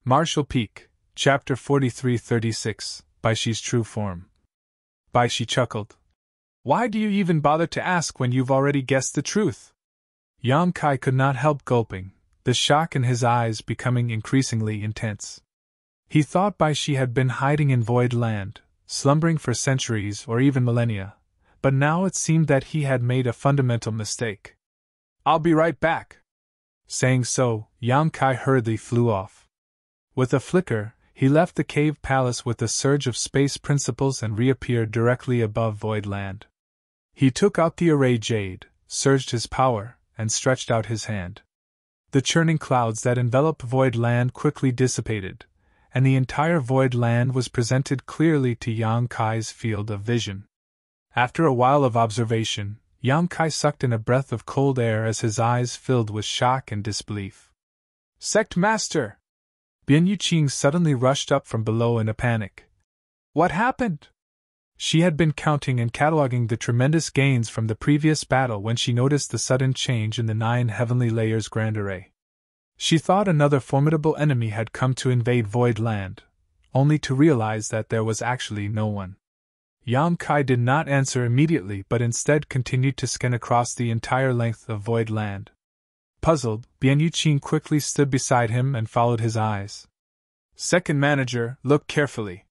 Martial Peak, Chapter 43-36, Baishi's True Form. Baishi chuckled. Why do you even bother to ask when you've already guessed the truth? Yang Kai could not help gulping, the shock in his eyes becoming increasingly intense. He thought Baishi had been hiding in Void Land, slumbering for centuries or even millennia, but now it seemed that he had made a fundamental mistake. I'll be right back. Saying so, Yang Kai hurriedly flew off. With a flicker, he left the cave palace with a surge of space principles and reappeared directly above Void Land. He took out the array jade, surged his power, and stretched out his hand. The churning clouds that enveloped Void Land quickly dissipated, and the entire Void Land was presented clearly to Yang Kai's field of vision. After a while of observation, Yang Kai sucked in a breath of cold air as his eyes filled with shock and disbelief. Sect Master! Bian Yuqing suddenly rushed up from below in a panic. What happened? She had been counting and cataloging the tremendous gains from the previous battle when she noticed the sudden change in the 9 heavenly layers grand array. She thought another formidable enemy had come to invade Void Land, only to realize that there was actually no one. Yang Kai did not answer immediately but instead continued to scan across the entire length of Void Land. Puzzled, Bian Yuqing quickly stood beside him and followed his eyes. Second Manager, look carefully.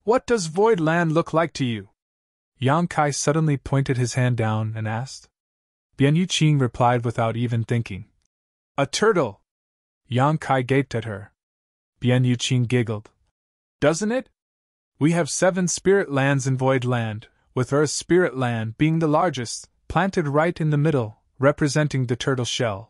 What does Void Land look like to you? Yang Kai suddenly pointed his hand down and asked. Bian Yuqing replied without even thinking. A turtle! Yang Kai gaped at her. Bian Yuqing giggled. Doesn't it? We have 7 spirit lands in Void Land, with Earth's spirit land being the largest, planted right in the middle, representing the turtle shell.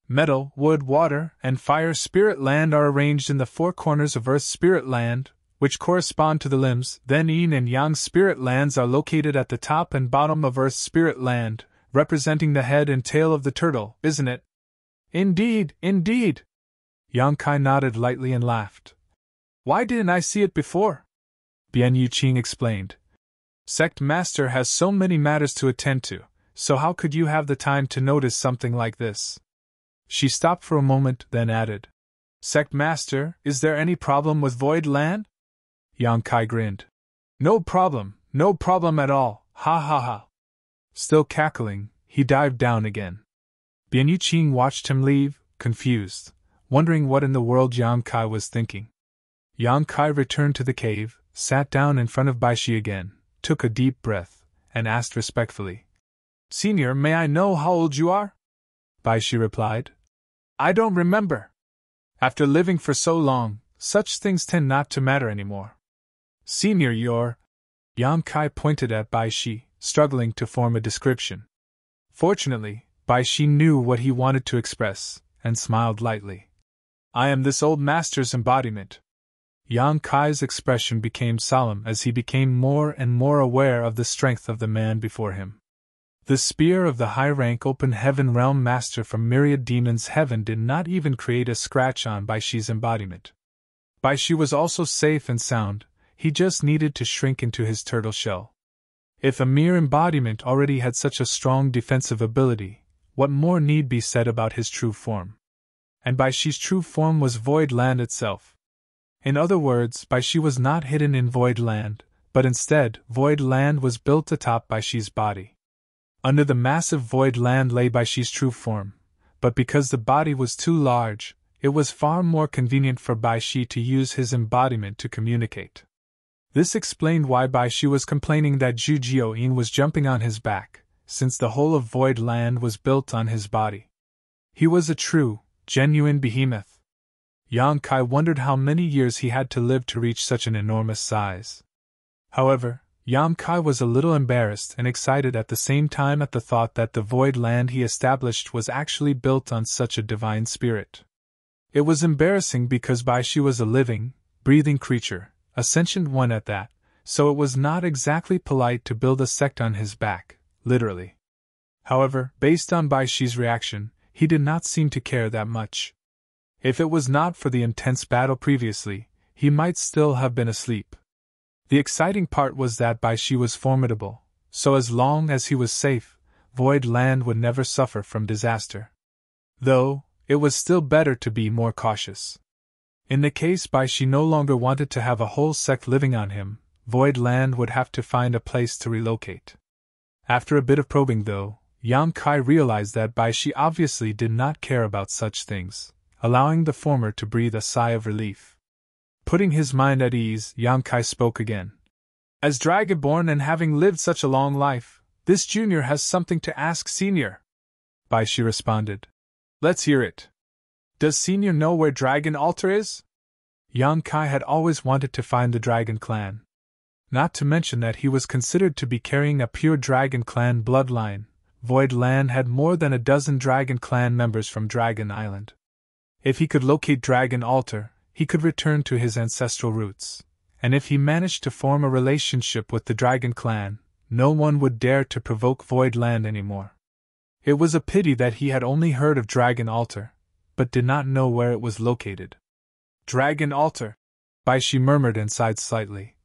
Metal, wood, water, and fire spirit land are arranged in the 4 corners of Earth's spirit land, which correspond to the limbs. Then Yin and Yang spirit lands are located at the top and bottom of Earth's spirit land, representing the head and tail of the turtle, isn't it? Indeed, indeed! Yang Kai nodded lightly and laughed. Why didn't I see it before? Bian Yuqing explained. Sect Master has so many matters to attend to, so how could you have the time to notice something like this? She stopped for a moment, then added. Sect Master, is there any problem with Void Land? Yang Kai grinned. No problem at all, ha ha ha. Still cackling, he dived down again. Bian Yuqing watched him leave, confused, wondering what in the world Yang Kai was thinking. Yang Kai returned to the cave, sat down in front of Baishi again, took a deep breath, and asked respectfully. Senior, may I know how old you are? Baishi replied. I don't remember. After living for so long, such things tend not to matter anymore. Senior, you're... Yang Kai pointed at Baishi, struggling to form a description. Fortunately, Baishi knew what he wanted to express, and smiled lightly. I am this old master's embodiment. Yang Kai's expression became solemn as he became more and more aware of the strength of the man before him. The spear of the high-rank open heaven realm master from myriad demons' heaven did not even create a scratch on Baishi's embodiment. Baishi was also safe and sound, he just needed to shrink into his turtle shell. If a mere embodiment already had such a strong defensive ability, what more need be said about his true form? And Baishi's true form was Void Land itself. In other words, Baishi was not hidden in Void Land, but instead, Void Land was built atop Baishi's body. Under the massive Void Land lay Baishi's true form, but because the body was too large, it was far more convenient for Baishi to use his embodiment to communicate. This explained why Baishi was complaining that Zhu Jiaoyin was jumping on his back, since the whole of Void Land was built on his body. He was a true, genuine behemoth. Yang Kai wondered how many years he had to live to reach such an enormous size. However, Yang Kai was a little embarrassed and excited at the same time at the thought that the Void Land he established was actually built on such a divine spirit. It was embarrassing because Baishi was a living, breathing creature, a sentient one at that, so it was not exactly polite to build a sect on his back, literally. However, based on Baishi's reaction, he did not seem to care that much. If it was not for the intense battle previously, he might still have been asleep. The exciting part was that Baishi was formidable, so as long as he was safe, Void Land would never suffer from disaster. Though, it was still better to be more cautious. In the case Bai Shi no longer wanted to have a whole sect living on him, Void Land would have to find a place to relocate. After a bit of probing though, Yang Kai realized that Bai Shi obviously did not care about such things, allowing the former to breathe a sigh of relief. Putting his mind at ease, Yang Kai spoke again. As Dragonborn and having lived such a long life, this junior has something to ask senior. Bai Shi responded. Let's hear it. Does senior know where Dragon Altar is? Yang Kai had always wanted to find the Dragon Clan. Not to mention that he was considered to be carrying a pure Dragon Clan bloodline. Void Land had more than a dozen Dragon Clan members from Dragon Island. If he could locate Dragon Altar, he could return to his ancestral roots, and if he managed to form a relationship with the Dragon Clan, no one would dare to provoke Void Land anymore. It was a pity that he had only heard of Dragon Altar, but did not know where it was located. Dragon Altar, Bai Shi murmured and sighed slightly.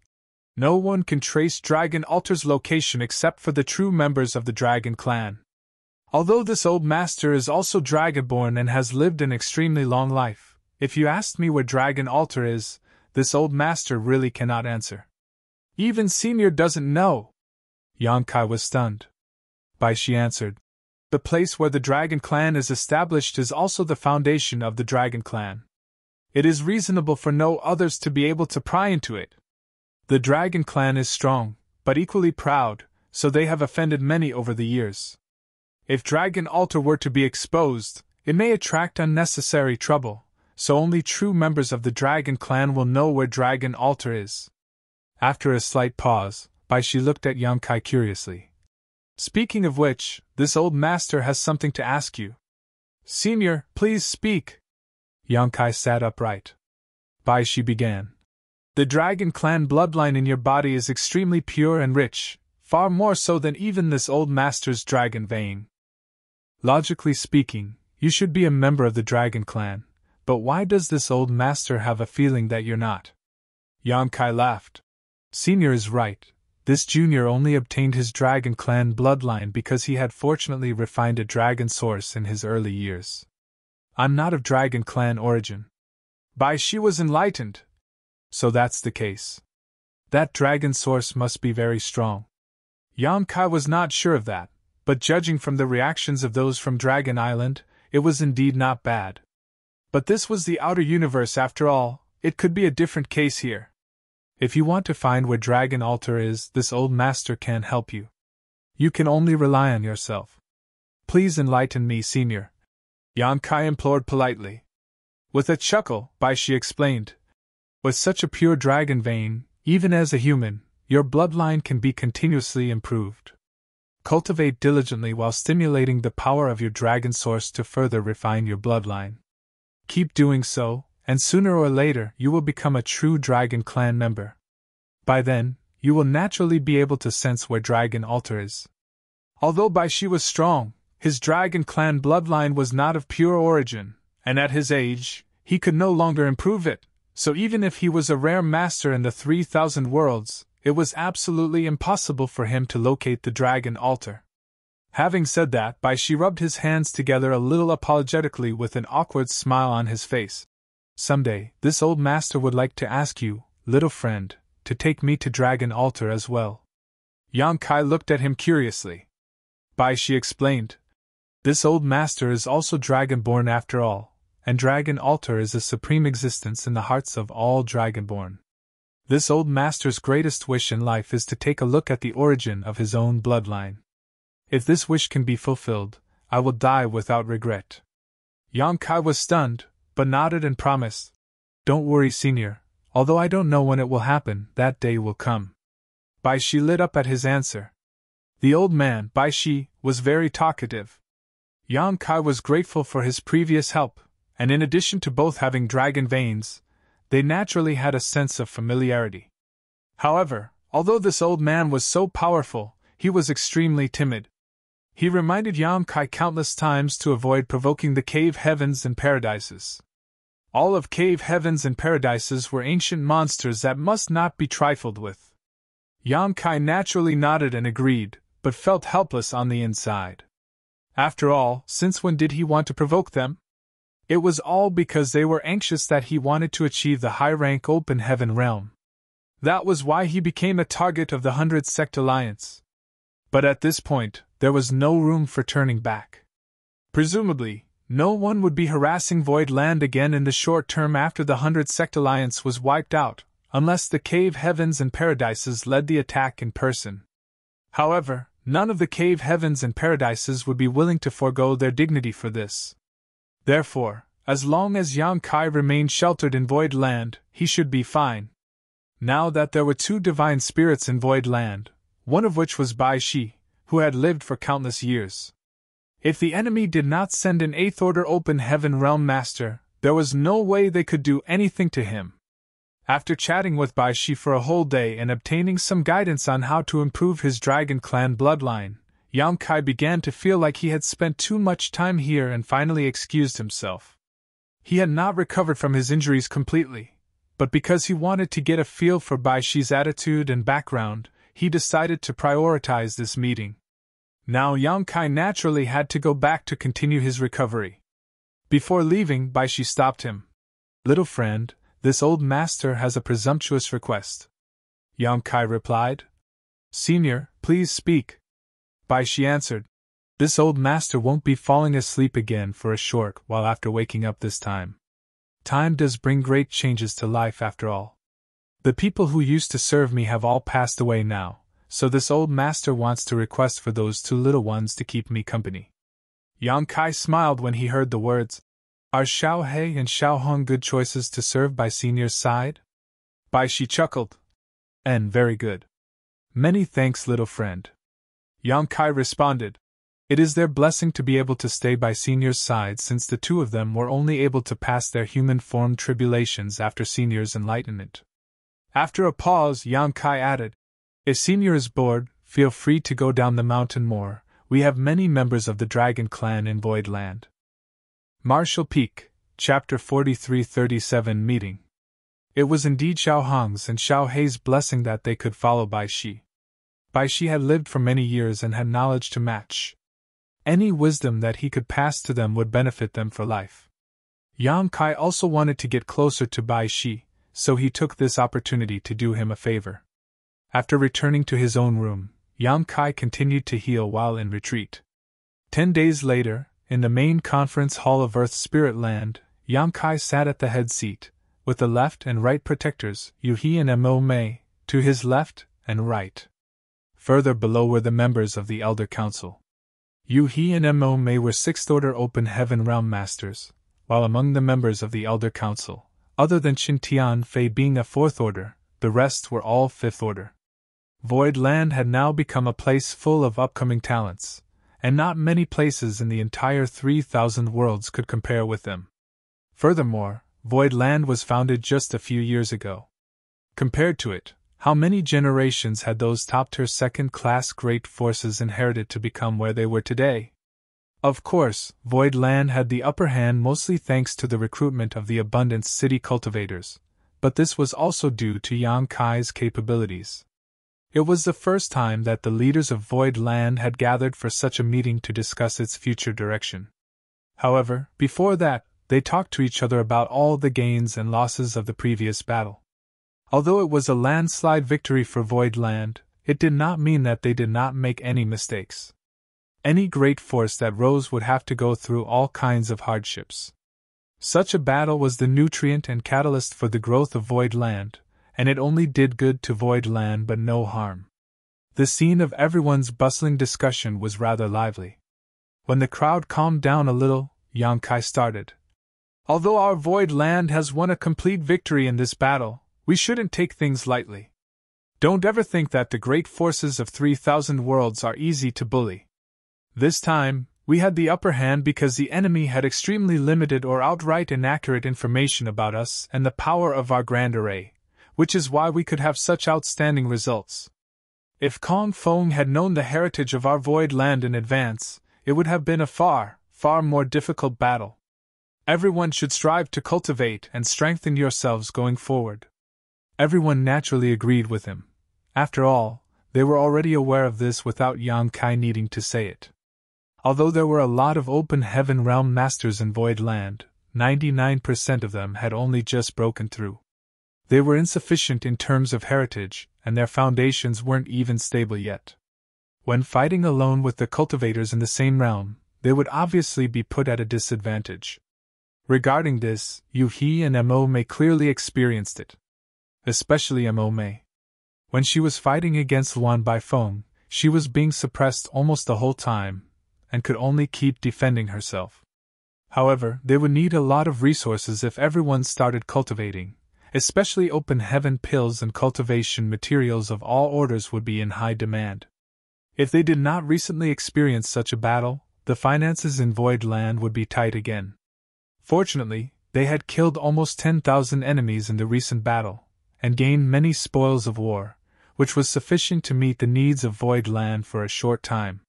No one can trace Dragon Altar's location except for the true members of the Dragon Clan. Although this old master is also Dragonborn and has lived an extremely long life, if you asked me where Dragon Altar is, this old master really cannot answer. Even senior doesn't know. Yang Kai was stunned. Bai Shi answered. The place where the Dragon Clan is established is also the foundation of the Dragon Clan. It is reasonable for no others to be able to pry into it. The Dragon Clan is strong, but equally proud, so they have offended many over the years. If Dragon Altar were to be exposed, it may attract unnecessary trouble, so only true members of the Dragon Clan will know where Dragon Altar is. After a slight pause, Bai Shi looked at Yang Kai curiously. Speaking of which, this old master has something to ask you. Senior, please speak. Yang Kai sat upright. Bai Shi began. The Dragon Clan bloodline in your body is extremely pure and rich, far more so than even this old master's dragon vein. Logically speaking, you should be a member of the Dragon Clan, but why does this old master have a feeling that you're not? Yang Kai laughed. Senior is right. This junior only obtained his Dragon Clan bloodline because he had fortunately refined a dragon source in his early years. I'm not of Dragon Clan origin. Bai Shi was enlightened. So that's the case. That dragon source must be very strong. Yang Kai was not sure of that, but judging from the reactions of those from Dragon Island, it was indeed not bad. But this was the outer universe after all, it could be a different case here. If you want to find where Dragon Altar is, this old master can help you. You can only rely on yourself. Please enlighten me, senior. Yang Kai implored politely. With a chuckle, Bai Shi explained. With such a pure dragon vein, even as a human, your bloodline can be continuously improved. Cultivate diligently while stimulating the power of your dragon source to further refine your bloodline. Keep doing so, and sooner or later you will become a true Dragon Clan member. By then, you will naturally be able to sense where Dragon Altar is. Although Bai Shi was strong, his Dragon Clan bloodline was not of pure origin, and at his age, he could no longer improve it. So even if he was a rare master in the 3,000 worlds, it was absolutely impossible for him to locate the Dragon Altar. Having said that, Bai Shi rubbed his hands together a little apologetically with an awkward smile on his face. Someday, this old master would like to ask you, little friend, to take me to Dragon Altar as well. Yang Kai looked at him curiously. Bai Shi explained. This old master is also Dragonborn after all. And Dragon Altar is a supreme existence in the hearts of all Dragonborn. This old master's greatest wish in life is to take a look at the origin of his own bloodline. If this wish can be fulfilled, I will die without regret. Yang Kai was stunned, but nodded and promised. Don't worry, senior, although I don't know when it will happen, that day will come. Bai Shi lit up at his answer. The old man, Bai Shi, was very talkative. Yang Kai was grateful for his previous help. And in addition to both having dragon veins, they naturally had a sense of familiarity. However, although this old man was so powerful, he was extremely timid. He reminded Yang Kai countless times to avoid provoking the cave heavens and paradises. All of cave heavens and paradises were ancient monsters that must not be trifled with. Yang Kai naturally nodded and agreed, but felt helpless on the inside. After all, since when did he want to provoke them? It was all because they were anxious that he wanted to achieve the high-rank open heaven realm. That was why he became a target of the 100 Sect Alliance. But at this point, there was no room for turning back. Presumably, no one would be harassing Void Land again in the short term after the 100 Sect Alliance was wiped out, unless the Cave Heavens and Paradises led the attack in person. However, none of the Cave Heavens and Paradises would be willing to forego their dignity for this. Therefore, as long as Yang Kai remained sheltered in Void Land, he should be fine. Now that there were two divine spirits in Void Land, one of which was Bai Shi, who had lived for countless years. If the enemy did not send an 8th Order Open Heaven Realm Master, there was no way they could do anything to him. After chatting with Bai Shi for a whole day and obtaining some guidance on how to improve his Dragon Clan bloodline, Yang Kai began to feel like he had spent too much time here and finally excused himself. He had not recovered from his injuries completely, but because he wanted to get a feel for Bai Shi's attitude and background, he decided to prioritize this meeting. Now Yang Kai naturally had to go back to continue his recovery. Before leaving, Bai Shi stopped him. "Little friend, this old master has a presumptuous request." Yang Kai replied. "Senior, please speak." Bai Shi answered. "This old master won't be falling asleep again for a short while after waking up this time. Time does bring great changes to life after all. The people who used to serve me have all passed away now, so this old master wants to request for those two little ones to keep me company." Yang Kai smiled when he heard the words. "Are Xiao He and Xiao Hong good choices to serve by Senior's side?" Bai Shi chuckled. "And very good. Many thanks, little friend." Yang Kai responded. "It is their blessing to be able to stay by Senior's side since the two of them were only able to pass their human form tribulations after Senior's enlightenment." After a pause, Yang Kai added, "If Senior is bored, feel free to go down the mountain more. We have many members of the Dragon Clan in Void Land." Martial Peak, Chapter 43-37 Meeting. It was indeed Xiao Hong's and Xiao Hei's blessing that they could follow Bai Shi. Bai Shi had lived for many years and had knowledge to match. Any wisdom that he could pass to them would benefit them for life. Yang Kai also wanted to get closer to Bai Shi, so he took this opportunity to do him a favor. After returning to his own room, Yang Kai continued to heal while in retreat. 10 days later, in the main conference hall of Earth Spirit Land, Yang Kai sat at the head seat, with the left and right protectors, Yu He and Mo Mei, to his left and right. Further below were the members of the Elder Council. Yu He and Mo Mei were 6th Order Open Heaven Realm Masters, while among the members of the Elder Council, other than Qin Tian Fei being a 4th Order, the rest were all 5th Order. Void Land had now become a place full of upcoming talents, and not many places in the entire 3,000 worlds could compare with them. Furthermore, Void Land was founded just a few years ago. Compared to it, how many generations had those top-tier second-class great forces inherited to become where they were today? Of course, Void Land had the upper hand mostly thanks to the recruitment of the Abundance City cultivators, but this was also due to Yang Kai's capabilities. It was the first time that the leaders of Void Land had gathered for such a meeting to discuss its future direction. However, before that, they talked to each other about all the gains and losses of the previous battle. Although it was a landslide victory for Void Land, it did not mean that they did not make any mistakes. Any great force that rose would have to go through all kinds of hardships. Such a battle was the nutrient and catalyst for the growth of Void Land, and it only did good to Void Land but no harm. The scene of everyone's bustling discussion was rather lively. When the crowd calmed down a little, Yang Kai started. "Although our Void Land has won a complete victory in this battle, we shouldn't take things lightly. Don't ever think that the great forces of 3,000 worlds are easy to bully. This time, we had the upper hand because the enemy had extremely limited or outright inaccurate information about us and the power of our Grand Array, which is why we could have such outstanding results. If Kong Fong had known the heritage of our Void Land in advance, it would have been a far, far more difficult battle. Everyone should strive to cultivate and strengthen yourselves going forward." Everyone naturally agreed with him. After all, they were already aware of this without Yang Kai needing to say it. Although there were a lot of Open Heaven Realm Masters in Void Land, 99% of them had only just broken through. They were insufficient in terms of heritage, and their foundations weren't even stable yet. When fighting alone with the cultivators in the same realm, they would obviously be put at a disadvantage. Regarding this, Yu-He and Mo Mei clearly experienced it. Especially Mo Mei. When she was fighting against Luan Baifeng, she was being suppressed almost the whole time, and could only keep defending herself. However, they would need a lot of resources if everyone started cultivating, especially open heaven pills and cultivation materials of all orders would be in high demand. If they did not recently experience such a battle, the finances in Void Land would be tight again. Fortunately, they had killed almost 10,000 enemies in the recent battle, and gained many spoils of war, which was sufficient to meet the needs of Void Land for a short time.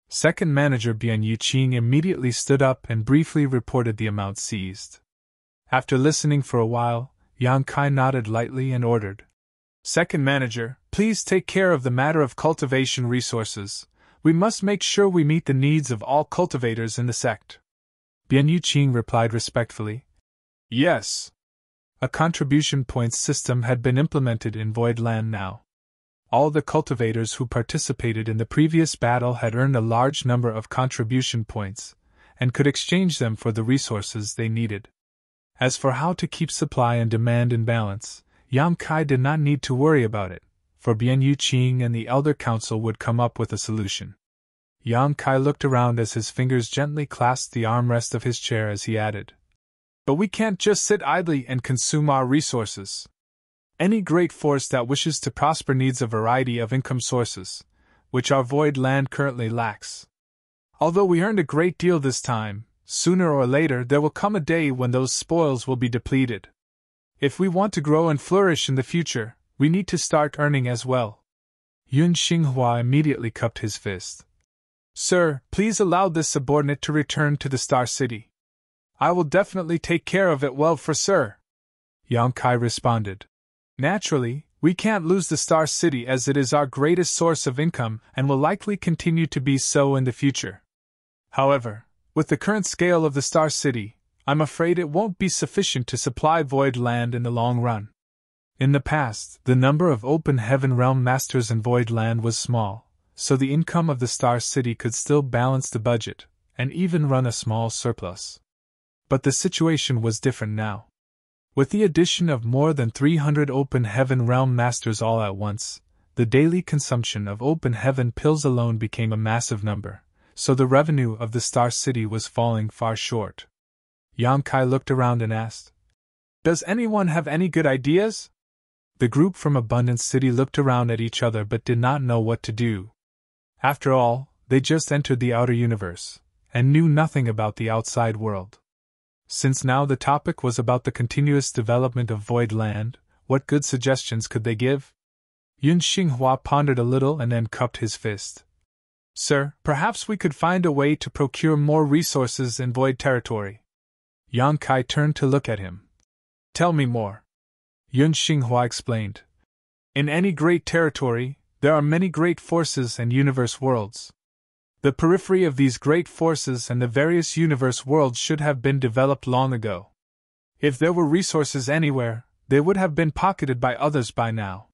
Second Manager Bian Yuqing immediately stood up and briefly reported the amount seized. After listening for a while, Yang Kai nodded lightly and ordered, "Second Manager, please take care of the matter of cultivation resources. We must make sure we meet the needs of all cultivators in the sect." Bian Yuqing replied respectfully, "Yes." A contribution points system had been implemented in Void Land now. All the cultivators who participated in the previous battle had earned a large number of contribution points, and could exchange them for the resources they needed. As for how to keep supply and demand in balance, Yang Kai did not need to worry about it, for Bian Yuqing and the Elder Council would come up with a solution. Yang Kai looked around as his fingers gently clasped the armrest of his chair as he added, "But we can't just sit idly and consume our resources. Any great force that wishes to prosper needs a variety of income sources, which our Void Land currently lacks. Although we earned a great deal this time, sooner or later there will come a day when those spoils will be depleted. If we want to grow and flourish in the future, we need to start earning as well." Yun Xinghua immediately cupped his fist. "Sir, please allow this subordinate to return to the Star City. I will definitely take care of it well for Sir." Yang Kai responded, "Naturally, we can't lose the Star City as it is our greatest source of income and will likely continue to be so in the future. However, with the current scale of the Star City, I'm afraid it won't be sufficient to supply Void Land in the long run. In the past, the number of Open Heaven Realm Masters in Void Land was small, so the income of the Star City could still balance the budget, and even run a small surplus. But the situation was different now. With the addition of more than 300 Open Heaven Realm Masters all at once, the daily consumption of Open Heaven pills alone became a massive number, so the revenue of the Star City was falling far short. Yang Kai looked around and asked, "Does anyone have any good ideas?" The group from Abundance City looked around at each other but did not know what to do. After all, they just entered the outer universe, and knew nothing about the outside world. Since now the topic was about the continuous development of Void Land, what good suggestions could they give? Yun Xinghua pondered a little and then cupped his fist. "Sir, perhaps we could find a way to procure more resources in Void Territory." Yang Kai turned to look at him. "Tell me more." Yun Xinghua explained. "In any great territory, there are many great forces and universe worlds. The periphery of these great forces and the various universe worlds should have been developed long ago. If there were resources anywhere, they would have been pocketed by others by now.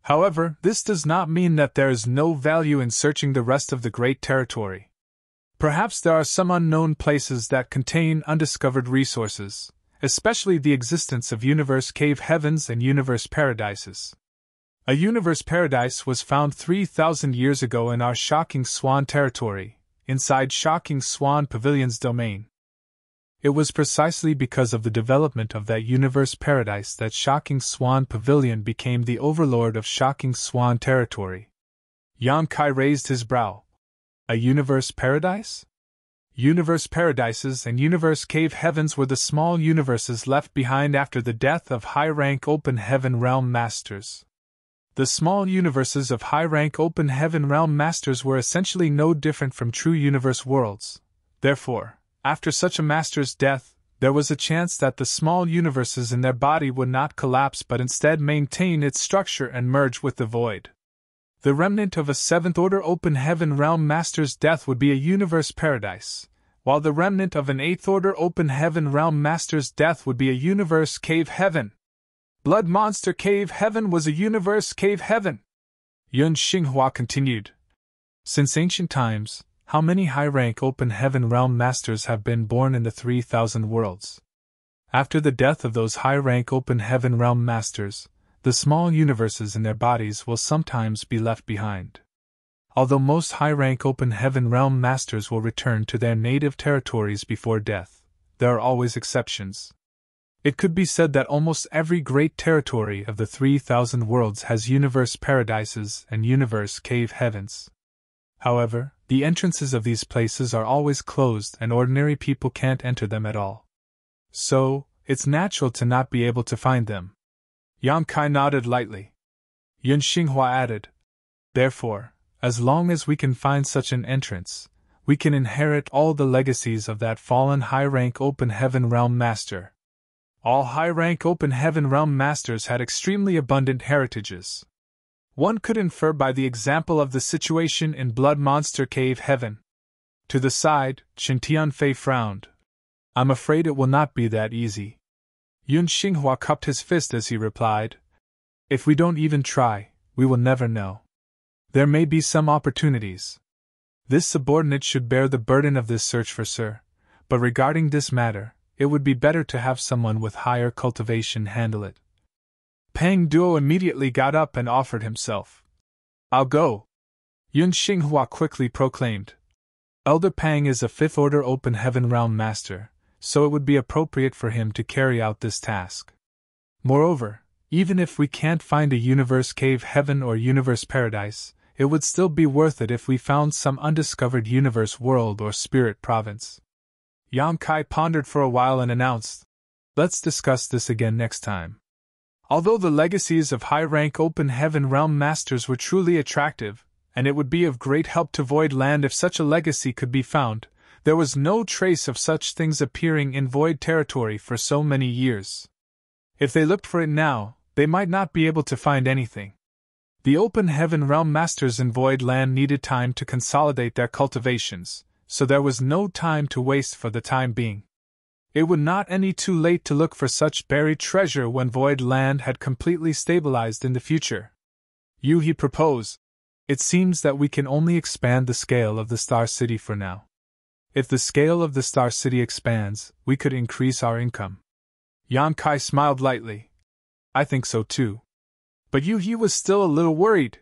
However, this does not mean that there is no value in searching the rest of the great territory. Perhaps there are some unknown places that contain undiscovered resources, especially the existence of universe cave heavens and universe paradises. A universe paradise was found 3,000 years ago in our Shocking Swan territory, inside Shocking Swan Pavilion's domain. It was precisely because of the development of that universe paradise that Shocking Swan Pavilion became the overlord of Shocking Swan territory." Yang Kai raised his brow. "A universe paradise?" Universe paradises and universe cave heavens were the small universes left behind after the death of high-rank Open Heaven Realm Masters. The small universes of high-rank Open Heaven Realm Masters were essentially no different from true universe worlds. Therefore, after such a master's death, there was a chance that the small universes in their body would not collapse but instead maintain its structure and merge with the void. The remnant of a 7th-order Open Heaven Realm Master's death would be a universe paradise, while the remnant of an 8th Order Open Heaven Realm Master's death would be a Universe Cave Heaven. Blood Monster Cave Heaven was a Universe Cave Heaven. Yun Xinghua continued. Since ancient times, how many high-rank Open Heaven Realm Masters have been born in the 3,000 worlds? After the death of those high-rank Open Heaven Realm Masters, the small universes in their bodies will sometimes be left behind. Although most high-rank Open Heaven Realm Masters will return to their native territories before death, there are always exceptions. It could be said that almost every great territory of the 3,000 worlds has universe paradises and universe cave heavens. However, the entrances of these places are always closed and ordinary people can't enter them at all. So, it's natural to not be able to find them. Yang Kai nodded lightly. Yun Xinghua added, therefore, as long as we can find such an entrance, we can inherit all the legacies of that fallen high-rank Open Heaven Realm Master. All high-rank Open Heaven Realm Masters had extremely abundant heritages. One could infer by the example of the situation in Blood Monster Cave Heaven. To the side, Chen Tianfei frowned. I'm afraid it will not be that easy. Yun Xinghua cupped his fist as he replied, if we don't even try, we will never know. There may be some opportunities. This subordinate should bear the burden of this search for Sir, but regarding this matter, it would be better to have someone with higher cultivation handle it. Pang Duo immediately got up and offered himself. I'll go. Yun Xinghua quickly proclaimed. Elder Pang is a 5th Order Open Heaven Realm Master, so it would be appropriate for him to carry out this task. Moreover, even if we can't find a Universe Cave Heaven or Universe Paradise, it would still be worth it if we found some undiscovered Universe World or Spirit Province. Yang Kai pondered for a while and announced, let's discuss this again next time. Although the legacies of high-rank Open Heaven Realm Masters were truly attractive, and it would be of great help to Void Land if such a legacy could be found, there was no trace of such things appearing in Void territory for so many years. If they looked for it now, they might not be able to find anything. The Open Heaven Realm Masters in Void Land needed time to consolidate their cultivations, so there was no time to waste for the time being. It would not any too late to look for such buried treasure when Void Land had completely stabilized in the future. He proposed. It seems that we can only expand the scale of the Star City for now. If the scale of the Star City expands, we could increase our income. Yang Kai smiled lightly. I think so too. But He was still a little worried.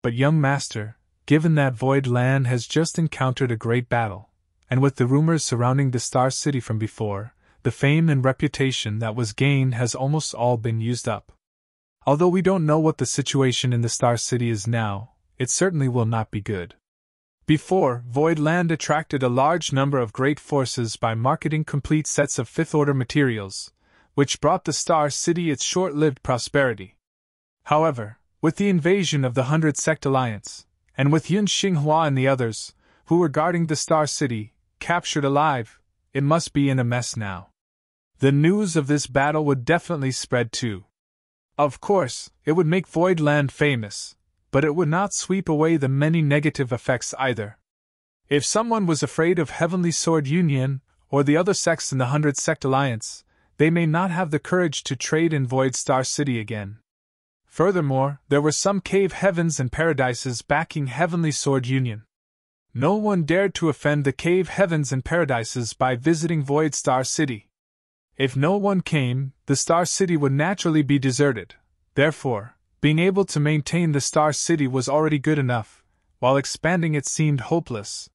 But young master, given that Void Land has just encountered a great battle, and with the rumors surrounding the Star City from before, the fame and reputation that was gained has almost all been used up. Although we don't know what the situation in the Star City is now, it certainly will not be good. Before, Void Land attracted a large number of great forces by marketing complete sets of 5th Order materials, which brought the Star City its short-lived prosperity. However, with the invasion of the 100 Sect Alliance, and with Yun Xinghua and the others, who were guarding the Star City, captured alive, it must be in a mess now. The news of this battle would definitely spread too. Of course, it would make Void Land famous, but it would not sweep away the many negative effects either. If someone was afraid of Heavenly Sword Union, or the other sects in the 100 Sect Alliance, they may not have the courage to trade in Void Star City again. Furthermore, there were some cave heavens and paradises backing Heavenly Sword Union. No one dared to offend the cave heavens and paradises by visiting Void Star City. If no one came, the Star City would naturally be deserted. Therefore, being able to maintain the Star City was already good enough, while expanding it seemed hopeless.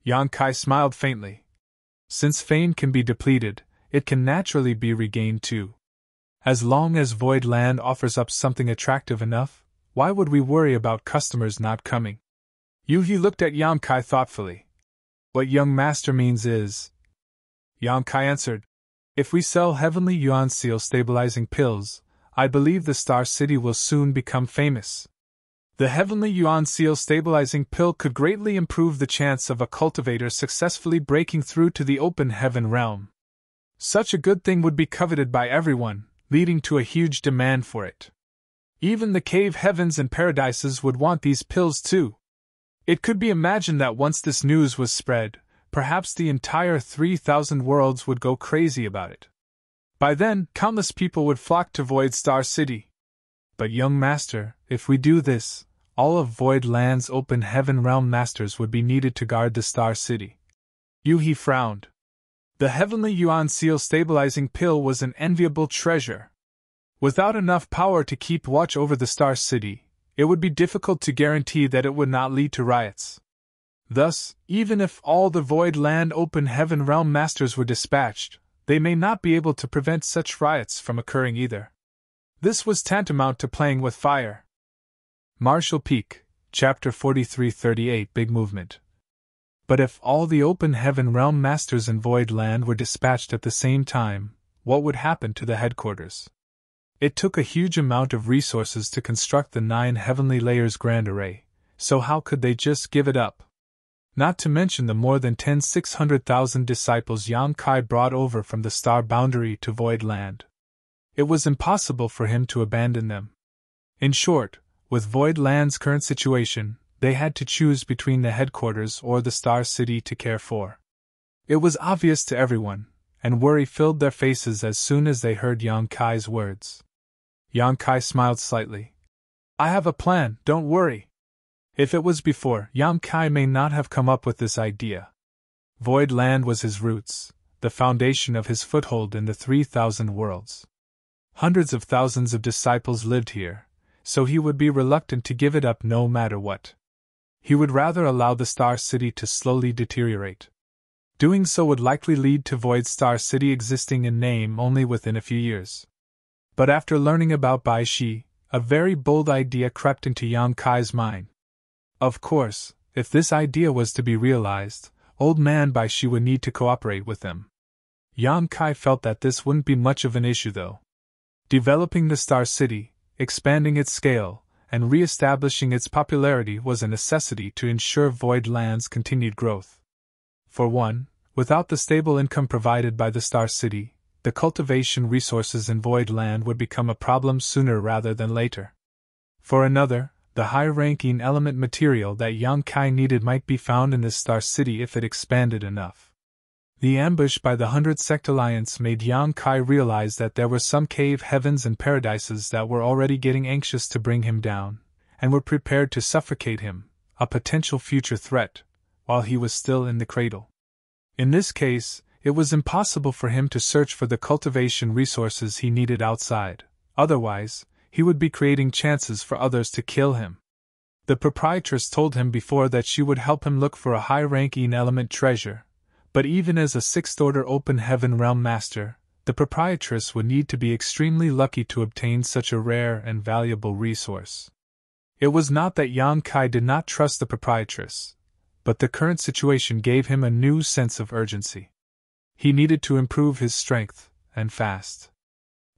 Yang Kai smiled faintly. Since fame can be depleted, it can naturally be regained too. As long as Void Land offers up something attractive enough, why would we worry about customers not coming? He looked at Yang Kai thoughtfully. What young master means is... Yang Kai answered, if we sell Heavenly Yuan Seal stabilizing pills, I believe the Star City will soon become famous. The Heavenly Yuan Seal stabilizing pill could greatly improve the chance of a cultivator successfully breaking through to the Open Heaven realm. Such a good thing would be coveted by everyone, leading to a huge demand for it. Even the cave heavens and paradises would want these pills too. It could be imagined that once this news was spread, perhaps the entire 3,000 worlds would go crazy about it. By then, countless people would flock to Void Star City. But young master, if we do this, all of Void Land's open heaven realm masters would be needed to guard the Star City. He frowned. The heavenly yuan seal stabilizing pill was an enviable treasure. Without enough power to keep watch over the Star City, it would be difficult to guarantee that it would not lead to riots. Thus, even if all the Void Land open heaven realm masters were dispatched, they may not be able to prevent such riots from occurring either. This was tantamount to playing with fire. Marshall Peak, Chapter 4338 Big Movement. But if all the open heaven realm masters in Void Land were dispatched at the same time, what would happen to the headquarters? It took a huge amount of resources to construct the 9 heavenly layers grand array, so how could they just give it up? Not to mention the more than 600,000 disciples Yang Kai brought over from the star boundary to Void Land. It was impossible for him to abandon them. In short, with Void Land's current situation, they had to choose between the headquarters or the Star City to care for. It was obvious to everyone, and worry filled their faces as soon as they heard Yang Kai's words. Yang Kai smiled slightly. I have a plan, don't worry. If it was before, Yang Kai may not have come up with this idea. Void Land was his roots, the foundation of his foothold in the 3,000 worlds. Hundreds of thousands of disciples lived here, so he would be reluctant to give it up no matter what. He would rather allow the Star City to slowly deteriorate. Doing so would likely lead to Void Star City existing in name only within a few years. But after learning about Bai Shi, a very bold idea crept into Yang Kai's mind. Of course, if this idea was to be realized, old man Bai Shi would need to cooperate with them. Yang Kai felt that this wouldn't be much of an issue though. Developing the Star City, expanding its scale, and re-establishing its popularity was a necessity to ensure Void Land's continued growth. For one, without the stable income provided by the Star City, the cultivation resources in Void Land would become a problem sooner rather than later. For another, the high-ranking element material that Yang Kai needed might be found in this Star City if it expanded enough. The ambush by the 100 Sect Alliance made Yang Kai realize that there were some cave heavens and paradises that were already getting anxious to bring him down, and were prepared to suffocate him, a potential future threat, while he was still in the cradle. In this case, it was impossible for him to search for the cultivation resources he needed outside, otherwise, he would be creating chances for others to kill him. The proprietress told him before that she would help him look for a high-ranking element treasure, but even as a 6th-order open heaven realm master, the proprietress would need to be extremely lucky to obtain such a rare and valuable resource. It was not that Yang Kai did not trust the proprietress, but the current situation gave him a new sense of urgency. He needed to improve his strength, and fast.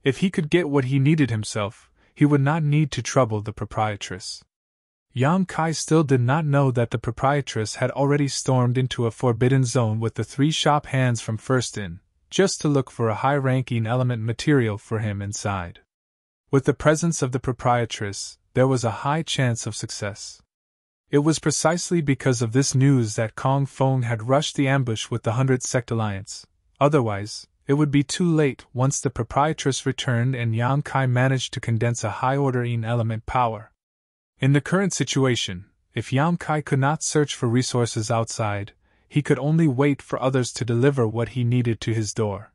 If he could get what he needed himself, he would not need to trouble the proprietress. Yang Kai still did not know that the proprietress had already stormed into a forbidden zone with the 3 shop hands from First In, just to look for a high-ranking element material for him inside. With the presence of the proprietress, there was a high chance of success. It was precisely because of this news that Kong Fong had rushed the ambush with the 100 Sect Alliance. Otherwise, it would be too late once the proprietress returned and Yang Kai managed to condense a high-ordering element power. In the current situation, if Yang Kai could not search for resources outside, he could only wait for others to deliver what he needed to his door.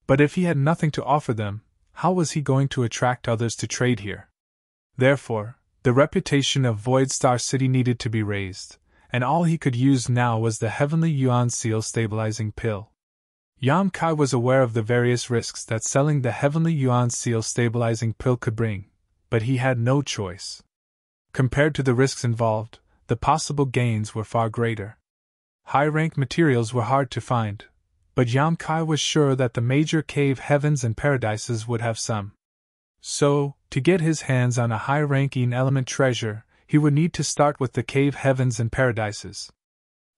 But if he had nothing to offer them, how was he going to attract others to trade here? Therefore, the reputation of Void Star City needed to be raised, and all he could use now was the Heavenly Yuan Seal stabilizing pill. Yang Kai was aware of the various risks that selling the Heavenly Yuan Seal stabilizing pill could bring, but he had no choice. Compared to the risks involved, the possible gains were far greater. High-rank materials were hard to find, but Yang Kai was sure that the major cave heavens and paradises would have some. So, to get his hands on a high-ranking element treasure, he would need to start with the cave heavens and paradises.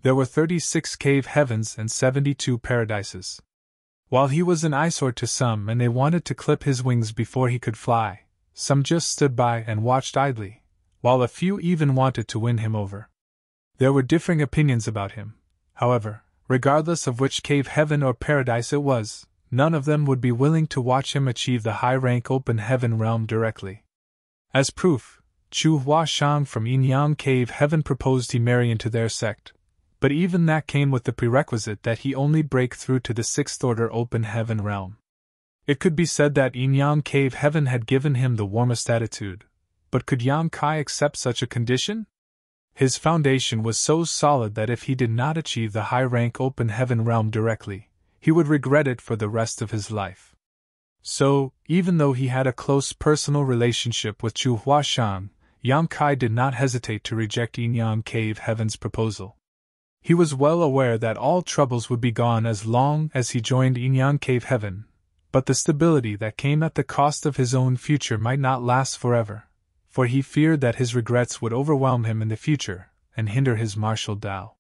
There were 36 cave heavens and 72 paradises. While he was an eyesore to some and they wanted to clip his wings before he could fly, some just stood by and watched idly, while a few even wanted to win him over. There were differing opinions about him, however, regardless of which cave, heaven or paradise it was, none of them would be willing to watch him achieve the high-rank open heaven realm directly. As proof, Chu Huashang from Yinyang Cave Heaven proposed he marry into their sect, but even that came with the prerequisite that he only break through to the sixth order open heaven realm. It could be said that Yinyang Cave Heaven had given him the warmest attitude, but could Yang Kai accept such a condition? His foundation was so solid that if he did not achieve the high-rank open heaven realm directly, he would regret it for the rest of his life. So, even though he had a close personal relationship with Chu Huashang, Yang Kai did not hesitate to reject Yinyang Cave Heaven's proposal. He was well aware that all troubles would be gone as long as he joined Yinyang Cave Heaven, but the stability that came at the cost of his own future might not last forever, for he feared that his regrets would overwhelm him in the future and hinder his martial Tao.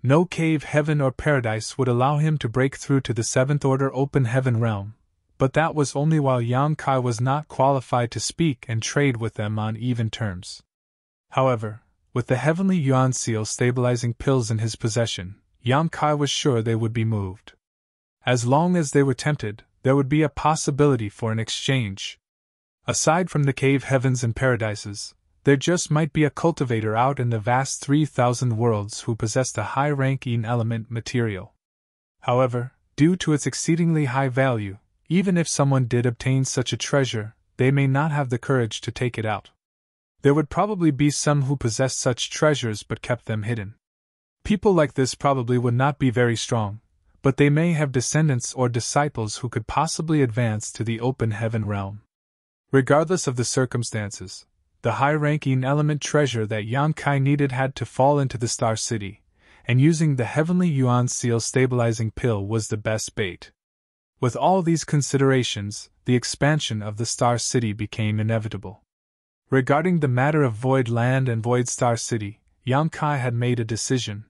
No cave, heaven, or paradise would allow him to break through to the seventh order open heaven realm, but that was only while Yang Kai was not qualified to speak and trade with them on even terms. However, with the heavenly Yuan seal stabilizing pills in his possession, Yang Kai was sure they would be moved. As long as they were tempted, there would be a possibility for an exchange. Aside from the cave heavens and paradises, there just might be a cultivator out in the vast 3,000 worlds who possessed a high-ranking element material. However, due to its exceedingly high value, even if someone did obtain such a treasure, they may not have the courage to take it out. There would probably be some who possessed such treasures but kept them hidden. People like this probably would not be very strong, but they may have descendants or disciples who could possibly advance to the open heaven realm. Regardless of the circumstances, the high-ranking element treasure that Yang Kai needed had to fall into the Star City, and using the heavenly Yuan seal stabilizing pill was the best bait. With all these considerations, the expansion of the Star City became inevitable. Regarding the matter of Void Land and Void Star City, Yang Kai had made a decision.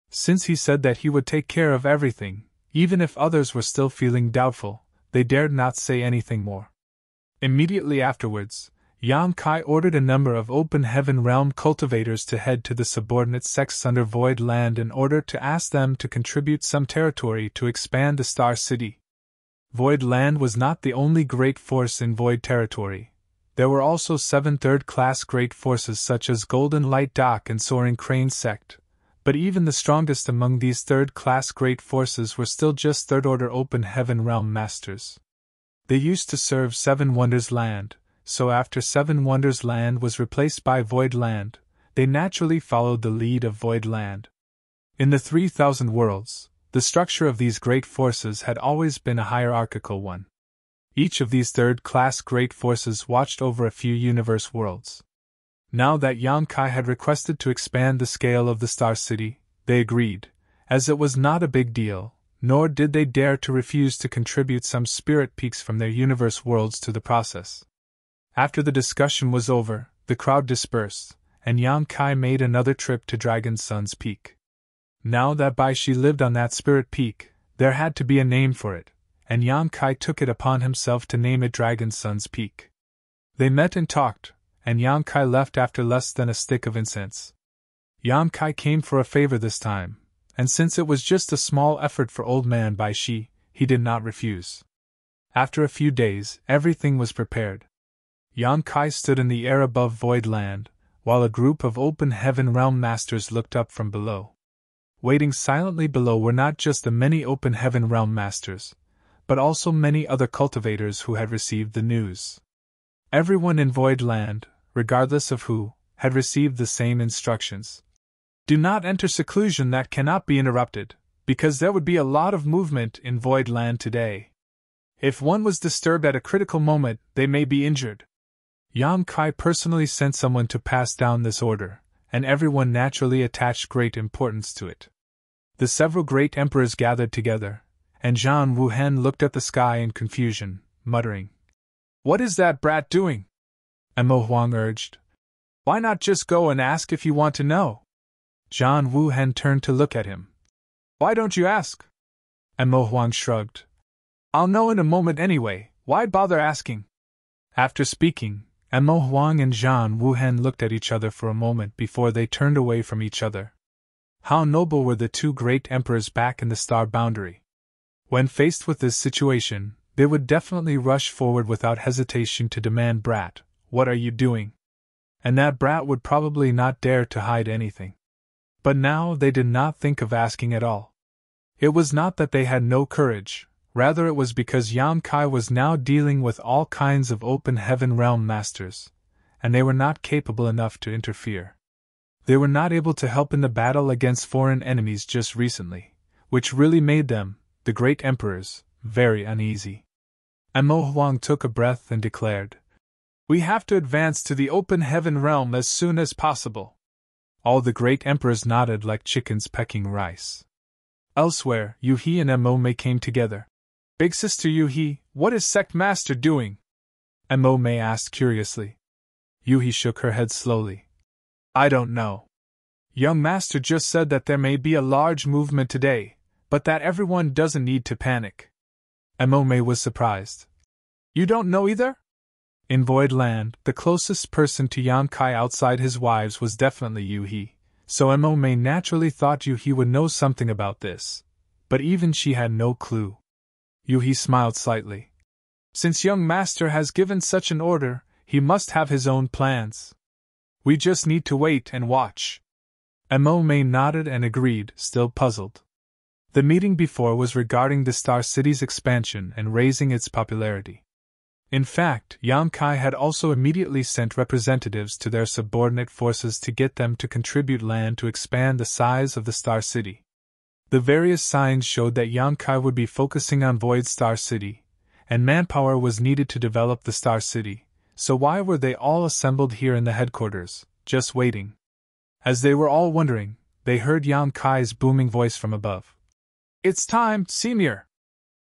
Since he said that he would take care of everything, even if others were still feeling doubtful, they dared not say anything more. Immediately afterwards, Yang Kai ordered a number of open heaven realm cultivators to head to the subordinate sects under Void Land in order to ask them to contribute some territory to expand the Star City. Void Land was not the only great force in Void territory. There were also 7 third-class great forces such as Golden Light Dock and Soaring Crane Sect, but even the strongest among these third-class great forces were still just third-order open heaven realm masters. They used to serve 7 Wonders Land, so after 7 Wonders Land was replaced by Void Land, they naturally followed the lead of Void Land. In the 3,000 worlds, the structure of these great forces had always been a hierarchical one. Each of these third-class great forces watched over a few universe worlds. Now that Yang Kai had requested to expand the scale of the Star City, they agreed, as it was not a big deal, nor did they dare to refuse to contribute some spirit peaks from their universe worlds to the process. After the discussion was over, the crowd dispersed, and Yang Kai made another trip to Dragon Sun's Peak. Now that Bai Shi lived on that spirit peak, there had to be a name for it, and Yang Kai took it upon himself to name it Dragon Sun's Peak. They met and talked, and Yang Kai left after less than a stick of incense. Yang Kai came for a favor this time, and since it was just a small effort for old man Bai Shi, he did not refuse. After a few days, everything was prepared. Yang Kai stood in the air above Void Land, while a group of open heaven realm masters looked up from below. Waiting silently below were not just the many open heaven realm masters, but also many other cultivators who had received the news. Everyone in Void Land, regardless of who, had received the same instructions. Do not enter seclusion that cannot be interrupted, because there would be a lot of movement in Void Land today. If one was disturbed at a critical moment, they may be injured. Yang Kai personally sent someone to pass down this order, and everyone naturally attached great importance to it. The several great emperors gathered together, and Zhan Wuhen looked at the sky in confusion, muttering, "What is that brat doing?" Emo Huang urged, "Why not just go and ask if you want to know?" Zhan Wuhen turned to look at him. "Why don't you ask?" Emo Huang shrugged. "I'll know in a moment anyway, why bother asking?" After speaking, Emo Huang and Zhan Wuhen looked at each other for a moment before they turned away from each other. How noble were the two great emperors back in the star boundary. When faced with this situation, they would definitely rush forward without hesitation to demand, "Brat, what are you doing?" And that brat would probably not dare to hide anything. But now they did not think of asking at all. It was not that they had no courage, rather it was because Yan Kai was now dealing with all kinds of open heaven realm masters, and they were not capable enough to interfere. They were not able to help in the battle against foreign enemies just recently, which really made them, the great emperors, very uneasy. And Mo Huang took a breath and declared, "We have to advance to the open heaven realm as soon as possible." All the great emperors nodded like chickens pecking rice. Elsewhere, Yu He and Mo Mei came together. "Big sister Yu He, what is Sect Master doing?" Mo Mei asked curiously. Yu He shook her head slowly. "I don't know. Young Master just said that there may be a large movement today, but that everyone doesn't need to panic." Mo Mei was surprised. "You don't know either?" In Void Land, the closest person to Yan Kai outside his wives was definitely Yu He, so Mo Mei naturally thought Yu He would know something about this, but even she had no clue. Yu He smiled slightly. "Since young master has given such an order, he must have his own plans. We just need to wait and watch." Mo Mei nodded and agreed, still puzzled. The meeting before was regarding the Star City's expansion and raising its popularity. In fact, Yan Kai had also immediately sent representatives to their subordinate forces to get them to contribute land to expand the size of the Star City. The various signs showed that Yan Kai would be focusing on Void Star City, and manpower was needed to develop the Star City, so why were they all assembled here in the headquarters, just waiting? As they were all wondering, they heard Yan Kai's booming voice from above. "It's time, Senior!"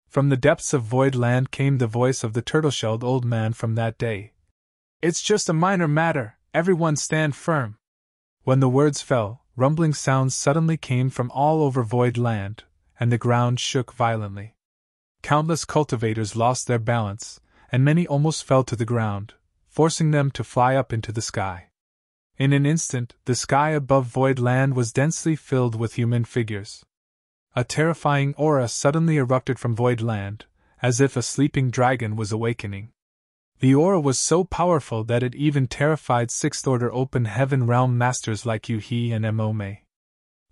From the depths of Void Land came the voice of the turtle-shelled old man from that day. "It's just a minor matter, everyone stand firm." When the words fell, rumbling sounds suddenly came from all over Void Land, and the ground shook violently. Countless cultivators lost their balance, and many almost fell to the ground, forcing them to fly up into the sky. In an instant, the sky above Void Land was densely filled with human figures. A terrifying aura suddenly erupted from Void Land, as if a sleeping dragon was awakening. The aura was so powerful that it even terrified Sixth-Order Open Heaven Realm Masters like Yu He and Mo Mei.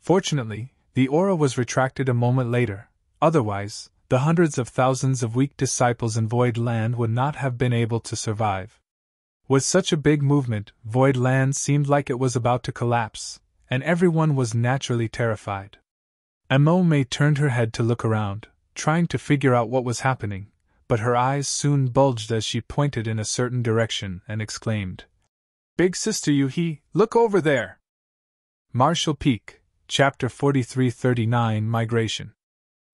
Fortunately, the aura was retracted a moment later, otherwise, the hundreds of thousands of weak disciples in Void Land would not have been able to survive. With such a big movement, Void Land seemed like it was about to collapse, and everyone was naturally terrified. Mo Mei turned her head to look around, trying to figure out what was happening, but her eyes soon bulged as she pointed in a certain direction and exclaimed, "Big sister Yu He, look over there!" Marshall Peak, Chapter 4339 Migration.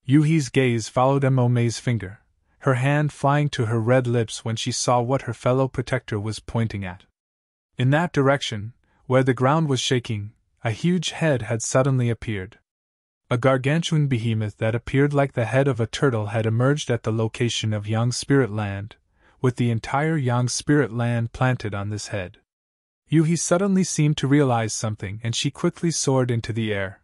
Yu He's gaze followed Mo Mei's finger, her hand flying to her red lips when she saw what her fellow protector was pointing at. In that direction, where the ground was shaking, a huge head had suddenly appeared. A gargantuan behemoth that appeared like the head of a turtle had emerged at the location of Yang Spirit Land, with the entire Yang Spirit Land planted on this head. Yu He suddenly seemed to realize something and she quickly soared into the air.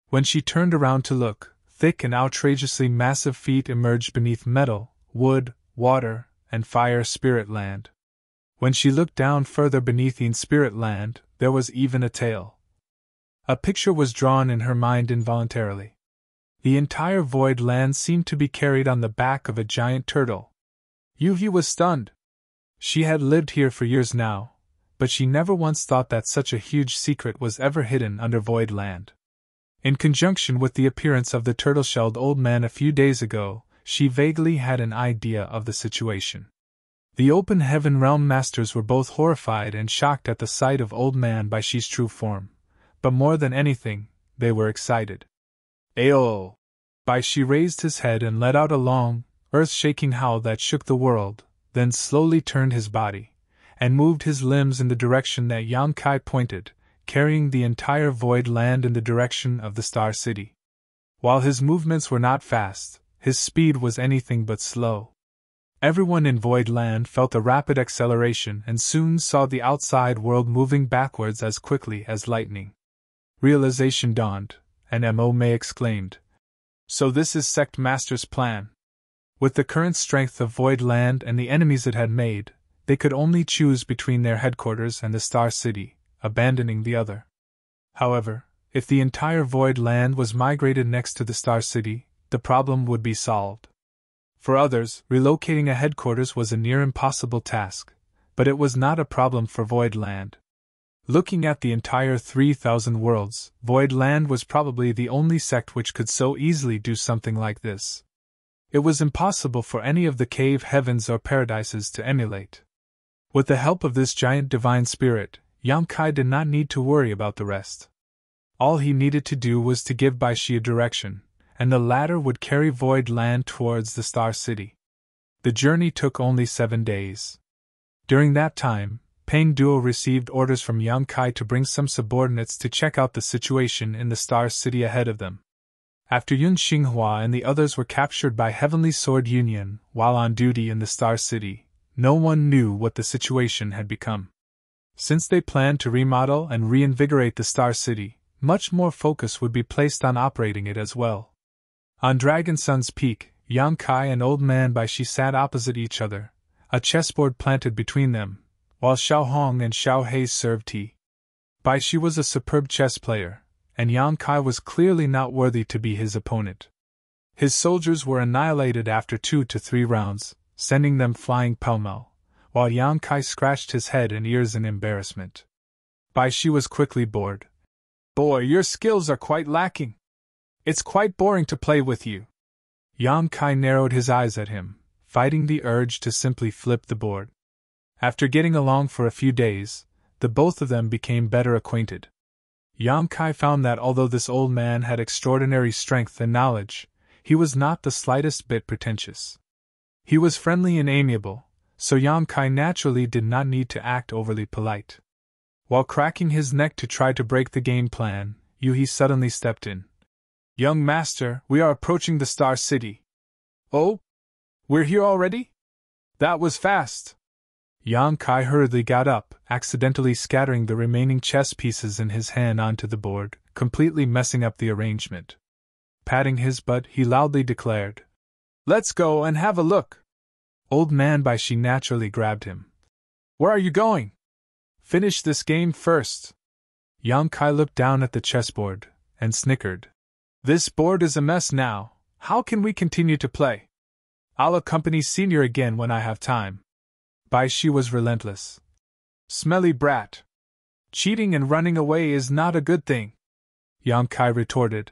When she turned around to look, thick and outrageously massive feet emerged beneath metal, wood, water, and fire Spirit Land. When she looked down further beneath in Spirit Land, there was even a tail. A picture was drawn in her mind involuntarily. The entire Void Land seemed to be carried on the back of a giant turtle. Yu He was stunned. She had lived here for years now, but she never once thought that such a huge secret was ever hidden under Void Land. In conjunction with the appearance of the turtle-shelled old man a few days ago, she vaguely had an idea of the situation. The Open Heaven Realm Masters were both horrified and shocked at the sight of Old Man by Shi's true form. But more than anything, they were excited. "Ayo!" Bai Shi raised his head and let out a long, earth-shaking howl that shook the world, then slowly turned his body, and moved his limbs in the direction that Yan Kai pointed, carrying the entire Void Land in the direction of the Star City. While his movements were not fast, his speed was anything but slow. Everyone in Void Land felt a rapid acceleration and soon saw the outside world moving backwards as quickly as lightning. Realization dawned, and Mo May exclaimed. So this is Sect Master's plan. With the current strength of Void Land and the enemies it had made, they could only choose between their headquarters and the Star City, abandoning the other. However, if the entire Void Land was migrated next to the Star City, the problem would be solved. For others, relocating a headquarters was a near impossible task, but it was not a problem for Void Land. Looking at the entire 3,000 worlds, Void Land was probably the only sect which could so easily do something like this. It was impossible for any of the cave heavens or paradises to emulate. With the help of this giant divine spirit, Yang Kai did not need to worry about the rest. All he needed to do was to give Bai Shi a direction, and the latter would carry Void Land towards the Star City. The journey took only 7 days. During that time, Peng Duo received orders from Yang Kai to bring some subordinates to check out the situation in the Star City ahead of them. After Yun Xinghua and the others were captured by Heavenly Sword Union while on duty in the Star City, no one knew what the situation had become. Since they planned to remodel and reinvigorate the Star City, much more focus would be placed on operating it as well. On Dragon Sun's peak, Yang Kai and Old Man Bai Shi sat opposite each other, a chessboard planted between them, while Xiao Hong and Xiao He served tea. Bai Shi was a superb chess player, and Yang Kai was clearly not worthy to be his opponent. His soldiers were annihilated after 2 to 3 rounds, sending them flying pell-mell, while Yang Kai scratched his head and ears in embarrassment. Bai Shi was quickly bored. Boy, your skills are quite lacking. It's quite boring to play with you. Yang Kai narrowed his eyes at him, fighting the urge to simply flip the board. After getting along for a few days, the both of them became better acquainted. Yang Kai found that although this old man had extraordinary strength and knowledge, he was not the slightest bit pretentious. He was friendly and amiable, so Yang Kai naturally did not need to act overly polite. While cracking his neck to try to break the game plan, Yu He suddenly stepped in. Young master, we are approaching the Star City. Oh? We're here already? That was fast. Yang Kai hurriedly got up, accidentally scattering the remaining chess pieces in his hand onto the board, completely messing up the arrangement. Patting his butt, he loudly declared, Let's go and have a look. Old Man Bai Shi naturally grabbed him. Where are you going? Finish this game first. Yang Kai looked down at the chessboard, and snickered. This board is a mess now, how can we continue to play? I'll accompany Senior again when I have time. Bai Shi was relentless. Smelly brat. Cheating and running away is not a good thing. Yang Kai retorted.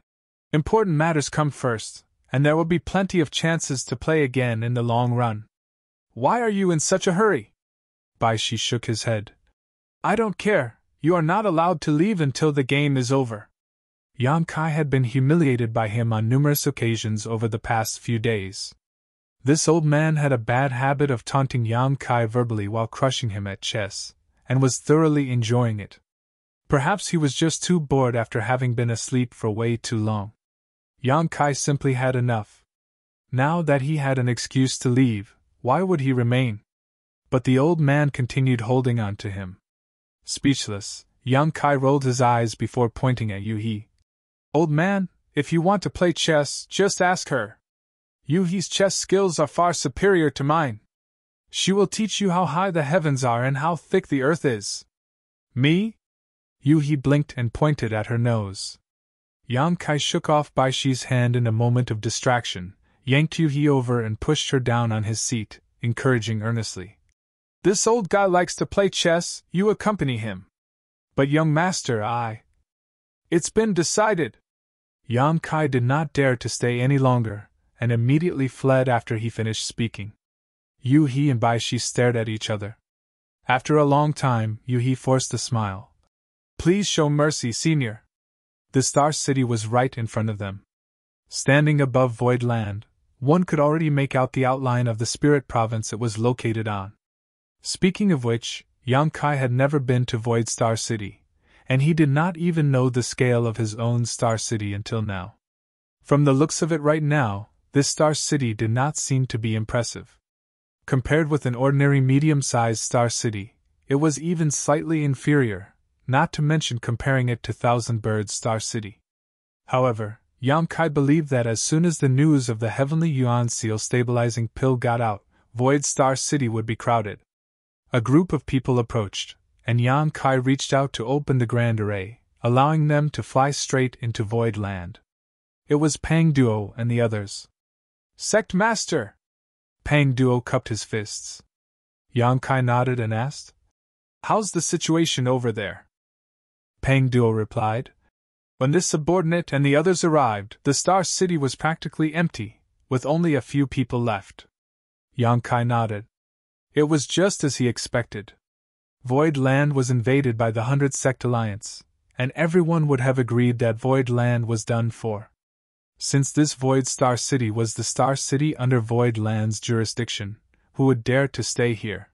Important matters come first, and there will be plenty of chances to play again in the long run. Why are you in such a hurry? Bai Shi shook his head. I don't care, you are not allowed to leave until the game is over. Yang Kai had been humiliated by him on numerous occasions over the past few days. This old man had a bad habit of taunting Yang Kai verbally while crushing him at chess, and was thoroughly enjoying it. Perhaps he was just too bored after having been asleep for way too long. Yang Kai simply had enough. Now that he had an excuse to leave, why would he remain? But the old man continued holding on to him. Speechless, Yang Kai rolled his eyes before pointing at Yu He. Old man, if you want to play chess, just ask her. Yu He's chess skills are far superior to mine. She will teach you how high the heavens are and how thick the earth is. Me? Yu He blinked and pointed at her nose. Yang Kai shook off Bai Shi's hand in a moment of distraction, yanked Yu He over and pushed her down on his seat, encouraging earnestly. This old guy likes to play chess, you accompany him. But young master, It's been decided. Yang Kai did not dare to stay any longer, and immediately fled after he finished speaking. Yu He and Bai Shi stared at each other. After a long time, Yu He forced a smile. Please show mercy, Senior. The Star City was right in front of them. Standing above Void Land, one could already make out the outline of the spirit province it was located on. Speaking of which, Yang Kai had never been to Void Star City, and he did not even know the scale of his own Star City until now. From the looks of it right now, this Star City did not seem to be impressive. Compared with an ordinary medium-sized Star City, it was even slightly inferior, not to mention comparing it to Thousand Birds Star City. However, Yang Kai believed that as soon as the news of the heavenly Yuan seal stabilizing pill got out, Void Star City would be crowded. A group of people approached, and Yang Kai reached out to open the Grand Array, allowing them to fly straight into Void Land. It was Pang Duo and the others. Sect Master! Pang Duo cupped his fists. Yang Kai nodded and asked, "How's the situation over there?" Pang Duo replied, "When this subordinate and the others arrived, the Star City was practically empty, with only a few people left." Yang Kai nodded. It was just as he expected. Void Land was invaded by the 100 Sect Alliance, and everyone would have agreed that Void Land was done for. Since this Void Star City was the Star City under Void Land's jurisdiction, who would dare to stay here?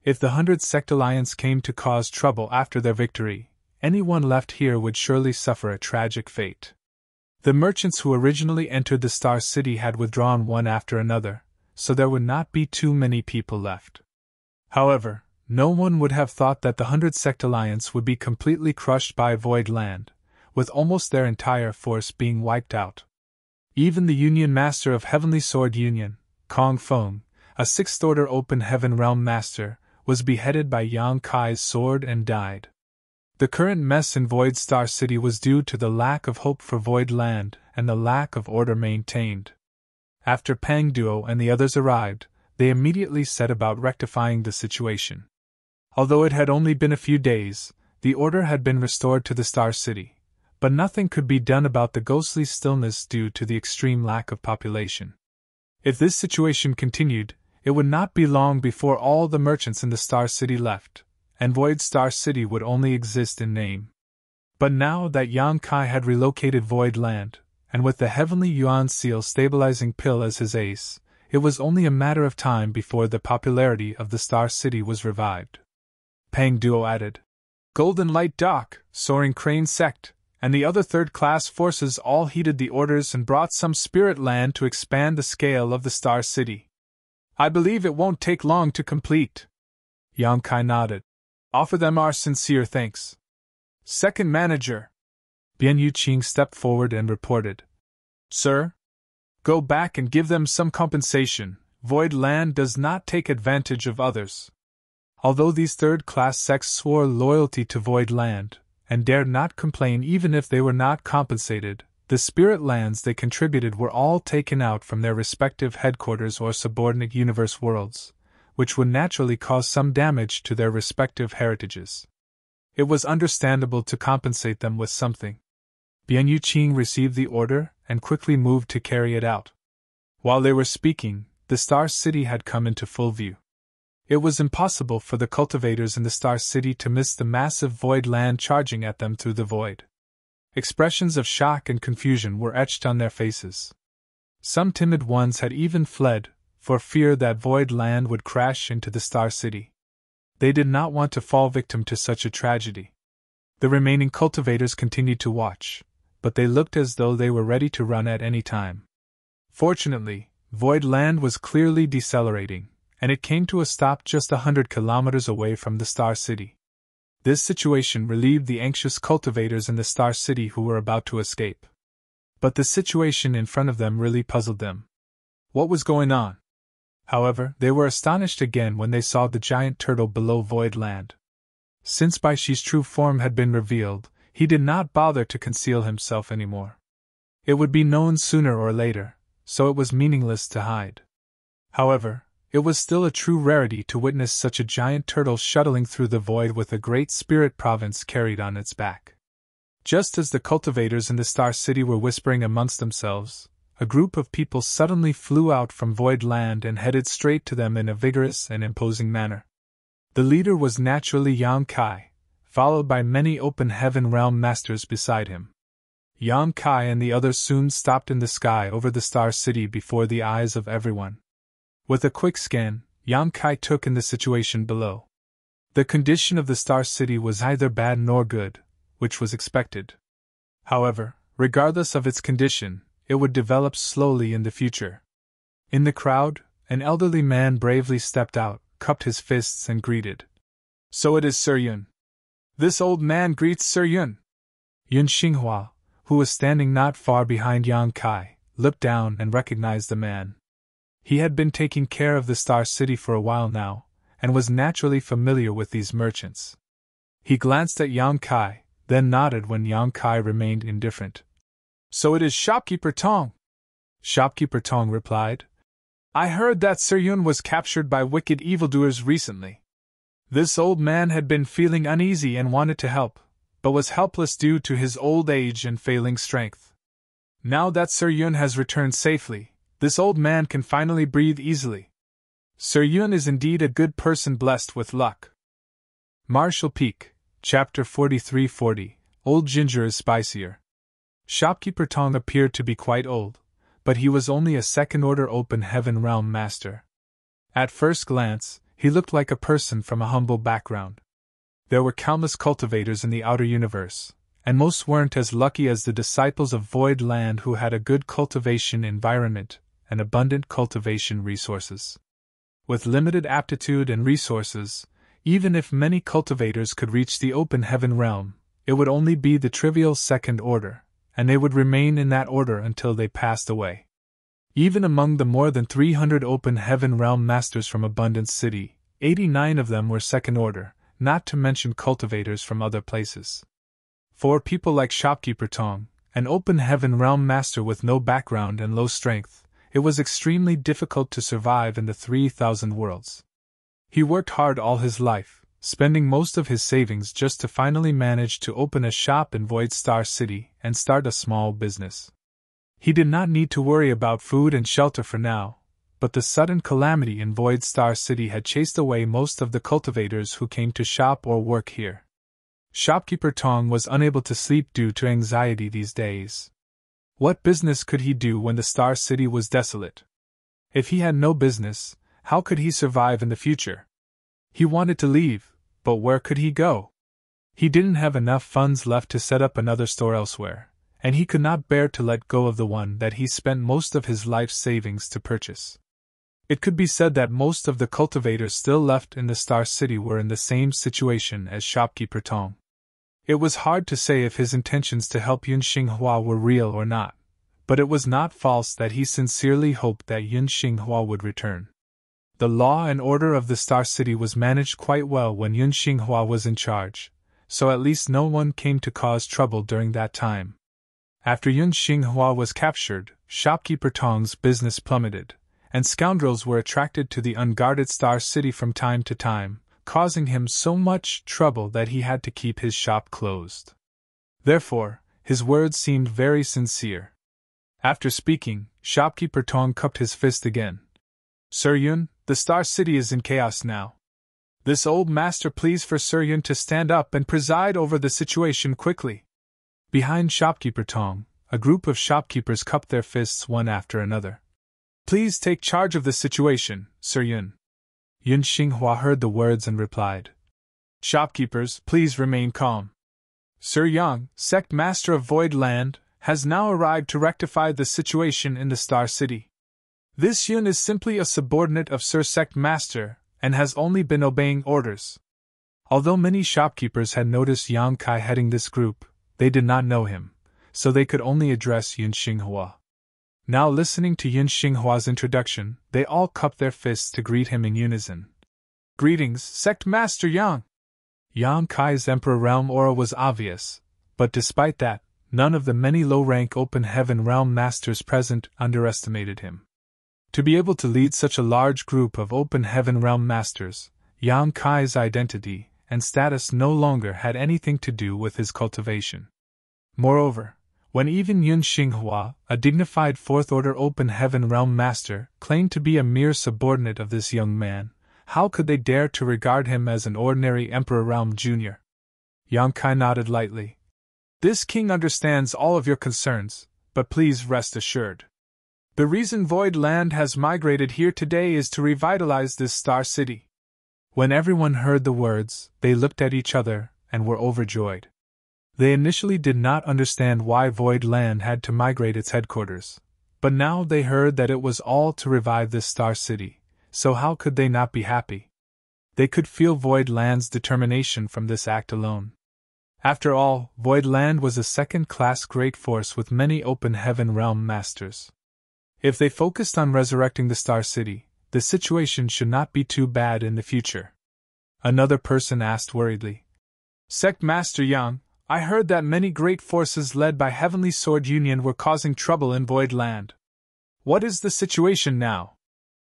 If the 100 Sect Alliance came to cause trouble after their victory, anyone left here would surely suffer a tragic fate. The merchants who originally entered the Star City had withdrawn one after another, so there would not be too many people left. However, no one would have thought that the 100 Sect Alliance would be completely crushed by Void Land, with almost their entire force being wiped out. Even the Union Master of Heavenly Sword Union, Kong Feng, a 6th Order Open Heaven Realm Master, was beheaded by Yang Kai's sword and died. The current mess in Void Star City was due to the lack of hope for Void Land and the lack of order maintained. After Pang Duo and the others arrived, they immediately set about rectifying the situation. Although it had only been a few days, the order had been restored to the Star City, but nothing could be done about the ghostly stillness due to the extreme lack of population. If this situation continued, it would not be long before all the merchants in the Star City left, and Void Star City would only exist in name. But now that Yang Kai had relocated Void Land, and with the Heavenly Yuan Seal stabilizing pill as his ace, it was only a matter of time before the popularity of the Star City was revived. Pang Duo added, "Golden Light Dock, Soaring Crane Sect, and the other third-class forces all heeded the orders and brought some spirit land to expand the scale of the Star City. I believe it won't take long to complete." Yang Kai nodded. "Offer them our sincere thanks." Second Manager Bian Yuqing stepped forward and reported, "Sir? Go back and give them some compensation. Void Land does not take advantage of others." Although these third-class sects swore loyalty to Void Land, and dared not complain even if they were not compensated, the spirit lands they contributed were all taken out from their respective headquarters or subordinate universe worlds, which would naturally cause some damage to their respective heritages. It was understandable to compensate them with something. Bian Yuqing received the order and quickly moved to carry it out. While they were speaking, the Star City had come into full view. It was impossible for the cultivators in the Star City to miss the massive Void Land charging at them through the void. Expressions of shock and confusion were etched on their faces. Some timid ones had even fled, for fear that Void Land would crash into the Star City. They did not want to fall victim to such a tragedy. The remaining cultivators continued to watch, but they looked as though they were ready to run at any time. Fortunately, Void Land was clearly decelerating, and it came to a stop just 100 kilometers away from the Star City. This situation relieved the anxious cultivators in the Star City who were about to escape. But the situation in front of them really puzzled them. What was going on? However, they were astonished again when they saw the giant turtle below Void Land. Since Baishi's true form had been revealed, he did not bother to conceal himself anymore. It would be known sooner or later, so it was meaningless to hide. However, it was still a true rarity to witness such a giant turtle shuttling through the void with a great spirit province carried on its back. Just as the cultivators in the Star City were whispering amongst themselves, a group of people suddenly flew out from Void Land and headed straight to them in a vigorous and imposing manner. The leader was naturally Yang Kai, followed by many Open Heaven Realm Masters beside him. Yang Kai and the others soon stopped in the sky over the Star City before the eyes of everyone. With a quick scan, Yang Kai took in the situation below. The condition of the Star City was neither bad nor good, which was expected. However, regardless of its condition, it would develop slowly in the future. In the crowd, an elderly man bravely stepped out, cupped his fists and greeted. "So it is Sir Yun." "This old man greets Sir Yun." Yun Xinghua, who was standing not far behind Yang Kai, looked down and recognized the man. He had been taking care of the Star City for a while now, and was naturally familiar with these merchants. He glanced at Yang Kai, then nodded when Yang Kai remained indifferent. "So it is shopkeeper Tong?" Shopkeeper Tong replied. "I heard that Sir Yun was captured by wicked evildoers recently." This old man had been feeling uneasy and wanted to help, but was helpless due to his old age and failing strength. Now that Sir Yun has returned safely, this old man can finally breathe easily. Sir Yun is indeed a good person blessed with luck. Marshall Peak, Chapter 4340, Old Ginger is Spicier. Shopkeeper Tong appeared to be quite old, but he was only a second-order open heaven realm master. At first glance, he looked like a person from a humble background. There were countless cultivators in the outer universe, and most weren't as lucky as the disciples of Void Land who had a good cultivation environment and abundant cultivation resources. With limited aptitude and resources, even if many cultivators could reach the open heaven realm, it would only be the trivial second order, and they would remain in that order until they passed away. Even among the more than 300 open heaven realm masters from Abundance City, 89 of them were second order, not to mention cultivators from other places. For people like Shopkeeper Tong, an open heaven realm master with no background and low strength, it was extremely difficult to survive in the 3,000 worlds. He worked hard all his life, spending most of his savings just to finally manage to open a shop in Void Star City and start a small business. He did not need to worry about food and shelter for now, but the sudden calamity in Void Star City had chased away most of the cultivators who came to shop or work here. Shopkeeper Tong was unable to sleep due to anxiety these days. What business could he do when the Star City was desolate? If he had no business, how could he survive in the future? He wanted to leave, but where could he go? He didn't have enough funds left to set up another store elsewhere, and he could not bear to let go of the one that he spent most of his life's savings to purchase. It could be said that most of the cultivators still left in the Star City were in the same situation as Shopkeeper Tong. It was hard to say if his intentions to help Yun Xinghua were real or not, but it was not false that he sincerely hoped that Yun Xinghua would return. The law and order of the Star City was managed quite well when Yun Xinghua was in charge, so at least no one came to cause trouble during that time. After Yun Xinghua was captured, Shopkeeper Tong's business plummeted, and scoundrels were attracted to the unguarded Star City from time to time, causing him so much trouble that he had to keep his shop closed. Therefore, his words seemed very sincere. After speaking, Shopkeeper Tong cupped his fist again. "Sir Yun, the Star City is in chaos now. This old master pleads for Sir Yun to stand up and preside over the situation quickly." Behind Shopkeeper Tong, a group of shopkeepers cupped their fists one after another. "Please take charge of the situation, Sir Yun." Yun Xinghua heard the words and replied. "Shopkeepers, please remain calm. Sir Yang, Sect Master of Void Land, has now arrived to rectify the situation in the Star City. This Yun is simply a subordinate of Sir Sect Master, and has only been obeying orders." Although many shopkeepers had noticed Yang Kai heading this group, they did not know him, so they could only address Yun Xinghua. Now listening to Yun Xinghua's introduction, they all cupped their fists to greet him in unison. "Greetings, Sect Master Yang!" Yang Kai's Emperor Realm aura was obvious, but despite that, none of the many low-rank Open Heaven Realm Masters present underestimated him. To be able to lead such a large group of Open Heaven Realm Masters, Yang Kai's identity and status no longer had anything to do with his cultivation. Moreover, when even Yun Xinghua, a dignified Fourth-Order Open Heaven Realm Master, claimed to be a mere subordinate of this young man, how could they dare to regard him as an ordinary Emperor Realm Junior? Yang Kai nodded lightly. "This king understands all of your concerns, but please rest assured. The reason Void Land has migrated here today is to revitalize this Star City." When everyone heard the words, they looked at each other and were overjoyed. They initially did not understand why Void Land had to migrate its headquarters, but now they heard that it was all to revive this Star City, so how could they not be happy? They could feel Void Land's determination from this act alone. After all, Void Land was a second-class great force with many open heaven realm masters. If they focused on resurrecting the Star City, the situation should not be too bad in the future. Another person asked worriedly. Sect Master Yang, I heard that many great forces led by Heavenly Sword Union were causing trouble in Void Land. What is the situation now?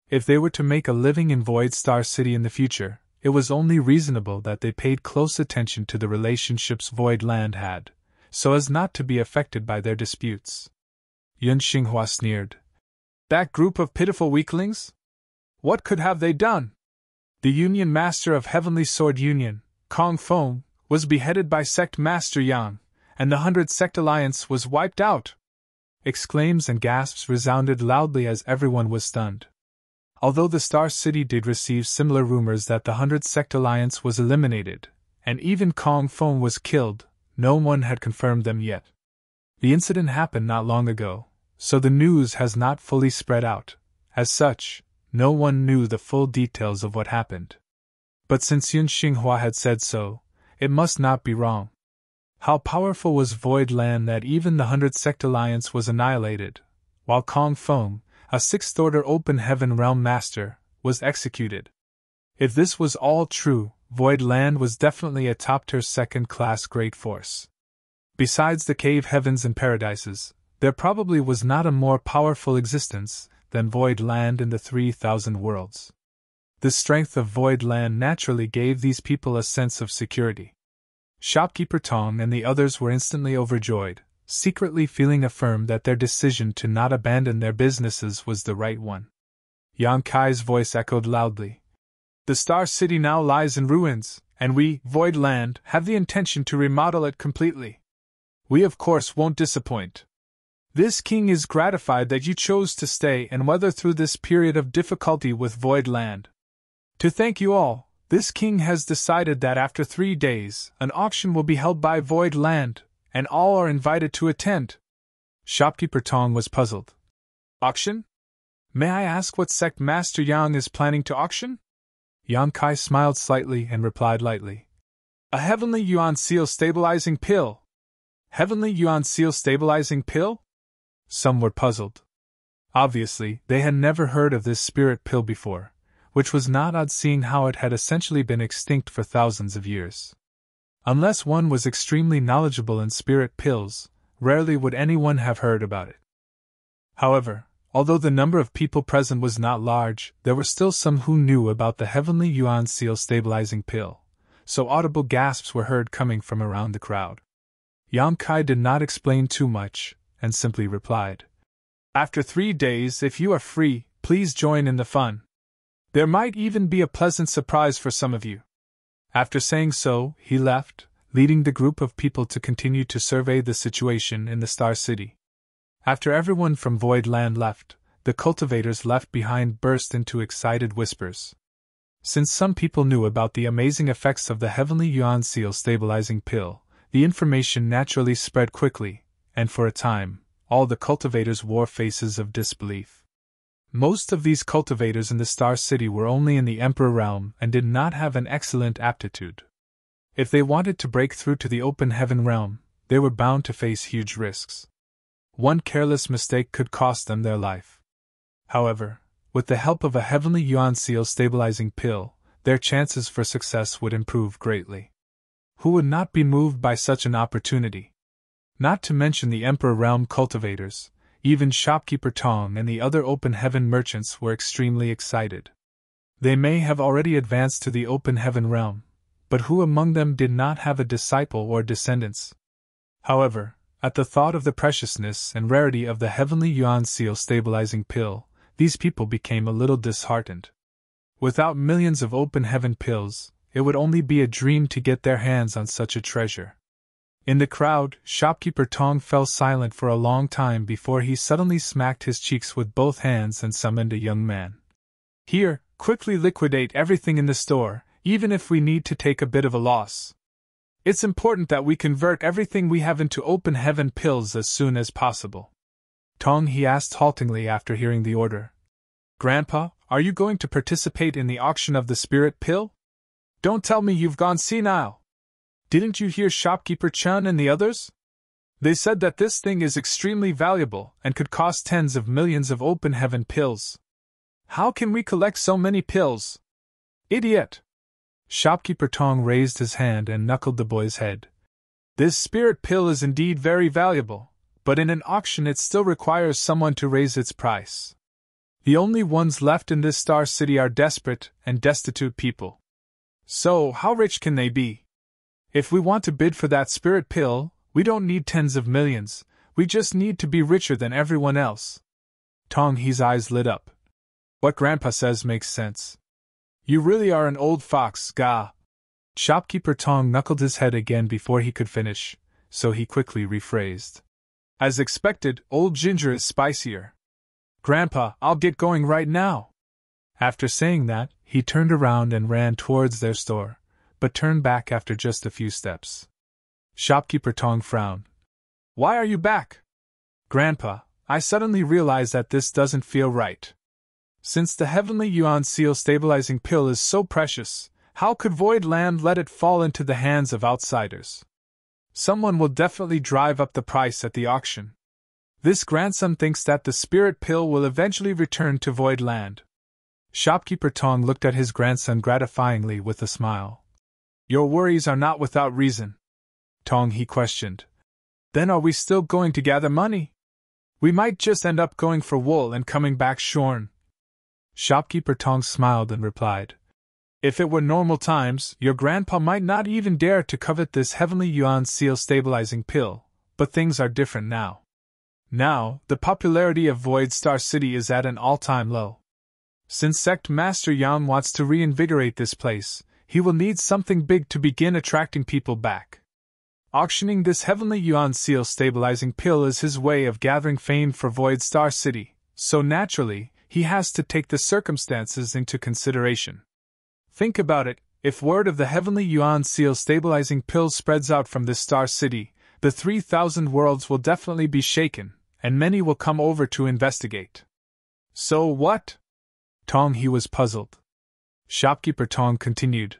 If they were to make a living in Void Star City in the future, it was only reasonable that they paid close attention to the relationships Void Land had, so as not to be affected by their disputes. Yun Xinghua sneered. That group of pitiful weaklings? What could have they done? The Union Master of Heavenly Sword Union, Kong Feng, was beheaded by Sect Master Yang, and the 100 Sect Alliance was wiped out. Exclaims and gasps resounded loudly as everyone was stunned. Although the Star City did receive similar rumors that the 100 Sect Alliance was eliminated, and even Kong Feng was killed, no one had confirmed them yet. The incident happened not long ago, so the news has not fully spread out. As such, no one knew the full details of what happened. But since Yun Xinghua had said so, it must not be wrong. How powerful was Void Land that even the 100 Sect Alliance was annihilated, while Kong Feng, a sixth-order open heaven realm master, was executed. If this was all true, Void Land was definitely a top-tier second-class great force. Besides the cave heavens and paradises, there probably was not a more powerful existence than Void Land in the 3,000 worlds. The strength of Void Land naturally gave these people a sense of security. Shopkeeper Tong and the others were instantly overjoyed, secretly feeling affirmed that their decision to not abandon their businesses was the right one. Yang Kai's voice echoed loudly. The Star City now lies in ruins, and we, Void Land, have the intention to remodel it completely. We of course won't disappoint. This king is gratified that you chose to stay and weather through this period of difficulty with Void Land. To thank you all, this king has decided that after 3 days, an auction will be held by Void Land, and all are invited to attend. Shopkeeper Tong was puzzled. Auction? May I ask what Sect Master Yang is planning to auction? Yang Kai smiled slightly and replied lightly. A Heavenly Yuan Seal Stabilizing Pill. Heavenly Yuan Seal Stabilizing Pill? Some were puzzled. Obviously, they had never heard of this spirit pill before, which was not odd seeing how it had essentially been extinct for thousands of years. Unless one was extremely knowledgeable in spirit pills, rarely would anyone have heard about it. However, although the number of people present was not large, there were still some who knew about the Heavenly Yuan Seal Stabilizing Pill, so audible gasps were heard coming from around the crowd. Yang Kai did not explain too much, and simply replied, After 3 days, if you are free, please join in the fun. There might even be a pleasant surprise for some of you. After saying so, he left, leading the group of people to continue to survey the situation in the Star City. After everyone from Void Land left, the cultivators left behind burst into excited whispers. Since some people knew about the amazing effects of the Heavenly Yuan Seal Stabilizing Pill, the information naturally spread quickly, and for a time, all the cultivators wore faces of disbelief. Most of these cultivators in the Star City were only in the Emperor realm and did not have an excellent aptitude. If they wanted to break through to the open heaven realm, they were bound to face huge risks. One careless mistake could cost them their life. However, with the help of a Heavenly Yuan Seal Stabilizing Pill, their chances for success would improve greatly. Who would not be moved by such an opportunity? Not to mention the Emperor realm cultivators. Even Shopkeeper Tong and the other open heaven merchants were extremely excited. They may have already advanced to the open heaven realm, but who among them did not have a disciple or descendants? However, at the thought of the preciousness and rarity of the Heavenly Yuan Seal Stabilizing Pill, these people became a little disheartened. Without millions of open heaven pills, it would only be a dream to get their hands on such a treasure. In the crowd, Shopkeeper Tong fell silent for a long time before he suddenly smacked his cheeks with both hands and summoned a young man. Here, quickly liquidate everything in the store, even if we need to take a bit of a loss. It's important that we convert everything we have into open heaven pills as soon as possible. Tong, he asked haltingly after hearing the order. Grandpa, are you going to participate in the auction of the spirit pill? Don't tell me you've gone senile. Didn't you hear shopkeeper Chun and the others? They said that this thing is extremely valuable and could cost tens of millions of open heaven pills. How can we collect so many pills? Idiot! Shopkeeper Tong raised his hand and knuckled the boy's head. This spirit pill is indeed very valuable, but in an auction it still requires someone to raise its price. The only ones left in this Star City are desperate and destitute people. So, how rich can they be? If we want to bid for that spirit pill, we don't need tens of millions, we just need to be richer than everyone else. Tong He's eyes lit up. What Grandpa says makes sense. You really are an old fox, Ga. Shopkeeper Tong knuckled his head again before he could finish, so he quickly rephrased. As expected, old ginger is spicier. Grandpa, I'll get going right now. After saying that, he turned around and ran towards their store, but turned back after just a few steps. Shopkeeper Tong frowned. Why are you back? Grandpa, I suddenly realize that this doesn't feel right. Since the heavenly yuan seal stabilizing pill is so precious, how could Void Land let it fall into the hands of outsiders? Someone will definitely drive up the price at the auction. This grandson thinks that the spirit pill will eventually return to Void Land. Shopkeeper Tong looked at his grandson gratifyingly with a smile. Your worries are not without reason. Tong he questioned. Then are we still going to gather money? We might just end up going for wool and coming back shorn. Shopkeeper Tong smiled and replied. If it were normal times, your grandpa might not even dare to covet this heavenly yuan seal stabilizing pill, but things are different now. Now, the popularity of Void Star City is at an all-time low. Since Sect Master Yang wants to reinvigorate this place, he will need something big to begin attracting people back. Auctioning this heavenly yuan seal stabilizing pill is his way of gathering fame for Void Star City, so naturally, he has to take the circumstances into consideration. Think about it, if word of the heavenly yuan seal stabilizing pill spreads out from this Star City, the 3,000 worlds will definitely be shaken, and many will come over to investigate. So what? Tong he was puzzled. Shopkeeper Tong continued.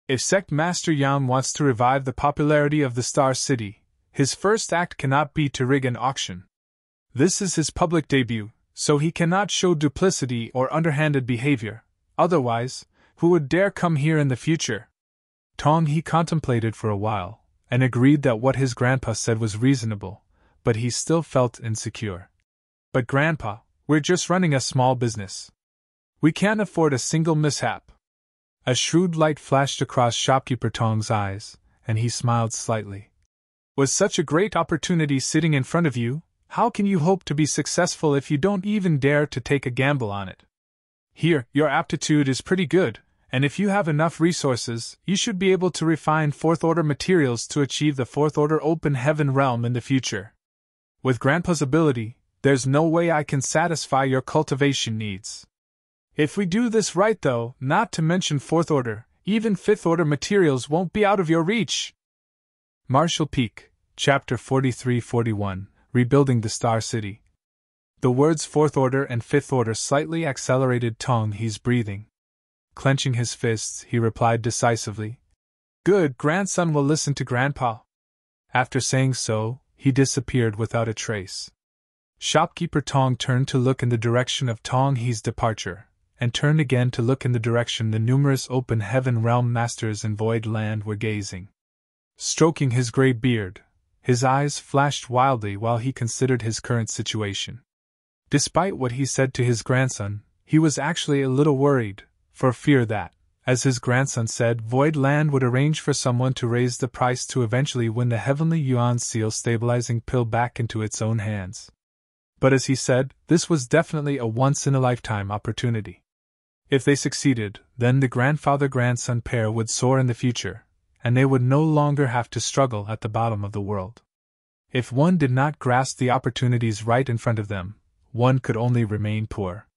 If Sect Master Yang wants to revive the popularity of the Star City, his first act cannot be to rig an auction. This is his public debut, so he cannot show duplicity or underhanded behavior, otherwise, who would dare come here in the future? Tong he contemplated for a while, and agreed that what his grandpa said was reasonable, but he still felt insecure. But Grandpa, we're just running a small business. We can't afford a single mishap. A shrewd light flashed across Shopkeeper Tong's eyes, and he smiled slightly. With such a great opportunity sitting in front of you, how can you hope to be successful if you don't even dare to take a gamble on it? Here, your aptitude is pretty good, and if you have enough resources, you should be able to refine fourth-order materials to achieve the fourth-order open heaven realm in the future. With Grandpa's ability, there's no way I can satisfy your cultivation needs. If we do this right though, not to mention fourth-order, even fifth-order materials won't be out of your reach. Marshall Peak, Chapter 43-41, Rebuilding the Star City. The words fourth order and fifth order slightly accelerated Tong He's breathing. Clenching his fists, he replied decisively. Good, grandson will listen to Grandpa. After saying so, he disappeared without a trace. Shopkeeper Tong turned to look in the direction of Tong He's departure, and turned again to look in the direction the numerous open heaven realm masters in Void Land were gazing. Stroking his gray beard, his eyes flashed wildly while he considered his current situation. Despite what he said to his grandson, he was actually a little worried, for fear that, as his grandson said, Void Land would arrange for someone to raise the price to eventually win the heavenly yuan seal stabilizing pill back into its own hands. But as he said, this was definitely a once-in-a-lifetime opportunity. If they succeeded, then the grandfather-grandson pair would soar in the future, and they would no longer have to struggle at the bottom of the world. If one did not grasp the opportunities right in front of them, one could only remain poor.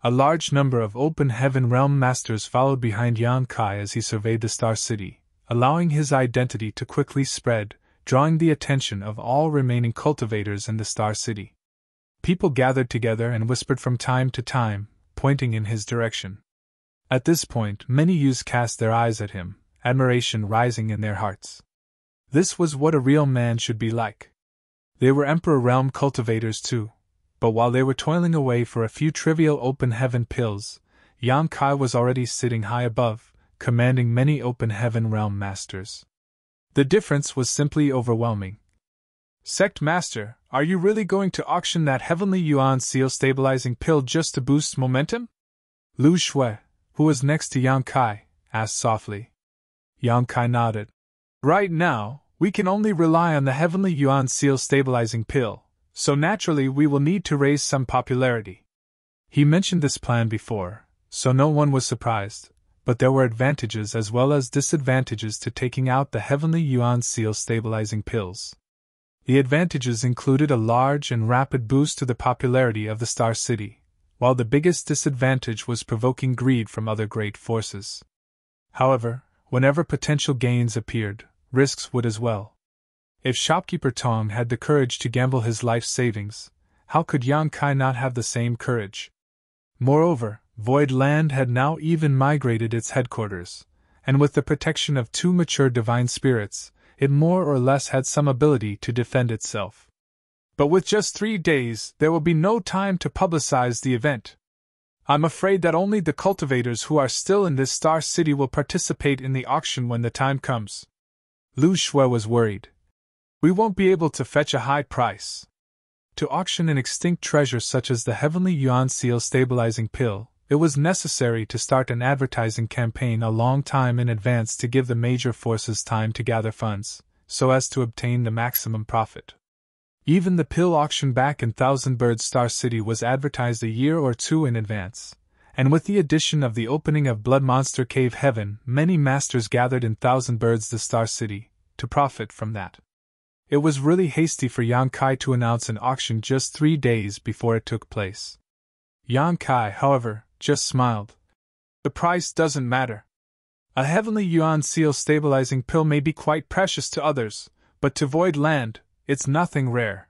A large number of open heaven realm masters followed behind Yan Kai as he surveyed the Star City, allowing his identity to quickly spread, drawing the attention of all remaining cultivators in the Star City. People gathered together and whispered from time to time, pointing in his direction. At this point, many youths cast their eyes at him, admiration rising in their hearts. This was what a real man should be like. They were Emperor Realm cultivators too, but while they were toiling away for a few trivial open heaven pills, Yang Kai was already sitting high above, commanding many open heaven realm masters. The difference was simply overwhelming. Sect Master, are you really going to auction that heavenly yuan seal stabilizing pill just to boost momentum? Lu Shui, who was next to Yang Kai, asked softly. Yang Kai nodded. Right now, we can only rely on the heavenly yuan seal stabilizing pill, so naturally we will need to raise some popularity. He mentioned this plan before, so no one was surprised, but there were advantages as well as disadvantages to taking out the heavenly yuan seal stabilizing pills. The advantages included a large and rapid boost to the popularity of the Star City, while the biggest disadvantage was provoking greed from other great forces. However, whenever potential gains appeared, risks would as well. If shopkeeper Tong had the courage to gamble his life savings, how could Yang Kai not have the same courage? Moreover, Void Land had now even migrated its headquarters, and with the protection of 2 mature divine spirits, it more or less had some ability to defend itself. But with just 3 days, there will be no time to publicize the event. I'm afraid that only the cultivators who are still in this Star City will participate in the auction when the time comes. Lu Shui was worried. We won't be able to fetch a high price. To auction an extinct treasure such as the heavenly yuan seal stabilizing pill, it was necessary to start an advertising campaign a long time in advance to give the major forces time to gather funds, so as to obtain the maximum profit. Even the pill auction back in Thousand Bird Star City was advertised a year or 2 in advance, and with the addition of the opening of Blood Monster Cave Heaven, many masters gathered in Thousand Birds the Star City, to profit from that. It was really hasty for Yang Kai to announce an auction just 3 days before it took place. Yang Kai, however, just smiled. The price doesn't matter. A heavenly yuan seal stabilizing pill may be quite precious to others, but to Void Land, it's nothing rare.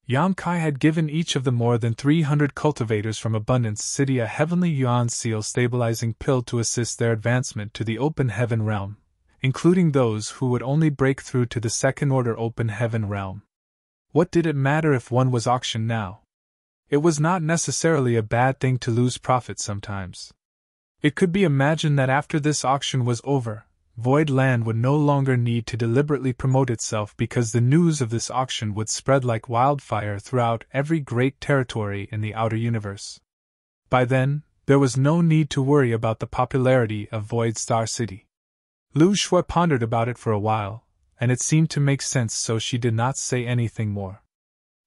Yang Kai had given each of the more than 300 cultivators from Abundance City a heavenly yuan seal stabilizing pill to assist their advancement to the open heaven realm, including those who would only break through to the second order open heaven realm. What did it matter if one was auctioned now? It was not necessarily a bad thing to lose profit sometimes. It could be imagined that after this auction was over, Void Land would no longer need to deliberately promote itself because the news of this auction would spread like wildfire throughout every great territory in the outer universe. By then, there was no need to worry about the popularity of Void Star City. Lu Shui pondered about it for a while, and it seemed to make sense, so she did not say anything more.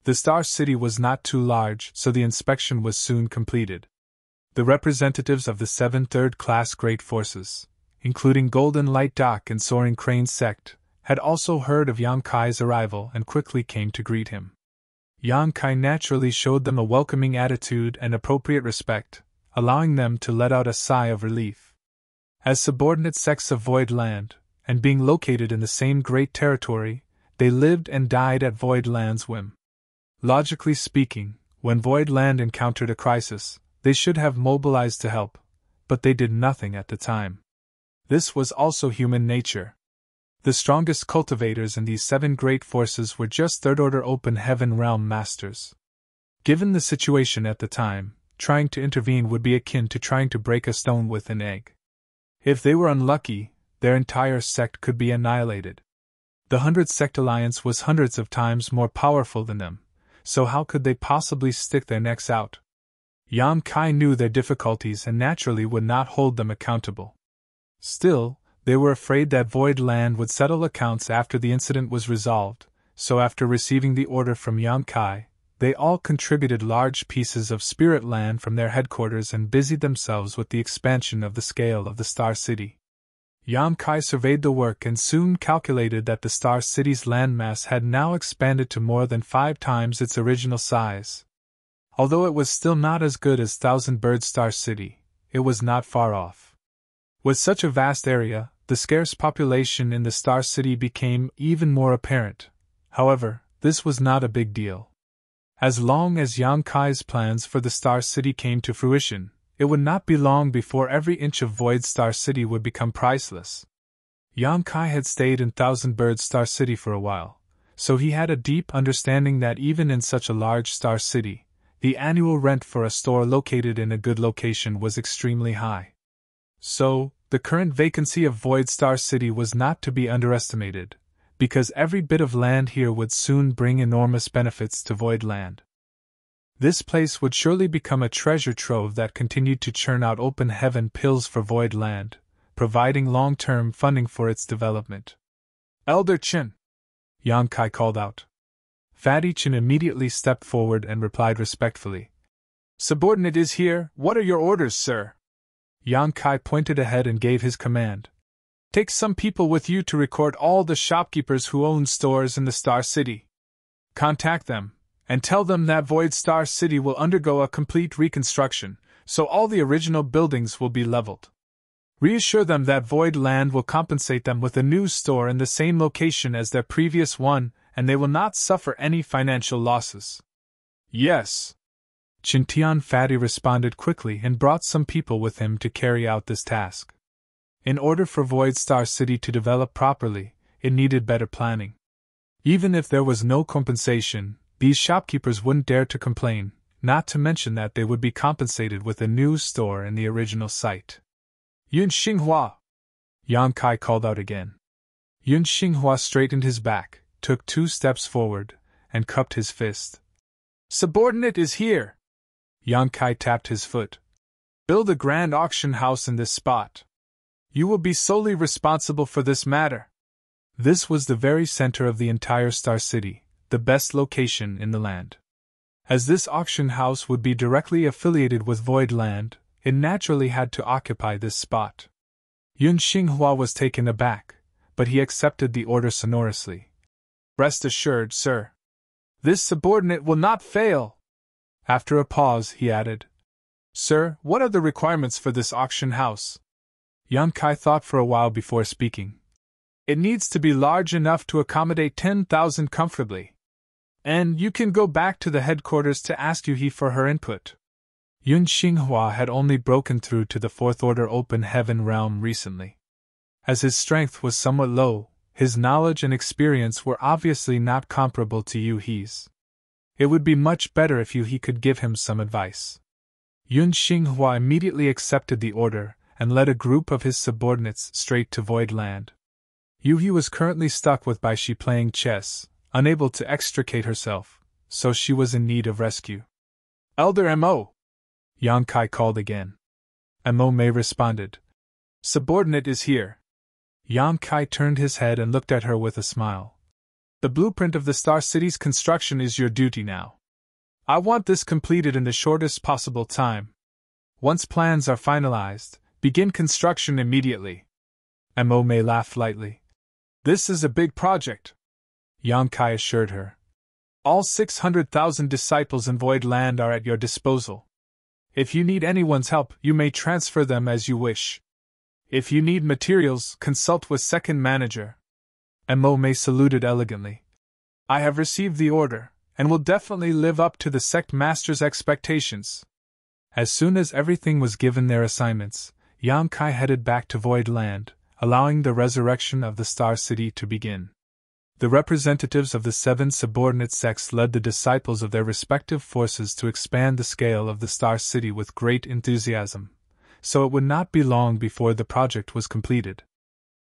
The Star City was not too large, so the inspection was soon completed. The representatives of the 7 third-class great forces, including Golden Light Dock and Soaring Crane Sect, had also heard of Yang Kai's arrival and quickly came to greet him. Yang Kai naturally showed them a welcoming attitude and appropriate respect, allowing them to let out a sigh of relief. As subordinate sects of Void Land, and being located in the same great territory, they lived and died at Void Land's whim. Logically speaking, when Void Land encountered a crisis, they should have mobilized to help, but they did nothing at the time. This was also human nature. The strongest cultivators in these 7 great forces were just third-order open heaven realm masters. Given the situation at the time, trying to intervene would be akin to trying to break a stone with an egg. If they were unlucky, their entire sect could be annihilated. The 100 Sect Alliance was hundreds of times more powerful than them, so how could they possibly stick their necks out? Yang Kai knew their difficulties and naturally would not hold them accountable. Still, they were afraid that Void Land would settle accounts after the incident was resolved, so after receiving the order from Yang Kai, they all contributed large pieces of spirit land from their headquarters and busied themselves with the expansion of the scale of the Star City. Yang Kai surveyed the work and soon calculated that the Star City's landmass had now expanded to more than 5 times its original size. Although it was still not as good as Thousand Bird Star City, it was not far off. With such a vast area, the scarce population in the Star City became even more apparent. However, this was not a big deal. As long as Yang Kai's plans for the Star City came to fruition, it would not be long before every inch of Void Star City would become priceless. Yang Kai had stayed in Thousand Birds Star City for a while, so he had a deep understanding that even in such a large star city, the annual rent for a store located in a good location was extremely high. So, the current vacancy of Void Star City was not to be underestimated, because every bit of land here would soon bring enormous benefits to Void Land. This place would surely become a treasure trove that continued to churn out open heaven pills for Void Land, providing long-term funding for its development. Elder Chin! Yang Kai called out. Fatty Chin immediately stepped forward and replied respectfully. Subordinate is here, what are your orders, sir? Yang Kai pointed ahead and gave his command. Take some people with you to record all the shopkeepers who own stores in the Star City. Contact them, and tell them that Void Star City will undergo a complete reconstruction, so all the original buildings will be leveled. Reassure them that Void Land will compensate them with a new store in the same location as their previous one, and they will not suffer any financial losses. Yes. Chintian Fatty responded quickly and brought some people with him to carry out this task. In order for Void Star City to develop properly, it needed better planning. Even if there was no compensation, these shopkeepers wouldn't dare to complain, not to mention that they would be compensated with a new store in the original site. Yun Xinghua! Yang Kai called out again. Yun Xinghua straightened his back, took 2 steps forward, and cupped his fist. Subordinate is here! Yang Kai tapped his foot. Build a grand auction house in this spot. You will be solely responsible for this matter. This was the very center of the entire Star City, the best location in the land. As this auction house would be directly affiliated with Void Land, it naturally had to occupy this spot. Yun Xinghua was taken aback, but he accepted the order sonorously. Rest assured, sir. This subordinate will not fail. After a pause, he added, Sir, what are the requirements for this auction house? Yang Kai thought for a while before speaking. It needs to be large enough to accommodate 10,000 comfortably. And you can go back to the headquarters to ask Yuhi for her input. Yun Xinghua had only broken through to the 4th Order Open Heaven realm recently. As his strength was somewhat low, his knowledge and experience were obviously not comparable to Yuhi's. It would be much better if Yuhi could give him some advice. Yun Xinghua immediately accepted the order and led a group of his subordinates straight to Void Land. Yuhi was currently stuck with Baishi playing chess, unable to extricate herself, so she was in need of rescue. Elder Mo! Yang Kai called again. Mo Mei responded. Subordinate is here. Yang Kai turned his head and looked at her with a smile. The blueprint of the Star City's construction is your duty now. I want this completed in the shortest possible time. Once plans are finalized, begin construction immediately. Mo Mei laughed lightly. This is a big project. Yang Kai assured her. All 600,000 disciples in Void Land are at your disposal. If you need anyone's help, you may transfer them as you wish. If you need materials, consult with second manager. Mo Mei saluted elegantly. I have received the order, and will definitely live up to the sect master's expectations. As soon as everything was given their assignments, Yang Kai headed back to Void Land, allowing the resurrection of the Star City to begin. The representatives of the 7 subordinate sects led the disciples of their respective forces to expand the scale of the Star City with great enthusiasm, so it would not be long before the project was completed.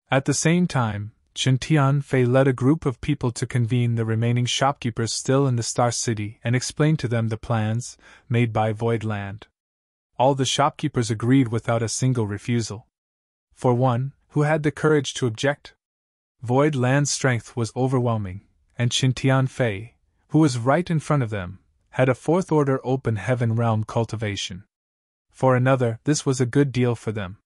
At the same time, Chen Tianfei led a group of people to convene the remaining shopkeepers still in the Star City and explain to them the plans made by Void Land. All the shopkeepers agreed without a single refusal. For one, who had the courage to object? Void Land's strength was overwhelming, and Chen Tianfei, who was right in front of them, had a 4th Order Open Heaven realm cultivation. For another, this was a good deal for them.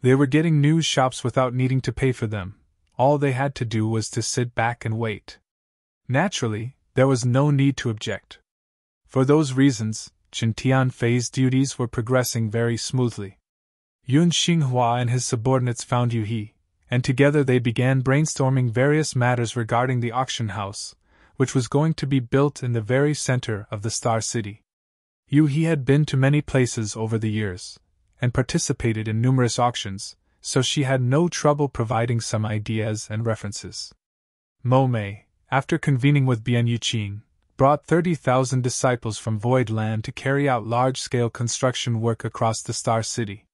They were getting new shops without needing to pay for them. All they had to do was to sit back and wait. Naturally, there was no need to object. For those reasons, Chen Tianfei's duties were progressing very smoothly. Yun Xinghua and his subordinates found Yuhi, and together they began brainstorming various matters regarding the auction house, which was going to be built in the very center of the Star City. Yuhi had been to many places over the years, and participated in numerous auctions, so she had no trouble providing some ideas and references. Mo Mei, after convening with Bian Yuqing, brought 30,000 disciples from Void Land to carry out large-scale construction work across the Star City.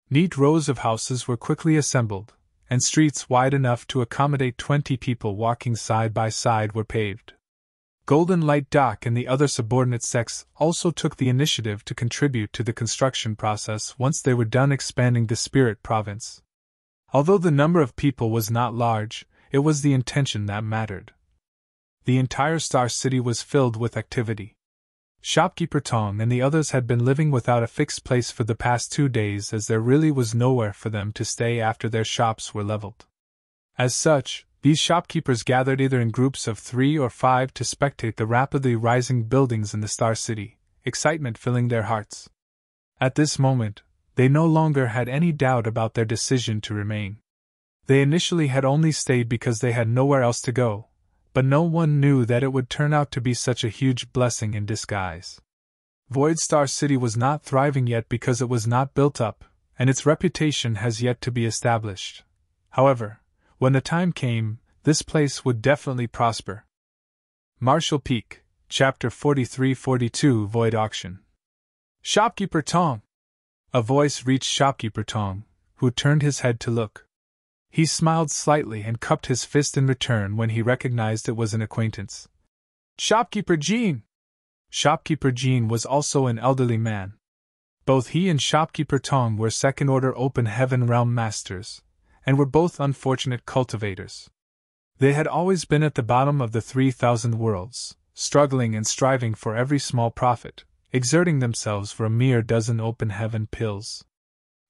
Neat rows of houses were quickly assembled, and streets wide enough to accommodate 20 people walking side by side were paved. Golden Light Dock and the other subordinate sects also took the initiative to contribute to the construction process once they were done expanding the Spirit Province. Although the number of people was not large, it was the intention that mattered. The entire Star City was filled with activity. Shopkeeper Tong and the others had been living without a fixed place for the past 2 days, as there really was nowhere for them to stay after their shops were leveled. As such, these shopkeepers gathered either in groups of 3 or 5 to spectate the rapidly rising buildings in the Star City, excitement filling their hearts. At this moment, they no longer had any doubt about their decision to remain. They initially had only stayed because they had nowhere else to go, but no one knew that it would turn out to be such a huge blessing in disguise. Void Star City was not thriving yet because it was not built up, and its reputation has yet to be established. However, when the time came, this place would definitely prosper. Marshall Peak, Chapter 43-42 Void Auction. Shopkeeper Tong! A voice reached Shopkeeper Tong, who turned his head to look. He smiled slightly and cupped his fist in return when he recognized it was an acquaintance. Shopkeeper Jean! Shopkeeper Jean was also an elderly man. Both he and Shopkeeper Tong were second-order Open Heaven Realm Masters, and were both unfortunate cultivators. They had always been at the bottom of the 3,000 worlds, struggling and striving for every small profit, exerting themselves for a mere dozen Open Heaven pills.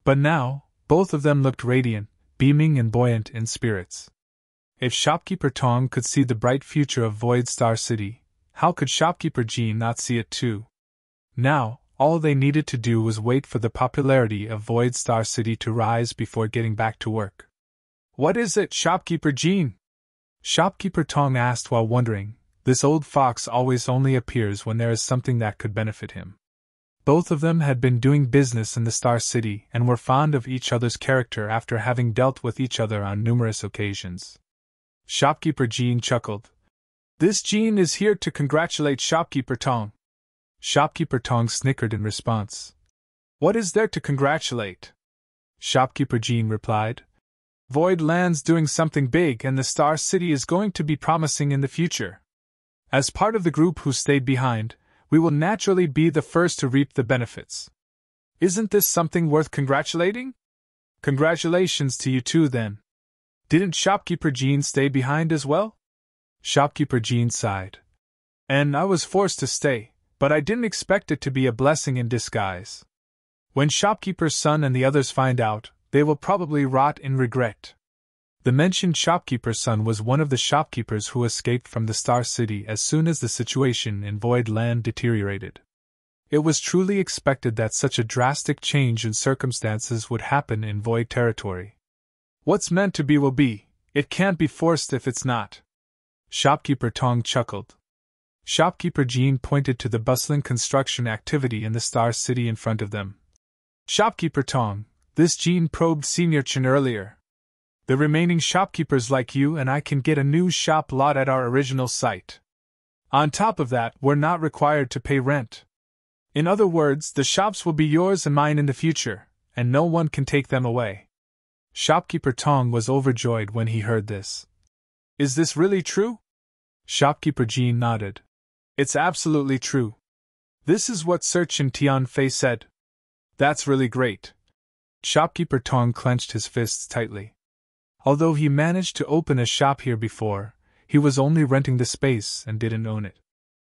But now, both of them looked radiant, beaming and buoyant in spirits. If Shopkeeper Tong could see the bright future of Void Star City, how could Shopkeeper Jean not see it too? Now, all they needed to do was wait for the popularity of Void Star City to rise before getting back to work. What is it, Shopkeeper Jean? Shopkeeper Tong asked while wondering. This old fox always only appears when there is something that could benefit him. Both of them had been doing business in the Star City and were fond of each other's character after having dealt with each other on numerous occasions. Shopkeeper Jean chuckled. This Jean is here to congratulate Shopkeeper Tong. Shopkeeper Tong snickered in response. What is there to congratulate? Shopkeeper Jean replied. Void Land's doing something big and the Star City is going to be promising in the future. As part of the group who stayed behind, we will naturally be the first to reap the benefits. Isn't this something worth congratulating? Congratulations to you too then. Didn't Shopkeeper Jean stay behind as well? Shopkeeper Jean sighed. And I was forced to stay, but I didn't expect it to be a blessing in disguise. When Shopkeeper's son and the others find out, they will probably rot in regret. The mentioned shopkeeper's son was one of the shopkeepers who escaped from the Star City as soon as the situation in Void Land deteriorated. It was truly expected that such a drastic change in circumstances would happen in Void territory. What's meant to be will be, it can't be forced if it's not. Shopkeeper Tong chuckled. Shopkeeper Jean pointed to the bustling construction activity in the Star City in front of them. Shopkeeper Tong, this Jean probed Senior Chen earlier. The remaining shopkeepers like you and I can get a new shop lot at our original site. On top of that, we're not required to pay rent. In other words, the shops will be yours and mine in the future, and no one can take them away. Shopkeeper Tong was overjoyed when he heard this. Is this really true? Shopkeeper Jean nodded. It's absolutely true. This is what Sir Chen Tianfei said. That's really great. Shopkeeper Tong clenched his fists tightly. Although he managed to open a shop here before, he was only renting the space and didn't own it.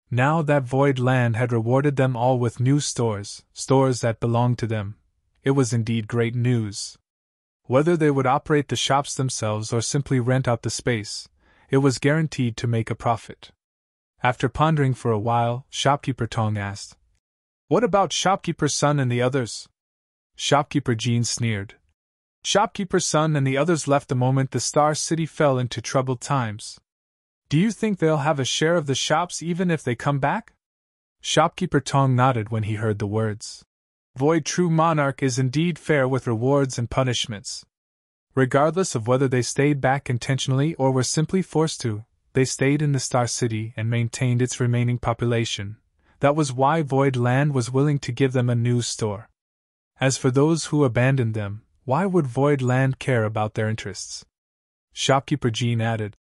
Now that Void Land had rewarded them all with new stores that belonged to them, it was indeed great news. Whether they would operate the shops themselves or simply rent out the space, it was guaranteed to make a profit. After pondering for a while, Shopkeeper Tong asked, What about Shopkeeper's son and the others? Shopkeeper Jean sneered. Shopkeeper's son and the others left the moment the Star City fell into troubled times. Do you think they'll have a share of the shops even if they come back? Shopkeeper Tong nodded when he heard the words. Void True Monarch is indeed fair with rewards and punishments. Regardless of whether they stayed back intentionally or were simply forced to, they stayed in the Star City and maintained its remaining population. That was why Void Land was willing to give them a new store. As for those who abandoned them, why would Void Land care about their interests? Shopkeeper Jean added,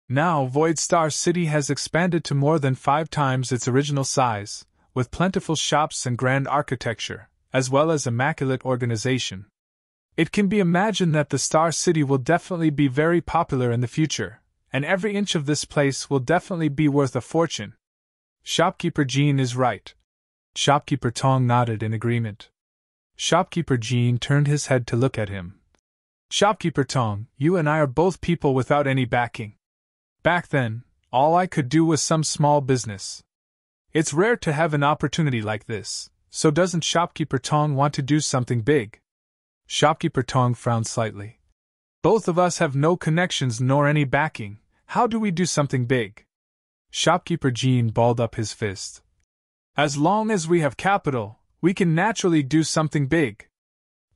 "Now Void Star City has expanded to more than 5 times its original size, with plentiful shops and grand architecture, as well as immaculate organization. It can be imagined that the Star City will definitely be very popular in the future, and every inch of this place will definitely be worth a fortune." Shopkeeper Jean is right. Shopkeeper Tong nodded in agreement. Shopkeeper Jean turned his head to look at him. "Shopkeeper Tong, you and I are both people without any backing. Back then, all I could do was some small business. It's rare to have an opportunity like this, so doesn't Shopkeeper Tong want to do something big?" Shopkeeper Tong frowned slightly. "Both of us have no connections nor any backing. How do we do something big?" Shopkeeper Jean balled up his fist. "As long as we have capital, we can naturally do something big.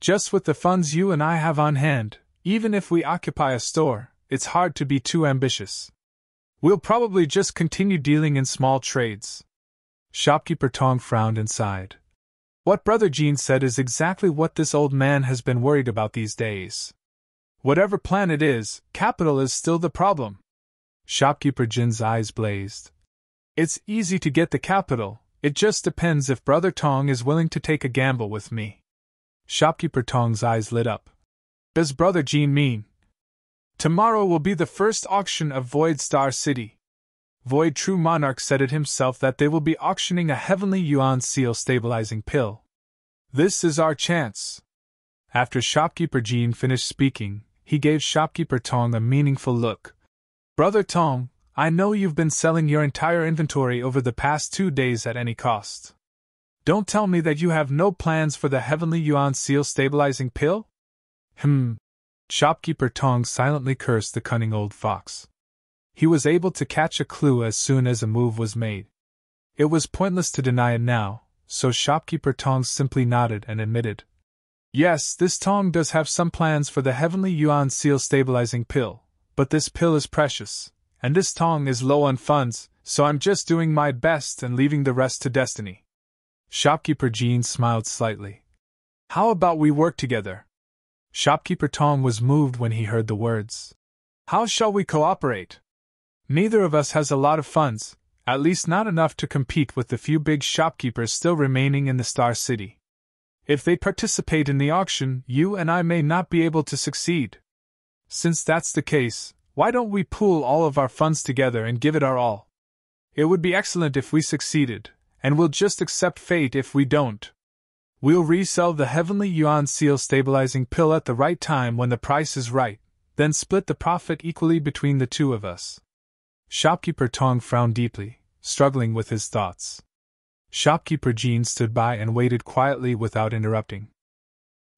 Just with the funds you and I have on hand, even if we occupy a store, it's hard to be too ambitious. We'll probably just continue dealing in small trades." Shopkeeper Tong frowned and sighed. What Brother Jean said is exactly what this old man has been worried about these days. Whatever plan it is, capital is still the problem. Shopkeeper Jin's eyes blazed. "It's easy to get the capital, it just depends if Brother Tong is willing to take a gamble with me." Shopkeeper Tong's eyes lit up. "Does Brother Jean mean tomorrow will be the first auction of Void Star City? Void True Monarch said it himself that they will be auctioning a Heavenly Yuan Seal stabilizing pill. This is our chance." After Shopkeeper Jean finished speaking, he gave Shopkeeper Tong a meaningful look. "Brother Tong, I know you've been selling your entire inventory over the past 2 days at any cost. Don't tell me that you have no plans for the Heavenly Yuan Seal stabilizing pill?" Shopkeeper Tong silently cursed the cunning old fox. He was able to catch a clue as soon as a move was made. It was pointless to deny it now, so Shopkeeper Tong simply nodded and admitted, "Yes, this Tong does have some plans for the Heavenly Yuan Seal stabilizing pill, but this pill is precious, and this Tong is low on funds, so I'm just doing my best and leaving the rest to destiny." Shopkeeper Jean smiled slightly. "How about we work together?" Shopkeeper Tong was moved when he heard the words. "How shall we cooperate? Neither of us has a lot of funds, at least not enough to compete with the few big shopkeepers still remaining in the Star City. If they participate in the auction, you and I may not be able to succeed. Since that's the case, why don't we pool all of our funds together and give it our all? It would be excellent if we succeeded, and we'll just accept fate if we don't. We'll resell the Heavenly Yuan Seal stabilizing pill at the right time when the price is right, then split the profit equally between the two of us." Shopkeeper Tong frowned deeply, struggling with his thoughts. Shopkeeper Jean stood by and waited quietly without interrupting.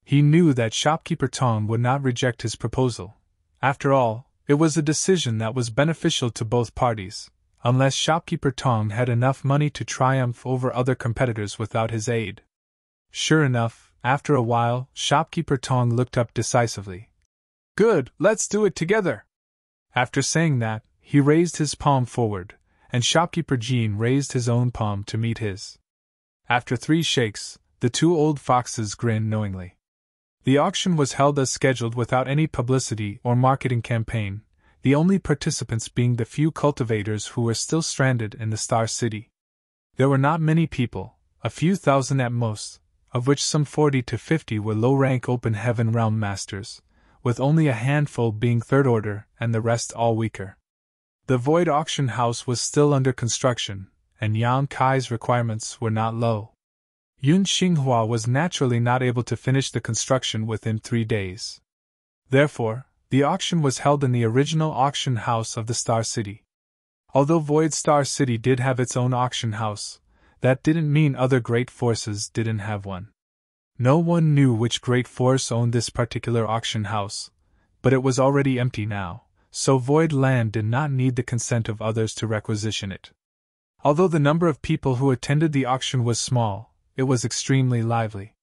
He knew that Shopkeeper Tong would not reject his proposal. After all, it was a decision that was beneficial to both parties, unless Shopkeeper Tong had enough money to triumph over other competitors without his aid. Sure enough, after a while, Shopkeeper Tong looked up decisively. "Good, let's do it together." After saying that, he raised his palm forward, and Shopkeeper Jean raised his own palm to meet his. After 3 shakes, the 2 old foxes grinned knowingly. The auction was held as scheduled without any publicity or marketing campaign, the only participants being the few cultivators who were still stranded in the Star City. There were not many people, a few thousand at most, of which some 40 to 50 were low-rank Open Heaven Realm Masters, with only a handful being third order and the rest all weaker. The Void Auction House was still under construction, and Yang Kai's requirements were not low. Yun Xinghua was naturally not able to finish the construction within 3 days. Therefore, the auction was held in the original auction house of the Star City. Although Void Star City did have its own auction house, that didn't mean other great forces didn't have one. No one knew which great force owned this particular auction house, but it was already empty now, so Void Land did not need the consent of others to requisition it. Although the number of people who attended the auction was small, it was extremely lively.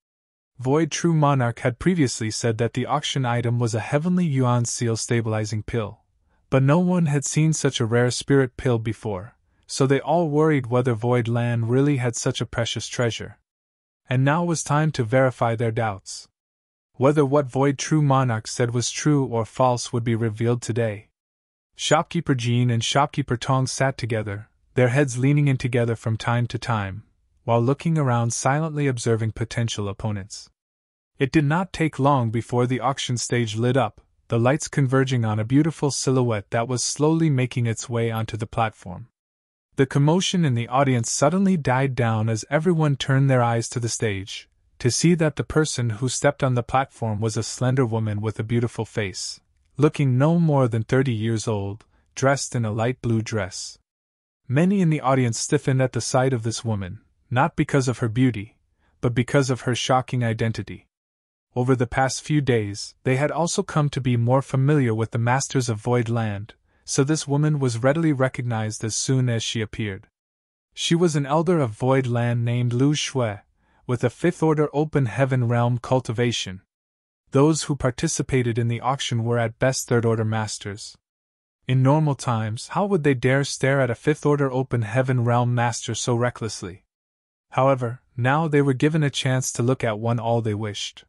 Void True Monarch had previously said that the auction item was a heavenly yuan seal stabilizing pill, but no one had seen such a rare spirit pill before, so they all worried whether Void Land really had such a precious treasure. And now was time to verify their doubts. Whether what Void True Monarch said was true or false would be revealed today. Shopkeeper Jean and Shopkeeper Tong sat together, their heads leaning in together from time to time, while looking around silently observing potential opponents. It did not take long before the auction stage lit up, the lights converging on a beautiful silhouette that was slowly making its way onto the platform. The commotion in the audience suddenly died down as everyone turned their eyes to the stage, to see that the person who stepped on the platform was a slender woman with a beautiful face, looking no more than 30 years old, dressed in a light blue dress. Many in the audience stiffened at the sight of this woman, not because of her beauty, but because of her shocking identity. Over the past few days, they had also come to be more familiar with the masters of Void Land, so this woman was readily recognized as soon as she appeared. She was an elder of Void Land named Lu Shui, with a fifth-order open heaven realm cultivation. Those who participated in the auction were at best third-order masters. In normal times, how would they dare stare at a fifth-order open heaven realm master so recklessly? However, now they were given a chance to look at one all they wished.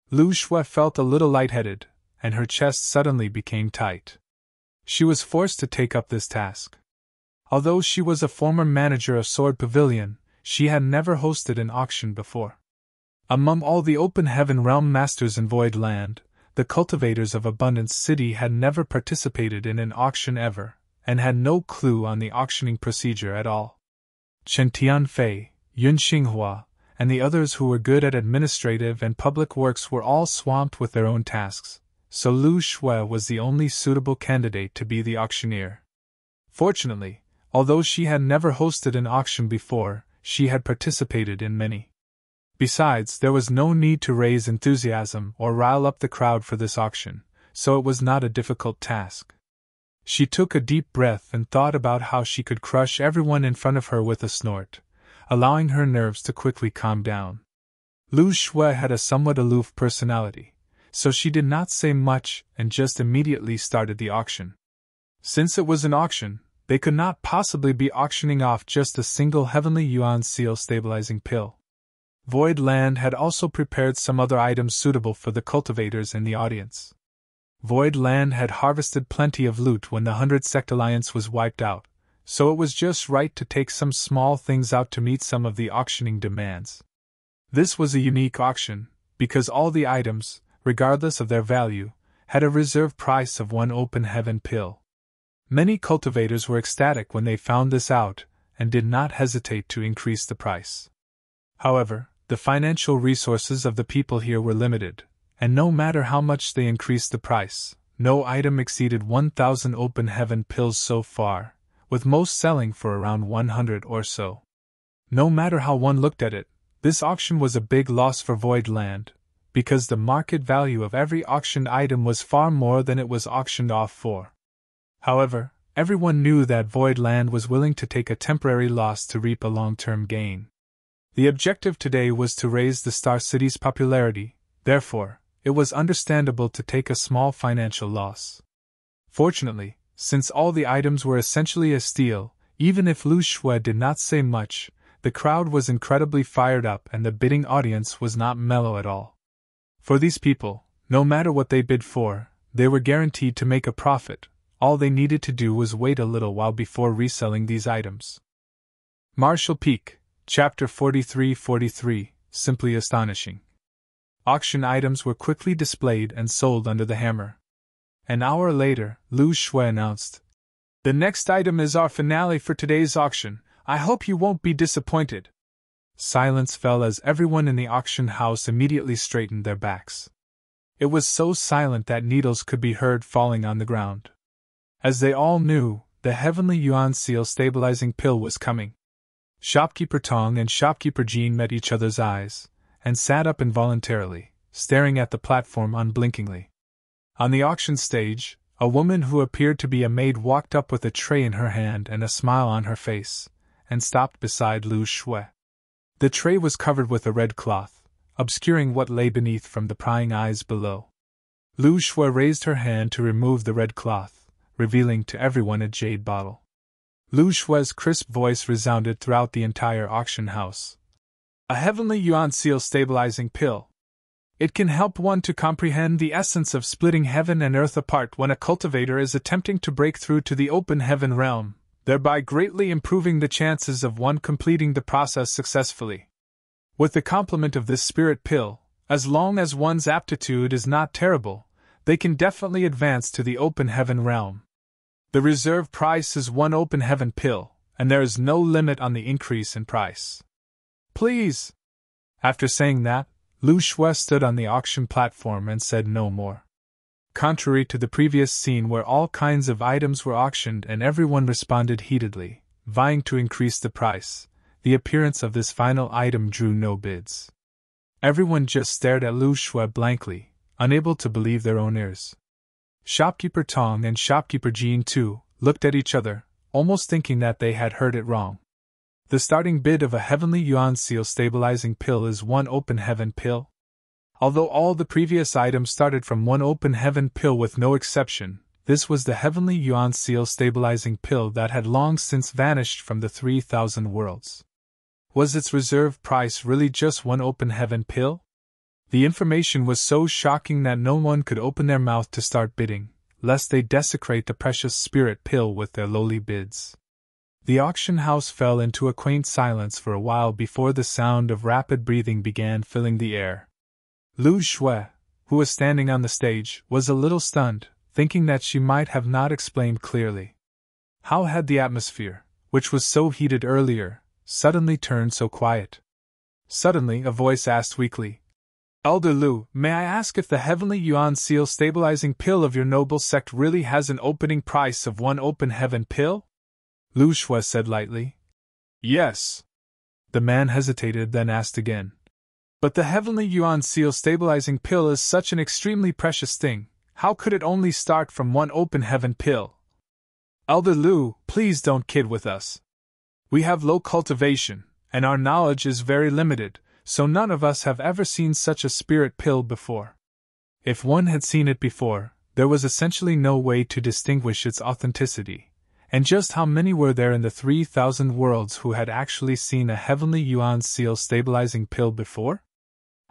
Lu Shui felt a little lightheaded, and her chest suddenly became tight. She was forced to take up this task. Although she was a former manager of Sword Pavilion, she had never hosted an auction before. Among all the open heaven realm masters in Void Land, the cultivators of Abundance City had never participated in an auction ever, and had no clue on the auctioning procedure at all. Chen Tianfei, Yun Xinghua, and the others who were good at administrative and public works were all swamped with their own tasks, so Lu Shui was the only suitable candidate to be the auctioneer. Fortunately, although she had never hosted an auction before, she had participated in many. Besides, there was no need to raise enthusiasm or rile up the crowd for this auction, so it was not a difficult task. She took a deep breath and thought about how she could crush everyone in front of her with a snort, allowing her nerves to quickly calm down. Lu Shui had a somewhat aloof personality, so she did not say much and just immediately started the auction. Since it was an auction, they could not possibly be auctioning off just a single heavenly yuan seal stabilizing pill. Void Land had also prepared some other items suitable for the cultivators in the audience. Void Land had harvested plenty of loot when the 100 Sect Alliance was wiped out, so it was just right to take some small things out to meet some of the auctioning demands. This was a unique auction, because all the items, regardless of their value, had a reserve price of 1 open heaven pill. Many cultivators were ecstatic when they found this out, and did not hesitate to increase the price. However, the financial resources of the people here were limited, and no matter how much they increased the price, no item exceeded 1,000 open heaven pills so far, with most selling for around 100 or so. No matter how one looked at it, this auction was a big loss for Void Land, because the market value of every auctioned item was far more than it was auctioned off for. However, everyone knew that Void Land was willing to take a temporary loss to reap a long-term gain. The objective today was to raise the Star City's popularity, therefore, it was understandable to take a small financial loss. Fortunately, since all the items were essentially a steal, even if Lu Shui did not say much, the crowd was incredibly fired up and the bidding audience was not mellow at all. For these people, no matter what they bid for, they were guaranteed to make a profit. All they needed to do was wait a little while before reselling these items. Marshall Peak, Chapter 43-43, Simply Astonishing. Auction items were quickly displayed and sold under the hammer. An hour later, Lu Shui announced, "The next item is our finale for today's auction. I hope you won't be disappointed." Silence fell as everyone in the auction house immediately straightened their backs. It was so silent that needles could be heard falling on the ground. As they all knew, the heavenly yuan seal stabilizing pill was coming. Shopkeeper Tong and Shopkeeper Jean met each other's eyes, and sat up involuntarily, staring at the platform unblinkingly. On the auction stage, a woman who appeared to be a maid walked up with a tray in her hand and a smile on her face, and stopped beside Lu Shui. The tray was covered with a red cloth, obscuring what lay beneath from the prying eyes below. Lu Shui raised her hand to remove the red cloth, revealing to everyone a jade bottle. Lu Shui's crisp voice resounded throughout the entire auction house. A heavenly yuan seal stabilizing pill. It can help one to comprehend the essence of splitting heaven and earth apart when a cultivator is attempting to break through to the open heaven realm, thereby greatly improving the chances of one completing the process successfully. With the complement of this spirit pill, as long as one's aptitude is not terrible, they can definitely advance to the open heaven realm. The reserve price is 1 open heaven pill, and there is no limit on the increase in price. Please! After saying that, Lu Shui stood on the auction platform and said no more. Contrary to the previous scene where all kinds of items were auctioned and everyone responded heatedly, vying to increase the price, the appearance of this final item drew no bids. Everyone just stared at Lu Shui blankly, unable to believe their own ears. Shopkeeper Tong and Shopkeeper Jean too looked at each other, almost thinking that they had heard it wrong. The starting bid of a heavenly yuan seal stabilizing pill is 1 open heaven pill. Although all the previous items started from 1 open heaven pill with no exception, this was the heavenly yuan seal stabilizing pill that had long since vanished from the 3,000 worlds. Was its reserve price really just 1 open heaven pill? The information was so shocking that no one could open their mouth to start bidding, lest they desecrate the precious spirit pill with their lowly bids. The auction house fell into a quaint silence for a while before the sound of rapid breathing began filling the air. Lu Shui, who was standing on the stage, was a little stunned, thinking that she might have not explained clearly. How had the atmosphere, which was so heated earlier, suddenly turned so quiet? Suddenly a voice asked weakly, "Elder Lu, may I ask if the heavenly yuan seal stabilizing pill of your noble sect really has an opening price of 1 open heaven pill?" Lu Shui said lightly. "Yes." The man hesitated, then asked again. "But the heavenly yuan seal stabilizing pill is such an extremely precious thing, how could it only start from 1 open heaven pill?" "Elder Lu, please don't kid with us. We have low cultivation, and our knowledge is very limited, so none of us have ever seen such a spirit pill before. If one had seen it before, there was essentially no way to distinguish its authenticity. And just how many were there in the 3,000 worlds who had actually seen a heavenly yuan seal stabilizing pill before?"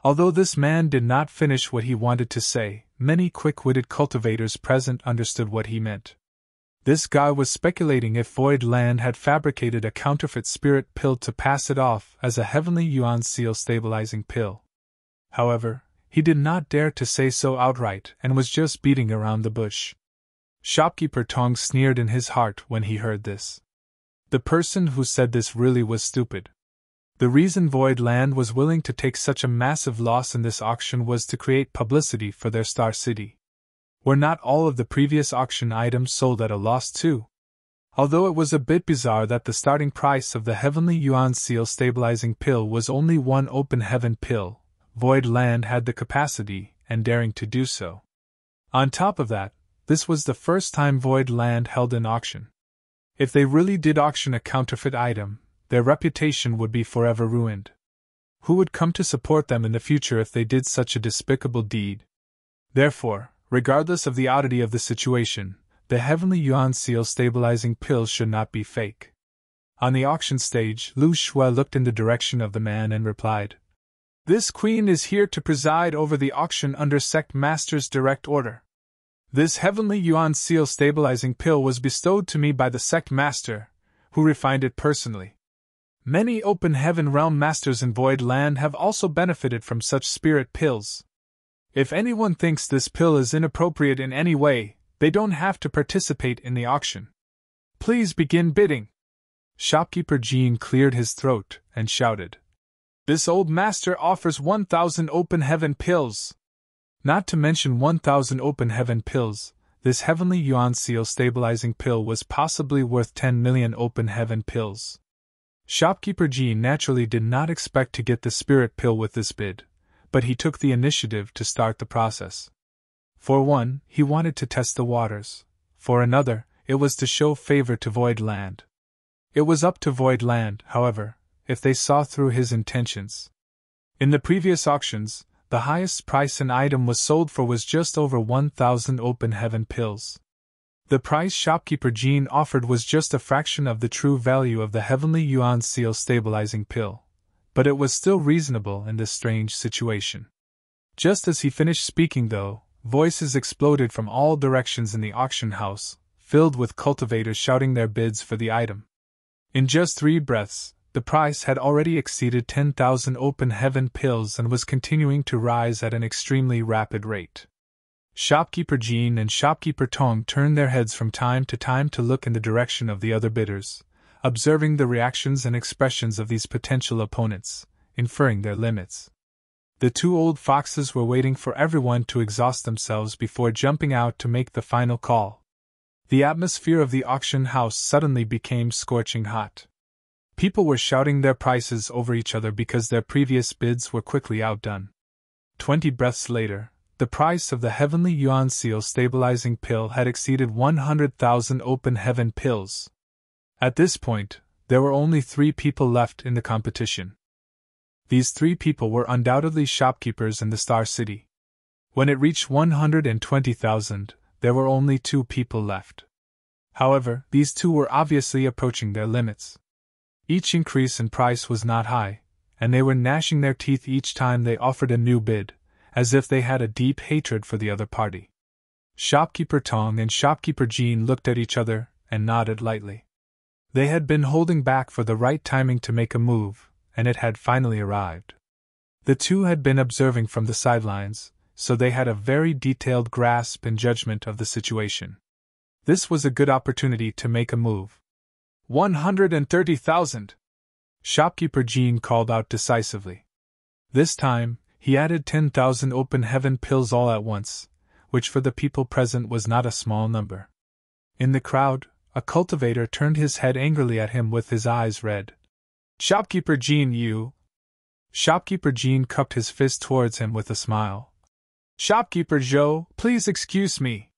Although this man did not finish what he wanted to say, many quick-witted cultivators present understood what he meant. This guy was speculating if Void Land had fabricated a counterfeit spirit pill to pass it off as a heavenly yuan seal stabilizing pill. However, he did not dare to say so outright and was just beating around the bush. Shopkeeper Tong sneered in his heart when he heard this. The person who said this really was stupid. The reason Void Land was willing to take such a massive loss in this auction was to create publicity for their star city. Were not all of the previous auction items sold at a loss too? Although it was a bit bizarre that the starting price of the heavenly yuan seal stabilizing pill was only 1 open heaven pill, Void Land had the capacity and daring to do so. On top of that, this was the first time Void Land held an auction. If they really did auction a counterfeit item, their reputation would be forever ruined. Who would come to support them in the future if they did such a despicable deed? Therefore, regardless of the oddity of the situation, the heavenly yuan seal stabilizing pill should not be fake. On the auction stage, Lu Shui looked in the direction of the man and replied, "This queen is here to preside over the auction under sect master's direct order. This heavenly yuan seal stabilizing pill was bestowed to me by the sect master, who refined it personally. Many open heaven realm masters in Void Land have also benefited from such spirit pills. If anyone thinks this pill is inappropriate in any way, they don't have to participate in the auction. Please begin bidding." Shopkeeper Jean cleared his throat and shouted, "This old master offers 1,000 open heaven pills." Not to mention 1,000 open heaven pills, this heavenly yuan seal stabilizing pill was possibly worth 10 million open heaven pills. Shopkeeper Jean naturally did not expect to get the spirit pill with this bid, but he took the initiative to start the process. For one, he wanted to test the waters. For another, it was to show favor to Void Land. It was up to Void Land, however, if they saw through his intentions. In the previous auctions, the highest price an item was sold for was just over 1,000 open heaven pills. The price shopkeeper Jean offered was just a fraction of the true value of the heavenly yuan seal stabilizing pill, but it was still reasonable in this strange situation. Just as he finished speaking, though, voices exploded from all directions in the auction house, filled with cultivators shouting their bids for the item. In just 3 breaths, the price had already exceeded 10,000 open heaven pills and was continuing to rise at an extremely rapid rate. Shopkeeper Jean and Shopkeeper Tong turned their heads from time to look in the direction of the other bidders, observing the reactions and expressions of these potential opponents, inferring their limits. The 2 old foxes were waiting for everyone to exhaust themselves before jumping out to make the final call. The atmosphere of the auction house suddenly became scorching hot. People were shouting their prices over each other because their previous bids were quickly outdone. 20 breaths later, the price of the heavenly yuan seal stabilizing pill had exceeded 100,000 open heaven pills. At this point, there were only 3 people left in the competition. These 3 people were undoubtedly shopkeepers in the Star City. When it reached 120,000, there were only 2 people left. However, these 2 were obviously approaching their limits. Each increase in price was not high, and they were gnashing their teeth each time they offered a new bid, as if they had a deep hatred for the other party. Shopkeeper Tong and Shopkeeper Jean looked at each other and nodded lightly. They had been holding back for the right timing to make a move, and it had finally arrived. The 2 had been observing from the sidelines, so they had a very detailed grasp and judgment of the situation. This was a good opportunity to make a move. 130,000! Shopkeeper Jean called out decisively. This time, he added 10,000 open heaven pills all at once, which for the people present was not a small number. In the crowd, a cultivator turned his head angrily at him with his eyes red. Shopkeeper Jean, you! Shopkeeper Jean cupped his fist towards him with a smile. Shopkeeper Zhou, please excuse me.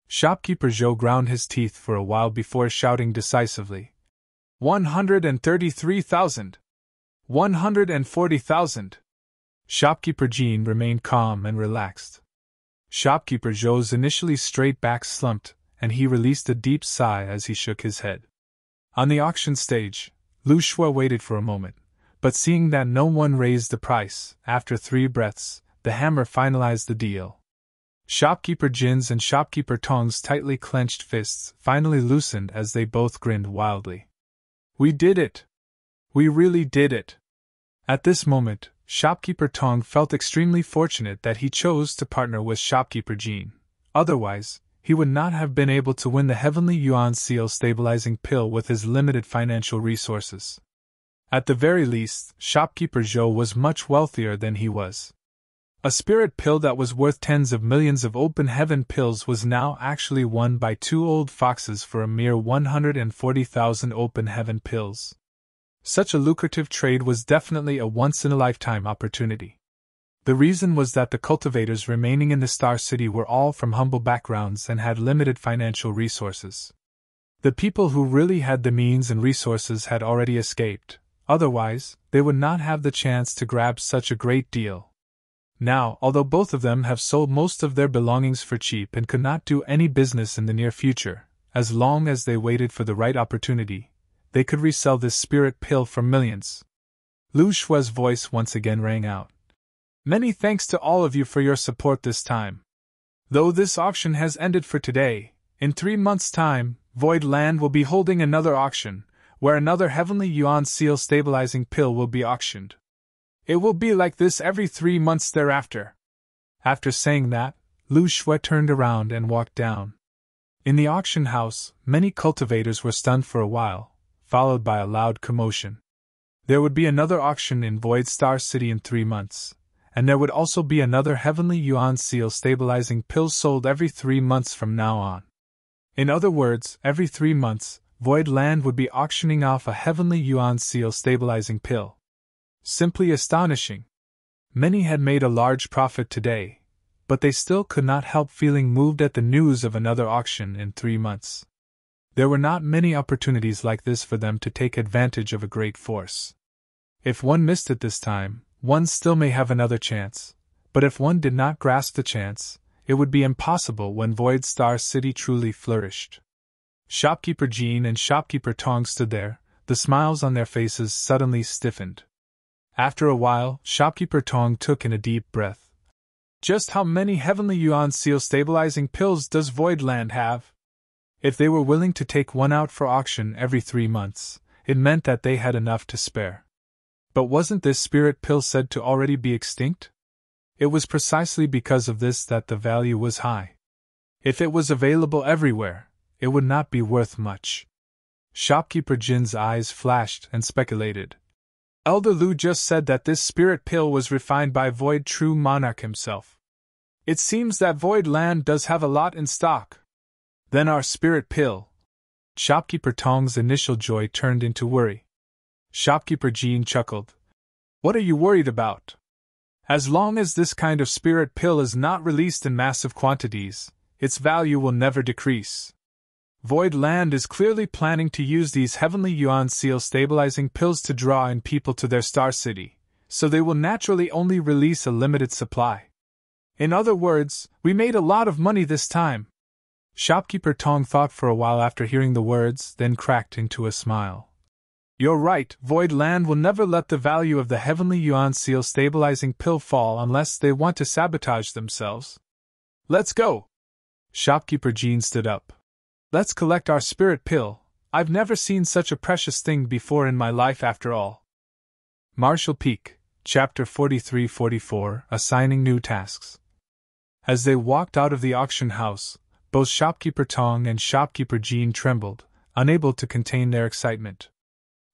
Shopkeeper Zhou ground his teeth for a while before shouting decisively. 133,000! 140,000! Shopkeeper Jean remained calm and relaxed. Shopkeeper Zhou's initially straight back slumped, and he released a deep sigh as he shook his head. On the auction stage, Lu Shuo waited for a moment, but seeing that no one raised the price, after 3 breaths, the hammer finalized the deal. Shopkeeper Jin's and Shopkeeper Tong's tightly clenched fists finally loosened as they both grinned wildly. We did it! We really did it! At this moment, Shopkeeper Tong felt extremely fortunate that he chose to partner with Shopkeeper Jean. Otherwise, he would not have been able to win the heavenly yuan seal stabilizing pill with his limited financial resources. At the very least, Shopkeeper Zhou was much wealthier than he was. A spirit pill that was worth tens of millions of open heaven pills was now actually won by 2 old foxes for a mere 140,000 open heaven pills. Such a lucrative trade was definitely a once-in-a-lifetime opportunity. The reason was that the cultivators remaining in the Star City were all from humble backgrounds and had limited financial resources. The people who really had the means and resources had already escaped, otherwise, they would not have the chance to grab such a great deal. Now, although both of them have sold most of their belongings for cheap and could not do any business in the near future, as long as they waited for the right opportunity, they could resell this spirit pill for millions. Lu Shue's voice once again rang out. Many thanks to all of you for your support this time. Though this auction has ended for today, in 3 months' time, Void Land will be holding another auction, where another heavenly yuan seal stabilizing pill will be auctioned. It will be like this every 3 months thereafter. After saying that, Lu Shui turned around and walked down. In the auction house, many cultivators were stunned for a while, followed by a loud commotion. There would be another auction in Void Star City in 3 months, and there would also be another heavenly yuan seal stabilizing pill sold every 3 months from now on. In other words, every 3 months, Void Land would be auctioning off a heavenly yuan seal stabilizing pill. Simply astonishing. Many had made a large profit today, but they still could not help feeling moved at the news of another auction in 3 months. There were not many opportunities like this for them to take advantage of a great force. If one missed it this time, one still may have another chance, but if one did not grasp the chance, it would be impossible when Void Star City truly flourished. Shopkeeper Jean and Shopkeeper Tong stood there, the smiles on their faces suddenly stiffened. After a while, Shopkeeper Tong took in a deep breath. Just how many Heavenly Yuan Seal stabilizing pills does Voidland have? If they were willing to take one out for auction every 3 months, it meant that they had enough to spare. But wasn't this spirit pill said to already be extinct? It was precisely because of this that the value was high. If it was available everywhere, it would not be worth much. Shopkeeper Jin's eyes flashed and speculated. Elder Lu just said that this spirit pill was refined by Void True Monarch himself. It seems that Void Land does have a lot in stock. Then our spirit pill. Shopkeeper Tong's initial joy turned into worry. Shopkeeper Jean chuckled. What are you worried about? As long as this kind of spirit pill is not released in massive quantities, its value will never decrease. Void Land is clearly planning to use these Heavenly Yuan Seal stabilizing pills to draw in people to their Star City, so they will naturally only release a limited supply. In other words, we made a lot of money this time. Shopkeeper Tong thought for a while after hearing the words, then cracked into a smile. You're right, Void Land will never let the value of the Heavenly Yuan Seal stabilizing pill fall unless they want to sabotage themselves. Let's go! Shopkeeper Jean stood up. Let's collect our spirit pill. I've never seen such a precious thing before in my life after all. Marshall Peak, Chapter 43-44, Assigning New Tasks. As they walked out of the auction house, both Shopkeeper Tong and Shopkeeper Jean trembled, unable to contain their excitement.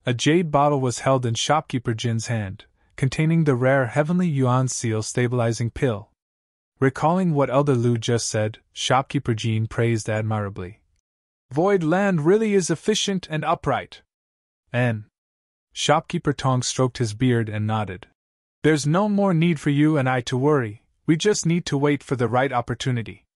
A jade bottle was held in Shopkeeper Jin's hand, containing the rare Heavenly Yuan Seal stabilizing pill. Recalling what Elder Lu just said, Shopkeeper Jean praised admirably. Void Land really is efficient and upright. And Shopkeeper Tong stroked his beard and nodded. There's no more need for you and I to worry, we just need to wait for the right opportunity.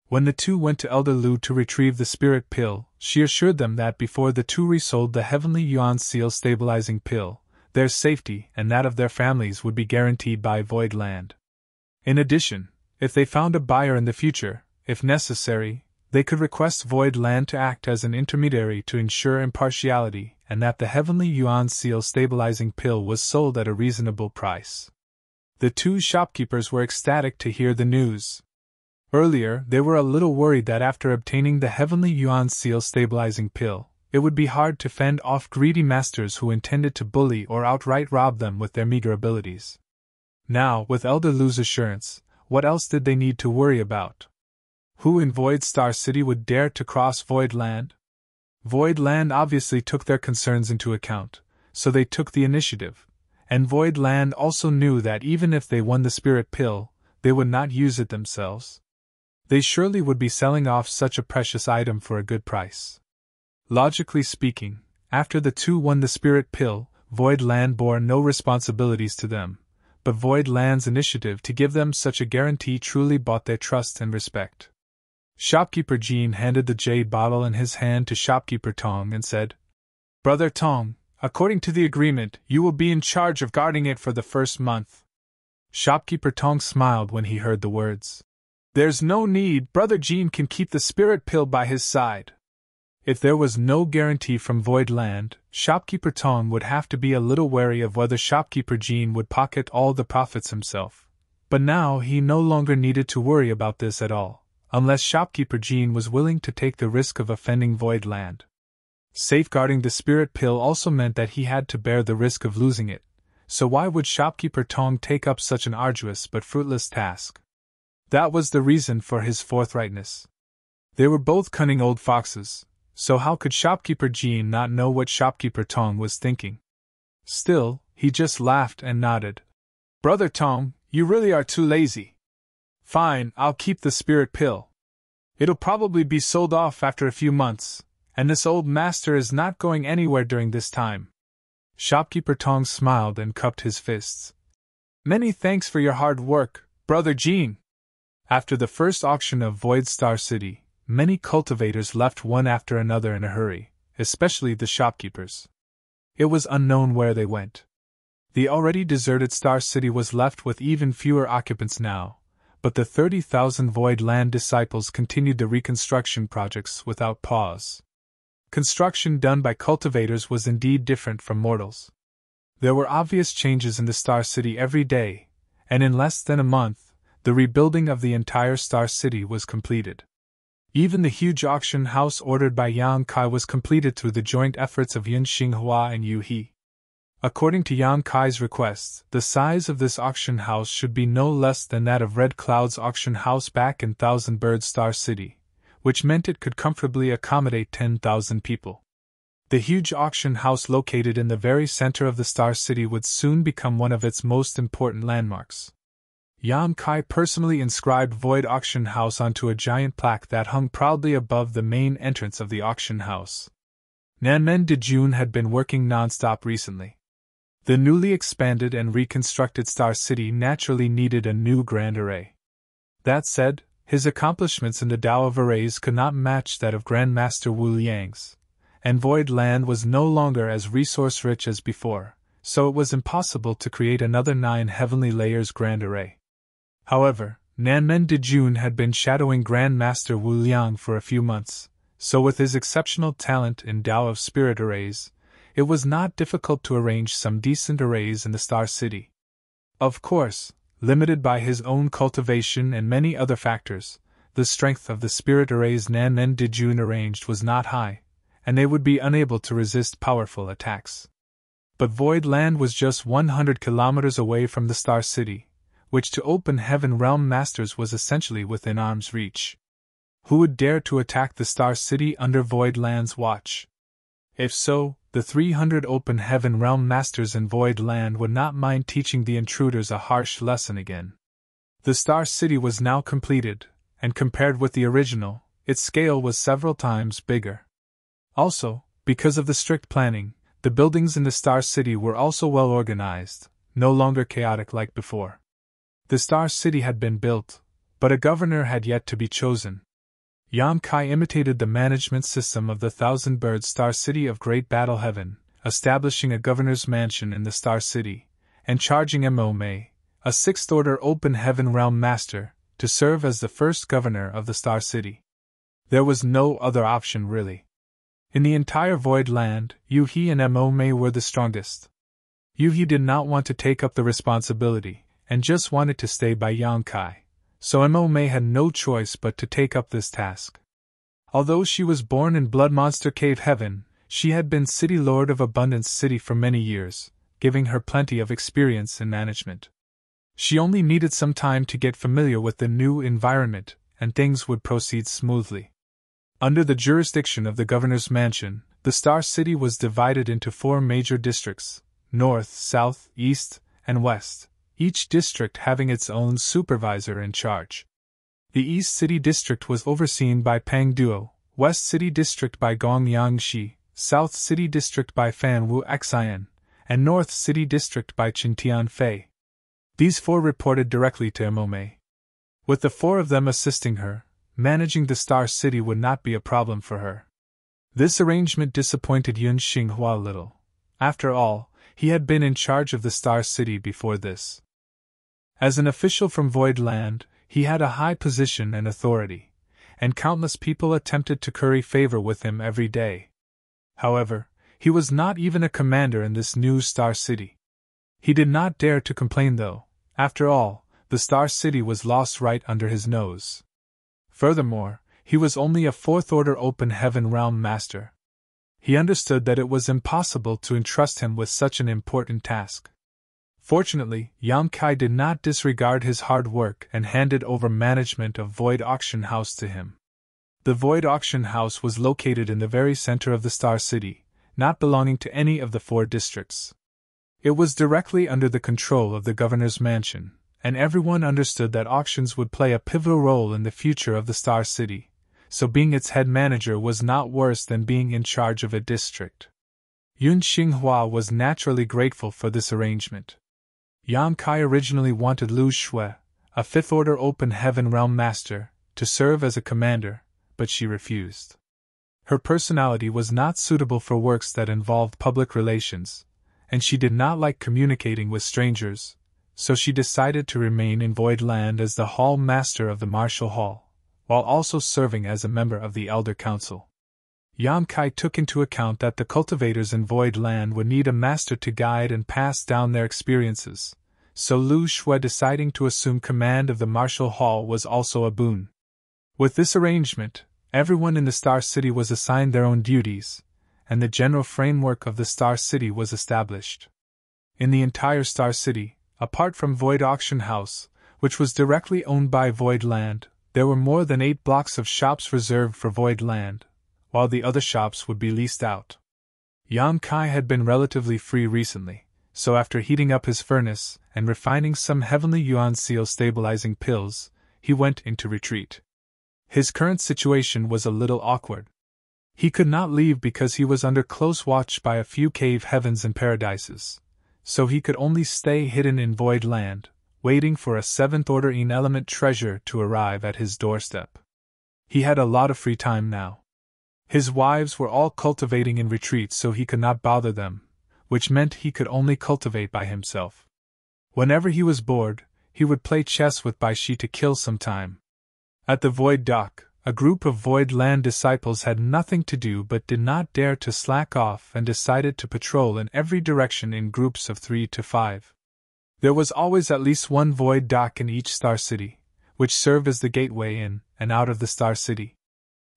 When the two went to Elder Lu to retrieve the spirit pill, she assured them that before the two resold the Heavenly Yuan Seal stabilizing pill, their safety and that of their families would be guaranteed by Void Land. In addition, if they found a buyer in the future, if necessary, they could request Void Land to act as an intermediary to ensure impartiality and that the Heavenly Yuan Seal stabilizing pill was sold at a reasonable price. The two shopkeepers were ecstatic to hear the news. Earlier, they were a little worried that after obtaining the Heavenly Yuan Seal stabilizing pill, it would be hard to fend off greedy masters who intended to bully or outright rob them with their meager abilities. Now, with Elder Lu's assurance, what else did they need to worry about? Who in Void Star City would dare to cross Void Land? Void Land obviously took their concerns into account, so they took the initiative, and Void Land also knew that even if they won the spirit pill, they would not use it themselves. They surely would be selling off such a precious item for a good price. Logically speaking, after the two won the spirit pill, Void Land bore no responsibilities to them, but Void Land's initiative to give them such a guarantee truly bought their trust and respect. Shopkeeper Jean handed the jade bottle in his hand to Shopkeeper Tong and said, Brother Tong, according to the agreement, you will be in charge of guarding it for the first month. Shopkeeper Tong smiled when he heard the words. There's no need, Brother Jean can keep the spirit pill by his side. If there was no guarantee from Void Land, Shopkeeper Tong would have to be a little wary of whether Shopkeeper Jean would pocket all the profits himself. But now he no longer needed to worry about this at all, unless Shopkeeper Jean was willing to take the risk of offending Void Land. Safeguarding the spirit pill also meant that he had to bear the risk of losing it, so why would Shopkeeper Tong take up such an arduous but fruitless task? That was the reason for his forthrightness. They were both cunning old foxes, so how could Shopkeeper Jean not know what Shopkeeper Tong was thinking? Still, he just laughed and nodded. Brother Tong, you really are too lazy. Fine, I'll keep the spirit pill. It'll probably be sold off after a few months, and this old master is not going anywhere during this time. Shopkeeper Tong smiled and cupped his fists. Many thanks for your hard work, Brother Jean. After the first auction of Void Star City, many cultivators left one after another in a hurry, especially the shopkeepers. It was unknown where they went. The already deserted Star City was left with even fewer occupants now, but the 30,000 Void Land disciples continued the reconstruction projects without pause. Construction done by cultivators was indeed different from mortals. There were obvious changes in the Star City every day, and in less than a month, the rebuilding of the entire Star City was completed. Even the huge auction house ordered by Yang Kai was completed through the joint efforts of Yun Xinghua and Yu He. According to Yang Kai's request, the size of this auction house should be no less than that of Red Cloud's auction house back in Thousand Bird Star City, which meant it could comfortably accommodate 10,000 people. The huge auction house located in the very center of the Star City would soon become one of its most important landmarks. Yang Kai personally inscribed Void Auction House onto a giant plaque that hung proudly above the main entrance of the auction house. Nanmen Dejun had been working non-stop recently. The newly expanded and reconstructed Star City naturally needed a new grand array. That said, his accomplishments in the Tao of Arrays could not match that of Grandmaster Wu Liang's, and Void Land was no longer as resource-rich as before, so it was impossible to create another 9 Heavenly Layers grand array. However, Nanmen Dejun had been shadowing Grandmaster Wu Liang for a few months, so with his exceptional talent in Tao of Spirit Arrays, it was not difficult to arrange some decent arrays in the Star City. Of course, limited by his own cultivation and many other factors, the strength of the spirit arrays Nanmen Dejun arranged was not high, and they would be unable to resist powerful attacks. But Void Land was just 100 kilometers away from the Star City, which to Open Heaven Realm Masters was essentially within arm's reach. Who would dare to attack the Star City under Void Land's watch? If so, the 300 Open Heaven Realm Masters in Void Land would not mind teaching the intruders a harsh lesson again. The Star City was now completed, and compared with the original, its scale was several times bigger. Also, because of the strict planning, the buildings in the Star City were also well organized, no longer chaotic like before. The Star City had been built, but a governor had yet to be chosen. Yang Kai imitated the management system of the Thousand Bird Star City of Great Battle Heaven, establishing a governor's mansion in the Star City, and charging Mo Mei, a 6th Order Open Heaven Realm Master, to serve as the first governor of the Star City. There was no other option really. In the entire Void Land, Yu He and Mo Mei were the strongest. Yu He did not want to take up the responsibility, and just wanted to stay by Yang Kai, so Mo Mei had no choice but to take up this task. Although she was born in Blood Monster Cave Heaven, she had been City Lord of Abundance City for many years, giving her plenty of experience in management. She only needed some time to get familiar with the new environment, and things would proceed smoothly. Under the jurisdiction of the governor's mansion, the Star City was divided into 4 major districts: north, south, east, and west, each district having its own supervisor in charge. The East City District was overseen by Pang Duo, West City District by Gong Yangxi, South City District by Fan Wu Xian, and North City District by Qintian Fei. These 4 reported directly to Mo Mei. With the 4 of them assisting her, managing the Star City would not be a problem for her. This arrangement disappointed Yun Xinghua a little. After all, he had been in charge of the Star City before this. As an official from Void Land, he had a high position and authority, and countless people attempted to curry favor with him every day. However, he was not even a commander in this new Star City. He did not dare to complain though. After all, the Star City was lost right under his nose. Furthermore, he was only a 4th Order Open Heaven Realm Master. He understood that it was impossible to entrust him with such an important task. Fortunately, Yang Kai did not disregard his hard work and handed over management of Void Auction House to him. The Void Auction House was located in the very center of the Star City, not belonging to any of the 4 districts. It was directly under the control of the governor's mansion, and everyone understood that auctions would play a pivotal role in the future of the Star City, so being its head manager was not worse than being in charge of a district. Yun Xinghua was naturally grateful for this arrangement. Yang Kai originally wanted Lu Shui, a 5th Order Open Heaven Realm Master, to serve as a commander, but she refused. Her personality was not suitable for works that involved public relations, and she did not like communicating with strangers, so she decided to remain in Void Land as the Hall Master of the Martial Hall, while also serving as a member of the Elder Council. Yan Kai took into account that the cultivators in Void Land would need a master to guide and pass down their experiences, so Lu Shui deciding to assume command of the Martial Hall was also a boon. With this arrangement, everyone in the Star City was assigned their own duties, and the general framework of the Star City was established. In the entire Star City, apart from Void Auction House, which was directly owned by Void Land, there were more than 8 blocks of shops reserved for Void Land, while the other shops would be leased out. Yan Kai had been relatively free recently, so after heating up his furnace and refining some Heavenly Yuan Seal stabilizing pills, he went into retreat. His current situation was a little awkward. He could not leave because he was under close watch by a few cave heavens and paradises, so he could only stay hidden in Void Land, waiting for a 7th-order element treasure to arrive at his doorstep. He had a lot of free time now. His wives were all cultivating in retreat, so he could not bother them, which meant he could only cultivate by himself. Whenever he was bored, he would play chess with Bai Shi to kill some time. At the Void Dock, a group of Void Land disciples had nothing to do but did not dare to slack off and decided to patrol in every direction in groups of 3 to 5. There was always at least one Void Dock in each Star City, which served as the gateway in and out of the Star City.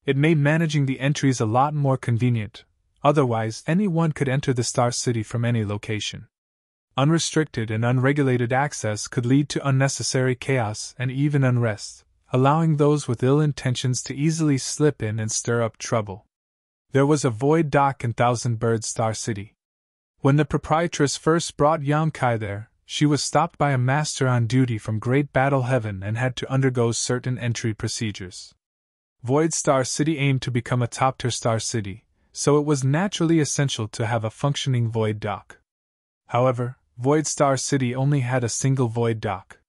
It made managing the entries a lot more convenient, otherwise anyone could enter the Star City from any location. Unrestricted and unregulated access could lead to unnecessary chaos and even unrest, allowing those with ill intentions to easily slip in and stir up trouble. There was a Void Dock in Thousand Bird Star City. When the proprietress first brought Yan Kai there, she was stopped by a master on duty from Great Battle Heaven and had to undergo certain entry procedures. Void Star City aimed to become a top-tier Star City, so it was naturally essential to have a functioning Void Dock. However, Void Star City only had a single Void Dock.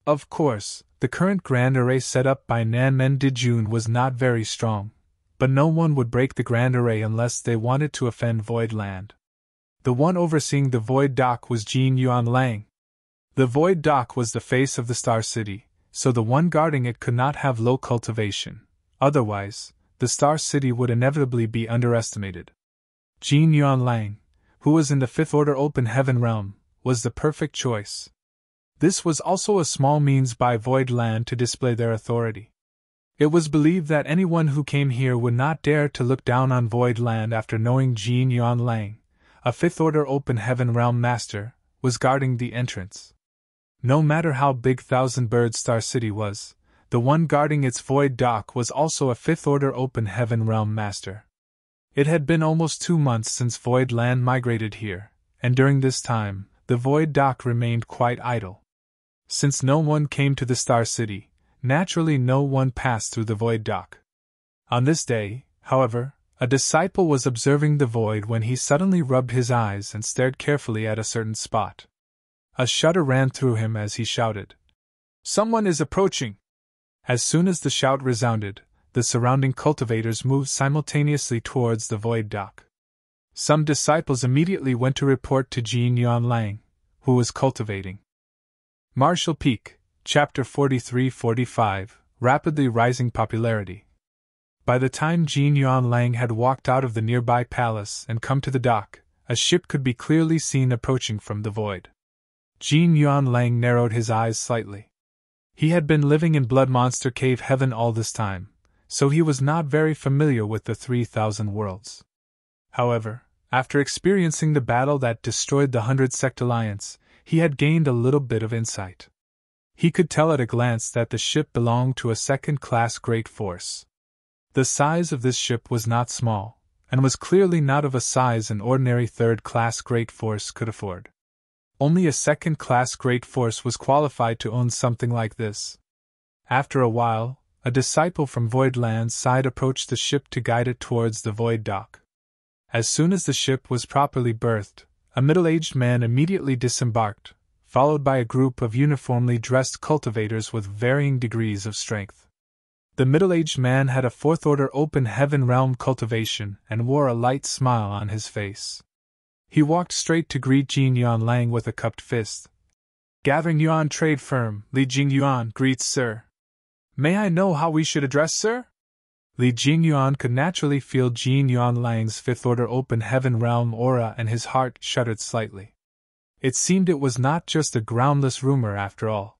Of course, the current Grand Array set up by Nanmen Dijun was not very strong, but no one would break the Grand Array unless they wanted to offend Void Land. The one overseeing the Void Dock was Jin Yuan Lang. The Void Dock was the face of the Star City, so the one guarding it could not have low cultivation. Otherwise, the Star City would inevitably be underestimated. Jin Yuan Lang, who was in the 5th-order Open Heaven realm, was the perfect choice. This was also a small means by Void Land to display their authority. It was believed that anyone who came here would not dare to look down on Void Land after knowing Jin Yuan Lang, a 5th-order Open Heaven realm master, was guarding the entrance. No matter how big Thousand Bird Star City was, the one guarding its Void Dock was also a 5th-order Open Heaven realm master. It had been almost 2 months since Void Land migrated here, and during this time, the Void Dock remained quite idle. Since no one came to the Star City, naturally no one passed through the Void Dock. On this day, however, a disciple was observing the void when he suddenly rubbed his eyes and stared carefully at a certain spot. A shudder ran through him as he shouted, "Someone is approaching!" As soon as the shout resounded, the surrounding cultivators moved simultaneously towards the Void Dock. Some disciples immediately went to report to Jin Yuan Lang, who was cultivating. Martial Peak, Chapter 43-45, Rapidly Rising Popularity. By the time Jin Yuan Lang had walked out of the nearby palace and come to the dock, a ship could be clearly seen approaching from the void. Jin Yuan Lang narrowed his eyes slightly. He had been living in Blood Monster Cave Heaven all this time, so he was not very familiar with the 3,000 worlds. However, after experiencing the battle that destroyed the 100 Sect Alliance, he had gained a little bit of insight. He could tell at a glance that the ship belonged to a second-class great force. The size of this ship was not small, and was clearly not of a size an ordinary third-class great force could afford. Only a second-class great force was qualified to own something like this. After a while, a disciple from Void Land's side approached the ship to guide it towards the Void Dock. As soon as the ship was properly berthed, a middle-aged man immediately disembarked, followed by a group of uniformly dressed cultivators with varying degrees of strength. The middle-aged man had a 4th-order Open Heaven realm cultivation and wore a light smile on his face. He walked straight to greet Jin Yuan Lang with a cupped fist. Gathering Yuan Trade Firm, Li Jingyuan greets Sir. May I know how we should address Sir? Li Jingyuan could naturally feel Jin Yuan Lang's fifth order open heaven realm aura and his heart shuddered slightly. It seemed it was not just a groundless rumor after all.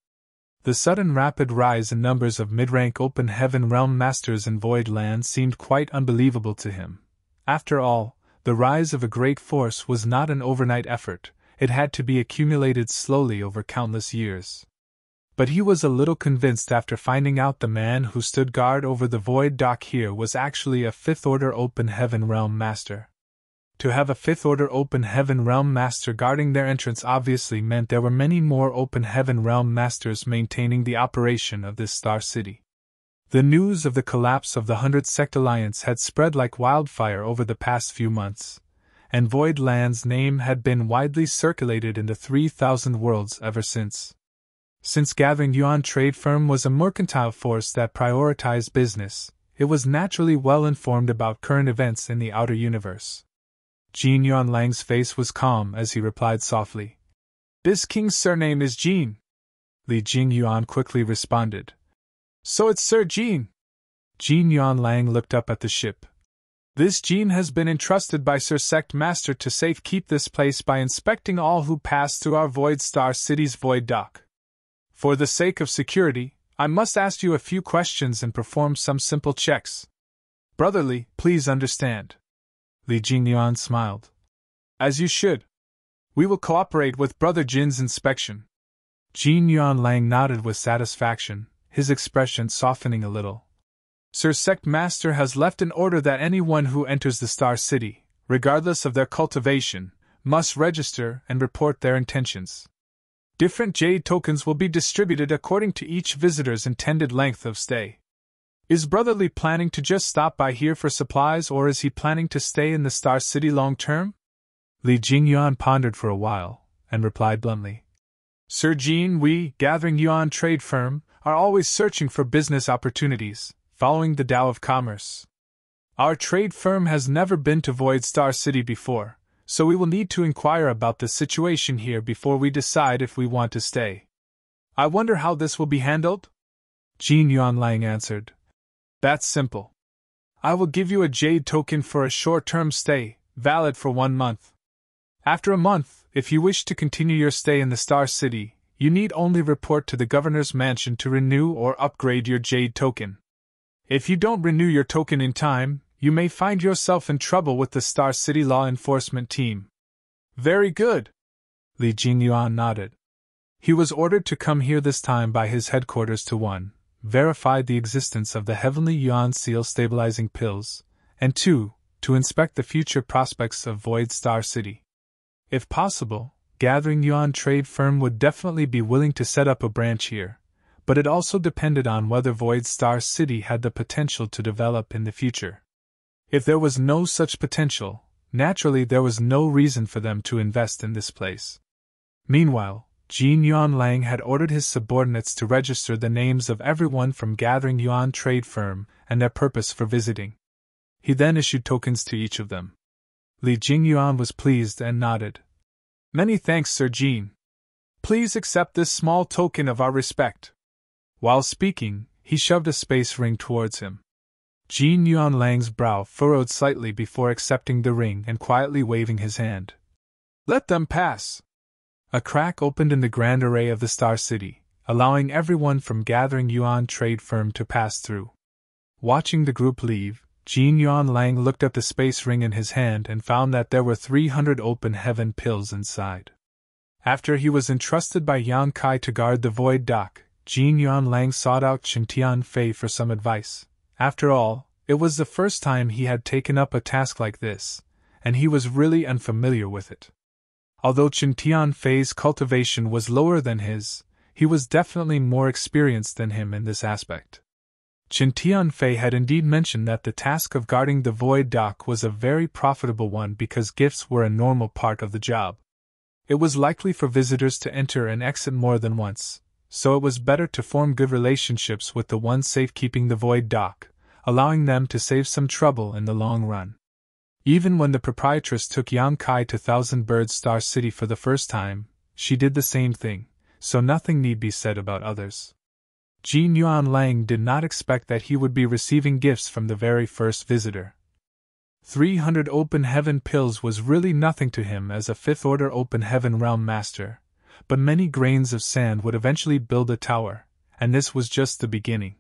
The sudden rapid rise in numbers of mid-rank open heaven realm masters in Void Land seemed quite unbelievable to him. After all, the rise of a great force was not an overnight effort, it had to be accumulated slowly over countless years. But he was a little convinced after finding out the man who stood guard over the Void Dock here was actually a fifth-order open heaven realm master. To have a fifth-order open heaven realm master guarding their entrance obviously meant there were many more open heaven realm masters maintaining the operation of this star city. The news of the collapse of the 100 Sect Alliance had spread like wildfire over the past few months, and Void Land's name had been widely circulated in the 3,000 worlds ever since. Since Gathering Yuan Trade Firm was a mercantile force that prioritized business, it was naturally well informed about current events in the outer universe. Jin Yuan Lang's face was calm as he replied softly. This king's surname is Jin. Li Jingyuan quickly responded. So it's Sir Jin. Jin Yuan Lang looked up at the ship. This Jin has been entrusted by Sir Sect Master to safekeep this place by inspecting all who pass through our Void Star City's Void Dock. For the sake of security, I must ask you a few questions and perform some simple checks. Brotherly, please understand. Li Jingyuan smiled. As you should. We will cooperate with Brother Jin's inspection. Jin Yuan Lang nodded with satisfaction, his expression softening a little. Sir Sect Master has left an order that anyone who enters the Star City, regardless of their cultivation, must register and report their intentions. Different jade tokens will be distributed according to each visitor's intended length of stay. Is Brotherly planning to just stop by here for supplies, or is he planning to stay in the Star City long term? Li Jingyuan pondered for a while, and replied bluntly. Sir Jin, we, Gathering Yuan Trade Firm, are always searching for business opportunities, following the Tao of Commerce. Our trade firm has never been to Void Star City before, so we will need to inquire about the situation here before we decide if we want to stay. I wonder how this will be handled? Jin Yuan Lang answered. That's simple. I will give you a jade token for a short-term stay, valid for 1 month. After a month, if you wish to continue your stay in the Star City, you need only report to the Governor's Mansion to renew or upgrade your jade token. If you don't renew your token in time, you may find yourself in trouble with the Star City law enforcement team. Very good. Li Jingyuan nodded. He was ordered to come here this time by his headquarters to 1. Verify the existence of the Heavenly Yuan Seal stabilizing pills, and 2. To inspect the future prospects of Void Star City. If possible, Gathering Yuan Trade Firm would definitely be willing to set up a branch here, but it also depended on whether Void Star City had the potential to develop in the future. If there was no such potential, naturally there was no reason for them to invest in this place. Meanwhile, Jin Yuan Lang had ordered his subordinates to register the names of everyone from Gathering Yuan Trade Firm and their purpose for visiting. He then issued tokens to each of them. Li Jingyuan was pleased and nodded. Many thanks, Sir Jin. Please accept this small token of our respect. While speaking, he shoved a space ring towards him. Jin Yuan Lang's brow furrowed slightly before accepting the ring and quietly waving his hand. Let them pass. A crack opened in the grand array of the Star City, allowing everyone from Gathering Yuan Trade Firm to pass through. Watching the group leave, Jin Yuan Lang looked at the space ring in his hand and found that there were 300 open heaven pills inside. After he was entrusted by Yang Kai to guard the Void Dock, Jin Yuan Lang sought out Chen Tianfei for some advice. After all, it was the first time he had taken up a task like this, and he was really unfamiliar with it. Although Chen Tianfei's cultivation was lower than his, he was definitely more experienced than him in this aspect. Chen Tianfei had indeed mentioned that the task of guarding the Void Dock was a very profitable one because gifts were a normal part of the job. It was likely for visitors to enter and exit more than once, so it was better to form good relationships with the ones safekeeping the Void Dock, allowing them to save some trouble in the long run. Even when the proprietress took Yang Kai to Thousand Birds Star City for the first time, she did the same thing, so nothing need be said about others. Jin Yuan Lang did not expect that he would be receiving gifts from the very first visitor. 300 open heaven pills was really nothing to him as a fifth-order open heaven realm master, but many grains of sand would eventually build a tower, and this was just the beginning.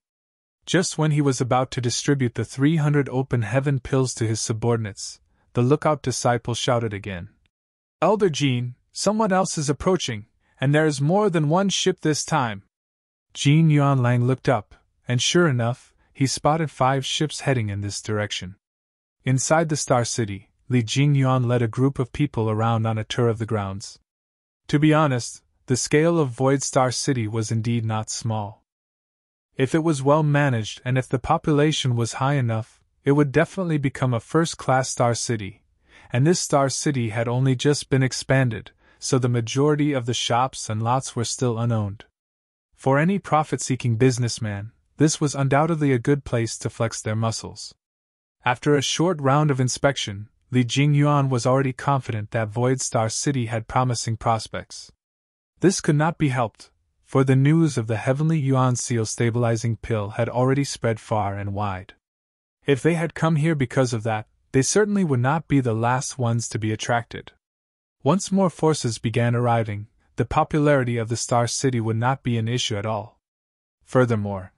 Just when he was about to distribute the 300 open heaven pills to his subordinates, the lookout disciple shouted again. "Elder Jin, someone else is approaching, and there is more than one ship this time." Jin Yuan Lang looked up, and sure enough, he spotted 5 ships heading in this direction. Inside the Star City, Li Jingyuan led a group of people around on a tour of the grounds. To be honest, the scale of Void Star City was indeed not small. If it was well managed and if the population was high enough, it would definitely become a first-class Star City, and this Star City had only just been expanded, so the majority of the shops and lots were still unowned. For any profit-seeking businessman, this was undoubtedly a good place to flex their muscles. After a short round of inspection, Li Jingyuan was already confident that Void Star City had promising prospects. This could not be helped, for the news of the Heavenly Yuan Seal stabilizing pill had already spread far and wide. If they had come here because of that, they certainly would not be the last ones to be attracted. Once more forces began arriving, the popularity of the Star City would not be an issue at all. Furthermore,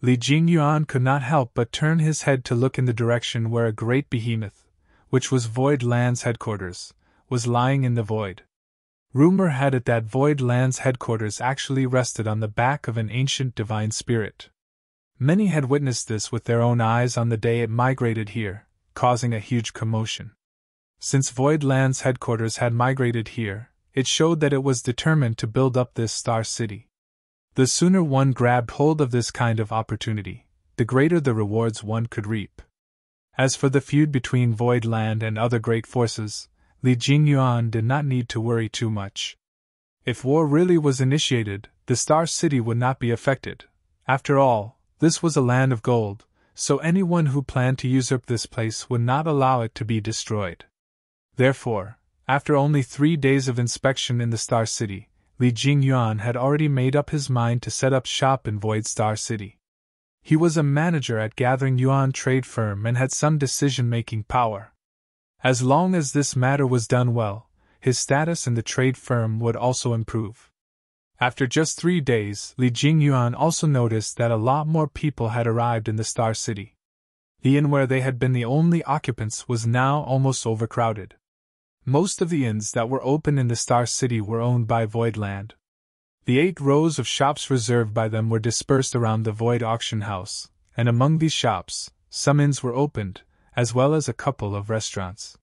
Li Jingyuan could not help but turn his head to look in the direction where a great behemoth, which was Void Land's headquarters, was lying in the void. Rumor had it that Void Land's headquarters actually rested on the back of an ancient divine spirit. Many had witnessed this with their own eyes on the day it migrated here, causing a huge commotion. Since Void Land's headquarters had migrated here, it showed that it was determined to build up this Star City. The sooner one grabbed hold of this kind of opportunity, the greater the rewards one could reap. As for the feud between Void Land and other great forces, Li Jingyuan did not need to worry too much. If war really was initiated, the Star City would not be affected. After all, this was a land of gold, so anyone who planned to usurp this place would not allow it to be destroyed. Therefore, after only 3 days of inspection in the Star City, Li Jingyuan had already made up his mind to set up shop in Void Star City. He was a manager at Gathering Yuan trade firm and had some decision-making power. As long as this matter was done well, his status in the trade firm would also improve. After just 3 days, Li Jingyuan also noticed that a lot more people had arrived in the Star City. The inn where they had been the only occupants was now almost overcrowded. Most of the inns that were open in the Star City were owned by Void Land. The 8 rows of shops reserved by them were dispersed around the Void Auction House, and among these shops, some inns were opened, as well as a couple of restaurants.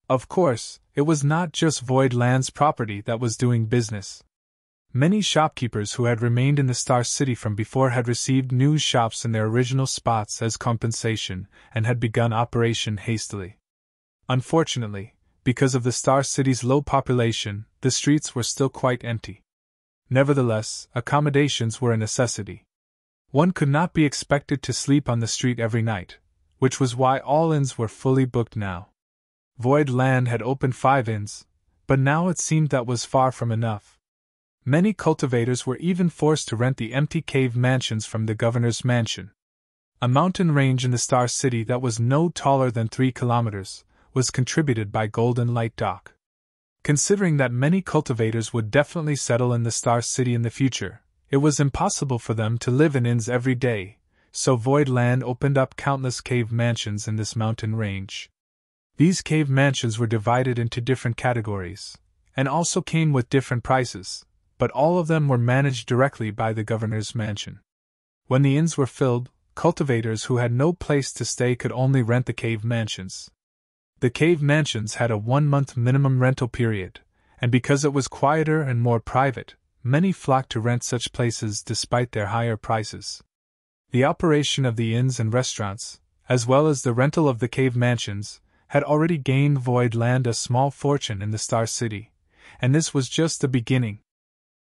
Of course, it was not just Void Land's property that was doing business. Many shopkeepers who had remained in the Star City from before had received new shops in their original spots as compensation and had begun operation hastily. Unfortunately, because of the Star City's low population, the streets were still quite empty. Nevertheless, accommodations were a necessity. One could not be expected to sleep on the street every night, which was why all inns were fully booked now. Void Land had opened 5 inns, but now it seemed that was far from enough. Many cultivators were even forced to rent the empty cave mansions from the governor's mansion. A mountain range in the Star City that was no taller than 3 kilometers, was contributed by Golden Light Dock. Considering that many cultivators would definitely settle in the Star City in the future, it was impossible for them to live in inns every day, so Void Land opened up countless cave mansions in this mountain range. These cave mansions were divided into different categories, and also came with different prices, but all of them were managed directly by the governor's mansion. When the inns were filled, cultivators who had no place to stay could only rent the cave mansions. The cave mansions had a 1-month minimum rental period, and because it was quieter and more private, many flocked to rent such places despite their higher prices. The operation of the inns and restaurants, as well as the rental of the cave mansions, had already gained Void Land a small fortune in the Star City, and this was just the beginning.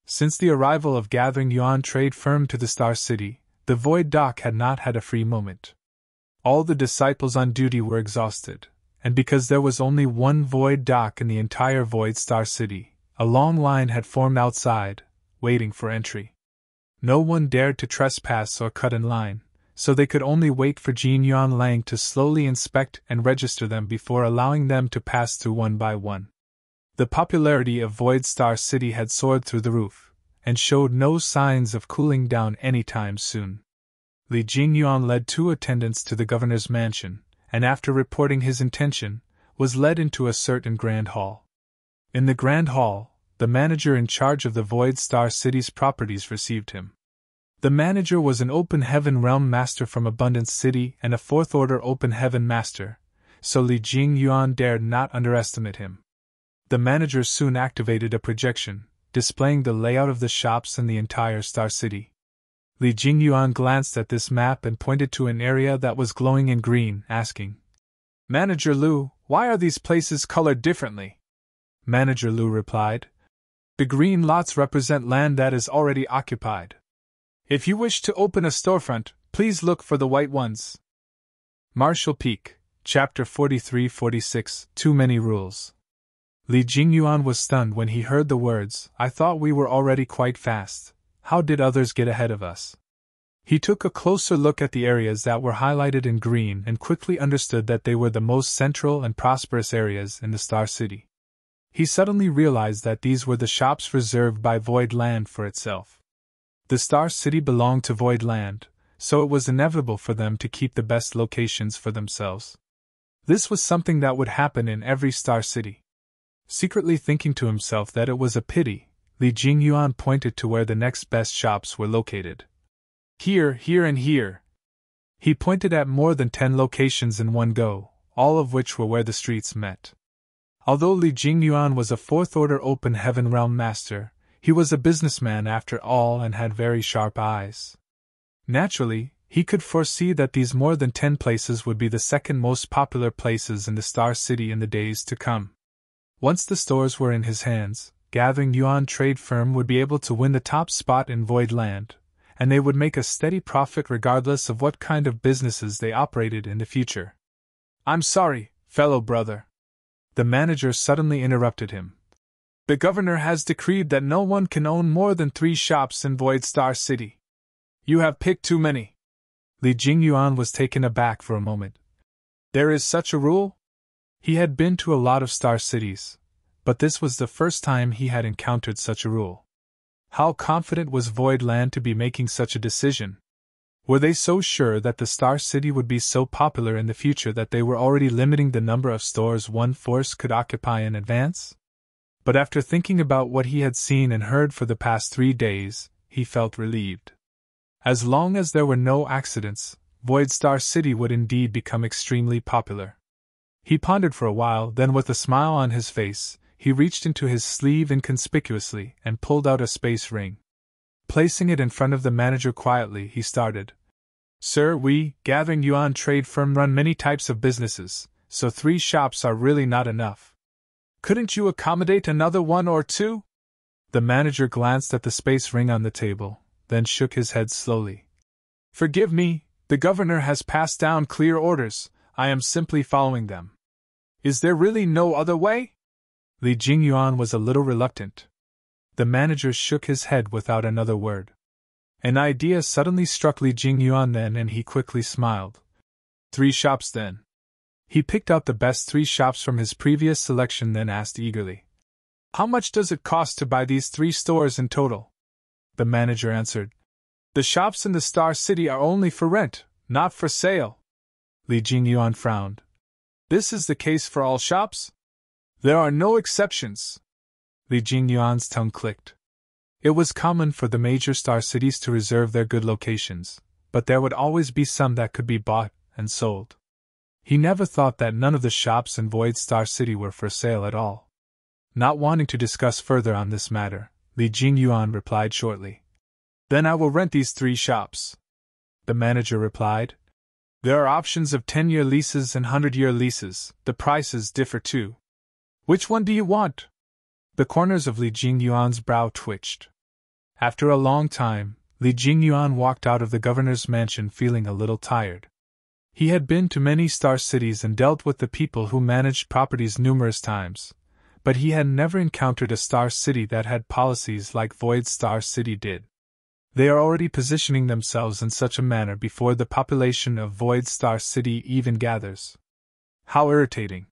Since the arrival of Gathering Yuan trade firm to the Star City, the Void Dock had not had a free moment. All the disciples on duty were exhausted, and because there was only one void dock in the entire Void Star City, a long line had formed outside, waiting for entry. No one dared to trespass or cut in line, so they could only wait for Jin Yuan Lang to slowly inspect and register them before allowing them to pass through one by one. The popularity of Void Star City had soared through the roof, and showed no signs of cooling down anytime soon. Li Jingyuan led 2 attendants to the governor's mansion, and after reporting his intention, was led into a certain grand hall. In the grand hall, the manager in charge of the Void Star City's properties received him. The manager was an Open Heaven Realm Master from Abundance City and a 4th Order Open Heaven Master, so Li Jingyuan dared not underestimate him. The manager soon activated a projection, displaying the layout of the shops and the entire Star City. Li Jingyuan glanced at this map and pointed to an area that was glowing in green, asking, "Manager Liu, why are these places colored differently?" Manager Liu replied, "The green lots represent land that is already occupied. If you wish to open a storefront, please look for the white ones." Marshall Peak, Chapter 43-46, Too Many Rules. Li Jingyuan was stunned when he heard the words, "I thought we were already quite fast. How did others get ahead of us?" He took a closer look at the areas that were highlighted in green and quickly understood that they were the most central and prosperous areas in the Star City. He suddenly realized that these were the shops reserved by Void Land for itself. The Star City belonged to Void Land, so it was inevitable for them to keep the best locations for themselves. This was something that would happen in every Star City. Secretly thinking to himself that it was a pity, Li Jingyuan pointed to where the next best shops were located. "Here, here, and here." He pointed at more than 10 locations in one go, all of which were where the streets met. Although Li Jingyuan was a 4th Order Open Heaven Realm Master, he was a businessman after all and had very sharp eyes. Naturally, he could foresee that these more than 10 places would be the second most popular places in the Star City in the days to come. Once the stores were in his hands, Gathering Yuan Trade Firm would be able to win the top spot in Void Land, and they would make a steady profit regardless of what kind of businesses they operated in the future. "I'm sorry, fellow brother." The manager suddenly interrupted him. "The governor has decreed that no one can own more than 3 shops in Void Star City. You have picked too many." Li Jingyuan was taken aback for a moment. There is such a rule? He had been to a lot of Star Cities, but this was the first time he had encountered such a rule. How confident was Void Land to be making such a decision? Were they so sure that the Star City would be so popular in the future that they were already limiting the number of stores one force could occupy in advance? But after thinking about what he had seen and heard for the past 3 days, he felt relieved. As long as there were no accidents, Void Star City would indeed become extremely popular. He pondered for a while, then with a smile on his face, he reached into his sleeve inconspicuously and pulled out a space ring. Placing it in front of the manager quietly, he started. "Sir, we, Gathering Yuan Trade Firm, run many types of businesses, so 3 shops are really not enough. Couldn't you accommodate another 1 or 2? The manager glanced at the space ring on the table, then shook his head slowly. "Forgive me, the governor has passed down clear orders, I am simply following them. Is there really no other way?" Li Jingyuan was a little reluctant. The manager shook his head without another word. An idea suddenly struck Li Jingyuan then, and he quickly smiled. 3 shops then." He picked out the best 3 shops from his previous selection, then asked eagerly, "How much does it cost to buy these 3 stores in total?" The manager answered, "The shops in the Star City are only for rent, not for sale." Li Jingyuan frowned. "This is the case for all shops?" "There are no exceptions." Li Jingyuan's tongue clicked. It was common for the major Star Cities to reserve their good locations, but there would always be some that could be bought and sold. He never thought that none of the shops in Void Star City were for sale at all. Not wanting to discuss further on this matter, Li Jingyuan replied shortly, "Then I will rent these 3 shops." The manager replied, "There are options of 10-year leases and 100-year leases, the prices differ too. Which one do you want?" The corners of Li Jingyuan's brow twitched. After a long time, Li Jingyuan walked out of the governor's mansion feeling a little tired. He had been to many star cities and dealt with the people who managed properties numerous times, but he had never encountered a star city that had policies like Void Star City did. They are already positioning themselves in such a manner before the population of Void Star City even gathers. How irritating.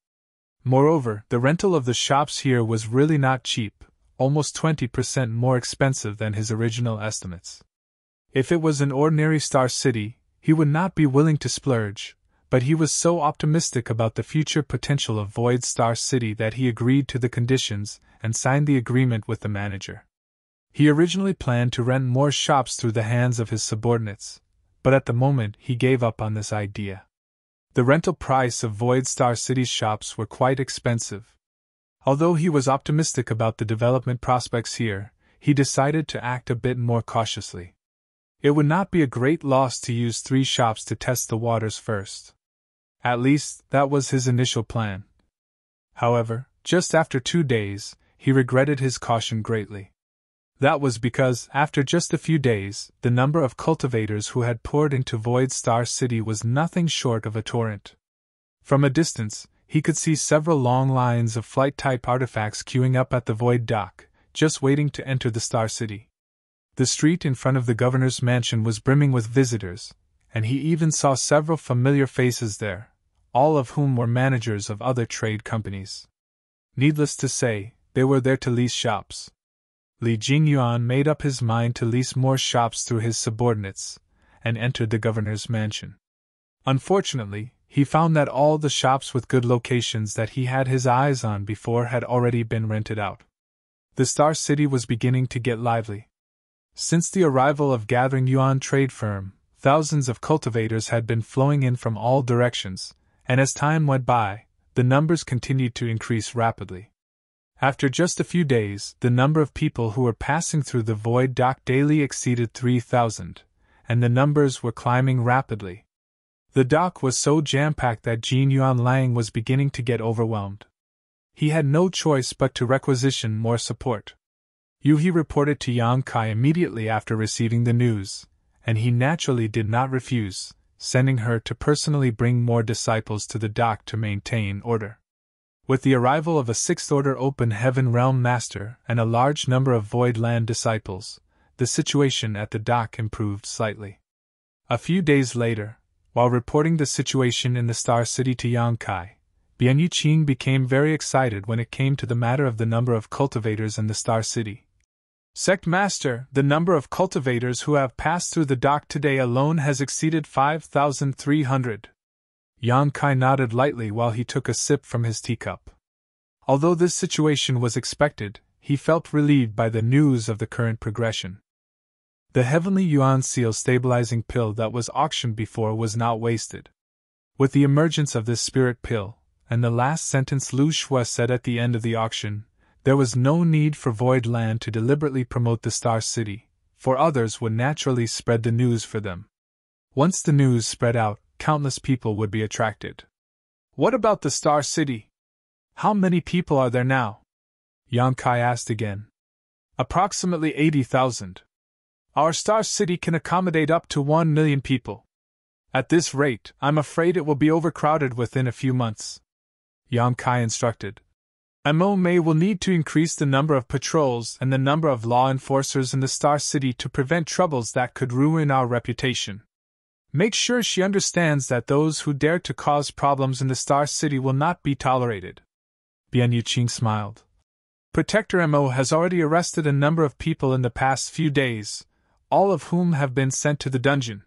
Moreover, the rental of the shops here was really not cheap, almost 20% more expensive than his original estimates. If it was an ordinary star city, he would not be willing to splurge, but he was so optimistic about the future potential of Void Star City that he agreed to the conditions and signed the agreement with the manager. He originally planned to rent more shops through the hands of his subordinates, but at the moment he gave up on this idea. The rental price of Void Star City's shops were quite expensive. Although he was optimistic about the development prospects here, he decided to act a bit more cautiously. It would not be a great loss to use 3 shops to test the waters first. At least, that was his initial plan. However, just after 2 days, he regretted his caution greatly. That was because, after just a few days, the number of cultivators who had poured into Void Star City was nothing short of a torrent. From a distance, he could see several long lines of flight-type artifacts queuing up at the Void Dock, just waiting to enter the Star City. The street in front of the governor's mansion was brimming with visitors, and he even saw several familiar faces there, all of whom were managers of other trade companies. Needless to say, they were there to lease shops. Li Jingyuan made up his mind to lease more shops through his subordinates, and entered the governor's mansion. Unfortunately, he found that all the shops with good locations that he had his eyes on before had already been rented out. The Star City was beginning to get lively. Since the arrival of Gathering Yuan trade firm, thousands of cultivators had been flowing in from all directions, and as time went by, the numbers continued to increase rapidly. After just a few days, the number of people who were passing through the Void Dock daily exceeded 3,000, and the numbers were climbing rapidly. The dock was so jam-packed that Jin Yuan Lang was beginning to get overwhelmed. He had no choice but to requisition more support. Yu He reported to Yang Kai immediately after receiving the news, and he naturally did not refuse, sending her to personally bring more disciples to the dock to maintain order. With the arrival of a 6th Order Open Heaven Realm Master and a large number of Void Land disciples, the situation at the dock improved slightly. A few days later, while reporting the situation in the Star City to Yang Kai, Bian Yuqing became very excited when it came to the matter of the number of cultivators in the Star City. Sect Master, the number of cultivators who have passed through the dock today alone has exceeded 5,300. Yang Kai nodded lightly while he took a sip from his teacup. Although this situation was expected, he felt relieved by the news of the current progression. The Heavenly Yuan Seal stabilizing pill that was auctioned before was not wasted. With the emergence of this spirit pill, and the last sentence Lu Shue said at the end of the auction, there was no need for Void Land to deliberately promote the Star City, for others would naturally spread the news for them. Once the news spread out, countless people would be attracted. What about the Star City? How many people are there now? Yang Kai asked again. Approximately 80,000. Our Star City can accommodate up to 1 million people. At this rate, I'm afraid it will be overcrowded within a few months. Yang Kai instructed. MOMA will need to increase the number of patrols and the number of law enforcers in the Star City to prevent troubles that could ruin our reputation. Make sure she understands that those who dare to cause problems in the Star City will not be tolerated. Bian Yuqing smiled. Protector Mo has already arrested a number of people in the past few days, all of whom have been sent to the dungeon.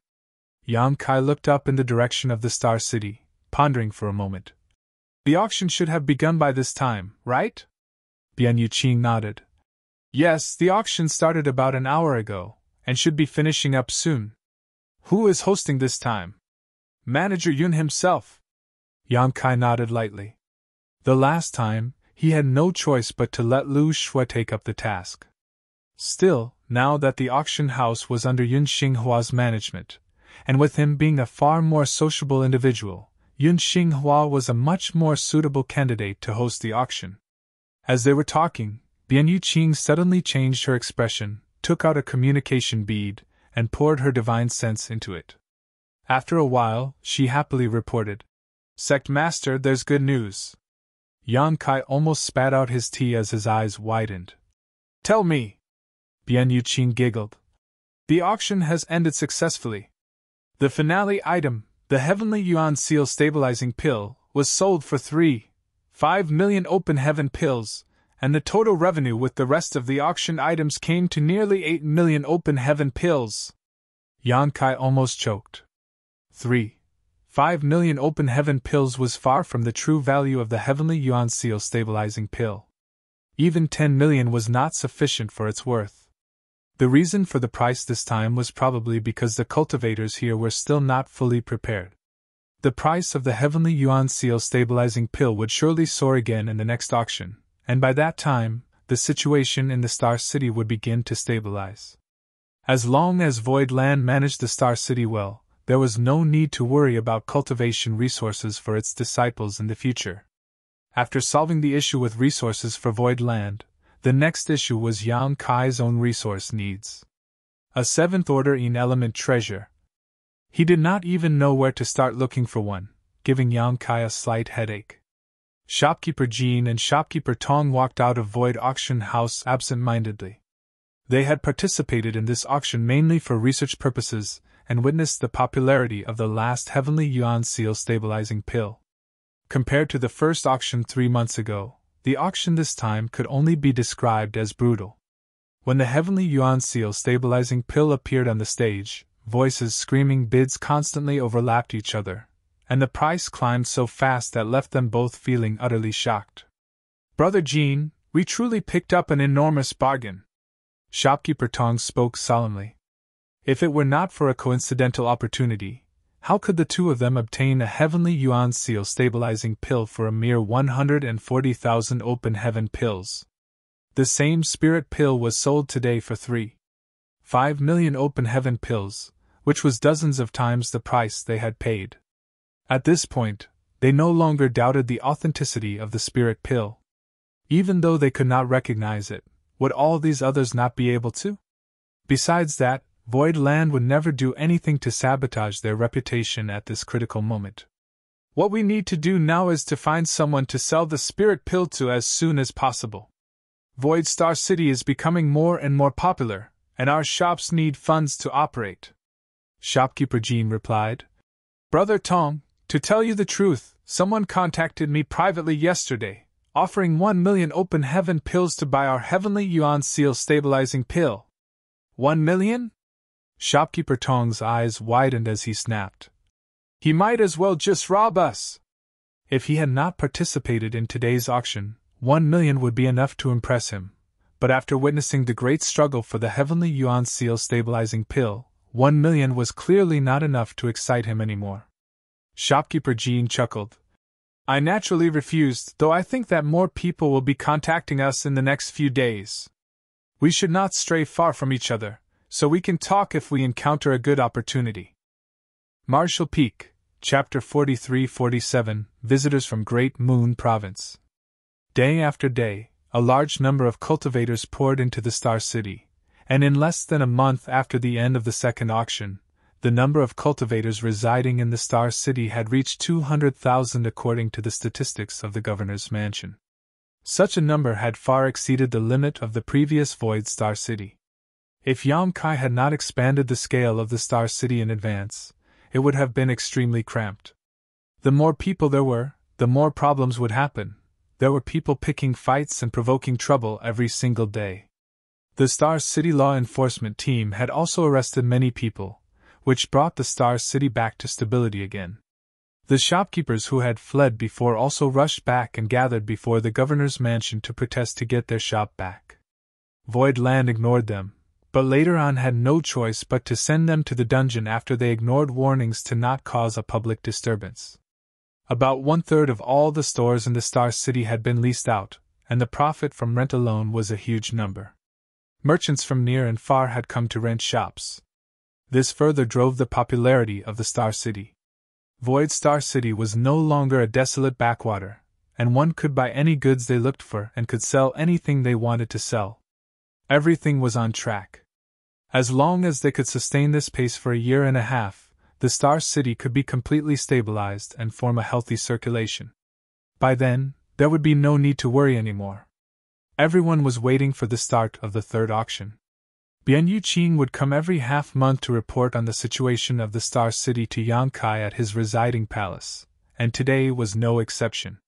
Yang Kai looked up in the direction of the Star City, pondering for a moment. The auction should have begun by this time, right? Bian Yuqing nodded. Yes, the auction started about an hour ago, and should be finishing up soon. Who is hosting this time? Manager Yun himself. Yang Kai nodded lightly. The last time, he had no choice but to let Lu Shue take up the task. Still, now that the auction house was under Yun Xinghua's management, and with him being a far more sociable individual, Yun Xinghua was a much more suitable candidate to host the auction. As they were talking, Bian Yuqing suddenly changed her expression, took out a communication bead, and poured her divine sense into it. After a while, she happily reported, "Sect Master, there's good news." Yang Kai almost spat out his tea as his eyes widened. "Tell me!" Bian Yuqing giggled. "The auction has ended successfully. The finale item, the Heavenly Yuan Seal Stabilizing Pill, was sold for 3.5 million open heaven pills, and the total revenue with the rest of the auction items came to nearly 8 million open heaven pills." Yang Kai almost choked. 3.5 million open heaven pills was far from the true value of the Heavenly Yuan Seal Stabilizing Pill. Even 10 million was not sufficient for its worth. The reason for the price this time was probably because the cultivators here were still not fully prepared. The price of the Heavenly Yuan Seal Stabilizing Pill would surely soar again in the next auction, and by that time, the situation in the Star City would begin to stabilize. As long as Void Land managed the Star City well, there was no need to worry about cultivation resources for its disciples in the future. After solving the issue with resources for Void Land, the next issue was Yang Kai's own resource needs. A 7th order in-element treasure. He did not even know where to start looking for one, giving Yang Kai a slight headache. Shopkeeper Jean and Shopkeeper Tong walked out of Void Auction House absent-mindedly. They had participated in this auction mainly for research purposes, and witnessed the popularity of the last Heavenly Yuan Seal Stabilizing Pill. Compared to the first auction 3 months ago, the auction this time could only be described as brutal. When the Heavenly Yuan Seal Stabilizing Pill appeared on the stage, voices screaming bids constantly overlapped each other, and the price climbed so fast that left them both feeling utterly shocked. "Brother Jean, we truly picked up an enormous bargain," Shopkeeper Tong spoke solemnly. If it were not for a coincidental opportunity, how could the two of them obtain a Heavenly Yuan Seal Stabilizing Pill for a mere 140,000 open heaven pills? The same spirit pill was sold today for 3.5 million open heaven pills, which was dozens of times the price they had paid. At this point, they no longer doubted the authenticity of the spirit pill. Even though they could not recognize it, would all these others not be able to? Besides that, Void Land would never do anything to sabotage their reputation at this critical moment. "What we need to do now is to find someone to sell the spirit pill to as soon as possible. Void Star City is becoming more and more popular, and our shops need funds to operate." Shopkeeper Jean replied. "Brother Tong, to tell you the truth, someone contacted me privately yesterday, offering 1 million open heaven pills to buy our Heavenly Yuan Seal Stabilizing Pill." 1 million? Shopkeeper Tong's eyes widened as he snapped. "He might as well just rob us." If he had not participated in today's auction, 1 million would be enough to impress him, but after witnessing the great struggle for the Heavenly Yuan Seal Stabilizing Pill, 1 million was clearly not enough to excite him anymore. Shopkeeper Jean chuckled. "I naturally refused, though I think that more people will be contacting us in the next few days. We should not stray far from each other, so we can talk if we encounter a good opportunity." Marshall Peak, Chapter 43-47, Visitors from Great Moon Province. Day after day, a large number of cultivators poured into the Star City, and in less than a month after the end of the second auction, the number of cultivators residing in the Star City had reached 200,000 according to the statistics of the governor's mansion. Such a number had far exceeded the limit of the previous Void Star City. If Yang Kai had not expanded the scale of the Star City in advance, it would have been extremely cramped. The more people there were, the more problems would happen. There were people picking fights and provoking trouble every single day. The Star City law enforcement team had also arrested many people, which brought the Star City back to stability again. The shopkeepers who had fled before also rushed back and gathered before the governor's mansion to protest to get their shop back. Void Land ignored them, but later on had no choice but to send them to the dungeon after they ignored warnings to not cause a public disturbance. About 1/3 of all the stores in the Star City had been leased out, and the profit from rent alone was a huge number. Merchants from near and far had come to rent shops. This further drove the popularity of the Star City. Void Star City was no longer a desolate backwater, and one could buy any goods they looked for and could sell anything they wanted to sell. Everything was on track. As long as they could sustain this pace for a year and a half, the Star City could be completely stabilized and form a healthy circulation. By then, there would be no need to worry anymore. Everyone was waiting for the start of the third auction. Bian Yuqing would come every half-month to report on the situation of the Star City to Yang Kai at his residing palace, and today was no exception.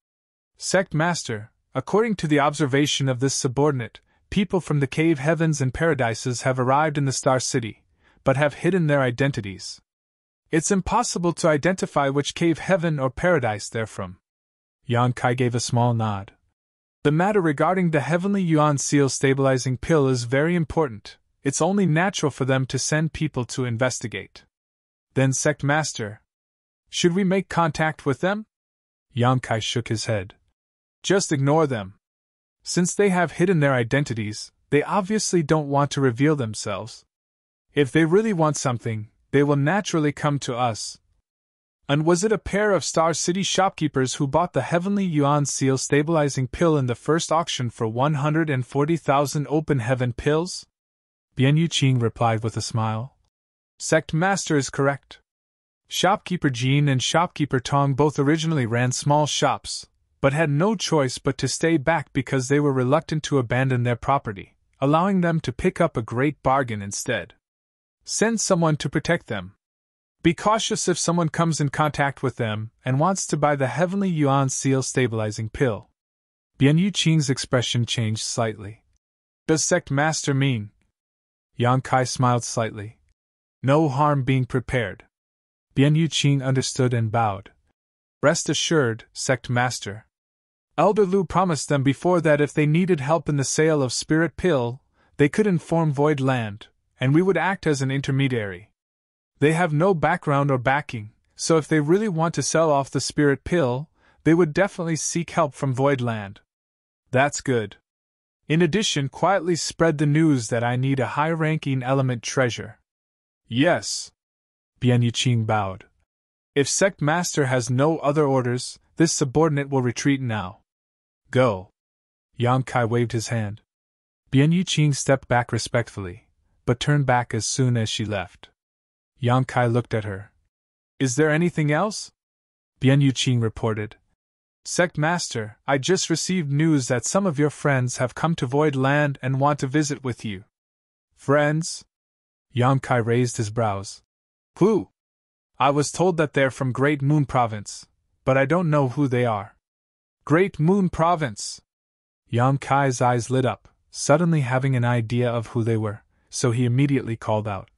Sect Master, according to the observation of this subordinate, people from the cave heavens and paradises have arrived in the Star City, but have hidden their identities. It's impossible to identify which cave heaven or paradise they're from. Yang Kai gave a small nod. The matter regarding the heavenly yuan seal stabilizing pill is very important. It's only natural for them to send people to investigate. Then, Sect Master, should we make contact with them? Yang Kai shook his head. Just ignore them. Since they have hidden their identities, they obviously don't want to reveal themselves. If they really want something, they will naturally come to us. And was it a pair of Star City shopkeepers who bought the heavenly yuan seal stabilizing pill in the first auction for 140,000 open heaven pills? Bian Yuqing replied with a smile. Sect Master is correct. Shopkeeper Jean and Shopkeeper Tong both originally ran small shops, but had no choice but to stay back because they were reluctant to abandon their property, allowing them to pick up a great bargain instead. Send someone to protect them. Be cautious if someone comes in contact with them and wants to buy the heavenly yuan seal stabilizing pill. Bian Yuqing's expression changed slightly. Does Sect Master mean? Yang Kai smiled slightly. No harm being prepared. Bian Yuqing understood and bowed. Rest assured, Sect Master. Elder Lu promised them before that if they needed help in the sale of Spirit Pill, they could inform Void Land, and we would act as an intermediary. They have no background or backing, so if they really want to sell off the Spirit Pill, they would definitely seek help from Void Land. That's good. In addition, quietly spread the news that I need a high-ranking element treasure. Yes. Bian Yuqing bowed. If Sect Master has no other orders, this subordinate will retreat now. Go. Yang Kai waved his hand. Bian Yuqing stepped back respectfully, but turned back as soon as she left. Yang Kai looked at her. Is there anything else? Bian Yuqing reported. Sect Master, I just received news that some of your friends have come to Void Land and want to visit with you. Friends? Yang Kai raised his brows. Who? I was told that they're from Great Moon Province, but I don't know who they are. Great Moon Province! Yang Kai's eyes lit up, suddenly having an idea of who they were, so he immediately called out.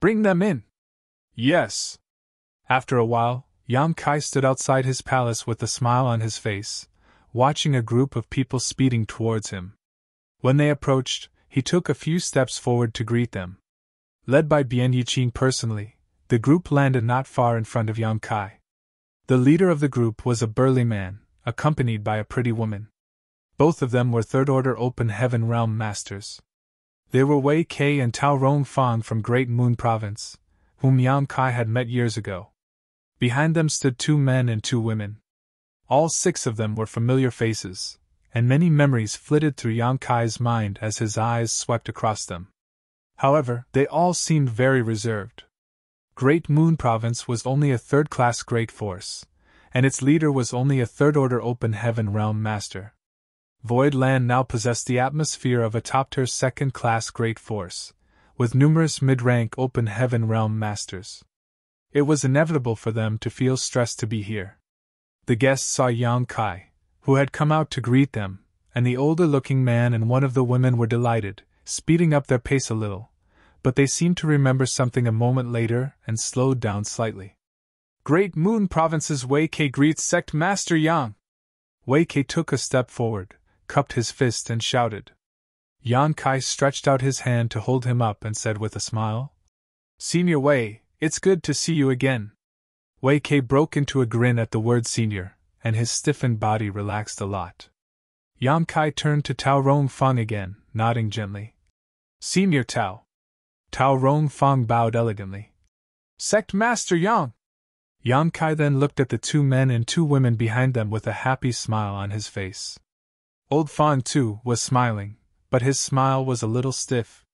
Bring them in! Yes! After a while, Yang Kai stood outside his palace with a smile on his face, watching a group of people speeding towards him. When they approached, he took a few steps forward to greet them. Led by Bian Yuqing personally, the group landed not far in front of Yang Kai. The leader of the group was a burly man, accompanied by a pretty woman. Both of them were third-order Open Heaven Realm Masters. They were Wei Kei and Tao Rongfang from Great Moon Province, whom Yang Kai had met years ago. Behind them stood 2 men and 2 women. All 6 of them were familiar faces, and many memories flitted through Yang Kai's mind as his eyes swept across them. However, they all seemed very reserved. Great Moon Province was only a third-class great force, and its leader was only a third-order Open Heaven Realm Master. Void Land now possessed the atmosphere of a top-tier second-class great force, with numerous mid-rank Open Heaven Realm Masters. It was inevitable for them to feel stressed to be here. The guests saw Yang Kai, who had come out to greet them, and the older-looking man and one of the women were delighted, speeding up their pace a little, but they seemed to remember something a moment later and slowed down slightly. Great Moon Province's Wei Kei greets Sect Master Yang. Wei Kei took a step forward, cupped his fist and shouted. Yang Kai stretched out his hand to hold him up and said with a smile, Senior Wei, it's good to see you again. Wei Kei broke into a grin at the word senior, and his stiffened body relaxed a lot. Yang Kai turned to Tao Rongfang again, nodding gently. Senior Tao. Tao Rongfang bowed elegantly. Sect Master Yang. Yang Kai then looked at the 2 men and 2 women behind them with a happy smile on his face. Old Fang, too, was smiling, but his smile was a little stiff.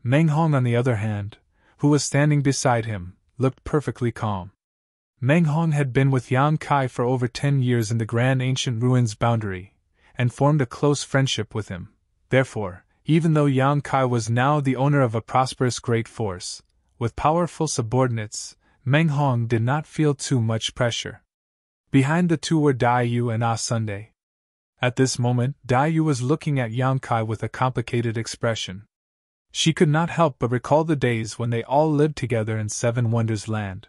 Meng Hong, on the other hand, who was standing beside him, looked perfectly calm. Meng Hong had been with Yang Kai for over 10 years in the Grand Ancient Ruins boundary, and formed a close friendship with him. Therefore, even though Yang Kai was now the owner of a prosperous great force, with powerful subordinates, Meng Hong did not feel too much pressure. Behind the two were Dai Yu and Sunday. At this moment, Dai Yu was looking at Yang Kai with a complicated expression. She could not help but recall the days when they all lived together in Seven Wonders Land.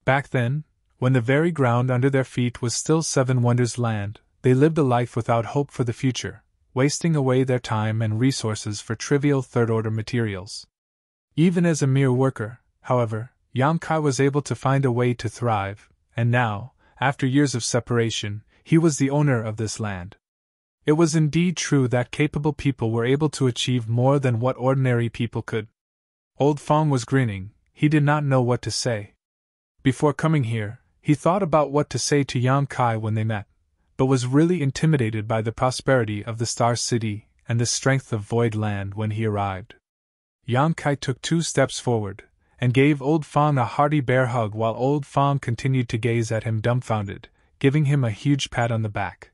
Back then, when the very ground under their feet was still Seven Wonders Land, they lived a life without hope for the future, wasting away their time and resources for trivial third-order materials. Even as a mere worker, however, Yang Kai was able to find a way to thrive, and now, after years of separation, he was the owner of this land. It was indeed true that capable people were able to achieve more than what ordinary people could. Old Fong was grinning. He did not know what to say. Before coming here, he thought about what to say to Yang Kai when they met, but was really intimidated by the prosperity of the Star City and the strength of Void Land when he arrived. Yang Kai took 2 steps forward, and gave Old Fong a hearty bear hug while Old Fong continued to gaze at him dumbfounded, giving him a huge pat on the back.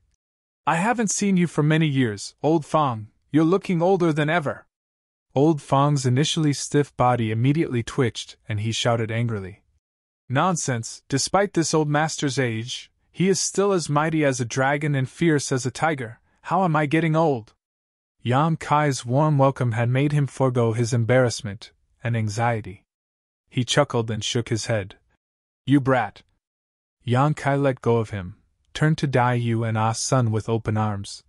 "I haven't seen you for many years, Old Fong. You're looking older than ever." Old Fong's initially stiff body immediately twitched, and he shouted angrily, "Nonsense! Despite this old master's age, he is still as mighty as a dragon and fierce as a tiger. How am I getting old?" Yang Kai's warm welcome had made him forego his embarrassment and anxiety. He chuckled and shook his head. "You brat!" Yang Kai let go of him, turned to Dai Yu and Sun with open arms.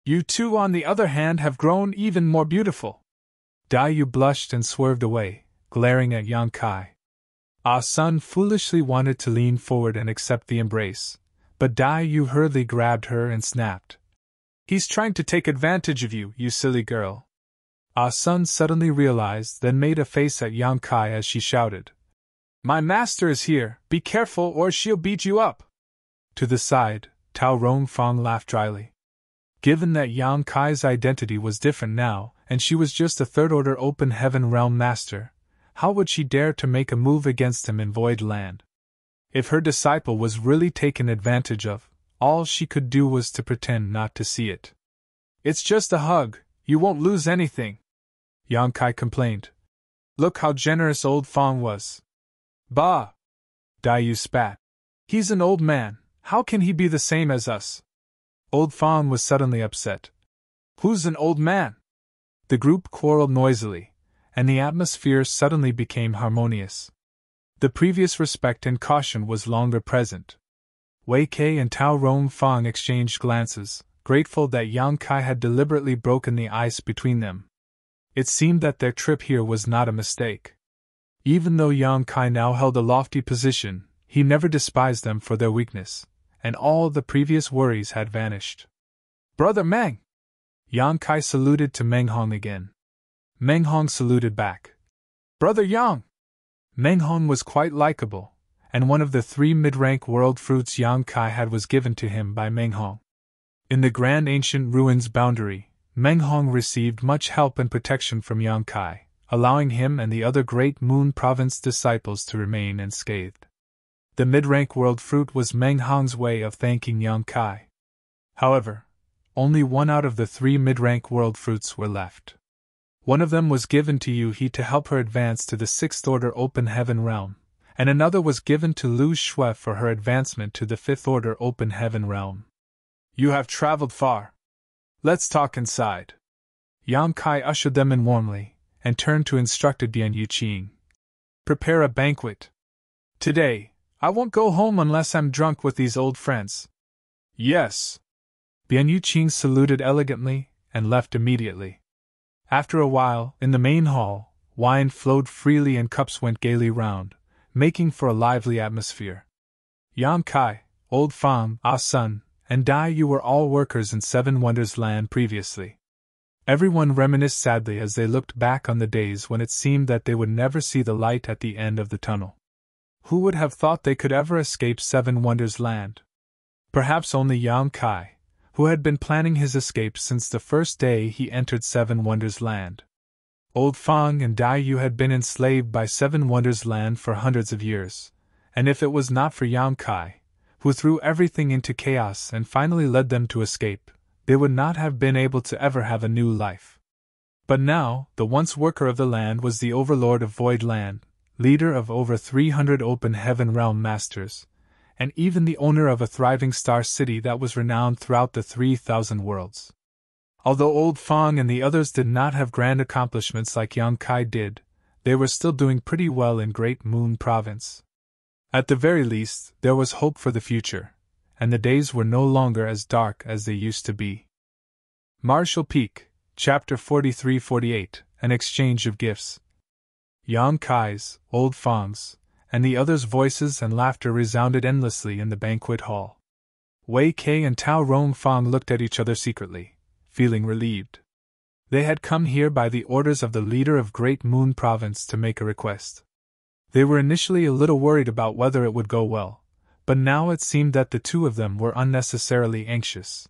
"You two, on the other hand, have grown even more beautiful." Dai Yu blushed and swerved away, glaring at Yang Kai. Sun foolishly wanted to lean forward and accept the embrace, but Dai Yu hurriedly grabbed her and snapped, "He's trying to take advantage of you, you silly girl." Sun suddenly realized, then made a face at Yang Kai as she shouted, "My master is here, be careful or she'll beat you up." To the side, Tao Rong Fong laughed dryly. Given that Yang Kai's identity was different now, and she was just a third-order open heaven realm master, how would she dare to make a move against him in Void Land? If her disciple was really taken advantage of, all she could do was to pretend not to see it. "It's just a hug, you won't lose anything," Yang Kai complained. "Look how generous Old Fong was." "Bah!" Dai Yu spat. "He's an old man, how can he be the same as us?" Old Fong was suddenly upset. "Who's an old man?" The group quarreled noisily, and the atmosphere suddenly became harmonious. The previous respect and caution was longer present. Wei Kei and Tao Rong Fong exchanged glances, grateful that Yang Kai had deliberately broken the ice between them. It seemed that their trip here was not a mistake. Even though Yang Kai now held a lofty position, he never despised them for their weakness, and all the previous worries had vanished. "Brother Meng!" Yang Kai saluted to Meng Hong again. Meng Hong saluted back. "Brother Yang!" Meng Hong was quite likable, and one of the 3 mid-rank world fruits Yang Kai had was given to him by Meng Hong. In the Grand Ancient Ruins boundary, Meng Hong received much help and protection from Yang Kai, allowing him and the other Great Moon Province disciples to remain unscathed. The mid-rank world fruit was Meng Hong's way of thanking Yang Kai. However, only 1 out of the 3 mid-rank world fruits were left. One of them was given to Yu He to help her advance to the 6th Order Open Heaven Realm, and another was given to Lu Shui for her advancement to the 5th Order Open Heaven Realm. "You have traveled far. Let's talk inside." Yang Kai ushered them in warmly, and turned to instruct Bian Yu Qing. "Prepare a banquet. Today, I won't go home unless I'm drunk with these old friends." "Yes." Bian Yu Qing saluted elegantly, and left immediately. After a while, in the main hall, wine flowed freely and cups went gaily round, making for a lively atmosphere. Yang Kai, Old Fong, Sun, and Dai Yu were all workers in Seven Wonders Land previously. Everyone reminisced sadly as they looked back on the days when it seemed that they would never see the light at the end of the tunnel. Who would have thought they could ever escape Seven Wonders Land? Perhaps only Yang Kai, who had been planning his escape since the first day he entered Seven Wonders Land. Old Fang and Dai Yu had been enslaved by Seven Wonders Land for hundreds of years, and if it was not for Yang Kai, who threw everything into chaos and finally led them to escape, they would not have been able to ever have a new life. But now, the once worker of the land was the overlord of Void Land, leader of over 300 open heaven realm masters, and even the owner of a thriving star city that was renowned throughout the 3,000 worlds. Although Old Fang and the others did not have grand accomplishments like Yang Kai did, they were still doing pretty well in Great Moon Province. At the very least, there was hope for the future, and the days were no longer as dark as they used to be. Marshall Peak, Chapter 43-48, An Exchange of Gifts. Yang Kai's, Old Fang's, and the others' voices and laughter resounded endlessly in the banquet hall. Wei Kei and Tao Rong Fang looked at each other secretly, feeling relieved. They had come here by the orders of the leader of Great Moon Province to make a request. They were initially a little worried about whether it would go well, but now it seemed that the two of them were unnecessarily anxious.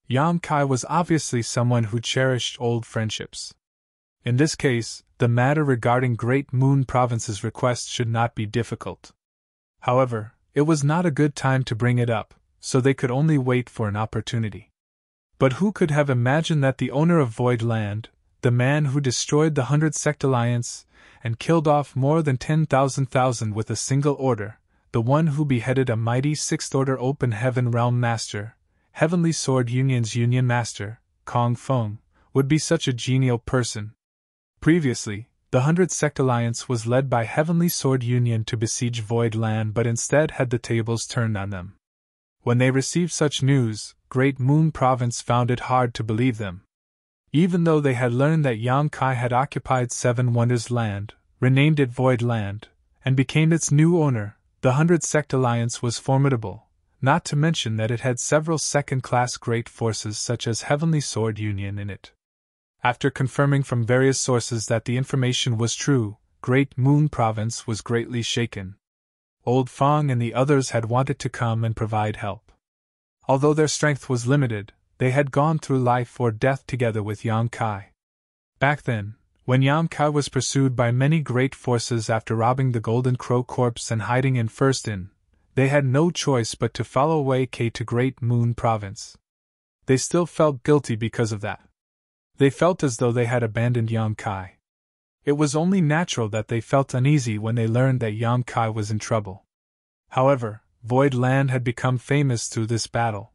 Yang Kai was obviously someone who cherished old friendships. In this case, the matter regarding Great Moon Province's request should not be difficult. However, it was not a good time to bring it up, so they could only wait for an opportunity. But who could have imagined that the owner of Void Land, the man who destroyed the 100 Sect Alliance and killed off more than 10,000 with a single order, the one who beheaded a mighty Sixth Order Open Heaven Realm Master, Heavenly Sword Union's Union Master, Kong Feng, would be such a genial person? Previously, the 100 Sect Alliance was led by Heavenly Sword Union to besiege Void Land, but instead had the tables turned on them. When they received such news, Great Moon Province found it hard to believe them. Even though they had learned that Yang Kai had occupied Seven Wonders Land, renamed it Void Land, and became its new owner, the 100 Sect Alliance was formidable, not to mention that it had several second-class great forces such as Heavenly Sword Union in it. After confirming from various sources that the information was true, Great Moon Province was greatly shaken. Old Fang and the others had wanted to come and provide help. Although their strength was limited, they had gone through life or death together with Yang Kai. Back then, when Yang Kai was pursued by many great forces after robbing the Golden Crow corpse and hiding in First Inn, they had no choice but to follow Wei Kei to Great Moon Province. They still felt guilty because of that. They felt as though they had abandoned Yang Kai. It was only natural that they felt uneasy when they learned that Yang Kai was in trouble. However, Void Land had become famous through this battle.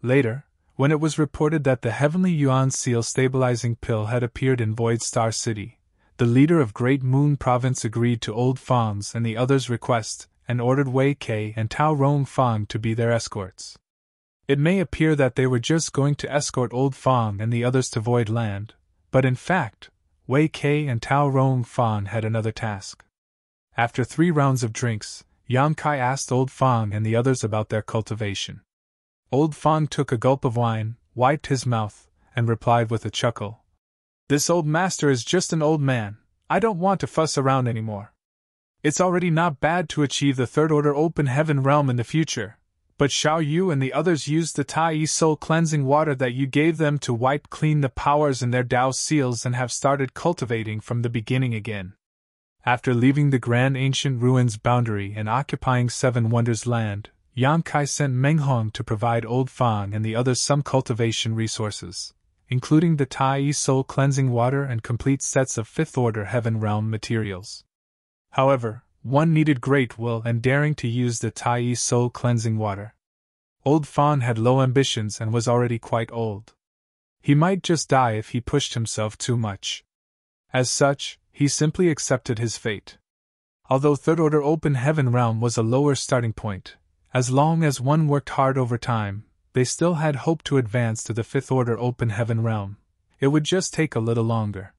Later, when it was reported that the Heavenly Yuan Seal stabilizing pill had appeared in Void Star City, the leader of Great Moon Province agreed to Old Fang's and the others' request and ordered Wei Kei and Tao Rong Fang to be their escorts. It may appear that they were just going to escort Old Fang and the others to Void Land, but in fact, Wei Kei and Tao Rong Fang had another task. After 3 rounds of drinks, Yang Kai asked Old Fang and the others about their cultivation. Old Fang took a gulp of wine, wiped his mouth, and replied with a chuckle, "This old master is just an old man. I don't want to fuss around anymore. It's already not bad to achieve the Third Order Open Heaven Realm in the future, but Xiao Yu and the others used the Tai Soul cleansing water that you gave them to wipe clean the powers in their Dao seals and have started cultivating from the beginning again." After leaving the Grand Ancient Ruins boundary and occupying Seven Wonders Land, Yang Kai sent Meng Hong to provide Old Fang and the others some cultivation resources, including the Tai Soul cleansing water and complete sets of Fifth Order Heaven Realm materials. However, one needed great will and daring to use the Tai Soul cleansing water. Old Fang had low ambitions and was already quite old. He might just die if he pushed himself too much. As such, he simply accepted his fate. Although Third Order Open Heaven Realm was a lower starting point, as long as one worked hard over time, they still had hope to advance to the Fifth Order Open Heaven Realm. It would just take a little longer.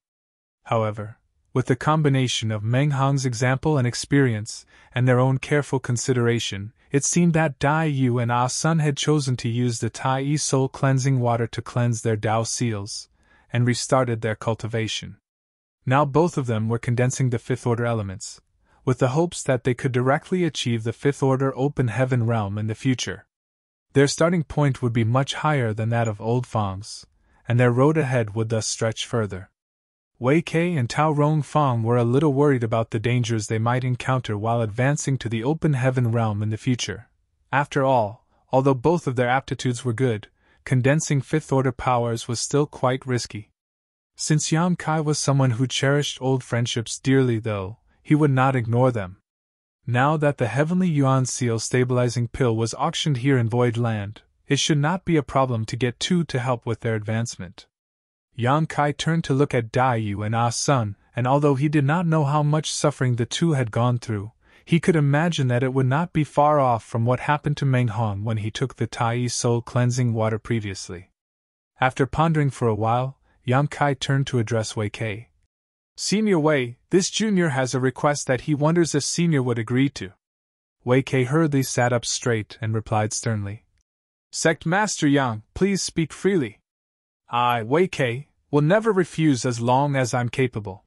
However, with the combination of Meng Hong's example and experience, and their own careful consideration, it seemed that Dai Yu and Ah Sun had chosen to use the Tai Soul cleansing water to cleanse their Dao seals, and restarted their cultivation. Now both of them were condensing the Fifth Order elements, with the hopes that they could directly achieve the Fifth Order Open Heaven Realm in the future. Their starting point would be much higher than that of Old Fang's, and their road ahead would thus stretch further. Wei Kei and Tao Rongfang were a little worried about the dangers they might encounter while advancing to the open heaven realm in the future. After all, although both of their aptitudes were good, condensing fifth-order powers was still quite risky. Since Yang Kai was someone who cherished old friendships dearly though, he would not ignore them. Now that the Heavenly Yuan Seal stabilizing pill was auctioned here in Void Land, it should not be a problem to get two to help with their advancement. Yang Kai turned to look at Dai Yu and Ah Sun, and although he did not know how much suffering the two had gone through, he could imagine that it would not be far off from what happened to Meng Hong when he took the Tai soul cleansing water previously. After pondering for a while, Yang Kai turned to address Wei Kei. Senior Wei, this junior has a request that he wonders if Senior would agree to. Wei Kei hurriedly sat up straight and replied sternly. Sect Master Yang, please speak freely. I, Wei Kei, will never refuse as long as I'm capable.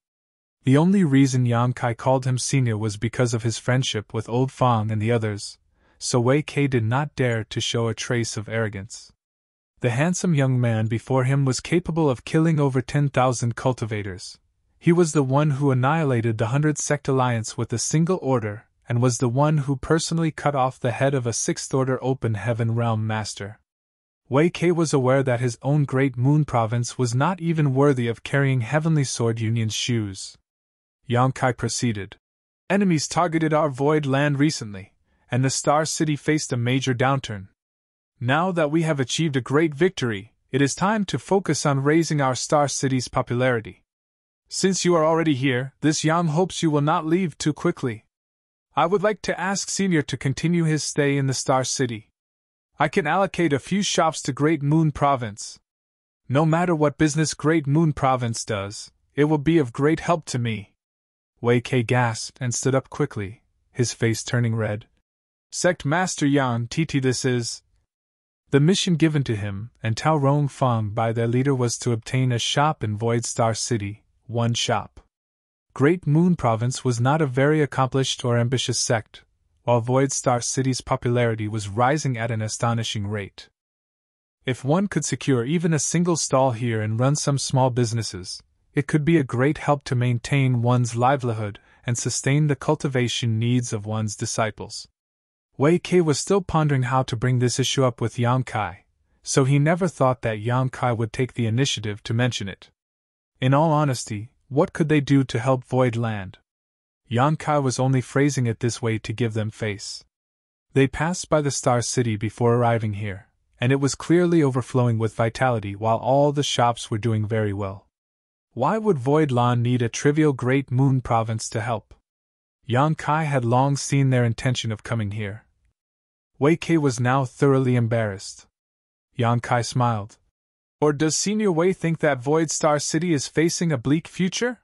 The only reason Yang Kai called him senior was because of his friendship with Old Fang and the others, so Wei Kei did not dare to show a trace of arrogance. The handsome young man before him was capable of killing over 10,000 cultivators. He was the one who annihilated the 100 Sect Alliance with a single order, and was the one who personally cut off the head of a 6th Order Open Heaven Realm Master. Wei Kei was aware that his own Great Moon Province was not even worthy of carrying Heavenly Sword Union's shoes. Yang Kai proceeded. Enemies targeted our Void Land recently, and the Star City faced a major downturn. Now that we have achieved a great victory, it is time to focus on raising our Star City's popularity. Since you are already here, this Yang hopes you will not leave too quickly. I would like to ask Senior to continue his stay in the Star City. I can allocate a few shops to Great Moon Province. No matter what business Great Moon Province does, it will be of great help to me. Wei Kei gasped and stood up quickly, his face turning red. Sect Master Yang TT, this is. The mission given to him and Tao Rongfang by their leader was to obtain a shop in Void Star City, one shop. Great Moon Province was not a very accomplished or ambitious sect, while Void Star City's popularity was rising at an astonishing rate. If one could secure even a single stall here and run some small businesses, it could be a great help to maintain one's livelihood and sustain the cultivation needs of one's disciples. Wei Kei was still pondering how to bring this issue up with Yang Kai, so he never thought that Yang Kai would take the initiative to mention it. In all honesty, what could they do to help Void Land? Yang Kai was only phrasing it this way to give them face. They passed by the Star City before arriving here, and it was clearly overflowing with vitality while all the shops were doing very well. Why would Void Land need a trivial Great Moon Province to help? Yang Kai had long seen their intention of coming here. Wei Kei was now thoroughly embarrassed. Yang Kai smiled. Or does Senior Wei think that Void Star City is facing a bleak future?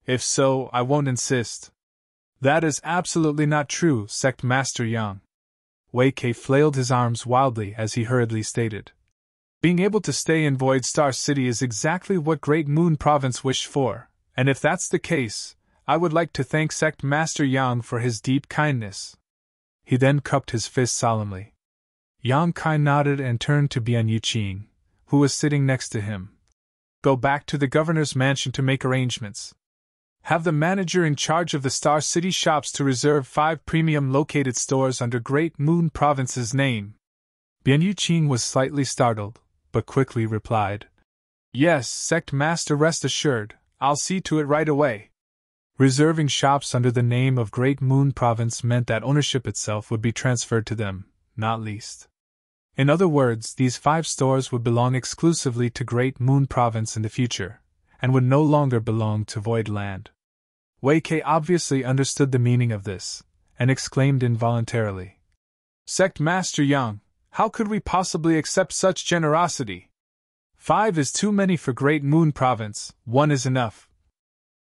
If so, I won't insist. That is absolutely not true, Sect Master Yang. Wei Kei flailed his arms wildly as he hurriedly stated. Being able to stay in Void Star City is exactly what Great Moon Province wished for, and if that's the case, I would like to thank Sect Master Yang for his deep kindness. He then cupped his fist solemnly. Yang Kai nodded and turned to Bian Yuqing, who was sitting next to him. Go back to the governor's mansion to make arrangements. Have the manager in charge of the Star City shops to reserve 5 premium located stores under Great Moon Province's name. Bian Yuqing was slightly startled, but quickly replied. Yes, Sect Master, rest assured, I'll see to it right away. Reserving shops under the name of Great Moon Province meant that ownership itself would be transferred to them, not leased. In other words, these 5 stores would belong exclusively to Great Moon Province in the future, and would no longer belong to Void Land. Wei Kei obviously understood the meaning of this, and exclaimed involuntarily. Sect Master Yang, how could we possibly accept such generosity? 5 is too many for Great Moon Province, 1 is enough.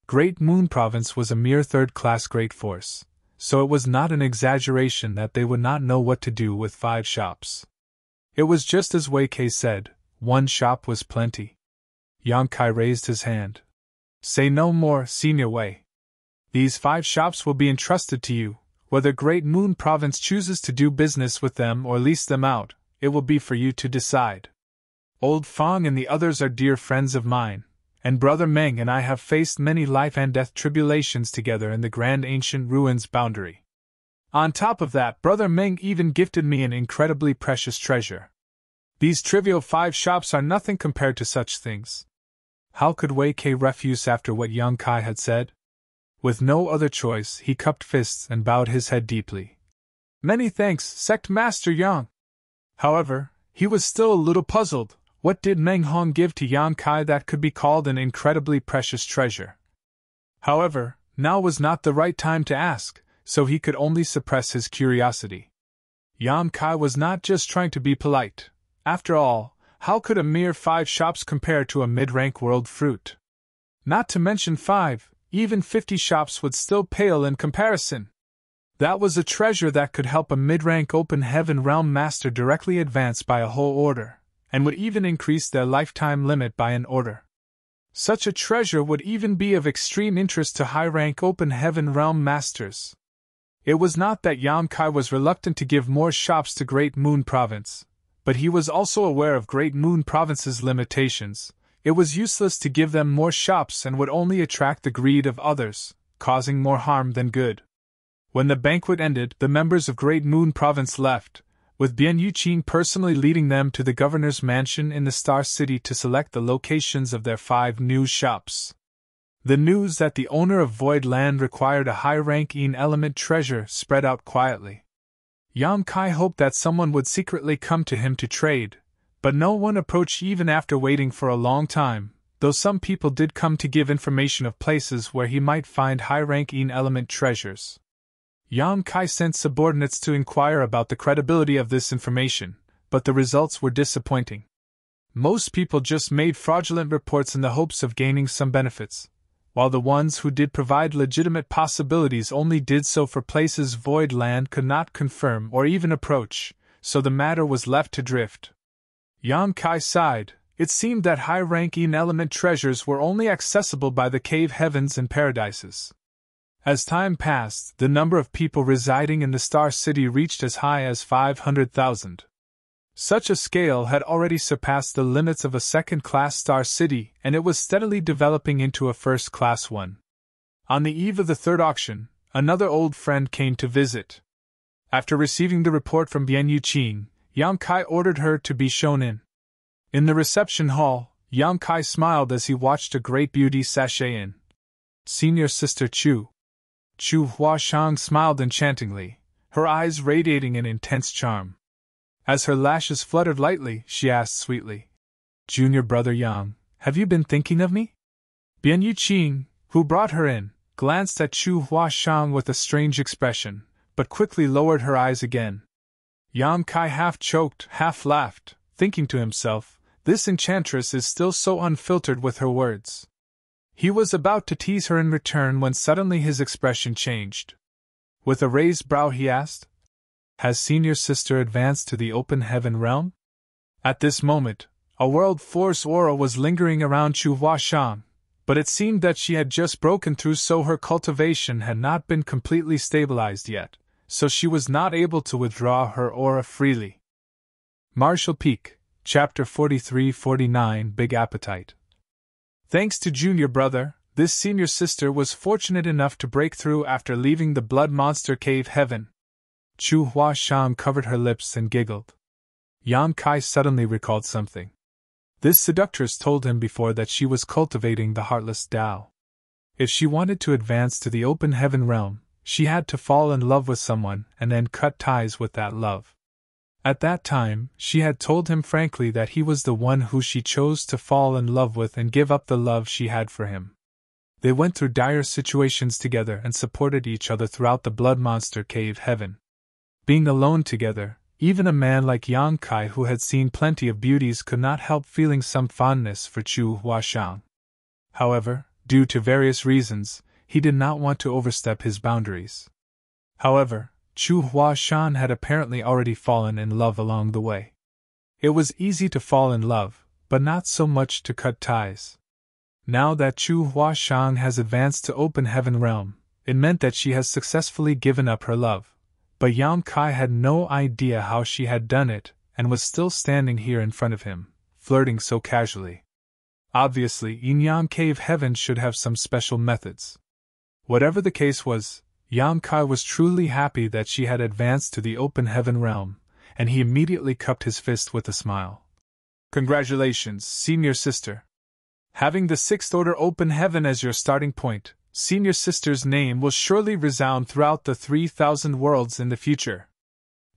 Great Moon Province was a mere third-class great force, so it was not an exaggeration that they would not know what to do with 5 shops. It was just as Wei Kei said, 1 shop was plenty. Yang Kai raised his hand. Say no more, Senior Wei. These 5 shops will be entrusted to you. Whether Great Moon Province chooses to do business with them or lease them out, it will be for you to decide. Old Fang and the others are dear friends of mine, and Brother Meng and I have faced many life and death tribulations together in the grand ancient ruins boundary. On top of that, Brother Meng even gifted me an incredibly precious treasure. These trivial 5 shops are nothing compared to such things. How could Wei Kei refuse after what Yang Kai had said? With no other choice, he cupped fists and bowed his head deeply. Many thanks, Sect Master Yang. However, he was still a little puzzled. What did Meng Hong give to Yang Kai that could be called an incredibly precious treasure? However, now was not the right time to ask, so he could only suppress his curiosity. Yang Kai was not just trying to be polite. After all, how could a mere 5 shops compare to a mid-rank world fruit? Not to mention 5, even 50 shops would still pale in comparison. That was a treasure that could help a mid-rank open heaven realm master directly advance by a whole order, and would even increase their lifetime limit by an order. Such a treasure would even be of extreme interest to high-rank open heaven realm masters. It was not that Yang Kai was reluctant to give more shops to Great Moon Province, but he was also aware of Great Moon Province's limitations. It was useless to give them more shops and would only attract the greed of others, causing more harm than good. When the banquet ended, the members of Great Moon Province left, with Bian Yuqing personally leading them to the governor's mansion in the Star City to select the locations of their 5 new shops. The news that the owner of Void Land required a high-ranking element treasure spread out quietly. Yang Kai hoped that someone would secretly come to him to trade, but no one approached even after waiting for a long time, though some people did come to give information of places where he might find high-ranking element treasures. Yang Kai sent subordinates to inquire about the credibility of this information, but the results were disappointing. Most people just made fraudulent reports in the hopes of gaining some benefits, while the ones who did provide legitimate possibilities only did so for places Void Land could not confirm or even approach, so the matter was left to drift. Yang Kai sighed. It seemed that high-ranking element treasures were only accessible by the cave heavens and paradises. As time passed, the number of people residing in the Star City reached as high as 500,000. Such a scale had already surpassed the limits of a second-class Star City, and it was steadily developing into a first-class one. On the eve of the 3rd auction, another old friend came to visit. After receiving the report from Bian Yuqing, Yang Kai ordered her to be shown in. In the reception hall, Yang Kai smiled as he watched a great beauty sashay in. Senior Sister Chu. Chu Huashang smiled enchantingly, her eyes radiating an intense charm. As her lashes fluttered lightly, she asked sweetly, "Junior brother Yang, have you been thinking of me?" Bian Yuqing, who brought her in, glanced at Chu Huashang with a strange expression, but quickly lowered her eyes again. Yang Kai half choked, half laughed, thinking to himself, this enchantress is still so unfiltered with her words. He was about to tease her in return when suddenly his expression changed. With a raised brow he asked, "Has Senior Sister advanced to the open heaven realm?" At this moment, a world force aura was lingering around Chu Huashang, but it seemed that she had just broken through, so her cultivation had not been completely stabilized yet, so she was not able to withdraw her aura freely. Martial Peak, Chapter 43-49 Big Appetite. Thanks to Junior Brother, this Senior Sister was fortunate enough to break through after leaving the Blood Monster Cave Heaven. Chu Huashang covered her lips and giggled. Yang Kai suddenly recalled something. This seductress told him before that she was cultivating the Heartless Tao. If she wanted to advance to the open heaven realm, she had to fall in love with someone and then cut ties with that love. At that time, she had told him frankly that he was the one who she chose to fall in love with and give up the love she had for him. They went through dire situations together and supported each other throughout the Blood Monster Cave Heaven. Being alone together, even a man like Yang Kai who had seen plenty of beauties could not help feeling some fondness for Chu Huashang. However, due to various reasons, he did not want to overstep his boundaries. However, Chu Huashang had apparently already fallen in love along the way. It was easy to fall in love, but not so much to cut ties. Now that Chu Huashang has advanced to open heaven realm, it meant that she has successfully given up her love. But Yang Kai had no idea how she had done it, and was still standing here in front of him, flirting so casually. Obviously, Yin-Yang Cave Heaven should have some special methods. Whatever the case was, Yang Kai was truly happy that she had advanced to the open heaven realm, and he immediately cupped his fist with a smile. Congratulations, senior sister. Having the sixth order open heaven as your starting point, senior sister's name will surely resound throughout the 3,000 worlds in the future.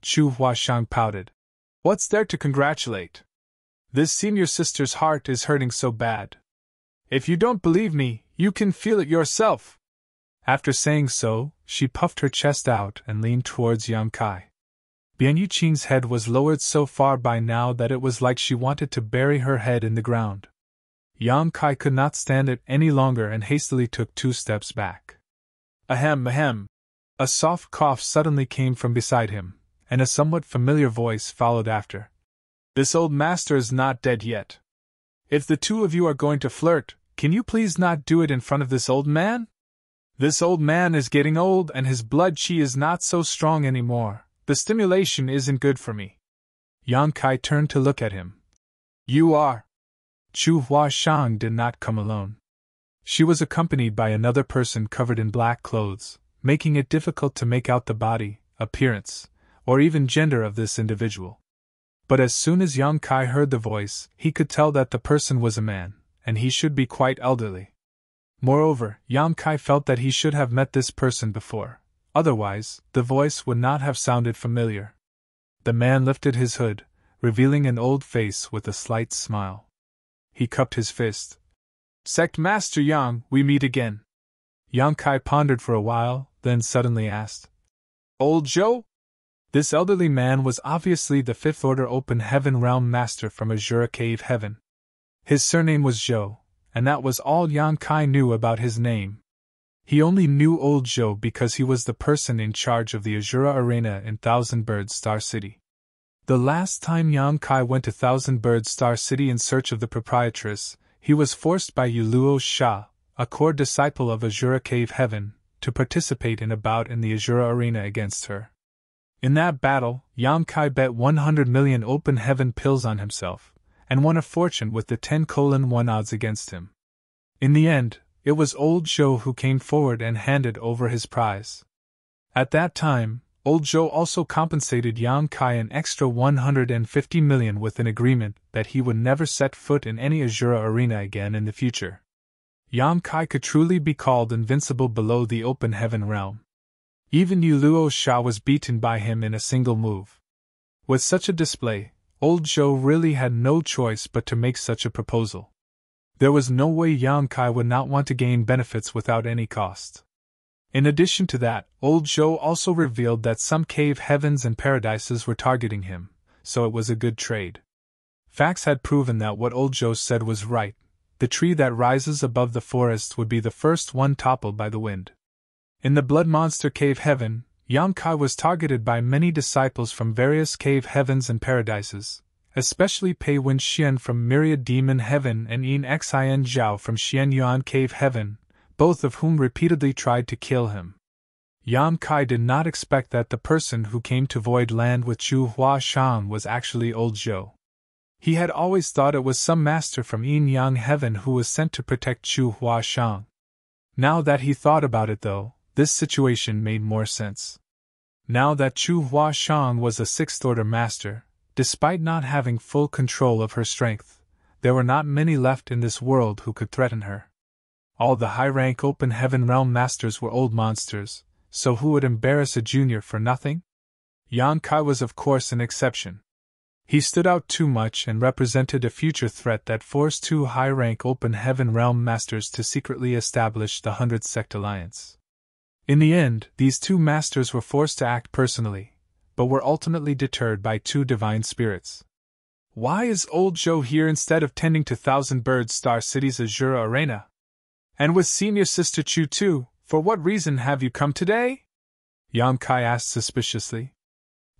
Chu Huashang pouted. What's there to congratulate? This senior sister's heart is hurting so bad. If you don't believe me, you can feel it yourself. After saying so, she puffed her chest out and leaned towards Yang Kai. Bian Yuqing's head was lowered so far by now that it was like she wanted to bury her head in the ground. Yang Kai could not stand it any longer and hastily took 2 steps back. Ahem, ahem. A soft cough suddenly came from beside him, and a somewhat familiar voice followed after. This old master is not dead yet. If the two of you are going to flirt, can you please not do it in front of this old man? This old man is getting old and his blood qi is not so strong anymore. The stimulation isn't good for me. Yang Kai turned to look at him. You are. Chu Huashang did not come alone. She was accompanied by another person covered in black clothes, making it difficult to make out the body, appearance, or even gender of this individual. But as soon as Yang Kai heard the voice, he could tell that the person was a man, and he should be quite elderly. Moreover, Yang Kai felt that he should have met this person before, otherwise, the voice would not have sounded familiar. The man lifted his hood, revealing an old face with a slight smile. He cupped his fist. Sect Master Yang, we meet again. Yang Kai pondered for a while, then suddenly asked. Old Zhou? This elderly man was obviously the Fifth Order Open Heaven Realm Master from Azura Cave Heaven. His surname was Zhou, and that was all Yang Kai knew about his name. He only knew Old Zhou because he was the person in charge of the Azura Arena in Thousand Bird Star City. The last time Yang Kai went to Thousand Bird Star City in search of the proprietress, he was forced by Yuluo Sha, a core disciple of Azura Cave Heaven, to participate in a bout in the Azura Arena against her. In that battle, Yang Kai bet 100 million open heaven pills on himself, and won a fortune with the 10:1 odds against him. In the end, it was Old Zhou who came forward and handed over his prize. At that time, Old Zhou also compensated Yang Kai an extra 150 million with an agreement that he would never set foot in any Azura arena again in the future. Yang Kai could truly be called invincible below the open heaven realm. Even Yuluo Sha was beaten by him in a single move. With such a display, Old Zhou really had no choice but to make such a proposal. There was no way Yang Kai would not want to gain benefits without any cost. In addition to that, Old Zhou also revealed that some cave heavens and paradises were targeting him, so it was a good trade. Facts had proven that what Old Zhou said was right. The tree that rises above the forest would be the first one toppled by the wind. In the Blood Monster Cave Heaven, Yang Kai was targeted by many disciples from various cave heavens and paradises, especially Pei Wen Xian from Myriad Demon Heaven and Yin Xin Zhao from Xian Yuan Cave Heaven, both of whom repeatedly tried to kill him. Yang Kai did not expect that the person who came to Void Land with Chu Huashang was actually Old Zhou. He had always thought it was some master from Yin Yang Heaven who was sent to protect Chu Huashang. Now that he thought about it though, this situation made more sense. Now that Chu Huashang was a Sixth Order Master, despite not having full control of her strength, there were not many left in this world who could threaten her. All the high-rank Open Heaven Realm Masters were old monsters, so who would embarrass a junior for nothing? Yang Kai was of course an exception. He stood out too much and represented a future threat that forced 2 high-rank Open Heaven Realm Masters to secretly establish the 100 Sect Alliance. In the end, these 2 masters were forced to act personally, but were ultimately deterred by 2 divine spirits. Why is Old Zhou here instead of tending to Thousand Bird Star City's Azura Arena? And with Senior Sister Chu too, for what reason have you come today? Yang Kai asked suspiciously.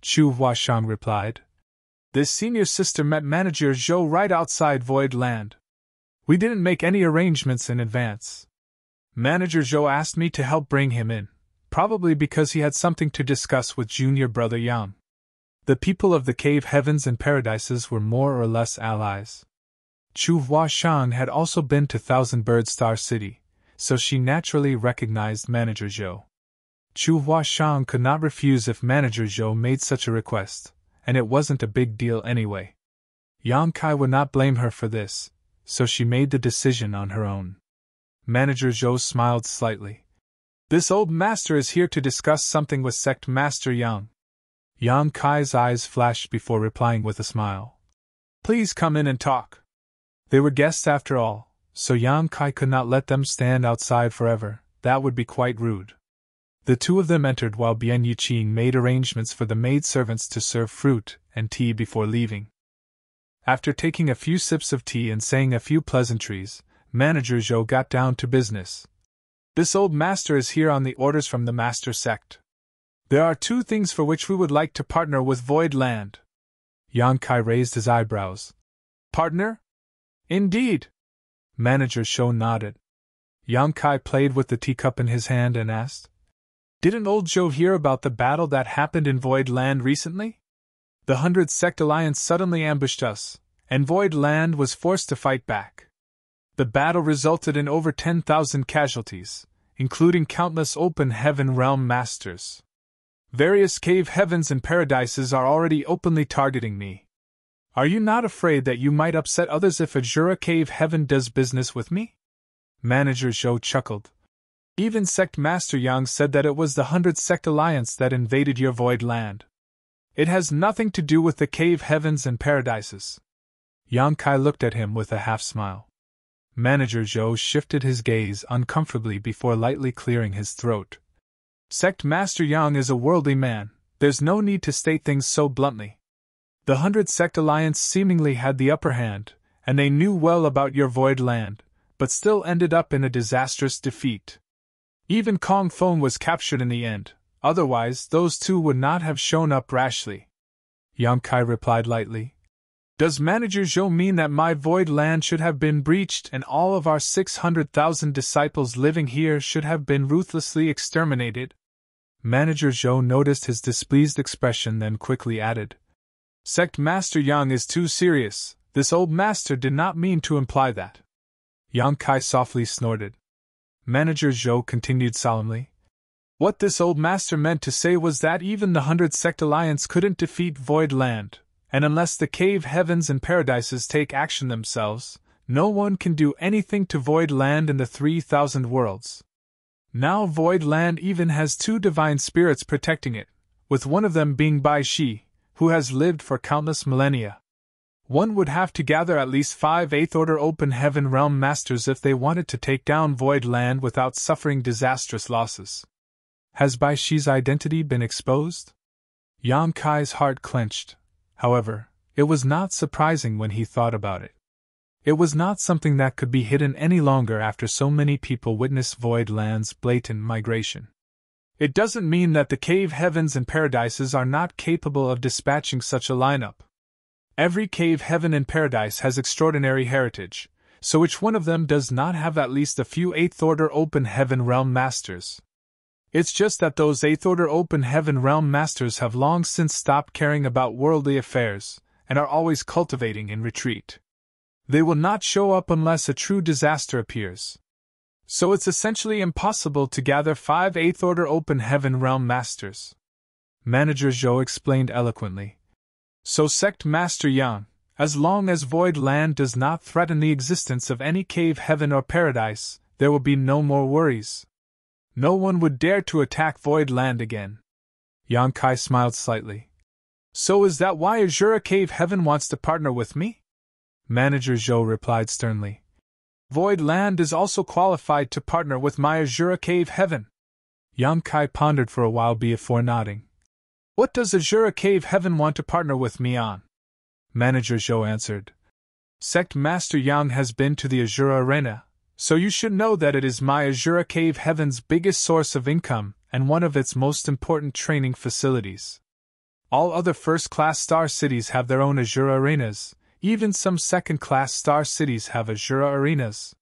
Chu Huashang replied. This Senior Sister met Manager Zhou right outside Void Land. We didn't make any arrangements in advance. Manager Zhou asked me to help bring him in, probably because he had something to discuss with junior brother Yang. The people of the cave heavens and paradises were more or less allies. Chu Huashang had also been to Thousand Bird Star City, so she naturally recognized Manager Zhou. Chu Huashang could not refuse if Manager Zhou made such a request, and it wasn't a big deal anyway. Yang Kai would not blame her for this, so she made the decision on her own. Manager Zhou smiled slightly. This old master is here to discuss something with Sect Master Yang. Yang Kai's eyes flashed before replying with a smile. Please come in and talk. They were guests after all, so Yang Kai could not let them stand outside forever. That would be quite rude. The two of them entered while Bian Yuqing made arrangements for the maidservants to serve fruit and tea before leaving. After taking a few sips of tea and saying a few pleasantries, Manager Zhou got down to business. This old master is here on the orders from the master sect. There are two things for which we would like to partner with Void Land. Yang Kai raised his eyebrows. Partner? Indeed. Manager Zhou nodded. Yang Kai played with the teacup in his hand and asked, Didn't old Zhou hear about the battle that happened in Void Land recently? The 100 Sect Alliance suddenly ambushed us, and Void Land was forced to fight back. The battle resulted in over 10,000 casualties, including countless open heaven realm masters. Various cave heavens and paradises are already openly targeting me. Are you not afraid that you might upset others if Azura Cave Heaven does business with me? Manager Zhou chuckled. Even Sect Master Yang said that it was the 100 Sect Alliance that invaded your Void Land. It has nothing to do with the cave heavens and paradises. Yang Kai looked at him with a half-smile. Manager Zhou shifted his gaze uncomfortably before lightly clearing his throat. Sect Master Yang is a worldly man, there's no need to state things so bluntly. The 100 Sect Alliance seemingly had the upper hand, and they knew well about your Void Land, but still ended up in a disastrous defeat. Even Kong Feng was captured in the end, otherwise those two would not have shown up rashly. Yang Kai replied lightly. Does Manager Zhou mean that my Void Land should have been breached and all of our 600,000 disciples living here should have been ruthlessly exterminated? Manager Zhou noticed his displeased expression, then quickly added, Sect Master Yang is too serious, this old master did not mean to imply that. Yang Kai softly snorted. Manager Zhou continued solemnly, What this old master meant to say was that even the 100 Sect Alliance couldn't defeat Void Land. And unless the cave heavens and paradises take action themselves, no one can do anything to Void Land in the 3,000 worlds. Now Void Land even has two divine spirits protecting it, with one of them being Bai Shi, who has lived for countless millennia. One would have to gather at least 5 8th-order open heaven realm masters if they wanted to take down Void Land without suffering disastrous losses. Has Bai Shi's identity been exposed? Yang Kai's heart clenched. However, it was not surprising when he thought about it. It was not something that could be hidden any longer after so many people witnessed Void Land's blatant migration. It doesn't mean that the cave heavens and paradises are not capable of dispatching such a lineup. Every cave heaven and paradise has extraordinary heritage, so which one of them does not have at least a few 8th-order open heaven realm masters? It's just that those 8th-order open heaven realm masters have long since stopped caring about worldly affairs, and are always cultivating in retreat. They will not show up unless a true disaster appears. So it's essentially impossible to gather 5 8th-order open heaven realm masters. Manager Zhou explained eloquently. So Sect Master Yang, as long as Void Land does not threaten the existence of any cave heaven or paradise, there will be no more worries. No one would dare to attack Void Land again. Yang Kai smiled slightly. So is that why Azura Cave Heaven wants to partner with me? Manager Zhou replied sternly. Void Land is also qualified to partner with my Azura Cave Heaven. Yang Kai pondered for a while before nodding. What does Azura Cave Heaven want to partner with me on? Manager Zhou answered. Sect Master Yang has been to the Azura Arena, so you should know that it is my Azura Cave Heaven's biggest source of income and one of its most important training facilities. All other first-class star cities have their own Azura Arenas, even some second-class star cities have Azura Arenas.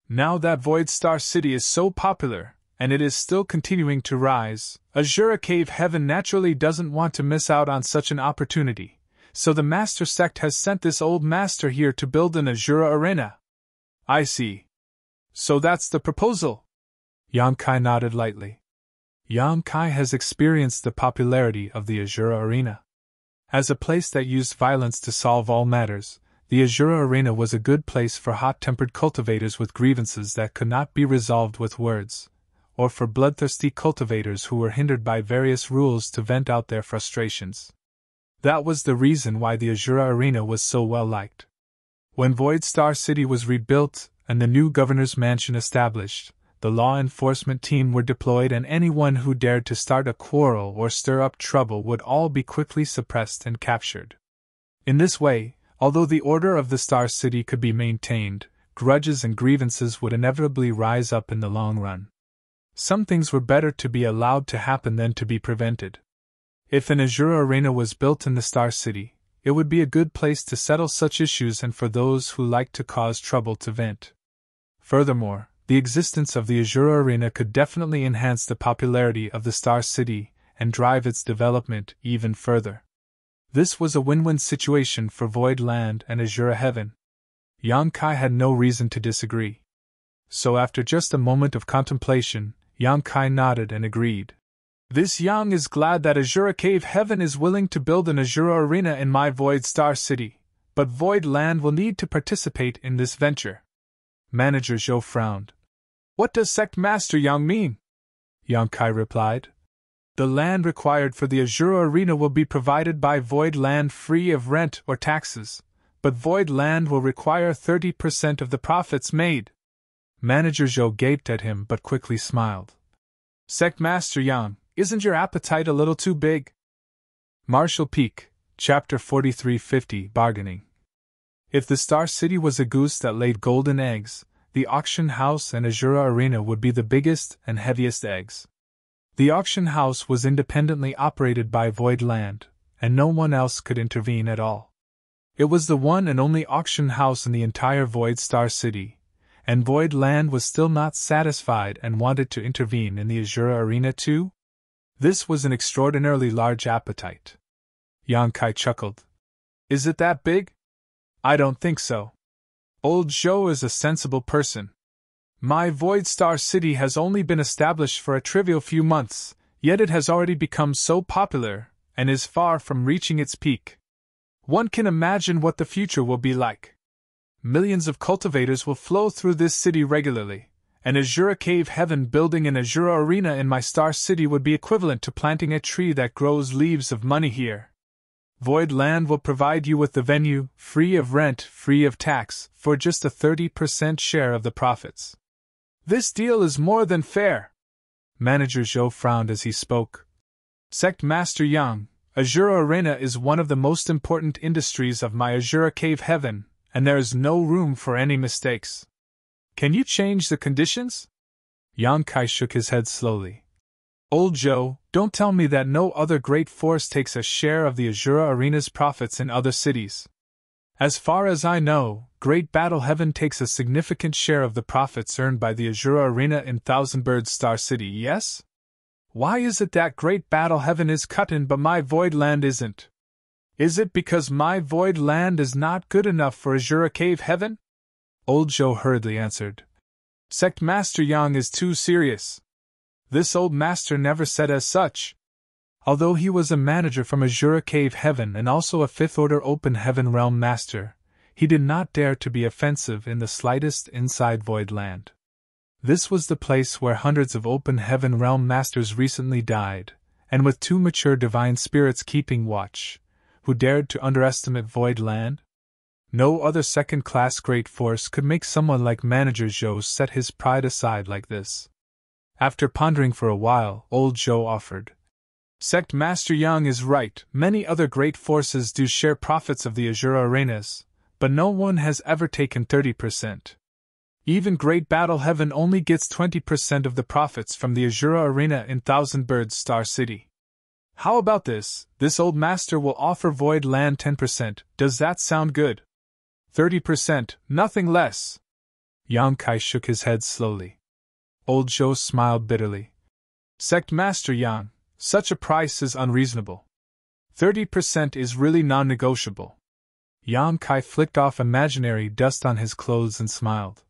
Now that Void Star City is so popular, and it is still continuing to rise, Azura Cave Heaven naturally doesn't want to miss out on such an opportunity, So the master sect has sent this old master here to build an Azura arena. I see. So that's the proposal? Yang Kai nodded lightly. Yang Kai has experienced the popularity of the Azura arena. As a place that used violence to solve all matters, the Azura arena was a good place for hot-tempered cultivators with grievances that could not be resolved with words, or for bloodthirsty cultivators who were hindered by various rules to vent out their frustrations. That was the reason why the Azura arena was so well liked. When Void Star City was rebuilt and the new governor's mansion established, the law enforcement team were deployed, and anyone who dared to start a quarrel or stir up trouble would all be quickly suppressed and captured. In this way, although the order of the Star City could be maintained, grudges and grievances would inevitably rise up in the long run. Some things were better to be allowed to happen than to be prevented. If an Azura arena was built in the Star City, it would be a good place to settle such issues and for those who like to cause trouble to vent. Furthermore, the existence of the Azura arena could definitely enhance the popularity of the Star City and drive its development even further. This was a win-win situation for Void Land and Azura Heaven. Yang Kai had no reason to disagree. So after just a moment of contemplation, Yang Kai nodded and agreed. This Yang is glad that Azura Cave Heaven is willing to build an Azura arena in my Void Star City, but Void Land will need to participate in this venture. Manager Zhou frowned. What does Sect Master Yang mean? Yang Kai replied. The land required for the Azura arena will be provided by Void Land free of rent or taxes, but Void Land will require 30% of the profits made. Manager Zhou gaped at him but quickly smiled. Sect Master Yang, isn't your appetite a little too big? Marshall Peak, Chapter 4350, Bargaining. If the Star City was a goose that laid golden eggs, the auction house and Azura arena would be the biggest and heaviest eggs. The auction house was independently operated by Void Land, and no one else could intervene at all. It was the one and only auction house in the entire Void Star City, and Void Land was still not satisfied and wanted to intervene in the Azura arena too? This was an extraordinarily large appetite. Yang Kai chuckled. Is it that big? I don't think so. Old Zhou is a sensible person. My Void Star City has only been established for a trivial few months, yet it has already become so popular, and is far from reaching its peak. One can imagine what the future will be like. Millions of cultivators will flow through this city regularly, and Azura Cave Heaven building an Azura arena in my Star City would be equivalent to planting a tree that grows leaves of money here. Void Land will provide you with the venue, free of rent, free of tax, for just a 30% share of the profits. This deal is more than fair. Manager Zhou frowned as he spoke. Sect Master Yang, Azura Arena is one of the most important industries of my Azura Cave Heaven, and there is no room for any mistakes. Can you change the conditions? Yang Kai shook his head slowly. Old Zhou, don't tell me that no other great force takes a share of the Azura Arena's profits in other cities. As far as I know, Great Battle Heaven takes a significant share of the profits earned by the Azura Arena in Thousand Bird Star City, yes? Why is it that Great Battle Heaven is cut in but my Void Land isn't? Is it because my Void Land is not good enough for Azura Cave Heaven? Old Zhou hurriedly answered. Sect Master Yang is too serious. This old master never said as such. Although he was a manager from Azura Cave Heaven and also a Fifth Order Open Heaven Realm Master, he did not dare to be offensive in the slightest inside Void Land. This was the place where hundreds of Open Heaven Realm Masters recently died, and with two mature divine spirits keeping watch, who dared to underestimate Void Land? No other second-class great force could make someone like Manager Zhou set his pride aside like this. After pondering for a while, Old Zhou offered. Sect Master Yang is right, many other great forces do share profits of the Azura Arenas, but no one has ever taken 30%. Even Great Battle Heaven only gets 20% of the profits from the Azura Arena in Thousand Birds Star City. How about this? This old master will offer Void Land 10%, does that sound good? 30%, nothing less. Yang Kai shook his head slowly. Old Zhou smiled bitterly. Sect Master Yang, such a price is unreasonable. 30% is really non-negotiable. Yang Kai flicked off imaginary dust on his clothes and smiled.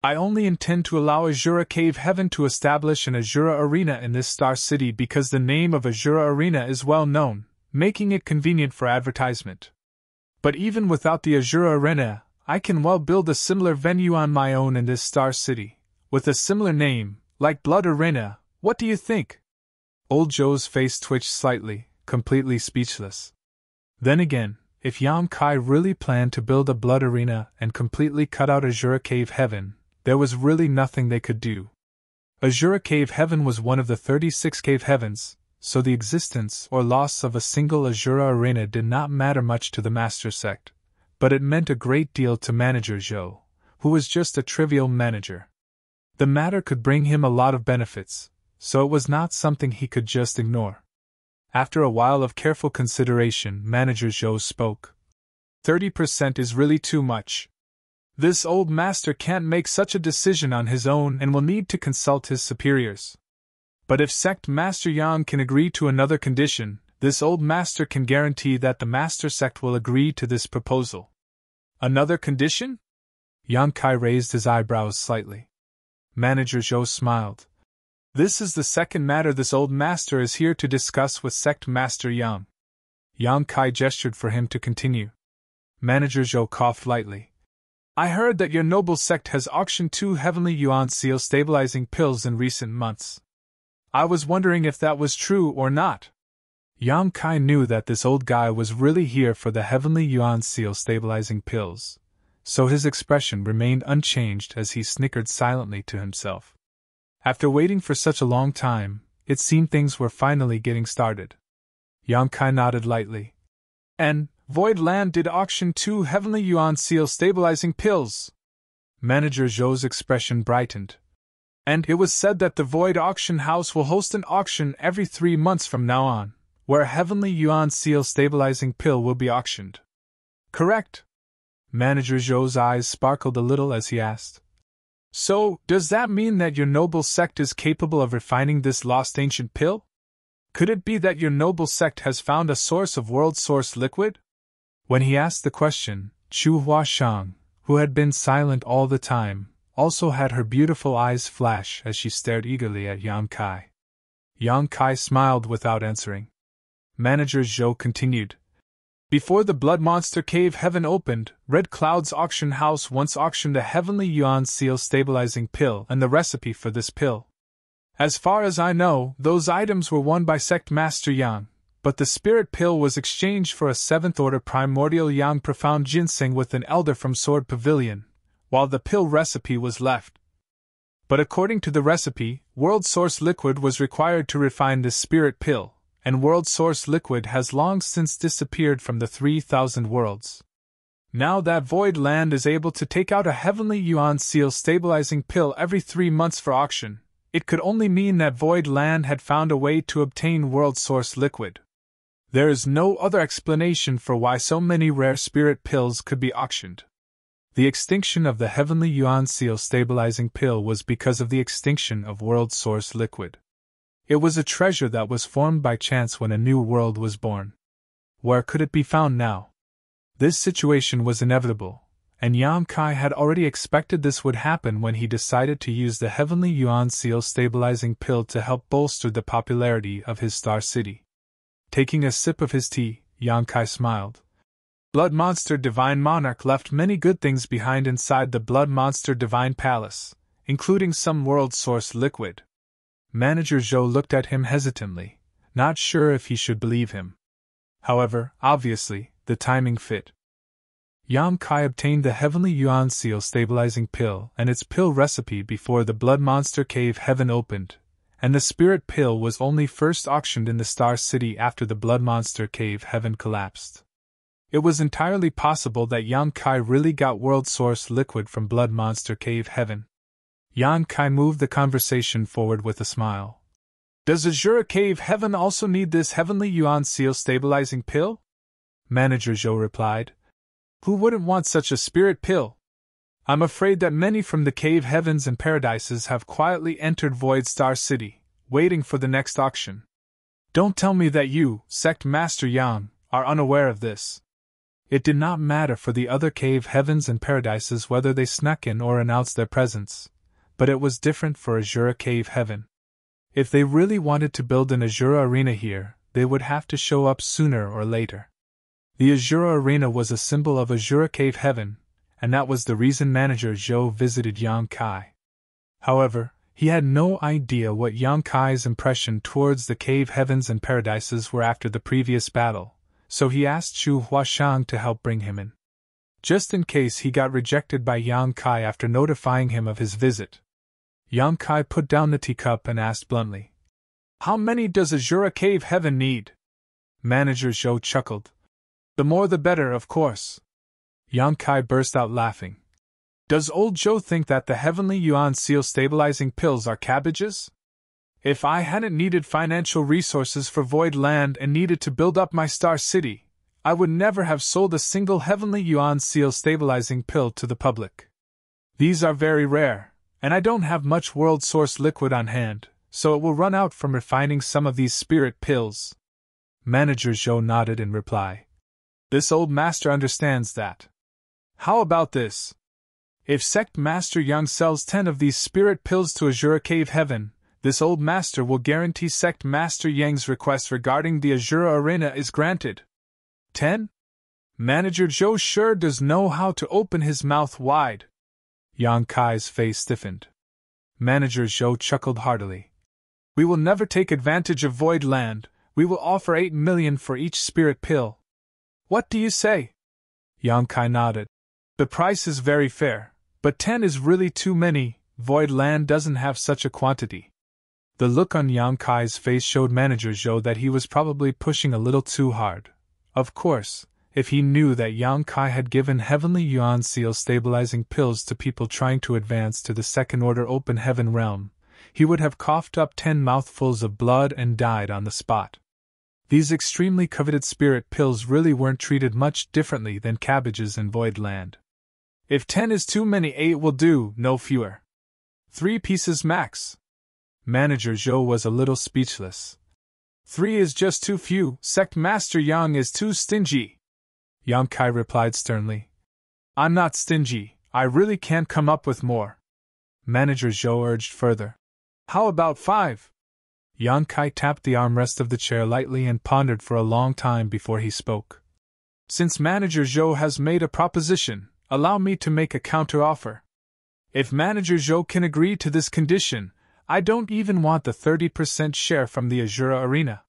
I only intend to allow Azura Cave Heaven to establish an Azura Arena in this star city because the name of Azura Arena is well known, making it convenient for advertisement. But even without the Azura Arena, I can well build a similar venue on my own in this star city, with a similar name, like Blood Arena. What do you think? Old Joe's face twitched slightly, completely speechless. Then again, if Yang Kai really planned to build a blood arena and completely cut out Azura Cave Heaven, there was really nothing they could do. Azura Cave Heaven was one of the 36 cave heavens, so the existence or loss of a single Azura Arena did not matter much to the Master Sect, but it meant a great deal to Manager Zhou, who was just a trivial manager. The matter could bring him a lot of benefits, so it was not something he could just ignore. After a while of careful consideration, Manager Zhou spoke. 30% is really too much. This old master can't make such a decision on his own and will need to consult his superiors. But if Sect Master Yang can agree to another condition, this old master can guarantee that the Master Sect will agree to this proposal. Another condition? Yang Kai raised his eyebrows slightly. Manager Zhou smiled. This is the second matter this old master is here to discuss with Sect Master Yang. Yang Kai gestured for him to continue. Manager Zhou coughed lightly. I heard that your noble sect has auctioned 2 Heavenly Yuan Seal stabilizing pills in recent months. I was wondering if that was true or not. Yang Kai knew that this old guy was really here for the Heavenly Yuan Seal stabilizing pills, so his expression remained unchanged as he snickered silently to himself. After waiting for such a long time, it seemed things were finally getting started. Yang Kai nodded lightly. And Void Land did auction 2 Heavenly Yuan Seal stabilizing pills. Manager Zhou's expression brightened. And it was said that the Void Auction House will host an auction every 3 months from now on, where a Heavenly Yuan Seal stabilizing pill will be auctioned. Correct? Manager Zhou's eyes sparkled a little as he asked. So, does that mean that your noble sect is capable of refining this lost ancient pill? Could it be that your noble sect has found a source of world source liquid? When he asked the question, Chu Huashang, who had been silent all the time, also had her beautiful eyes flash as she stared eagerly at Yang Kai. Yang Kai smiled without answering. Manager Zhou continued. Before the Blood Monster Cave Heaven opened, Red Cloud's auction house once auctioned a Heavenly Yuan Seal stabilizing pill and the recipe for this pill. As far as I know, those items were won by Sect Master Yang, but the spirit pill was exchanged for a 7th Order Primordial Yang Profound Ginseng with an Elder from Sword Pavilion, while the pill recipe was left. But according to the recipe, World Source Liquid was required to refine this spirit pill, and World Source Liquid has long since disappeared from the 3,000 worlds. Now that Void Land is able to take out a Heavenly Yuan Seal stabilizing pill every 3 months for auction, it could only mean that Void Land had found a way to obtain World Source Liquid. There is no other explanation for why so many rare spirit pills could be auctioned. The extinction of the Heavenly Yuan Seal stabilizing pill was because of the extinction of World Source Liquid. It was a treasure that was formed by chance when a new world was born. Where could it be found now? This situation was inevitable, and Yang Kai had already expected this would happen when he decided to use the Heavenly Yuan Seal stabilizing pill to help bolster the popularity of his star city. Taking a sip of his tea, Yang Kai smiled. Blood Monster Divine Monarch left many good things behind inside the Blood Monster Divine Palace, including some world source liquid. Manager Zhou looked at him hesitantly, not sure if he should believe him. However, obviously, the timing fit. Yang Kai obtained the Heavenly Yuan Seal stabilizing pill and its pill recipe before the Blood Monster Cave Heaven opened, and the spirit pill was only first auctioned in the Star City after the Blood Monster Cave Heaven collapsed. It was entirely possible that Yang Kai really got world source liquid from Blood Monster Cave Heaven. Yang Kai moved the conversation forward with a smile. Does Azura Cave Heaven also need this Heavenly Yuan Seal stabilizing pill? Manager Zhou replied. Who wouldn't want such a spirit pill? I'm afraid that many from the cave heavens and paradises have quietly entered Void Star City, waiting for the next auction. Don't tell me that you, Sect Master Yang, are unaware of this. It did not matter for the other cave heavens and paradises whether they snuck in or announced their presence, but it was different for Azura Cave Heaven. If they really wanted to build an Azura Arena here, they would have to show up sooner or later. The Azura Arena was a symbol of Azura Cave Heaven, and that was the reason Manager Zhou visited Yang Kai. However, he had no idea what Yang Kai's impression towards the cave heavens and paradises were after the previous battle, so he asked Xu Huashang to help bring him in. Just in case he got rejected by Yang Kai after notifying him of his visit. Yang Kai put down the teacup and asked bluntly, "How many does Azura Cave Heaven need?" Manager Zhou chuckled. "The more the better, of course." Yang Kai burst out laughing. "Does old Zhou think that the heavenly yuan seal stabilizing pills are cabbages? If I hadn't needed financial resources for Void Land and needed to build up my Star City, I would never have sold a single heavenly yuan seal stabilizing pill to the public. These are very rare, and I don't have much world source liquid on hand, so it will run out from refining some of these spirit pills." Manager Zhou nodded in reply. "This old master understands that. How about this? If Sect Master Yang sells 10 of these spirit pills to Azura Cave Heaven, this old master will guarantee Sect Master Yang's request regarding the Azura Arena is granted." 10? Manager Zhou sure does know how to open his mouth wide. Yang Kai's face stiffened. Manager Zhou chuckled heartily. "We will never take advantage of Void Land. We will offer 8 million for each spirit pill. What do you say?" Yang Kai nodded. "The price is very fair, but 10 is really too many. Void Land doesn't have such a quantity." The look on Yang Kai's face showed Manager Zhou that he was probably pushing a little too hard. Of course, if he knew that Yang Kai had given Heavenly Yuan Seal stabilizing pills to people trying to advance to the Second Order Open Heaven realm, he would have coughed up 10 mouthfuls of blood and died on the spot. These extremely coveted spirit pills really weren't treated much differently than cabbages in Void Land. "If 10 is too many, 8 will do, no fewer. 3 pieces max." Manager Zhou was a little speechless. 3 is just too few. Sect Master Yang is too stingy." Yang Kai replied sternly. "I'm not stingy, I really can't come up with more." Manager Zhou urged further. "How about 5? Yang Kai tapped the armrest of the chair lightly and pondered for a long time before he spoke. "Since Manager Zhou has made a proposition, allow me to make a counter-offer. If Manager Zhou can agree to this condition, I don't even want the 30% share from the Azura Arena.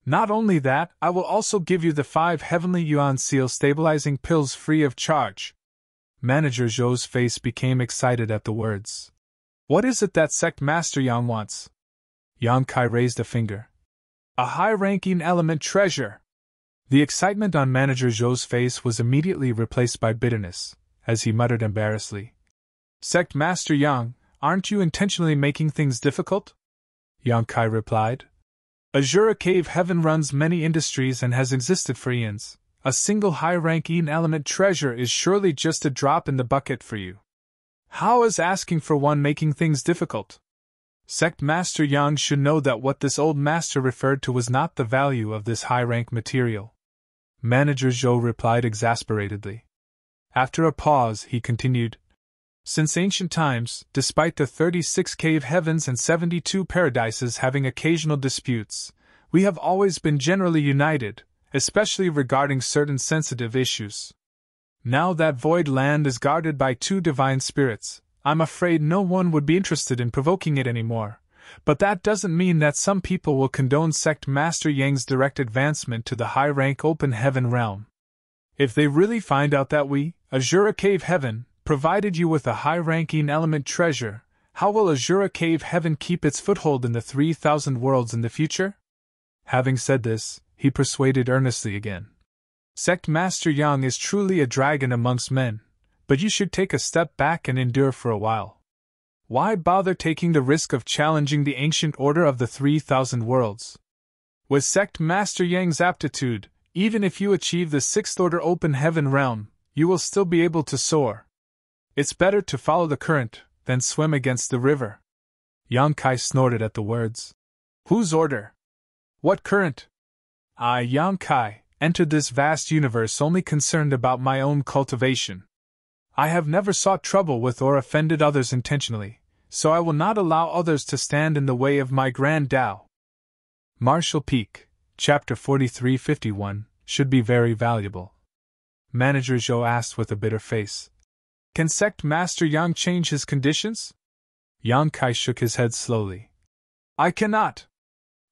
Not only that, I will also give you the 5 Heavenly Yuan Seal stabilizing pills free of charge." Manager Zhou's face became excited at the words. "What is it that Sect Master Yang wants?" Yang Kai raised a finger. "A high-ranking element treasure." The excitement on Manager Zhou's face was immediately replaced by bitterness, as he muttered embarrassedly. "Sect Master Yang, aren't you intentionally making things difficult?" Yang Kai replied. "Azura Cave Heaven runs many industries and has existed for eons. A single high-ranking element treasure is surely just a drop in the bucket for you. How is asking for one making things difficult? Sect Master Yang should know that what this old master referred to was not the value of this high-rank material." Manager Zhou replied exasperatedly. After a pause, he continued. "Since ancient times, despite the 36 cave heavens and 72 paradises having occasional disputes, we have always been generally united, especially regarding certain sensitive issues. Now that Void Land is guarded by 2 divine spirits, I'm afraid no one would be interested in provoking it anymore, but that doesn't mean that some people will condone Sect Master Yang's direct advancement to the high-rank Open Heaven realm. If they really find out that we, Azura Cave Heaven, provided you with a high-ranking element treasure, how will Azura Cave Heaven keep its foothold in the 3,000 worlds in the future?" Having said this, he persuaded earnestly again. "Sect Master Yang is truly a dragon amongst men, but you should take a step back and endure for a while. Why bother taking the risk of challenging the ancient order of the 3,000 worlds? With Sect Master Yang's aptitude, even if you achieve the 6th Order Open Heaven realm, you will still be able to soar. It's better to follow the current than swim against the river." Yang Kai snorted at the words. "Whose order? What current? I, Yang Kai, entered this vast universe only concerned about my own cultivation. I have never sought trouble with or offended others intentionally, so I will not allow others to stand in the way of my grand Tao. Marshall Peak, Chapter 4351, should be very valuable. Manager Zhou asked with a bitter face. Can Sect Master Yang change his conditions? Yang Kai shook his head slowly. I cannot.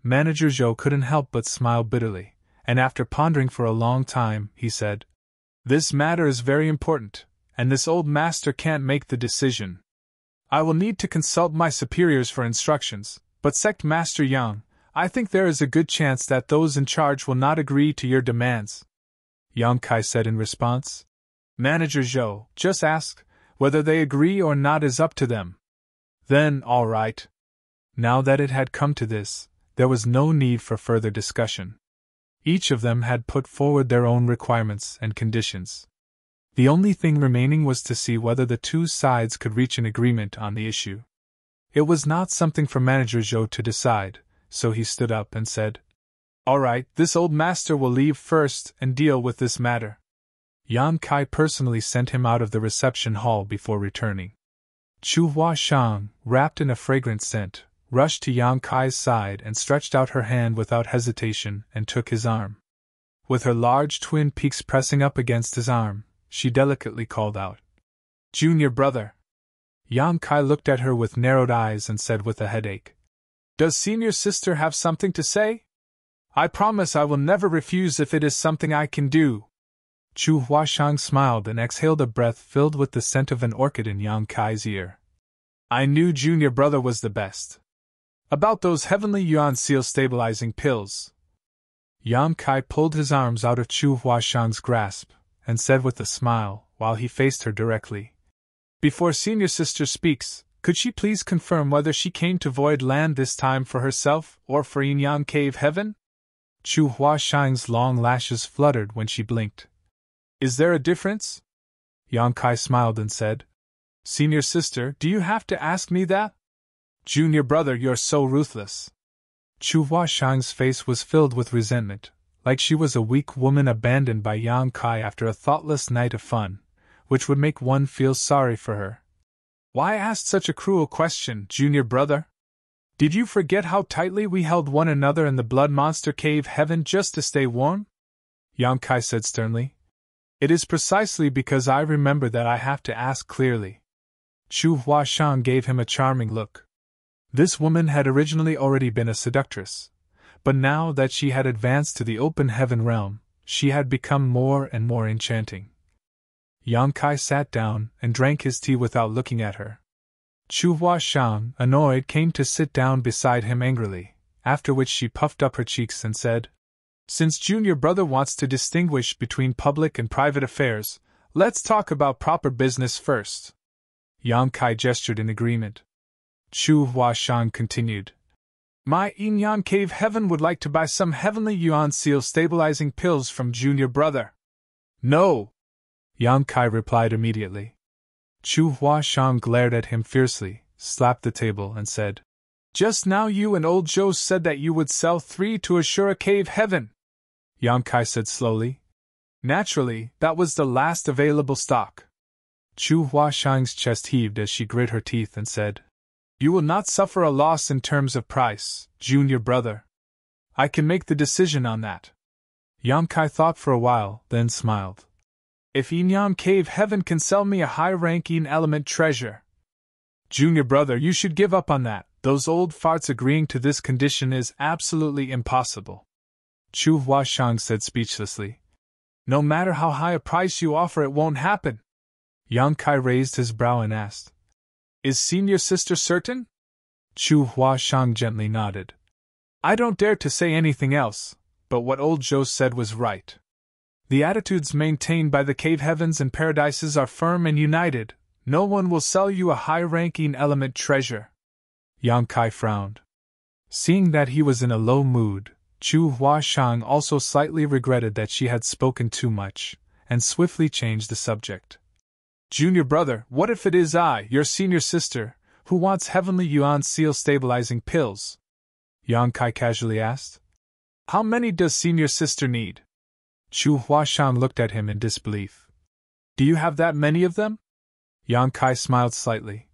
Manager Zhou couldn't help but smile bitterly, and after pondering for a long time, he said, This matter is very important, and this old master can't make the decision. I will need to consult my superiors for instructions, but Sect Master Yang, I think there is a good chance that those in charge will not agree to your demands. Yang Kai said in response. Manager Zhou, just ask, whether they agree or not is up to them. Then, all right. Now that it had come to this, there was no need for further discussion. Each of them had put forward their own requirements and conditions. The only thing remaining was to see whether the two sides could reach an agreement on the issue. It was not something for Manager Zhou to decide, so he stood up and said, All right, this old master will leave first and deal with this matter. Yang Kai personally sent him out of the reception hall before returning. Chu Huashang, wrapped in a fragrant scent, rushed to Yang Kai's side and stretched out her hand without hesitation and took his arm. With her large twin peaks pressing up against his arm, she delicately called out, Junior brother. Yang Kai looked at her with narrowed eyes and said with a headache, Does senior sister have something to say? I promise I will never refuse if it is something I can do. Chu Huashang smiled and exhaled a breath filled with the scent of an orchid in Yang Kai's ear. I knew junior brother was the best. About those heavenly yuan seal stabilizing pills. Yang Kai pulled his arms out of Chu Huashang's grasp and said with a smile, while he faced her directly, Before senior sister speaks, could she please confirm whether she came to Void Land this time for herself or for Yin Yang Cave Heaven? Chu Huashang's long lashes fluttered when she blinked. Is there a difference? Yang Kai smiled and said, Senior sister, do you have to ask me that? Junior brother, you're so ruthless. Chu Huashang's face was filled with resentment, like she was a weak woman abandoned by Yang Kai after a thoughtless night of fun, which would make one feel sorry for her. Why ask such a cruel question, junior brother? Did you forget how tightly we held one another in the Blood Monster Cave Heaven just to stay warm? Yang Kai said sternly. It is precisely because I remember that I have to ask clearly. Chu Huashang gave him a charming look. This woman had originally already been a seductress, but now that she had advanced to the open heaven realm, she had become more and more enchanting. Yang Kai sat down and drank his tea without looking at her. Chu Huashang, annoyed, came to sit down beside him angrily, after which she puffed up her cheeks and said, Since junior brother wants to distinguish between public and private affairs, let's talk about proper business first. Yang Kai gestured in agreement. Chu Huashang continued. My Yin Yang Cave Heaven would like to buy some heavenly yuan seal stabilizing pills from junior brother. No! Yang Kai replied immediately. Chu Huashang glared at him fiercely, slapped the table and said, Just now you and old Zhou said that you would sell 3 to assure a cave heaven. Yang Kai said slowly. Naturally, that was the last available stock. Chu Huashang's chest heaved as she grit her teeth and said, You will not suffer a loss in terms of price, junior brother. I can make the decision on that. Yang Kai thought for a while, then smiled. If Yin Yang Cave Heaven can sell me a high-ranking element treasure. Junior brother, you should give up on that. Those old farts agreeing to this condition is absolutely impossible. Chu Huashang said speechlessly. No matter how high a price you offer, it won't happen. Yang Kai raised his brow and asked, Is senior sister certain? Chu Huashang gently nodded. I don't dare to say anything else, but what old Zhou said was right. The attitudes maintained by the cave heavens and paradises are firm and united. No one will sell you a high-ranking element treasure. Yang Kai frowned. Seeing that he was in a low mood, Chu Huashang also slightly regretted that she had spoken too much, and swiftly changed the subject. Junior brother, what if it is I, your senior sister, who wants heavenly yuan seal stabilizing pills? Yang Kai casually asked. How many does senior sister need? Chu Huashan looked at him in disbelief. Do you have that many of them? Yang Kai smiled slightly.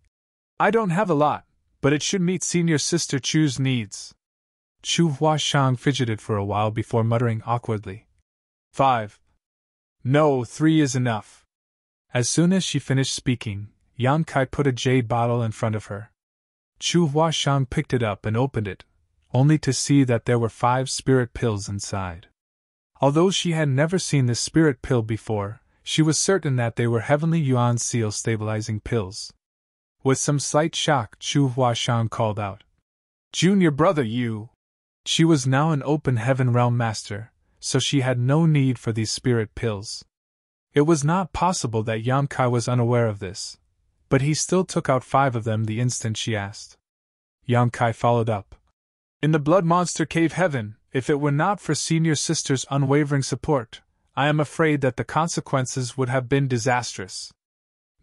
I don't have a lot, but it should meet senior sister Chu's needs. Chu Huashan fidgeted for a while before muttering awkwardly. 5. No, 3 is enough. As soon as she finished speaking, Yang Kai put a jade bottle in front of her. Chu Huashan picked it up and opened it, only to see that there were 5 spirit pills inside. Although she had never seen this spirit pill before, she was certain that they were heavenly yuan seal stabilizing pills. With some slight shock, Chu Huashan called out, Junior brother, you! She was now an open heaven realm master, so she had no need for these spirit pills. It was not possible that Yang Kai was unaware of this, but he still took out 5 of them the instant she asked. Yang Kai followed up. In the blood monster cave heaven, if it were not for senior sister's unwavering support, I am afraid that the consequences would have been disastrous.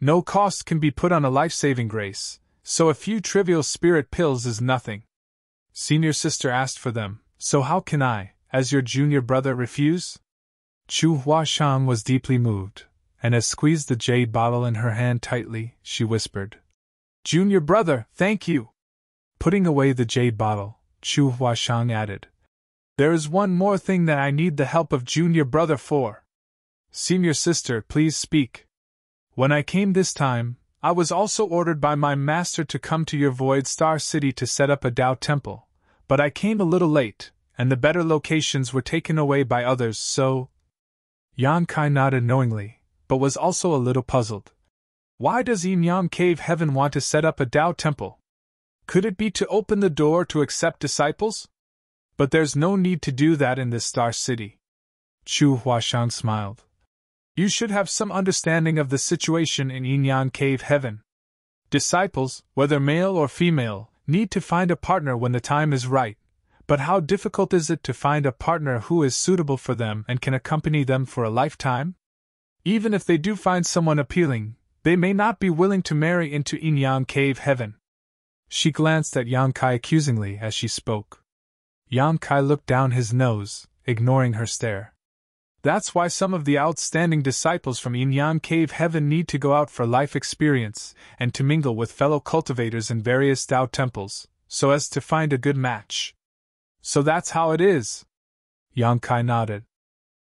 No cost can be put on a life-saving grace, so a few trivial spirit pills is nothing. Senior sister asked for them, so how can I, as your junior brother, refuse? Chu Huashan was deeply moved, and as squeezed the jade bottle in her hand tightly, she whispered, Junior brother, thank you! Putting away the jade bottle, Chu Huashan added, There is one more thing that I need the help of junior brother for. Senior sister, please speak. When I came this time, I was also ordered by my master to come to your Void Star City to set up a Tao temple, but I came a little late, and the better locations were taken away by others, so... Yang Kai nodded knowingly, but was also a little puzzled. Why does Yin Yang Cave Heaven want to set up a Tao temple? Could it be to open the door to accept disciples? But there's no need to do that in this Star City. Chu Huashan smiled. You should have some understanding of the situation in Yin Yang Cave Heaven. Disciples, whether male or female, need to find a partner when the time is right, but how difficult is it to find a partner who is suitable for them and can accompany them for a lifetime? Even if they do find someone appealing, they may not be willing to marry into Yin Yang Cave Heaven. She glanced at Yang Kai accusingly as she spoke. Yang Kai looked down his nose, ignoring her stare. That's why some of the outstanding disciples from Yin Yang Cave Heaven need to go out for life experience and to mingle with fellow cultivators in various Tao temples, so as to find a good match. So that's how it is. Yang Kai nodded.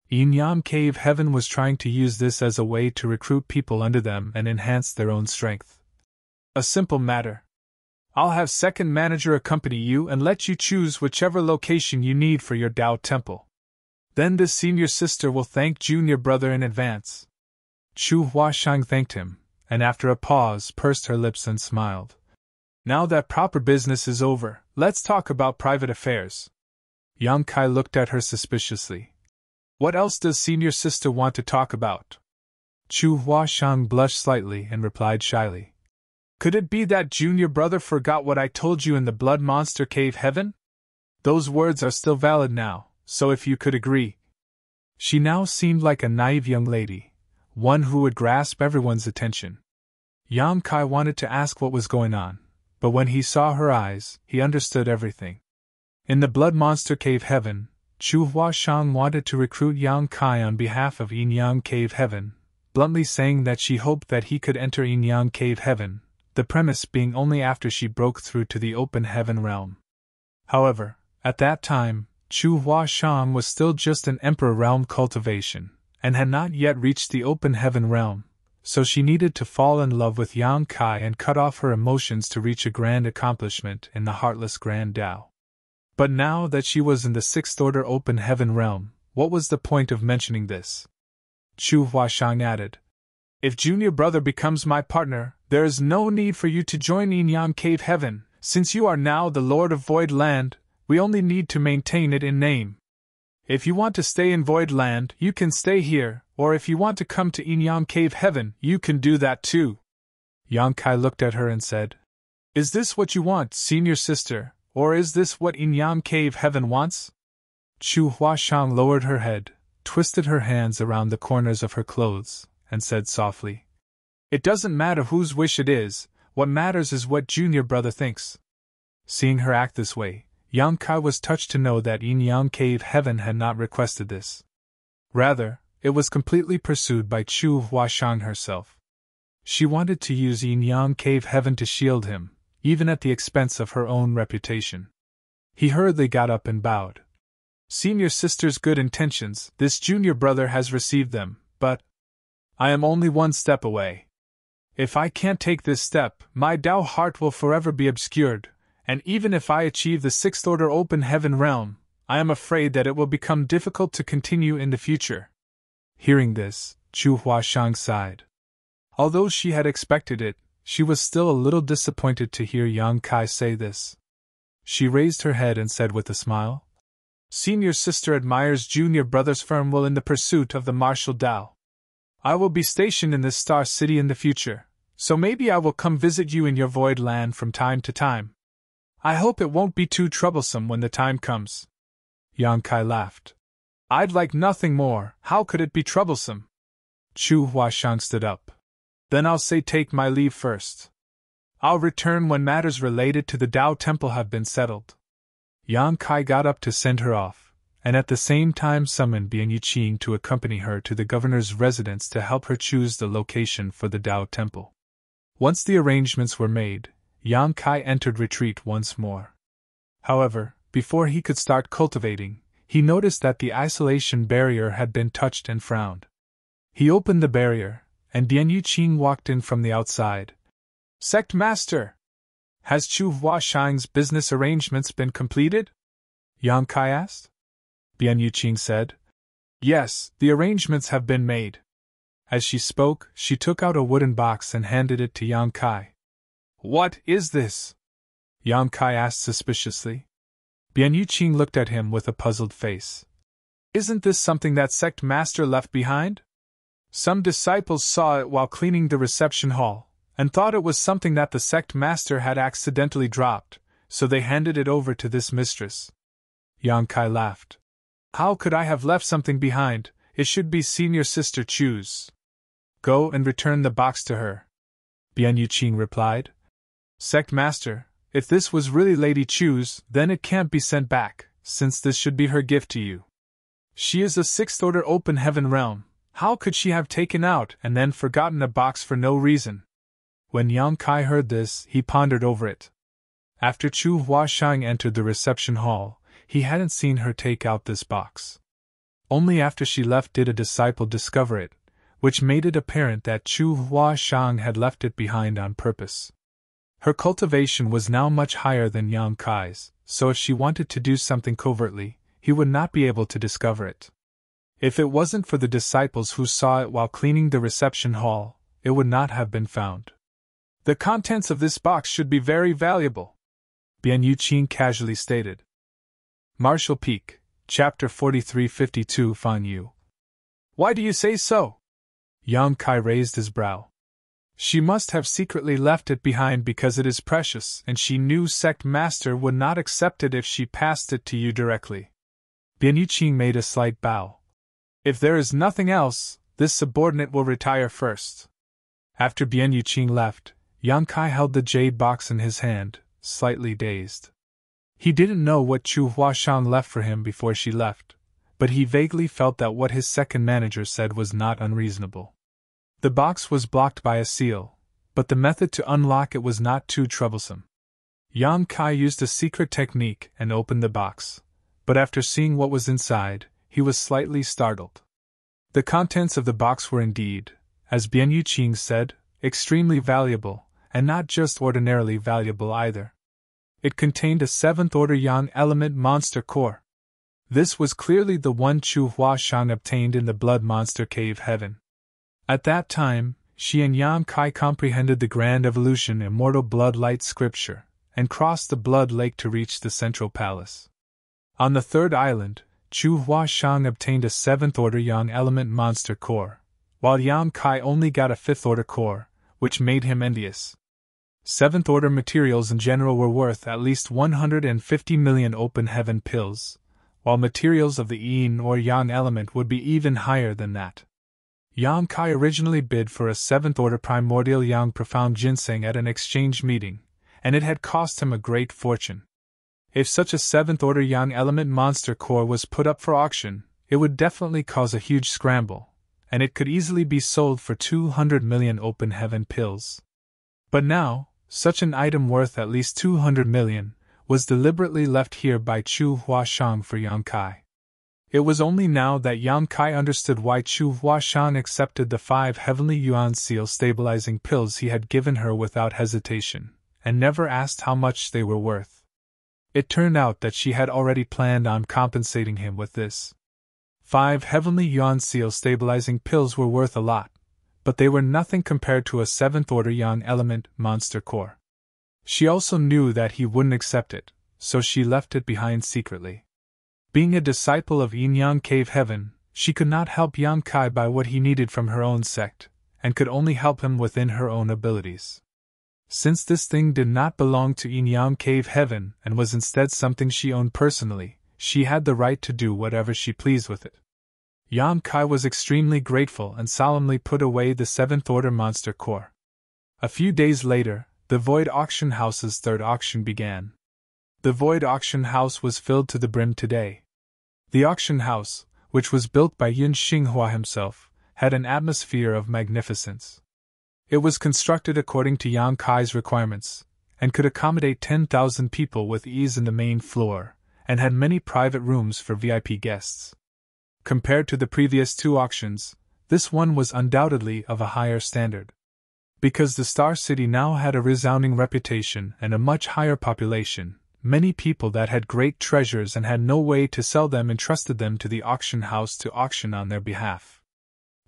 Yin Yang Cave Heaven was trying to use this as a way to recruit people under them and enhance their own strength. A simple matter. I'll have second manager accompany you and let you choose whichever location you need for your Tao temple. Then this senior sister will thank junior brother in advance. Chu Huashan thanked him, and after a pause pursed her lips and smiled. Now that proper business is over, let's talk about private affairs. Yang Kai looked at her suspiciously. What else does senior sister want to talk about? Chu Huashan blushed slightly and replied shyly. Could it be that junior brother forgot what I told you in the blood monster cave heaven? Those words are still valid now. So if you could agree. She now seemed like a naive young lady, one who would grasp everyone's attention. Yang Kai wanted to ask what was going on, but when he saw her eyes, he understood everything. In the blood monster cave heaven, Chu Huashan wanted to recruit Yang Kai on behalf of Yin Yang Cave Heaven, bluntly saying that she hoped that he could enter Yin Yang Cave Heaven, the premise being only after she broke through to the open heaven realm. However, at that time, Chu Huashan was still just an emperor realm cultivation, and had not yet reached the open heaven realm, so she needed to fall in love with Yang Kai and cut off her emotions to reach a grand accomplishment in the heartless Grand Tao. But now that she was in the 6th order open heaven realm, what was the point of mentioning this? Chu Huashan added, If junior brother becomes my partner, there is no need for you to join Yin Yang Cave Heaven, since you are now the Lord of Void Land. We only need to maintain it in name. If you want to stay in Void Land, you can stay here, or if you want to come to Yin Yang Cave Heaven, you can do that too. Yang Kai looked at her and said, Is this what you want, senior sister, or is this what Yin Yang Cave Heaven wants? Chu Huashan lowered her head, twisted her hands around the corners of her clothes, and said softly, It doesn't matter whose wish it is, what matters is what junior brother thinks. Seeing her act this way, Yang Kai was touched to know that Yin Yang Cave Heaven had not requested this. Rather, it was completely pursued by Chu Huashang herself. She wanted to use Yin Yang Cave Heaven to shield him, even at the expense of her own reputation. He hurriedly got up and bowed. Senior sister's good intentions, this junior brother has received them, but I am only one step away. If I can't take this step, my Tao heart will forever be obscured, and even if I achieve the sixth order open heaven realm, I am afraid that it will become difficult to continue in the future. Hearing this, Chu Huashang sighed. Although she had expected it, she was still a little disappointed to hear Yang Kai say this. She raised her head and said with a smile, Senior sister admires junior brother's firm will in the pursuit of the martial Tao. I will be stationed in this star city in the future, so maybe I will come visit you in your void land from time to time. I hope it won't be too troublesome when the time comes. Yang Kai laughed. I'd like nothing more, how could it be troublesome? Chu Huashang stood up. Then I'll say take my leave first. I'll return when matters related to the Tao Temple have been settled. Yang Kai got up to send her off, and at the same time summoned Bian Yiqing to accompany her to the governor's residence to help her choose the location for the Tao Temple. Once the arrangements were made, Yang Kai entered retreat once more. However, before he could start cultivating, he noticed that the isolation barrier had been touched and frowned. He opened the barrier, and Bian Yiqing walked in from the outside. Sect Master! Has Chu Huashang's business arrangements been completed? Yang Kai asked. Bian Yiqing said, Yes, the arrangements have been made. As she spoke, she took out a wooden box and handed it to Yang Kai. What is this? Yang Kai asked suspiciously. Bian Yiqing looked at him with a puzzled face. Isn't this something that sect master left behind? Some disciples saw it while cleaning the reception hall, and thought it was something that the sect master had accidentally dropped, so they handed it over to this mistress. Yang Kai laughed. How could I have left something behind? It should be senior sister Chu's. Go and return the box to her. Bian Yiqing replied. Sect master, if this was really Lady Chu's, then it can't be sent back, since this should be her gift to you. She is a sixth order open heaven realm. How could she have taken out and then forgotten a box for no reason? When Yang Kai heard this, he pondered over it. After Chu Huashang entered the reception hall, he hadn't seen her take out this box. Only after she left did a disciple discover it, which made it apparent that Chu Huashang had left it behind on purpose. Her cultivation was now much higher than Yang Kai's, so if she wanted to do something covertly, he would not be able to discover it. If it wasn't for the disciples who saw it while cleaning the reception hall, it would not have been found. The contents of this box should be very valuable, Bian Yiqing casually stated. Martial Peak, Chapter 4352 Fan Yu. Why do you say so? Yang Kai raised his brow. She must have secretly left it behind because it is precious, and she knew sect master would not accept it if she passed it to you directly. Bian Yiqing made a slight bow. If there is nothing else, this subordinate will retire first. After Bian Yiqing left, Yang Kai held the jade box in his hand, slightly dazed. He didn't know what Chu Huashang left for him before she left, but he vaguely felt that what his second manager said was not unreasonable. The box was blocked by a seal, but the method to unlock it was not too troublesome. Yang Kai used a secret technique and opened the box, but after seeing what was inside, he was slightly startled. The contents of the box were indeed, as Bian Yiqing said, extremely valuable, and not just ordinarily valuable either. It contained a seventh-order Yang element monster core. This was clearly the one Chu Huashang obtained in the Blood Monster Cave Heaven. At that time, she and Yang Kai comprehended the grand evolution immortal blood light scripture, and crossed the blood lake to reach the central palace. On the third island, Chu Huashang obtained a seventh-order Yang element monster core, while Yang Kai only got a fifth-order core, which made him envious. Seventh-order materials in general were worth at least 150 million open heaven pills, while materials of the yin or yang element would be even higher than that. Yang Kai originally bid for a seventh-order primordial yang profound ginseng at an exchange meeting, and it had cost him a great fortune. If such a 7th order yang element monster core was put up for auction, it would definitely cause a huge scramble, and it could easily be sold for 200 million open heaven pills. But now, such an item worth at least 200 million was deliberately left here by Chu Huashang for Yang Kai. It was only now that Yang Kai understood why Chu Huashang accepted the 5 heavenly yuan seal stabilizing pills he had given her without hesitation, and never asked how much they were worth. It turned out that she had already planned on compensating him with this. 5 heavenly yuan seal stabilizing pills were worth a lot, but they were nothing compared to a 7th order yang element monster core. She also knew that he wouldn't accept it, so she left it behind secretly. Being a disciple of Yin Yang Cave Heaven, she could not help Yang Kai by what he needed from her own sect, and could only help him within her own abilities. Since this thing did not belong to Yin Yang Cave Heaven and was instead something she owned personally, she had the right to do whatever she pleased with it. Yang Kai was extremely grateful and solemnly put away the 7th order monster core. A few days later, the Void Auction House's third auction began. The Void Auction House was filled to the brim today. The auction house, which was built by Yun Xinghua himself, had an atmosphere of magnificence. It was constructed according to Yang Kai's requirements, and could accommodate 10,000 people with ease in the main floor, and had many private rooms for VIP guests. Compared to the previous 2 auctions, this one was undoubtedly of a higher standard. Because the Star City now had a resounding reputation and a much higher population, many people that had great treasures and had no way to sell them entrusted them to the auction house to auction on their behalf.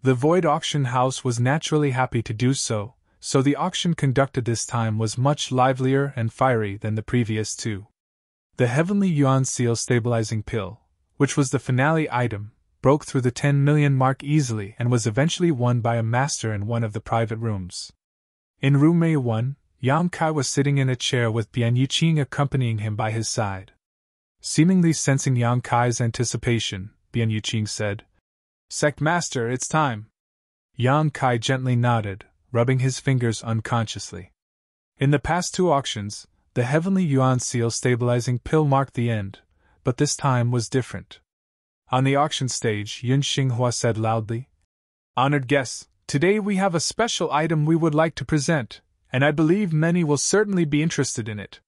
The Void Auction House was naturally happy to do so, so the auction conducted this time was much livelier and fiery than the previous 2. The Heavenly Yuan Seal Stabilizing Pill, which was the finale item, broke through the 10 million mark easily and was eventually won by a master in one of the private rooms. In room A1, Yang Kai was sitting in a chair with Bian Yiqing accompanying him by his side. Seemingly sensing Yang Kai's anticipation, Bian Yiqing said, "Sect Master, it's time." Yang Kai gently nodded, rubbing his fingers unconsciously. In the past 2 auctions, the Heavenly Yuan Seal Stabilizing Pill marked the end, but this time was different. On the auction stage, Yun Xinghua said loudly, "Honored guests, today we have a special item we would like to present, and I believe many will certainly be interested in it."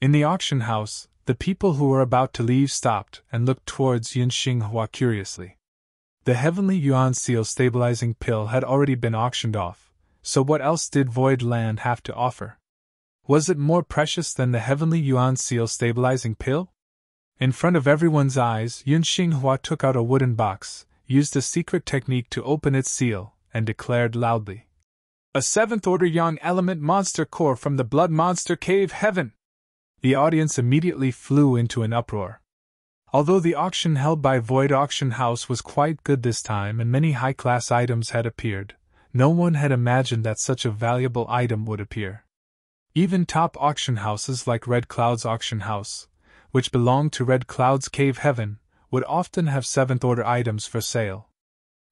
In the auction house, the people who were about to leave stopped and looked towards Yun Xinghua curiously. The Heavenly Yuan Seal Stabilizing Pill had already been auctioned off, so what else did Void Land have to offer? Was it more precious than the Heavenly Yuan Seal Stabilizing Pill? In front of everyone's eyes, Yun Xinghua took out a wooden box, used a secret technique to open its seal, and declared loudly, "A 7th order yang element monster core from the Blood Monster Cave Heaven!" The audience immediately flew into an uproar. Although the auction held by Void Auction House was quite good this time and many high-class items had appeared, no one had imagined that such a valuable item would appear. Even top auction houses like Red Cloud's Auction House, which belonged to Red Cloud's Cave Heaven, would often have 7th order items for sale.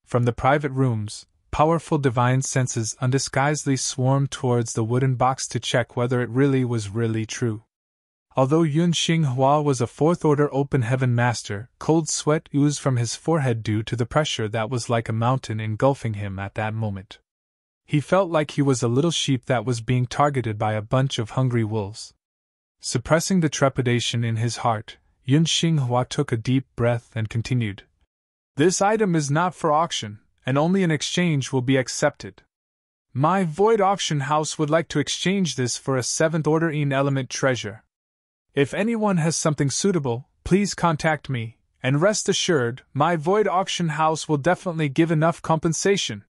From the private rooms, powerful divine senses undisguisedly swarmed towards the wooden box to check whether it was really true. Although Yun Xinghua was a 4th order open heaven master, cold sweat oozed from his forehead due to the pressure that was like a mountain engulfing him at that moment. He felt like he was a little sheep that was being targeted by a bunch of hungry wolves. Suppressing the trepidation in his heart, Yun Xinghua took a deep breath and continued, "This item is not for auction, and only an exchange will be accepted. My Void Auction House would like to exchange this for a 7th order Yin element treasure. If anyone has something suitable, please contact me, and rest assured, my Void Auction House will definitely give enough compensation."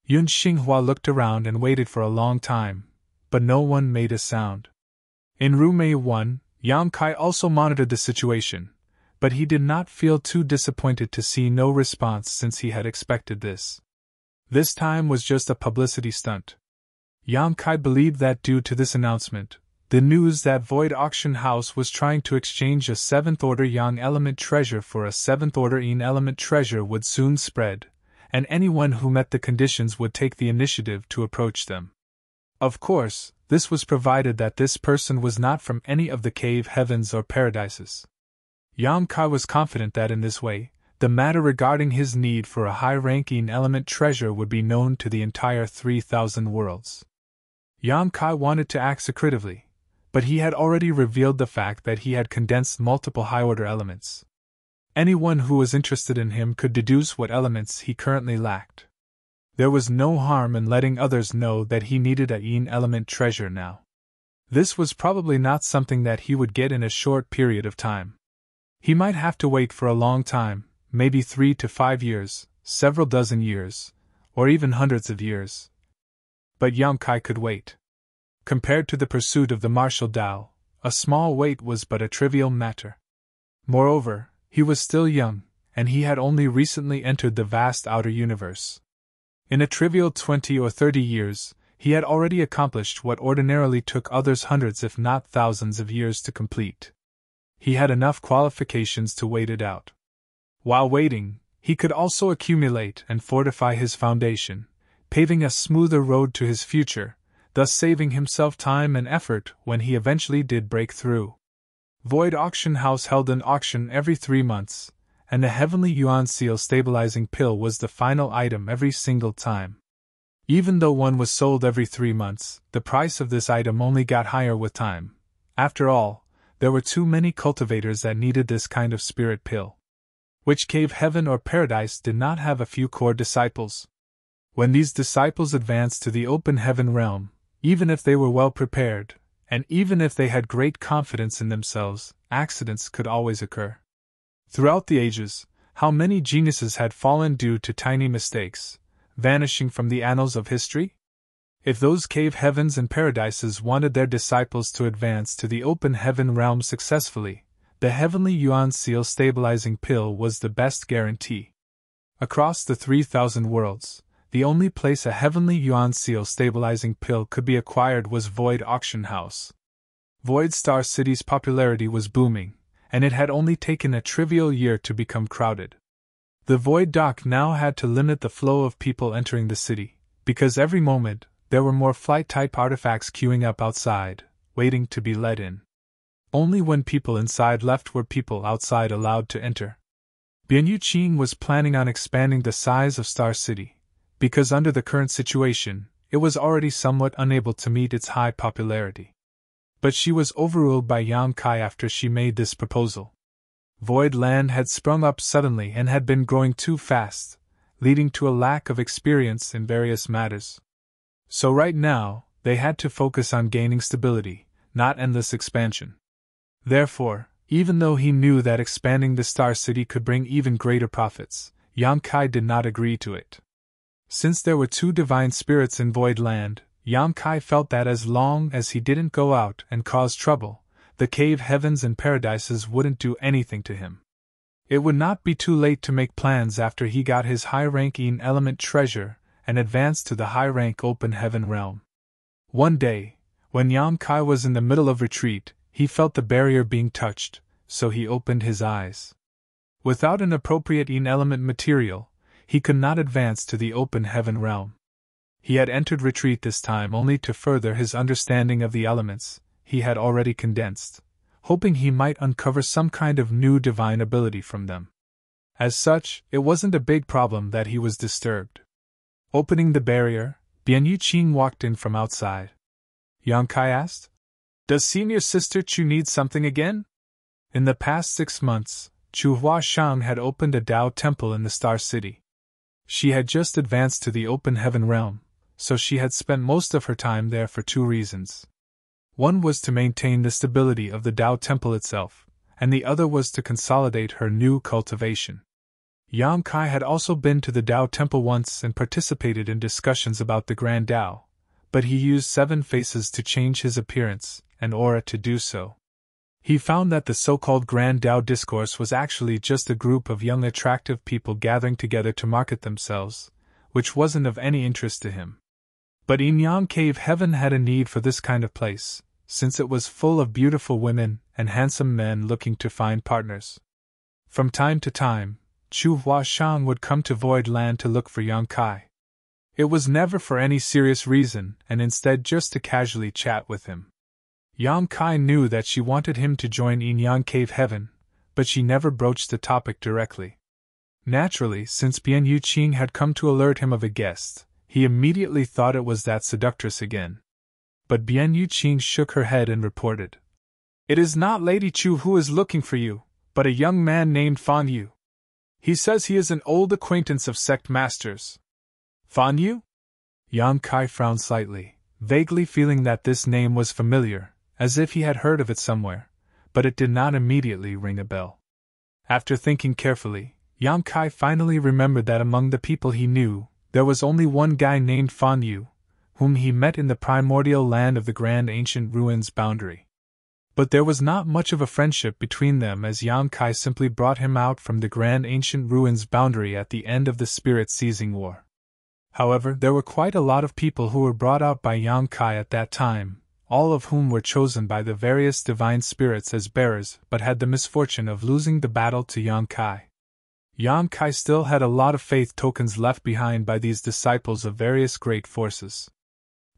Yun Xinghua looked around and waited for a long time, but no one made a sound. In room A1, Yang Kai also monitored the situation, but he did not feel too disappointed to see no response since he had expected this. This time was just a publicity stunt. Yang Kai believed that due to this announcement, the news that Void Auction House was trying to exchange a 7th order Yang element treasure for a 7th order Yin element treasure would soon spread, and anyone who met the conditions would take the initiative to approach them. Of course, This was provided that this person was not from any of the cave heavens or paradises. Yang Kai was confident that in this way, the matter regarding his need for a high-ranking element treasure would be known to the entire 3,000 worlds. Yang Kai wanted to act secretively, but he had already revealed the fact that he had condensed multiple high-order elements. Anyone who was interested in him could deduce what elements he currently lacked. There was no harm in letting others know that he needed a yin element treasure now. This was probably not something that he would get in a short period of time. He might have to wait for a long time, maybe 3 to 5 years, several dozen years, or even hundreds of years. But Yang Kai could wait. Compared to the pursuit of the martial Tao, a small wait was but a trivial matter. Moreover, he was still young, and he had only recently entered the vast outer universe. In a trivial 20 or 30 years, he had already accomplished what ordinarily took others hundreds if not thousands of years to complete. He had enough qualifications to wait it out. While waiting, he could also accumulate and fortify his foundation, paving a smoother road to his future, thus saving himself time and effort when he eventually did break through. Void Auction House held an auction every 3 months, and the Heavenly Yuan Seal stabilizing pill was the final item every single time. Even though one was sold every 3 months, the price of this item only got higher with time. After all, there were too many cultivators that needed this kind of spirit pill. Which cave heaven or paradise did not have a few core disciples? When these disciples advanced to the open heaven realm, even if they were well prepared, and even if they had great confidence in themselves, accidents could always occur. Throughout the ages, how many geniuses had fallen due to tiny mistakes, vanishing from the annals of history? If those cave heavens and paradises wanted their disciples to advance to the open heaven realm successfully, the Heavenly Yuan Seal stabilizing pill was the best guarantee. Across the 3,000 worlds, the only place a Heavenly Yuan Seal stabilizing pill could be acquired was Void Auction House. Void Star City's popularity was booming, and it had only taken a trivial year to become crowded. The Void Dock now had to limit the flow of people entering the city, because every moment, there were more flight-type artifacts queuing up outside, waiting to be let in. Only when people inside left were people outside allowed to enter. Bianyu Qing was planning on expanding the size of Star City, because under the current situation, it was already somewhat unable to meet its high popularity. But she was overruled by Yang Kai after she made this proposal. Void Land had sprung up suddenly and had been growing too fast, leading to a lack of experience in various matters. So right now, they had to focus on gaining stability, not endless expansion. Therefore, even though he knew that expanding the Star City could bring even greater profits, Yang Kai did not agree to it. Since there were 2 divine spirits in Void Land, Yang Kai felt that as long as he didn't go out and cause trouble, the cave heavens and paradises wouldn't do anything to him. It would not be too late to make plans after he got his high-ranking element treasure and advanced to the high-rank open heaven realm. One day, when Yang Kai was in the middle of retreat, he felt the barrier being touched, so he opened his eyes. Without an appropriate yin element material, he could not advance to the open heaven realm. He had entered retreat this time only to further his understanding of the elements he had already condensed, hoping he might uncover some kind of new divine ability from them. As such, it wasn't a big problem that he was disturbed. Opening the barrier, Bianyu Qing walked in from outside. Yang Kai asked, "Does senior sister Chu need something again?" In the past 6 months, Chu Huashang had opened a Tao temple in the Star City. She had just advanced to the open heaven realm, so she had spent most of her time there for 2 reasons. One was to maintain the stability of the Tao temple itself, and the other was to consolidate her new cultivation. Yang Kai had also been to the Tao temple once and participated in discussions about the Grand Tao, but he used 7 faces to change his appearance and aura to do so. He found that the so-called Grand Tao discourse was actually just a group of young attractive people gathering together to market themselves, which wasn't of any interest to him. But Yin Yang Cave Heaven had a need for this kind of place, since it was full of beautiful women and handsome men looking to find partners. From time to time, Chu Huashang would come to Void Land to look for Yang Kai. It was never for any serious reason, and instead just to casually chat with him. Yang Kai knew that she wanted him to join in Yang Cave Heaven, but she never broached the topic directly. Naturally, since Bian Yuqing had come to alert him of a guest, he immediately thought it was that seductress again. But Bian Yuqing shook her head and reported, "It is not Lady Chu who is looking for you, but a young man named Fan Yu. He says he is an old acquaintance of sect masters." "Fan Yu?" Yang Kai frowned slightly, vaguely feeling that this name was familiar, as if he had heard of it somewhere, but it did not immediately ring a bell. After thinking carefully, Yang Kai finally remembered that among the people he knew, there was only one guy named Fan Yu, whom he met in the primordial land of the Grand Ancient Ruins boundary. But there was not much of a friendship between them, as Yang Kai simply brought him out from the Grand Ancient Ruins boundary at the end of the Spirit Seizing War. However, there were quite a lot of people who were brought out by Yang Kai at that time, all of whom were chosen by the various divine spirits as bearers but had the misfortune of losing the battle to Yang Kai. Yang Kai still had a lot of faith tokens left behind by these disciples of various great forces.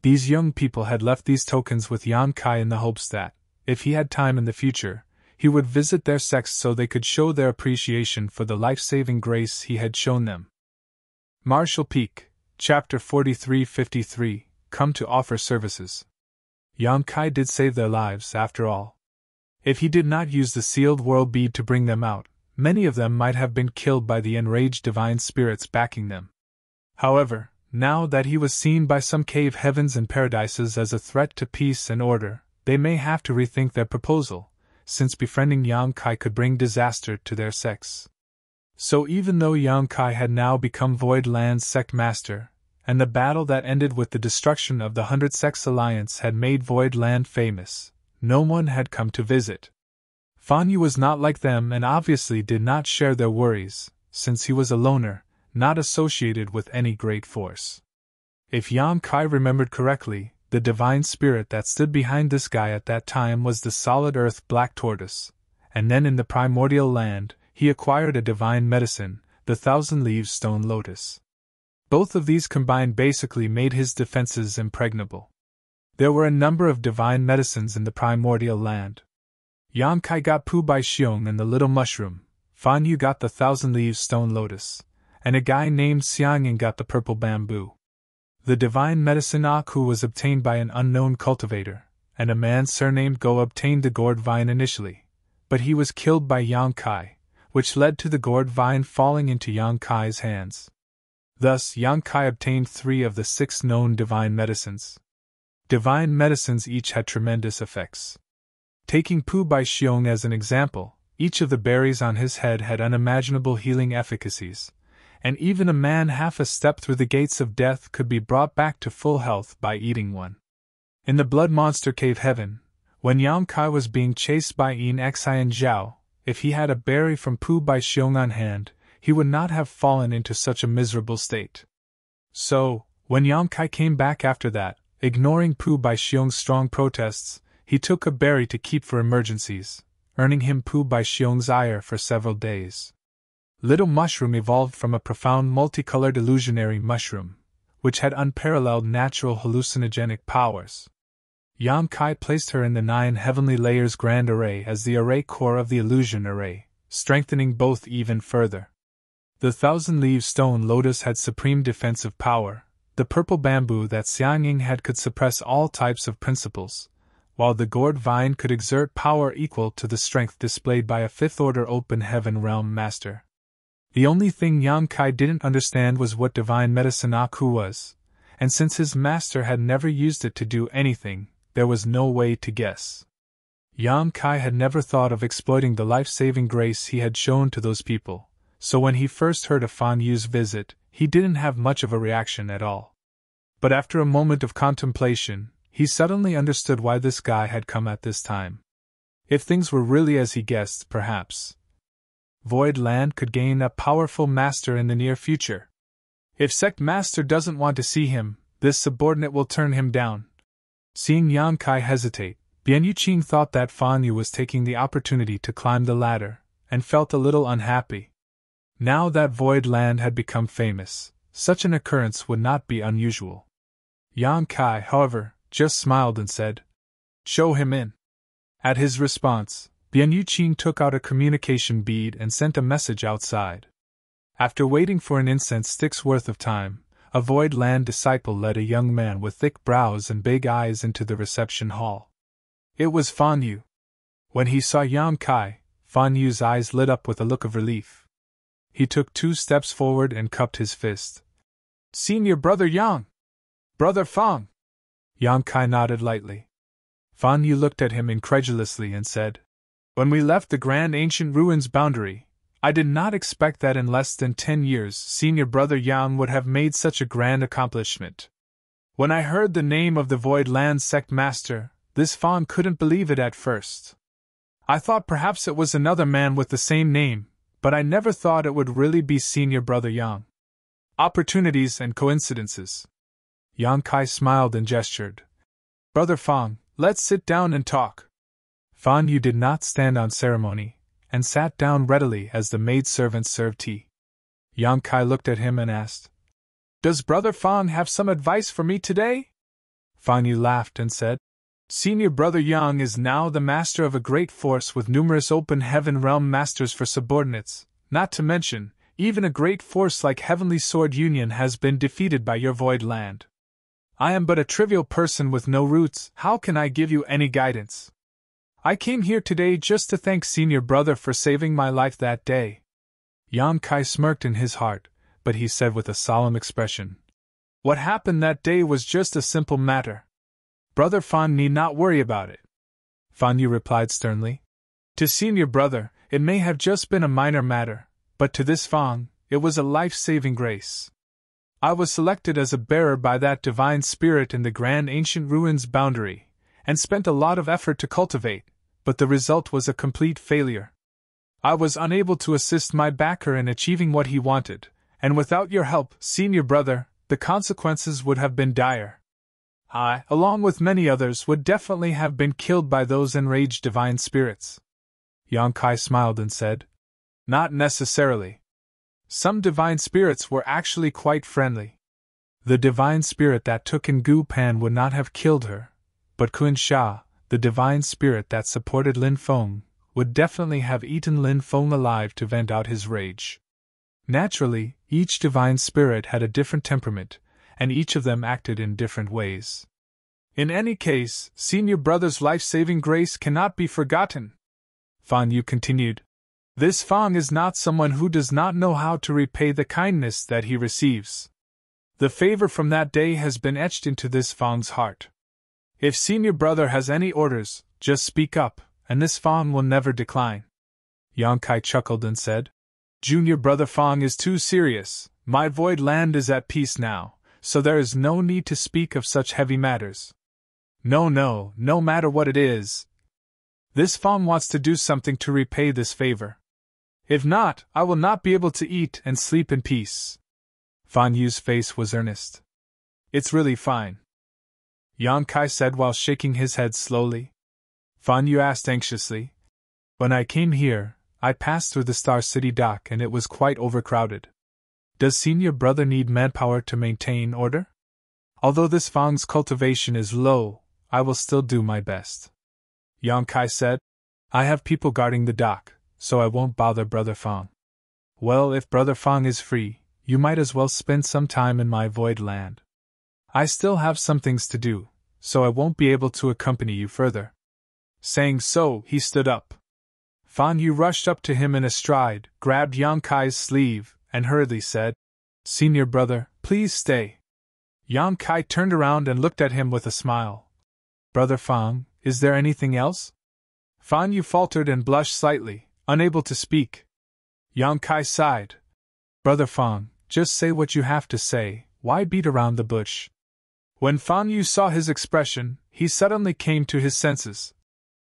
These young people had left these tokens with Yang Kai in the hopes that, if he had time in the future, he would visit their sects so they could show their appreciation for the life-saving grace he had shown them. Marshall Peak, Chapter 4353, Come to Offer Services. Yang Kai did save their lives, after all. If he did not use the sealed world bead to bring them out, many of them might have been killed by the enraged divine spirits backing them. However, now that he was seen by some cave heavens and paradises as a threat to peace and order, they may have to rethink their proposal, since befriending Yang Kai could bring disaster to their sects. So even though Yang Kai had now become Void Land's sect master, and the battle that ended with the destruction of the 100 Sects Alliance had made Void Land famous, no one had come to visit. Fan Yu was not like them and obviously did not share their worries, since he was a loner, not associated with any great force. If Yang Kai remembered correctly, the divine spirit that stood behind this guy at that time was the solid earth black tortoise, and then in the primordial land, he acquired a divine medicine, the 1,000-leaves stone lotus. Both of these combined basically made his defenses impregnable. There were a number of divine medicines in the primordial land. Yang Kai got Pu Bai Xiong and the little mushroom, Fan Yu got the 1,000-leaves stone lotus, and a guy named Xiangying got the purple bamboo. The divine medicine Aku was obtained by an unknown cultivator, and a man surnamed Go obtained the gourd vine initially, but he was killed by Yang Kai, which led to the gourd vine falling into Yang Kai's hands. Thus, Yang Kai obtained 3 of the 6 known divine medicines. Divine medicines each had tremendous effects. Taking Pu Bai Xiong as an example, each of the berries on his head had unimaginable healing efficacies, and even a man half a step through the gates of death could be brought back to full health by eating one. In the Blood Monster Cave Heaven, when Yang Kai was being chased by Yin Xi and Zhao, if he had a berry from Pu Bai Xiong on hand, he would not have fallen into such a miserable state. So, when Yang Kai came back after that, ignoring Pu Bai Xiong's strong protests, he took a berry to keep for emergencies, earning him Pu Bai Xiong's ire for several days. Little Mushroom evolved from a profound multicolored illusionary mushroom, which had unparalleled natural hallucinogenic powers. Yang Kai placed her in the 9 heavenly layers grand array as the array core of the illusion array, strengthening both even further. The 1,000-leaves stone lotus had supreme defensive power, the purple bamboo that Xiangying had could suppress all types of principles, while the gourd vine could exert power equal to the strength displayed by a 5th-order open heaven realm master. The only thing Yang Kai didn't understand was what divine medicine Aku was, and since his master had never used it to do anything, there was no way to guess. Yang Kai had never thought of exploiting the life-saving grace he had shown to those people, so when he first heard of Fan Yu's visit, he didn't have much of a reaction at all. But after a moment of contemplation, he suddenly understood why this guy had come at this time. If things were really as he guessed, perhaps Void Land could gain a powerful master in the near future. If Sect Master doesn't want to see him, this subordinate will turn him down. Seeing Yang Kai hesitate, Bian Yuqing thought that Fan Yu was taking the opportunity to climb the ladder, and felt a little unhappy. Now that Void Land had become famous, such an occurrence would not be unusual. Yang Kai, however, just smiled and said, "Show him in." At his response, Bian Yuqing took out a communication bead and sent a message outside. After waiting for an incense stick's worth of time, a Void Land disciple led a young man with thick brows and big eyes into the reception hall. It was Fan Yu. When he saw Yang Kai, Fan Yu's eyes lit up with a look of relief. He took 2 steps forward and cupped his fist. "Senior Brother Yang! Brother Fang!" Yang Kai nodded lightly. Fan Yu looked at him incredulously and said, "When we left the Grand Ancient Ruins boundary, I did not expect that in less than 10 years Senior Brother Yang would have made such a grand accomplishment. When I heard the name of the Void Land Sect Master, this Fang couldn't believe it at first. I thought perhaps it was another man with the same name, but I never thought it would really be Senior Brother Yang. Opportunities and coincidences." Yang Kai smiled and gestured. "Brother Fang, let's sit down and talk." Fan Yu did not stand on ceremony, and sat down readily as the maidservants served tea. Yang Kai looked at him and asked, "Does Brother Fang have some advice for me today?" Fan Yu laughed and said, "Senior Brother Yang is now the master of a great force with numerous open heaven realm masters for subordinates, not to mention, even a great force like Heavenly Sword Union has been defeated by your Void Land. I am but a trivial person with no roots, how can I give you any guidance? I came here today just to thank Senior Brother for saving my life that day." Yang Kai smirked in his heart, but he said with a solemn expression, "What happened that day was just a simple matter. Brother Fan need not worry about it." Fan Yu replied sternly, "To Senior Brother, it may have just been a minor matter, but to this Fang, it was a life-saving grace. I was selected as a bearer by that divine spirit in the Grand Ancient Ruins boundary, and spent a lot of effort to cultivate, but the result was a complete failure. I was unable to assist my backer in achieving what he wanted, and without your help, Senior Brother, the consequences would have been dire. I, along with many others, would definitely have been killed by those enraged divine spirits." Yang Kai smiled and said, "Not necessarily. Some divine spirits were actually quite friendly. The divine spirit that took in Gu Pan would not have killed her, but Kun Sha, the divine spirit that supported Lin Feng, would definitely have eaten Lin Feng alive to vent out his rage. Naturally, each divine spirit had a different temperament, and each of them acted in different ways. In any case, Senior Brother's life-saving grace cannot be forgotten." Fan Yu continued, "This Fang is not someone who does not know how to repay the kindness that he receives. The favor from that day has been etched into this Fang's heart. If Senior Brother has any orders, just speak up, and this Fang will never decline." Yang Kai chuckled and said, "Junior Brother Fang is too serious. My Void Land is at peace now, so there is no need to speak of such heavy matters. No matter what it is. This Fang wants to do something to repay this favor. If not, I will not be able to eat and sleep in peace." Fan Yu's face was earnest. "It's really fine," Yang Kai said while shaking his head slowly. Fan Yu asked anxiously, "When I came here, I passed through the Star City dock and it was quite overcrowded. Does Senior Brother need manpower to maintain order? Although this Fang's cultivation is low, I will still do my best." Yang Kai said, "I have people guarding the dock, so I won't bother Brother Fang." "Well, if Brother Fang is free, you might as well spend some time in my Void Land. I still have some things to do, so I won't be able to accompany you further." Saying so, he stood up. Fan Yu rushed up to him in a stride, grabbed Yang Kai's sleeve, and hurriedly said, "Senior Brother, please stay." Yang Kai turned around and looked at him with a smile. "Brother Fang, is there anything else?" Fan Yu faltered and blushed slightly, unable to speak. Yang Kai sighed. "Brother Fang, just say what you have to say, why beat around the bush?" When Fan Yu saw his expression, he suddenly came to his senses.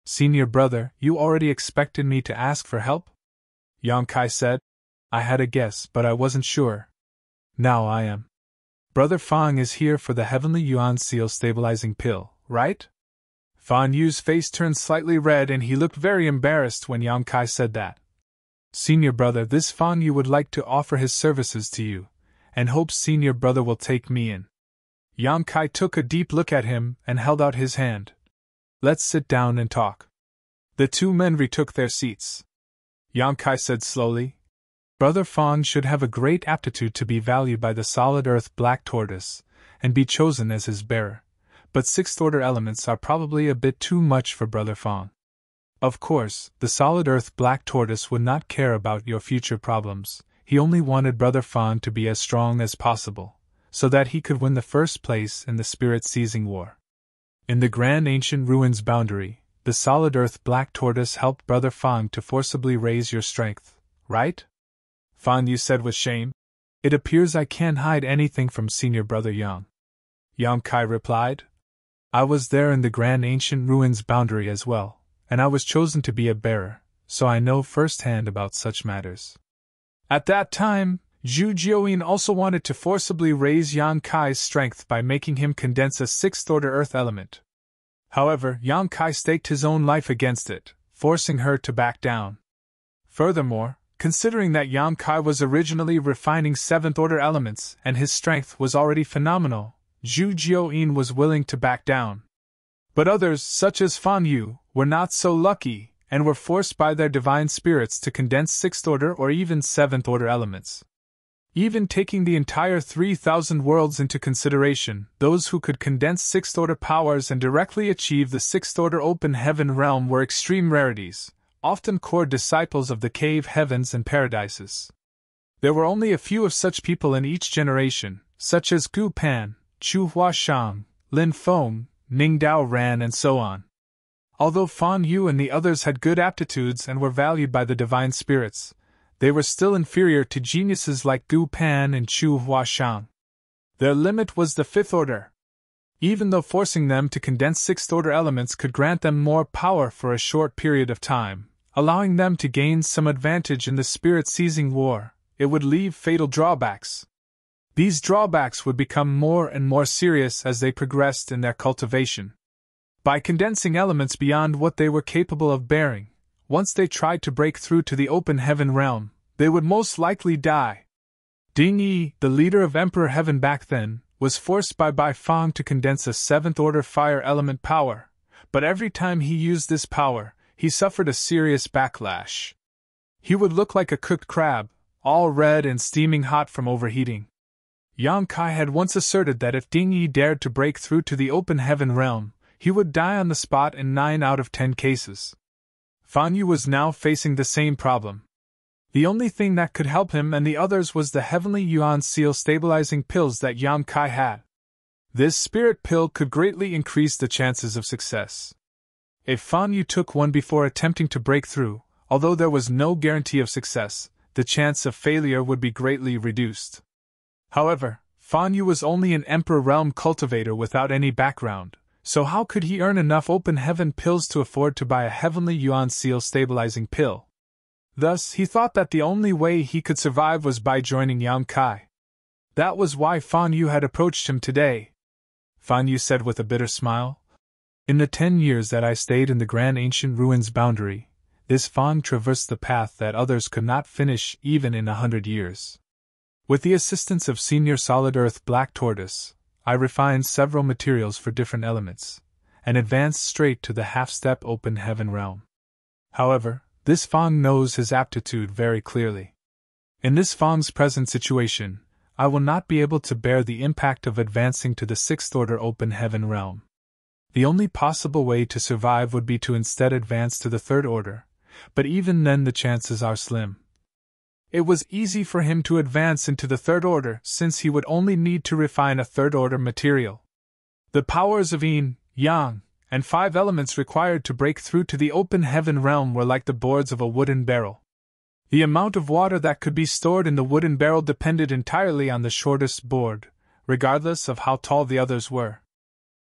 "Senior Brother, you already expected me to ask for help?" Yang Kai said, "I had a guess, but I wasn't sure. Now I am. Brother Fang is here for the Heavenly Yuan Seal stabilizing pill, right?" Fan Yu's face turned slightly red and he looked very embarrassed when Yang Kai said that. "Senior Brother, this Fan Yu would like to offer his services to you, and hopes senior brother will take me in. Yang Kai took a deep look at him and held out his hand. Let's sit down and talk. The two men retook their seats. Yang Kai said slowly, Brother Fang should have a great aptitude to be valued by the solid earth black tortoise, and be chosen as his bearer, but sixth-order elements are probably a bit too much for Brother Fang. Of course, the solid earth black tortoise would not care about your future problems. He only wanted Brother Fang to be as strong as possible, so that he could win the first place in the spirit-seizing war. In the grand ancient ruins boundary, the solid earth black tortoise helped Brother Fang to forcibly raise your strength, right? Fan Yu said with shame. It appears I can't hide anything from senior brother Yang. Yang Kai replied. I was there in the grand ancient ruins boundary as well, and I was chosen to be a bearer, so I know firsthand about such matters. At that time, Zhu Jiuyin also wanted to forcibly raise Yang Kai's strength by making him condense a sixth-order earth element. However, Yang Kai staked his own life against it, forcing her to back down. Furthermore, considering that Yang Kai was originally refining seventh-order elements and his strength was already phenomenal, Zhu Jiuyin was willing to back down. But others, such as Fan Yu, were not so lucky and were forced by their divine spirits to condense sixth-order or even seventh-order elements. Even taking the entire 3,000 worlds into consideration, those who could condense sixth-order powers and directly achieve the sixth-order open heaven realm were extreme rarities, often core disciples of the cave heavens and paradises. There were only a few of such people in each generation, such as Gu Pan, Chu Huashang, Lin Feng, Ning Dao Ran, and so on. Although Fan Yu and the others had good aptitudes and were valued by the divine spirits, they were still inferior to geniuses like Gu Pan and Chu Huashang. Their limit was the fifth order. Even though forcing them to condense sixth-order elements could grant them more power for a short period of time, allowing them to gain some advantage in the spirit-seizing war, it would leave fatal drawbacks. These drawbacks would become more and more serious as they progressed in their cultivation. By condensing elements beyond what they were capable of bearing, once they tried to break through to the open heaven realm, they would most likely die. Ding Yi, the leader of Emperor Heaven back then, was forced by Bai Fang to condense a seventh-order fire element power, but every time he used this power, he suffered a serious backlash. He would look like a cooked crab, all red and steaming hot from overheating. Yang Kai had once asserted that if Ding Yi dared to break through to the open heaven realm, he would die on the spot in 9 out of 10 cases. Fan Yu was now facing the same problem. The only thing that could help him and the others was the heavenly yuan seal stabilizing pills that Yang Kai had. This spirit pill could greatly increase the chances of success. If Fan Yu took one before attempting to break through, although there was no guarantee of success, the chance of failure would be greatly reduced. However, Fan Yu was only an Emperor Realm cultivator without any background, so how could he earn enough open heaven pills to afford to buy a heavenly yuan seal stabilizing pill? Thus, he thought that the only way he could survive was by joining Yang Kai. That was why Fan Yu had approached him today. Fan Yu said with a bitter smile. In the 10 years that I stayed in the grand ancient ruins boundary, this Fang traversed the path that others could not finish even in 100 years. With the assistance of Senior Solid Earth Black Tortoise, I refined several materials for different elements, and advanced straight to the half-step open heaven realm. However, this Fang knows his aptitude very clearly. In this Fang's present situation, I will not be able to bear the impact of advancing to the sixth-order open heaven realm. The only possible way to survive would be to instead advance to the third order, but even then the chances are slim. It was easy for him to advance into the third order since he would only need to refine a third-order material. The powers of yin, yang, and 5 elements required to break through to the open heaven realm were like the boards of a wooden barrel. The amount of water that could be stored in the wooden barrel depended entirely on the shortest board, regardless of how tall the others were.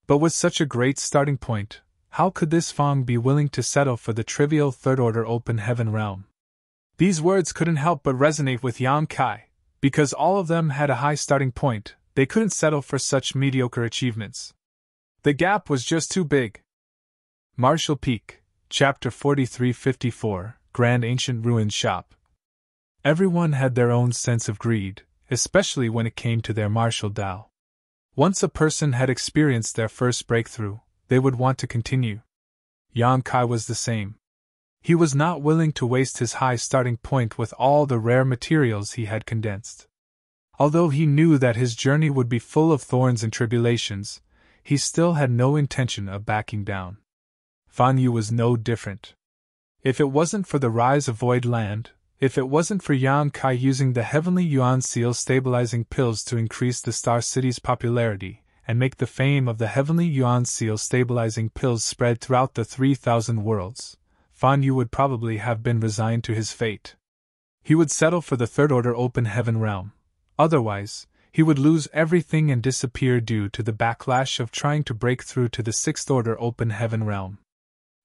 But with such a great starting point, how could this Fang be willing to settle for the trivial third-order open heaven realm? These words couldn't help but resonate with Yang Kai. Because all of them had a high starting point, they couldn't settle for such mediocre achievements. The gap was just too big. Marshall Peak, Chapter 4354, Grand Ancient Ruins Shop. Everyone had their own sense of greed, especially when it came to their martial Tao. Once a person had experienced their first breakthrough, they would want to continue. Yang Kai was the same. He was not willing to waste his high starting point with all the rare materials he had condensed. Although he knew that his journey would be full of thorns and tribulations, he still had no intention of backing down. Fan Yu was no different. If it wasn't for the rise of Void Land, if it wasn't for Yang Kai using the Heavenly Yuan Seal stabilizing pills to increase the Star City's popularity, and make the fame of the Heavenly Yuan Seal stabilizing pills spread throughout the 3,000 worlds, Fan Yu would probably have been resigned to his fate. He would settle for the Third Order Open Heaven realm. Otherwise, he would lose everything and disappear due to the backlash of trying to break through to the Sixth Order Open Heaven realm.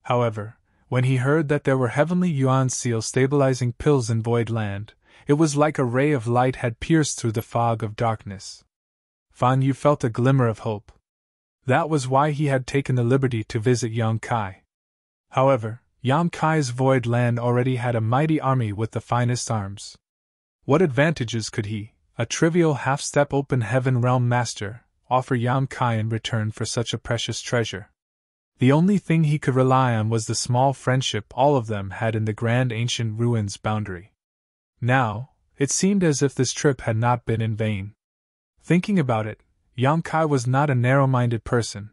However, when he heard that there were Heavenly Yuan Seal stabilizing pills in Void Land, it was like a ray of light had pierced through the fog of darkness. Fan Yu felt a glimmer of hope. That was why he had taken the liberty to visit Yang Kai. However, Yang Kai's Void Land already had a mighty army with the finest arms. What advantages could he, a trivial half-step open heaven realm master, offer Yang Kai in return for such a precious treasure? The only thing he could rely on was the small friendship all of them had in the Grand Ancient Ruins boundary. Now, it seemed as if this trip had not been in vain. Thinking about it, Yang Kai was not a narrow-minded person.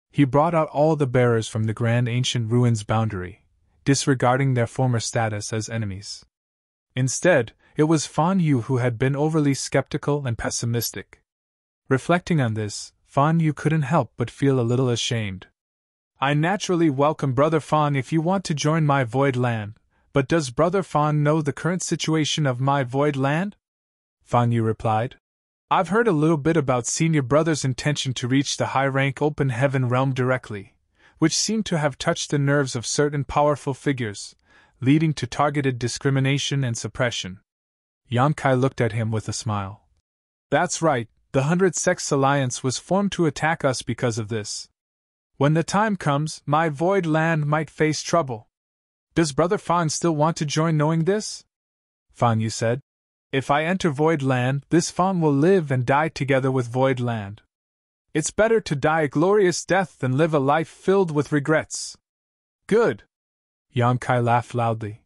He brought out all the bearers from the Grand Ancient Ruins boundary, disregarding their former status as enemies. Instead, it was Fan Yu who had been overly skeptical and pessimistic. Reflecting on this, Fan Yu couldn't help but feel a little ashamed. I naturally welcome Brother Fan if you want to join my Void Land, but does Brother Fan know the current situation of my Void Land? Fan Yu replied. I've heard a little bit about Senior Brother's intention to reach the high-rank Open Heaven realm directly, which seemed to have touched the nerves of certain powerful figures, leading to targeted discrimination and suppression. Yang Kai looked at him with a smile. That's right, the 100 Sects Alliance was formed to attack us because of this. When the time comes, my Void Land might face trouble. Does Brother Fan still want to join knowing this? Fan Yu said. If I enter Void Land, this Fan will live and die together with Void Land. It's better to die a glorious death than live a life filled with regrets. Good. Yang Kai laughed loudly.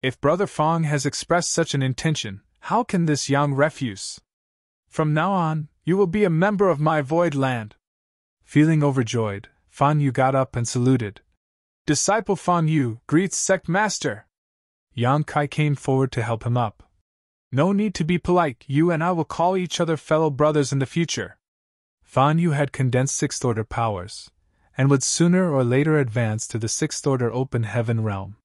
If Brother Fang has expressed such an intention, how can this Yang refuse? From now on, you will be a member of my Void Land. Feeling overjoyed, Fan Yu got up and saluted. Disciple Fan Yu greets Sect Master. Yang Kai came forward to help him up. No need to be polite, you and I will call each other fellow brothers in the future. Fan Yu had condensed Sixth Order powers, and would sooner or later advance to the Sixth Order Open Heaven realm.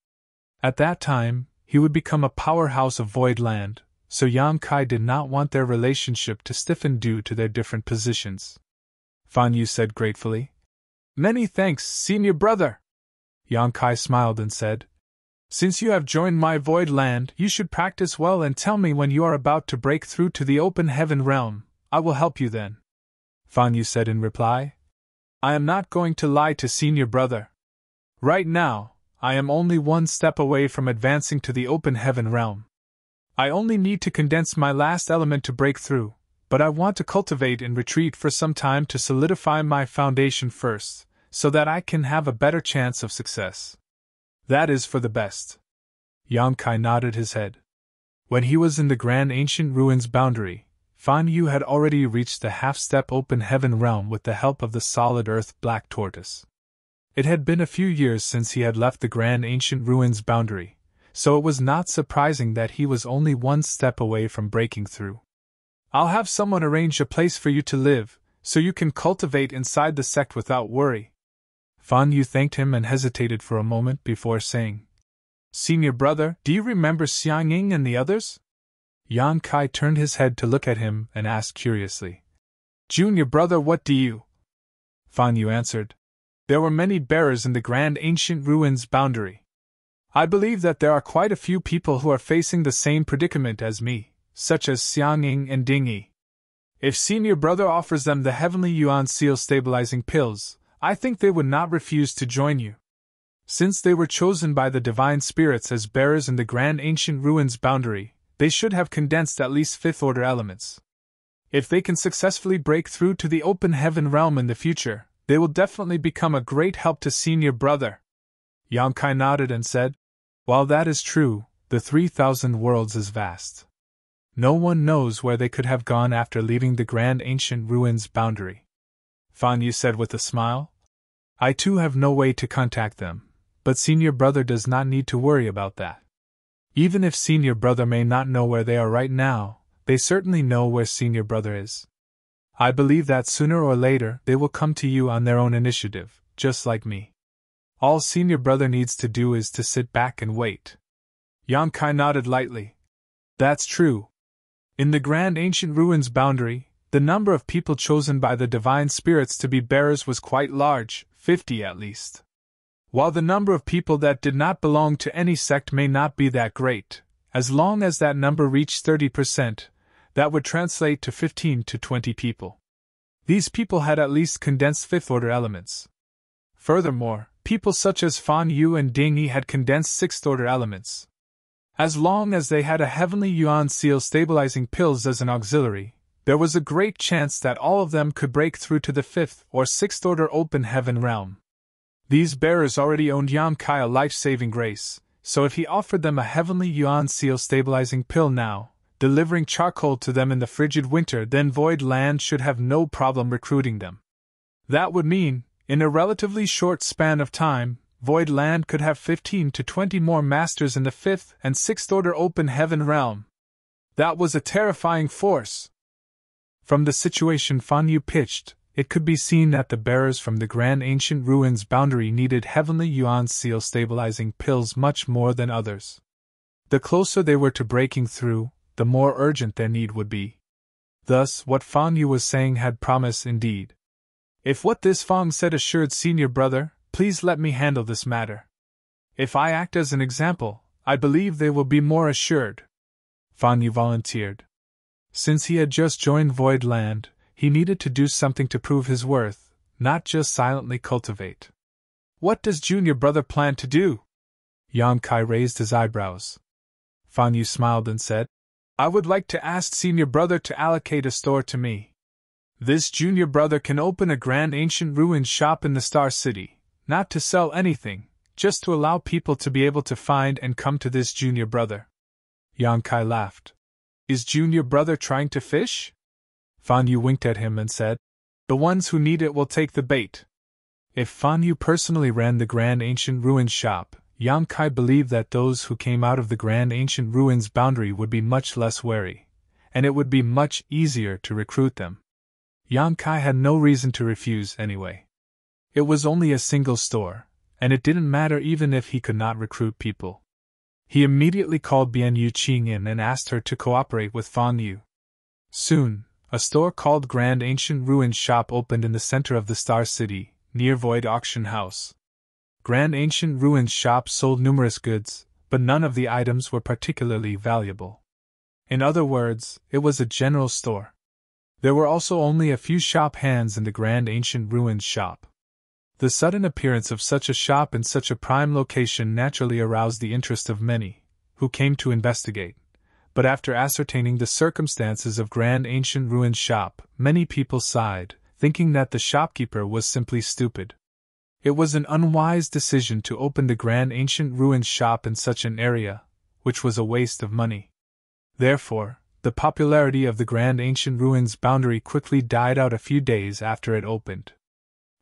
At that time, he would become a powerhouse of Void Land, so Yang Kai did not want their relationship to stiffen due to their different positions. Fan Yu said gratefully. Many thanks, Senior Brother. Yang Kai smiled and said, Since you have joined my Void Land, you should practice well and tell me when you are about to break through to the Open Heaven realm. I will help you then. Fan Yu said in reply, I am not going to lie to Senior Brother. Right now, I am only one step away from advancing to the Open Heaven realm. I only need to condense my last element to break through, but I want to cultivate and retreat for some time to solidify my foundation first, so that I can have a better chance of success. That is for the best. Yang Kai nodded his head. When he was in the Grand Ancient Ruins boundary, Fan Yu had already reached the half-step Open Heaven realm with the help of the Solid Earth Black Tortoise. It had been a few years since he had left the Grand Ancient Ruins boundary, so it was not surprising that he was only one step away from breaking through. I'll have someone arrange a place for you to live, so you can cultivate inside the sect without worry. Fan Yu thanked him and hesitated for a moment before saying, Senior Brother, do you remember Xiang Ying and the others? Yang Kai turned his head to look at him and asked curiously, Junior Brother, what do you? Fan Yu answered, There were many bearers in the Grand Ancient Ruins boundary. I believe that there are quite a few people who are facing the same predicament as me, such as Xiang Ying and Ding Yi. If Senior Brother offers them the Heavenly Yuan Seal stabilizing pills, I think they would not refuse to join you. Since they were chosen by the Divine Spirits as bearers in the Grand Ancient Ruins boundary, they should have condensed at least fifth-order elements. If they can successfully break through to the open heaven realm in the future, they will definitely become a great help to senior brother. Yang Kai nodded and said, "While that is true, the 3,000 worlds is vast. No one knows where they could have gone after leaving the grand ancient ruins boundary." Fan Yu said with a smile, "I too have no way to contact them, but senior brother does not need to worry about that. Even if senior brother may not know where they are right now, they certainly know where senior brother is. I believe that sooner or later they will come to you on their own initiative, just like me. All senior brother needs to do is to sit back and wait." Yang Kai nodded lightly. "That's true. In the grand ancient ruins boundary, the number of people chosen by the divine spirits to be bearers was quite large, 50 at least. While the number of people that did not belong to any sect may not be that great, as long as that number reached 30%, that would translate to 15 to 20 people. These people had at least condensed fifth-order elements. Furthermore, people such as Fan Yu and Ding Yi had condensed sixth-order elements. As long as they had a heavenly yuan seal stabilizing pills as an auxiliary, there was a great chance that all of them could break through to the fifth or sixth-order open heaven realm. These bearers already owned Yang Kai a life-saving grace, so if he offered them a heavenly yuan seal stabilizing pill now, delivering charcoal to them in the frigid winter, then Void Land should have no problem recruiting them. That would mean, in a relatively short span of time, Void Land could have 15 to 20 more masters in the fifth and sixth order open heaven realm. That was a terrifying force. From the situation Fan Yu pitched, it could be seen that the bearers from the grand ancient ruins boundary needed heavenly yuan seal stabilizing pills much more than others. The closer they were to breaking through, the more urgent their need would be. Thus, what Fan Yu was saying had promise indeed. If what this Fang said assured senior brother, please let me handle this matter. If I act as an example, I believe they will be more assured. Fan Yu volunteered. Since he had just joined Void Land, he needed to do something to prove his worth, not just silently cultivate. What does junior brother plan to do? Yang Kai raised his eyebrows. Fan Yu smiled and said, "I would like to ask senior brother to allocate a store to me. This junior brother can open a grand ancient ruins shop in the Star City, not to sell anything, just to allow people to be able to find and come to this junior brother." Yang Kai laughed. "Is junior brother trying to fish?" Fan Yu winked at him and said, "The ones who need it will take the bait." If Fan Yu personally ran the grand ancient ruins shop, Yang Kai believed that those who came out of the grand ancient ruins boundary would be much less wary, and it would be much easier to recruit them. Yang Kai had no reason to refuse anyway. It was only a single store, and it didn't matter even if he could not recruit people. He immediately called Bian Yu Qing in and asked her to cooperate with Fan Yu. Soon, a store called Grand Ancient Ruins Shop opened in the center of the Star City, near Void Auction House. Grand Ancient Ruins Shop sold numerous goods, but none of the items were particularly valuable. In other words, it was a general store. There were also only a few shop hands in the Grand Ancient Ruins Shop. The sudden appearance of such a shop in such a prime location naturally aroused the interest of many, who came to investigate. But after ascertaining the circumstances of Grand Ancient Ruins Shop, many people sighed, thinking that the shopkeeper was simply stupid. It was an unwise decision to open the Grand Ancient Ruins Shop in such an area, which was a waste of money. Therefore, the popularity of the Grand Ancient Ruins boundary quickly died out a few days after it opened.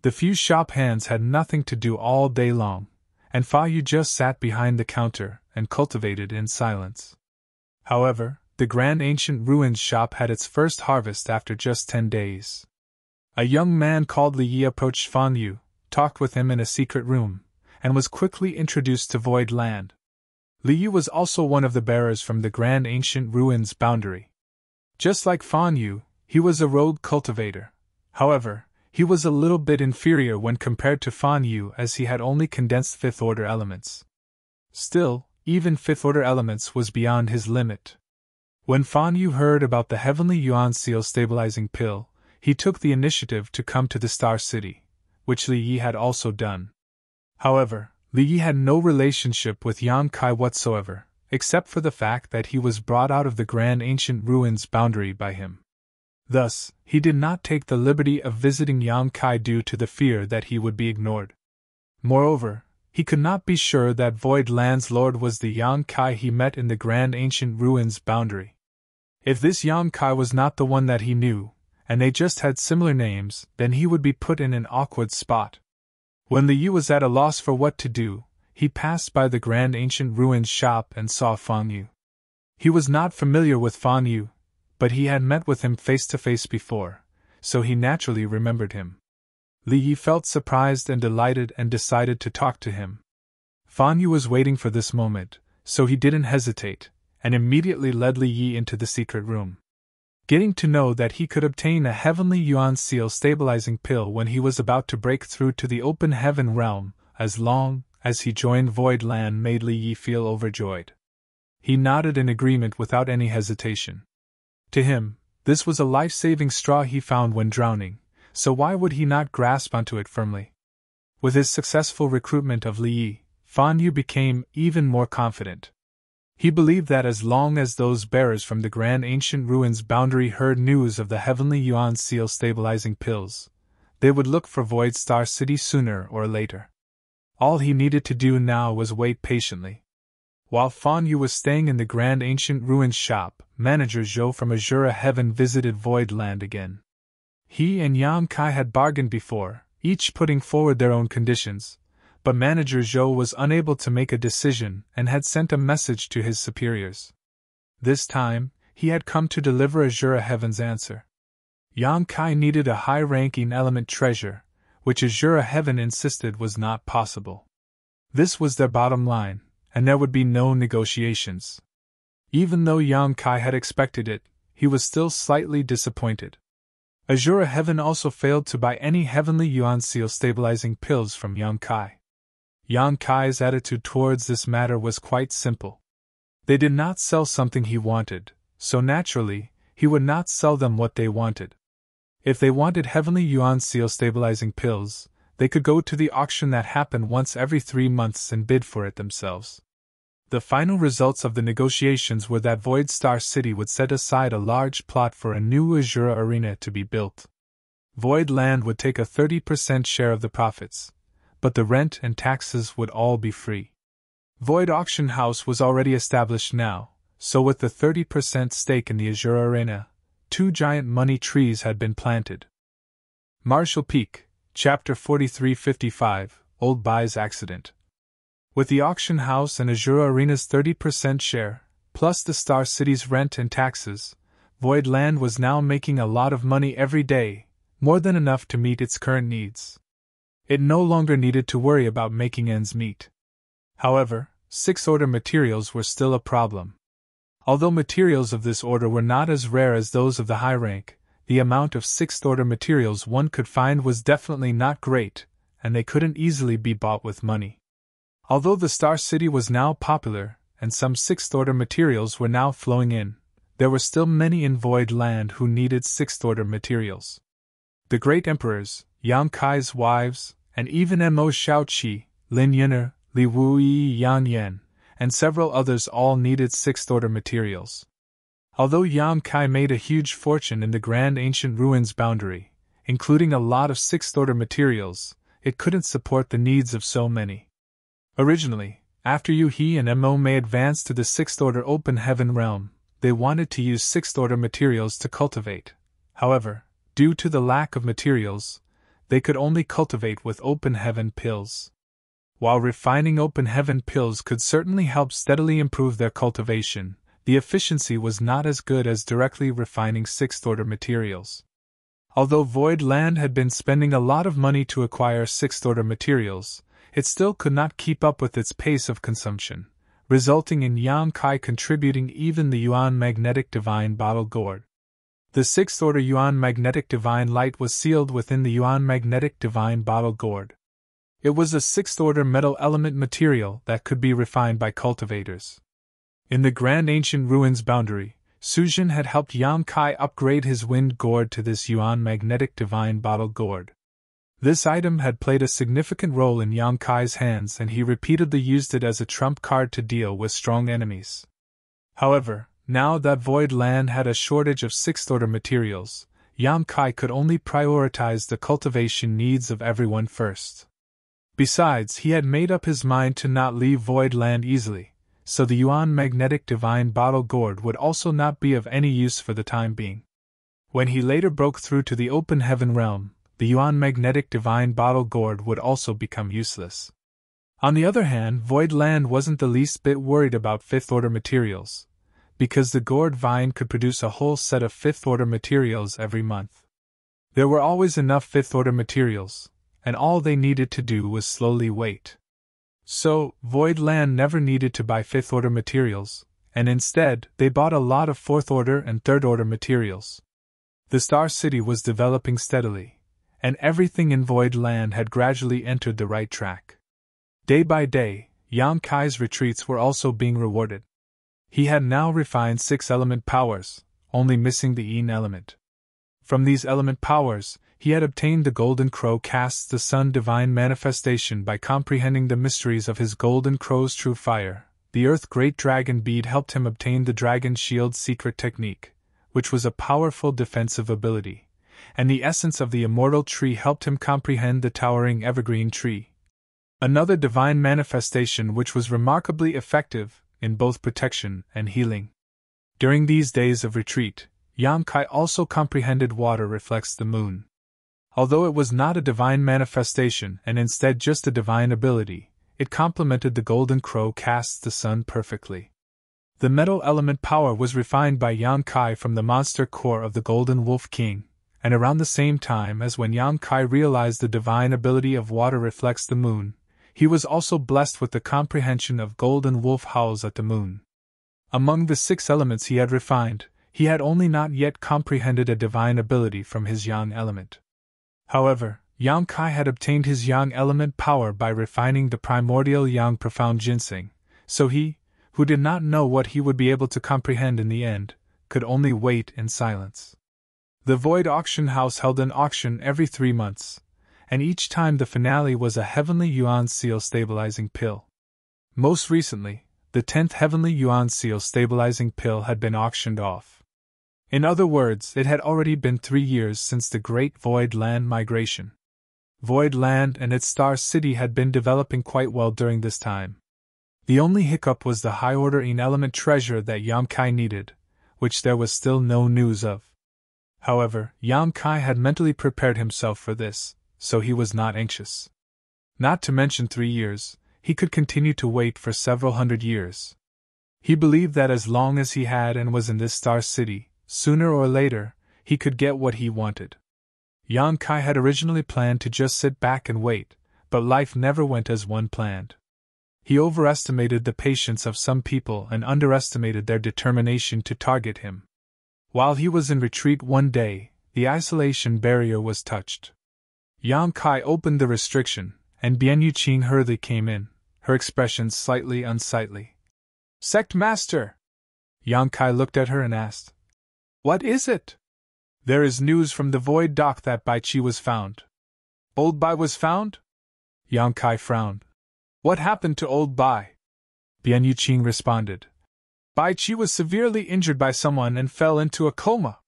The few shop hands had nothing to do all day long, and Fa Yu just sat behind the counter and cultivated in silence. However, the Grand Ancient Ruins Shop had its first harvest after just 10 days. A young man called Li Yi approached Fan Yu, talked with him in a secret room, and was quickly introduced to Void Land. Li Yi was also one of the bearers from the Grand Ancient Ruins boundary. Just like Fan Yu, he was a rogue cultivator. However, he was a little bit inferior when compared to Fan Yu as he had only condensed fifth-order elements. Still, even fifth-order elements was beyond his limit. When Fan Yu heard about the Heavenly Yuan Seal stabilizing pill, he took the initiative to come to the Star City, which Li Yi had also done. However, Li Yi had no relationship with Yang Kai whatsoever, except for the fact that he was brought out of the grand ancient ruins boundary by him. Thus, he did not take the liberty of visiting Yang Kai due to the fear that he would be ignored. Moreover, he could not be sure that Void Land's lord was the Yang Kai he met in the grand ancient ruins boundary. If this Yang Kai was not the one that he knew, and they just had similar names, then he would be put in an awkward spot. When Li Yi was at a loss for what to do, he passed by the grand ancient ruins shop and saw Fan Yu. He was not familiar with Fan Yu, but he had met with him face to face before, so he naturally remembered him. Li Yi felt surprised and delighted and decided to talk to him. Fan Yu was waiting for this moment, so he didn't hesitate, and immediately led Li Yi into the secret room. Getting to know that he could obtain a heavenly yuan seal stabilizing pill when he was about to break through to the open heaven realm, as long as he joined Void Land, made Li Yi feel overjoyed. He nodded in agreement without any hesitation. To him, this was a life-saving straw he found when drowning, so why would he not grasp onto it firmly? With his successful recruitment of Li Yi, Fan Yu became even more confident. He believed that as long as those bearers from the grand ancient ruins boundary heard news of the heavenly yuan seal stabilizing pills, they would look for Void Star City sooner or later. All he needed to do now was wait patiently. While Fan Yu was staying in the grand ancient ruins shop, manager Zhou from Azura Heaven visited Void Land again. He and Yang Kai had bargained before, each putting forward their own conditions, but manager Zhou was unable to make a decision and had sent a message to his superiors. This time, he had come to deliver Azura Heaven's answer. Yang Kai needed a high-ranking element treasure, which Azura Heaven insisted was not possible. This was their bottom line, and there would be no negotiations. Even though Yang Kai had expected it, he was still slightly disappointed. Azura Heaven also failed to buy any heavenly yuan seal stabilizing pills from Yang Kai. Yang Kai's attitude towards this matter was quite simple. They did not sell something he wanted, so naturally, he would not sell them what they wanted. If they wanted heavenly yuan seal stabilizing pills, they could go to the auction that happened once every 3 months and bid for it themselves. The final results of the negotiations were that Void Star City would set aside a large plot for a new Azura arena to be built. Void Land would take a 30% share of the profits, but the rent and taxes would all be free. Void Auction House was already established now, so with the 30% stake in the Azura arena, 2 giant money trees had been planted. Marshall Peak, Chapter 4355, Old Bai's Accident. With the auction house and Azura Arena's 30% share, plus the Star City's rent and taxes, Void Land was now making a lot of money every day, more than enough to meet its current needs. It no longer needed to worry about making ends meet. However, 6th order materials were still a problem. Although materials of this order were not as rare as those of the high rank, the amount of 6th order materials one could find was definitely not great, and they couldn't easily be bought with money. Although the Star City was now popular, and some 6th order materials were now flowing in, there were still many in Void Land who needed 6th order materials. The great emperors, Yang Kai's wives, and even Mo Shaoqi, Lin Yin'er, Li Wuyi, Yan Yan, and several others all needed 6th order materials. Although Yang Kai made a huge fortune in the grand ancient ruins boundary, including a lot of 6th order materials, it couldn't support the needs of so many. Originally, after Yu He and Mo Mei advanced to the 6th order open heaven realm, they wanted to use 6th order materials to cultivate. However, due to the lack of materials, they could only cultivate with open heaven pills. While refining open heaven pills could certainly help steadily improve their cultivation, the efficiency was not as good as directly refining 6th order materials. Although Void Land had been spending a lot of money to acquire 6th order materials, it still could not keep up with its pace of consumption, resulting in Yang Kai contributing even the Yuan Magnetic Divine Bottle Gourd. The 6th order Yuan Magnetic Divine Light was sealed within the Yuan Magnetic Divine Bottle Gourd. It was a 6th order metal element material that could be refined by cultivators. In the Grand Ancient Ruins boundary, Sujin had helped Yang Kai upgrade his wind gourd to this Yuan Magnetic Divine Bottle Gourd. This item had played a significant role in Yang Kai's hands, and he repeatedly used it as a trump card to deal with strong enemies. However, now that Void Land had a shortage of sixth-order materials, Yang Kai could only prioritize the cultivation needs of everyone first. Besides, he had made up his mind to not leave Void Land easily, so the Yuan Magnetic Divine Bottle Gourd would also not be of any use for the time being. When he later broke through to the Open Heaven realm, the Yuan Magnetic Divine Bottle Gourd would also become useless. On the other hand, Void Land wasn't the least bit worried about fifth-order materials, because the gourd vine could produce a whole set of fifth-order materials every month. There were always enough fifth-order materials, and all they needed to do was slowly wait. So, Void Land never needed to buy fifth-order materials, and instead, they bought a lot of fourth-order and third-order materials. The Star City was developing steadily, and everything in Void Land had gradually entered the right track. Day by day, Yang Kai's retreats were also being rewarded. He had now refined 6 element powers, only missing the Yin element. From these element powers, he had obtained the Golden Crow casts the Sun divine manifestation by comprehending the mysteries of his Golden Crow's true fire. The Earth Great Dragon Bead helped him obtain the Dragon Shield secret technique, which was a powerful defensive ability, and the essence of the Immortal Tree helped him comprehend the Towering Evergreen Tree, another divine manifestation which was remarkably effective in both protection and healing. During these days of retreat, Yang Kai also comprehended water reflects the moon. Although it was not a divine manifestation and instead just a divine ability, it complemented the Golden Crow casts the sun perfectly. The metal element power was refined by Yang Kai from the monster core of the Golden Wolf King, and around the same time as when Yang Kai realized the divine ability of water reflects the moon, he was also blessed with the comprehension of Golden Wolf howls at the moon. Among the 6 elements he had refined, he had only not yet comprehended a divine ability from his Yang element. However, Yang Kai had obtained his Yang element power by refining the primordial Yang profound ginseng, so he, who did not know what he would be able to comprehend in the end, could only wait in silence. The Void Auction House held an auction every 3 months, and each time the finale was a Heavenly Yuan Seal Stabilizing Pill. Most recently, the 10th Heavenly Yuan Seal Stabilizing Pill had been auctioned off. In other words, it had already been 3 years since the Great Void Land migration. Void Land and its Star City had been developing quite well during this time. The only hiccup was the high-order element treasure that Yang Kai needed, which there was still no news of. However, Yang Kai had mentally prepared himself for this, so he was not anxious. Not to mention 3 years, he could continue to wait for several hundred years. He believed that as long as he had and was in this Star City, sooner or later, he could get what he wanted. Yang Kai had originally planned to just sit back and wait, but life never went as one planned. He overestimated the patience of some people and underestimated their determination to target him. While he was in retreat one day, the isolation barrier was touched. Yang Kai opened the restriction, and Bian Yuqing hurriedly came in, her expression slightly unsightly. "Sect Master!" Yang Kai looked at her and asked, "What is it?" "There is news from the Void Dock that Bai Qi was found." "Old Bai was found?" Yang Kai frowned. "What happened to old Bai?" Bian Yuqing responded. "Bai Qi was severely injured by someone and fell into a coma.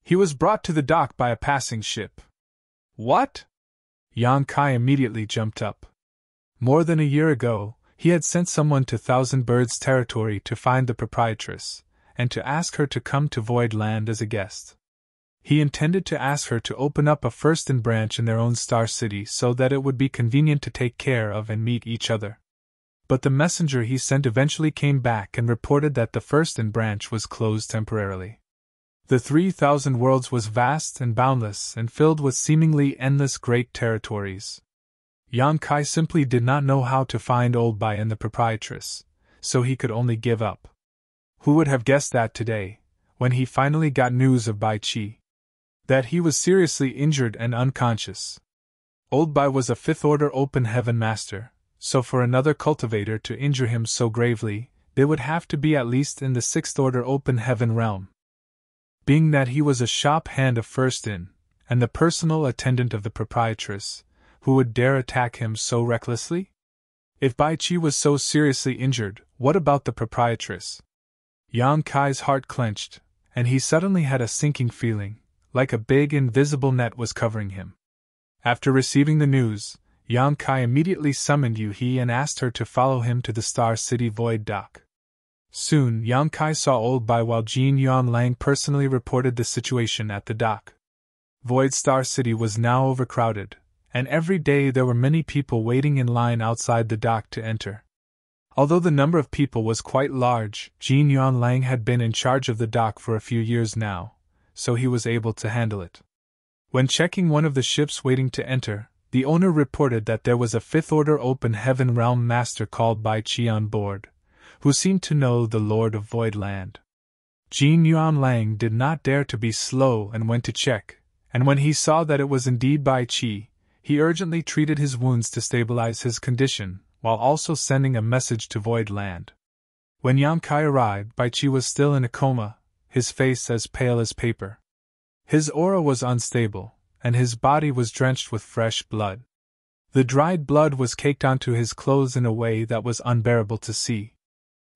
He was brought to the dock by a passing ship." "What?" Yang Kai immediately jumped up. More than a year ago, he had sent someone to Thousand Birds territory to find the proprietress, and to ask her to come to Void Land as a guest. He intended to ask her to open up a first and branch in their own Star City so that it would be convenient to take care of and meet each other. But the messenger he sent eventually came back and reported that the first and branch was closed temporarily. The 3,000 worlds was vast and boundless and filled with seemingly endless great territories. Yang Kai simply did not know how to find Old Bai and the proprietress, so he could only give up. Who would have guessed that today, when he finally got news of Bai Qi, that he was seriously injured and unconscious? Old Bai was a 5th Order Open Heaven Master, so for another cultivator to injure him so gravely, they would have to be at least in the 6th Order Open Heaven realm. Being that he was a shop hand of first in, and the personal attendant of the proprietress, who would dare attack him so recklessly? If Bai Qi was so seriously injured, what about the proprietress? Yang Kai's heart clenched, and he suddenly had a sinking feeling, like a big invisible net was covering him. After receiving the news, Yang Kai immediately summoned Yu He and asked her to follow him to the Star City Void Dock. Soon, Yang Kai saw Old Bai while Jin Yuan Lang personally reported the situation at the dock. Void Star City was now overcrowded, and every day there were many people waiting in line outside the dock to enter. Although the number of people was quite large, Jin Yuan Lang had been in charge of the dock for a few years now, so he was able to handle it. When checking one of the ships waiting to enter, the owner reported that there was a fifth-order open heaven realm master called Bai Qi on board, who seemed to know the Lord of Void Land. Jin Yuan Lang did not dare to be slow and went to check, and when he saw that it was indeed Bai Qi, he urgently treated his wounds to stabilize his condition, while also sending a message to Void Land. When Yang Kai arrived, Bai Qi was still in a coma, his face as pale as paper. His aura was unstable, and his body was drenched with fresh blood. The dried blood was caked onto his clothes in a way that was unbearable to see.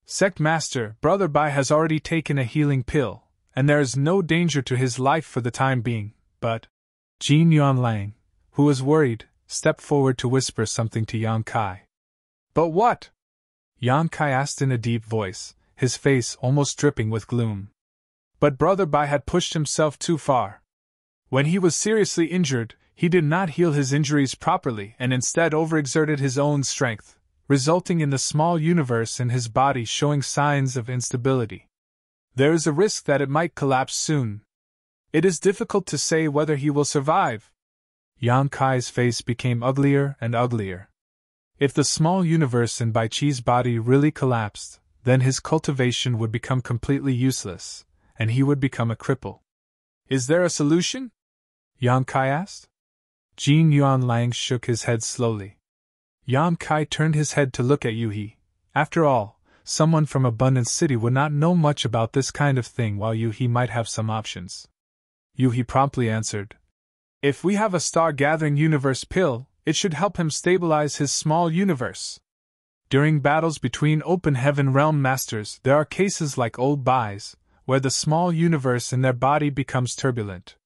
Sect Master, Brother Bai has already taken a healing pill, and there is no danger to his life for the time being, but Jin Yuan Lang, who was worried, stepped forward to whisper something to Yang Kai. But what? Yang Kai asked in a deep voice, his face almost dripping with gloom. But Brother Bai had pushed himself too far. When he was seriously injured, he did not heal his injuries properly and instead overexerted his own strength, resulting in the small universe in his body showing signs of instability. There is a risk that it might collapse soon. It is difficult to say whether he will survive. Yang Kai's face became uglier and uglier. If the small universe in Bai Qi's body really collapsed, then his cultivation would become completely useless, and he would become a cripple. Is there a solution? Yang Kai asked. Jin Yuan Lang shook his head slowly. Yang Kai turned his head to look at Yu He. After all, someone from Abundance City would not know much about this kind of thing, while Yu He might have some options. Yu He promptly answered, "If we have a star-gathering universe pill, it should help him stabilize his small universe. During battles between open heaven realm masters, there are cases like Old Bai's, where the small universe in their body becomes turbulent.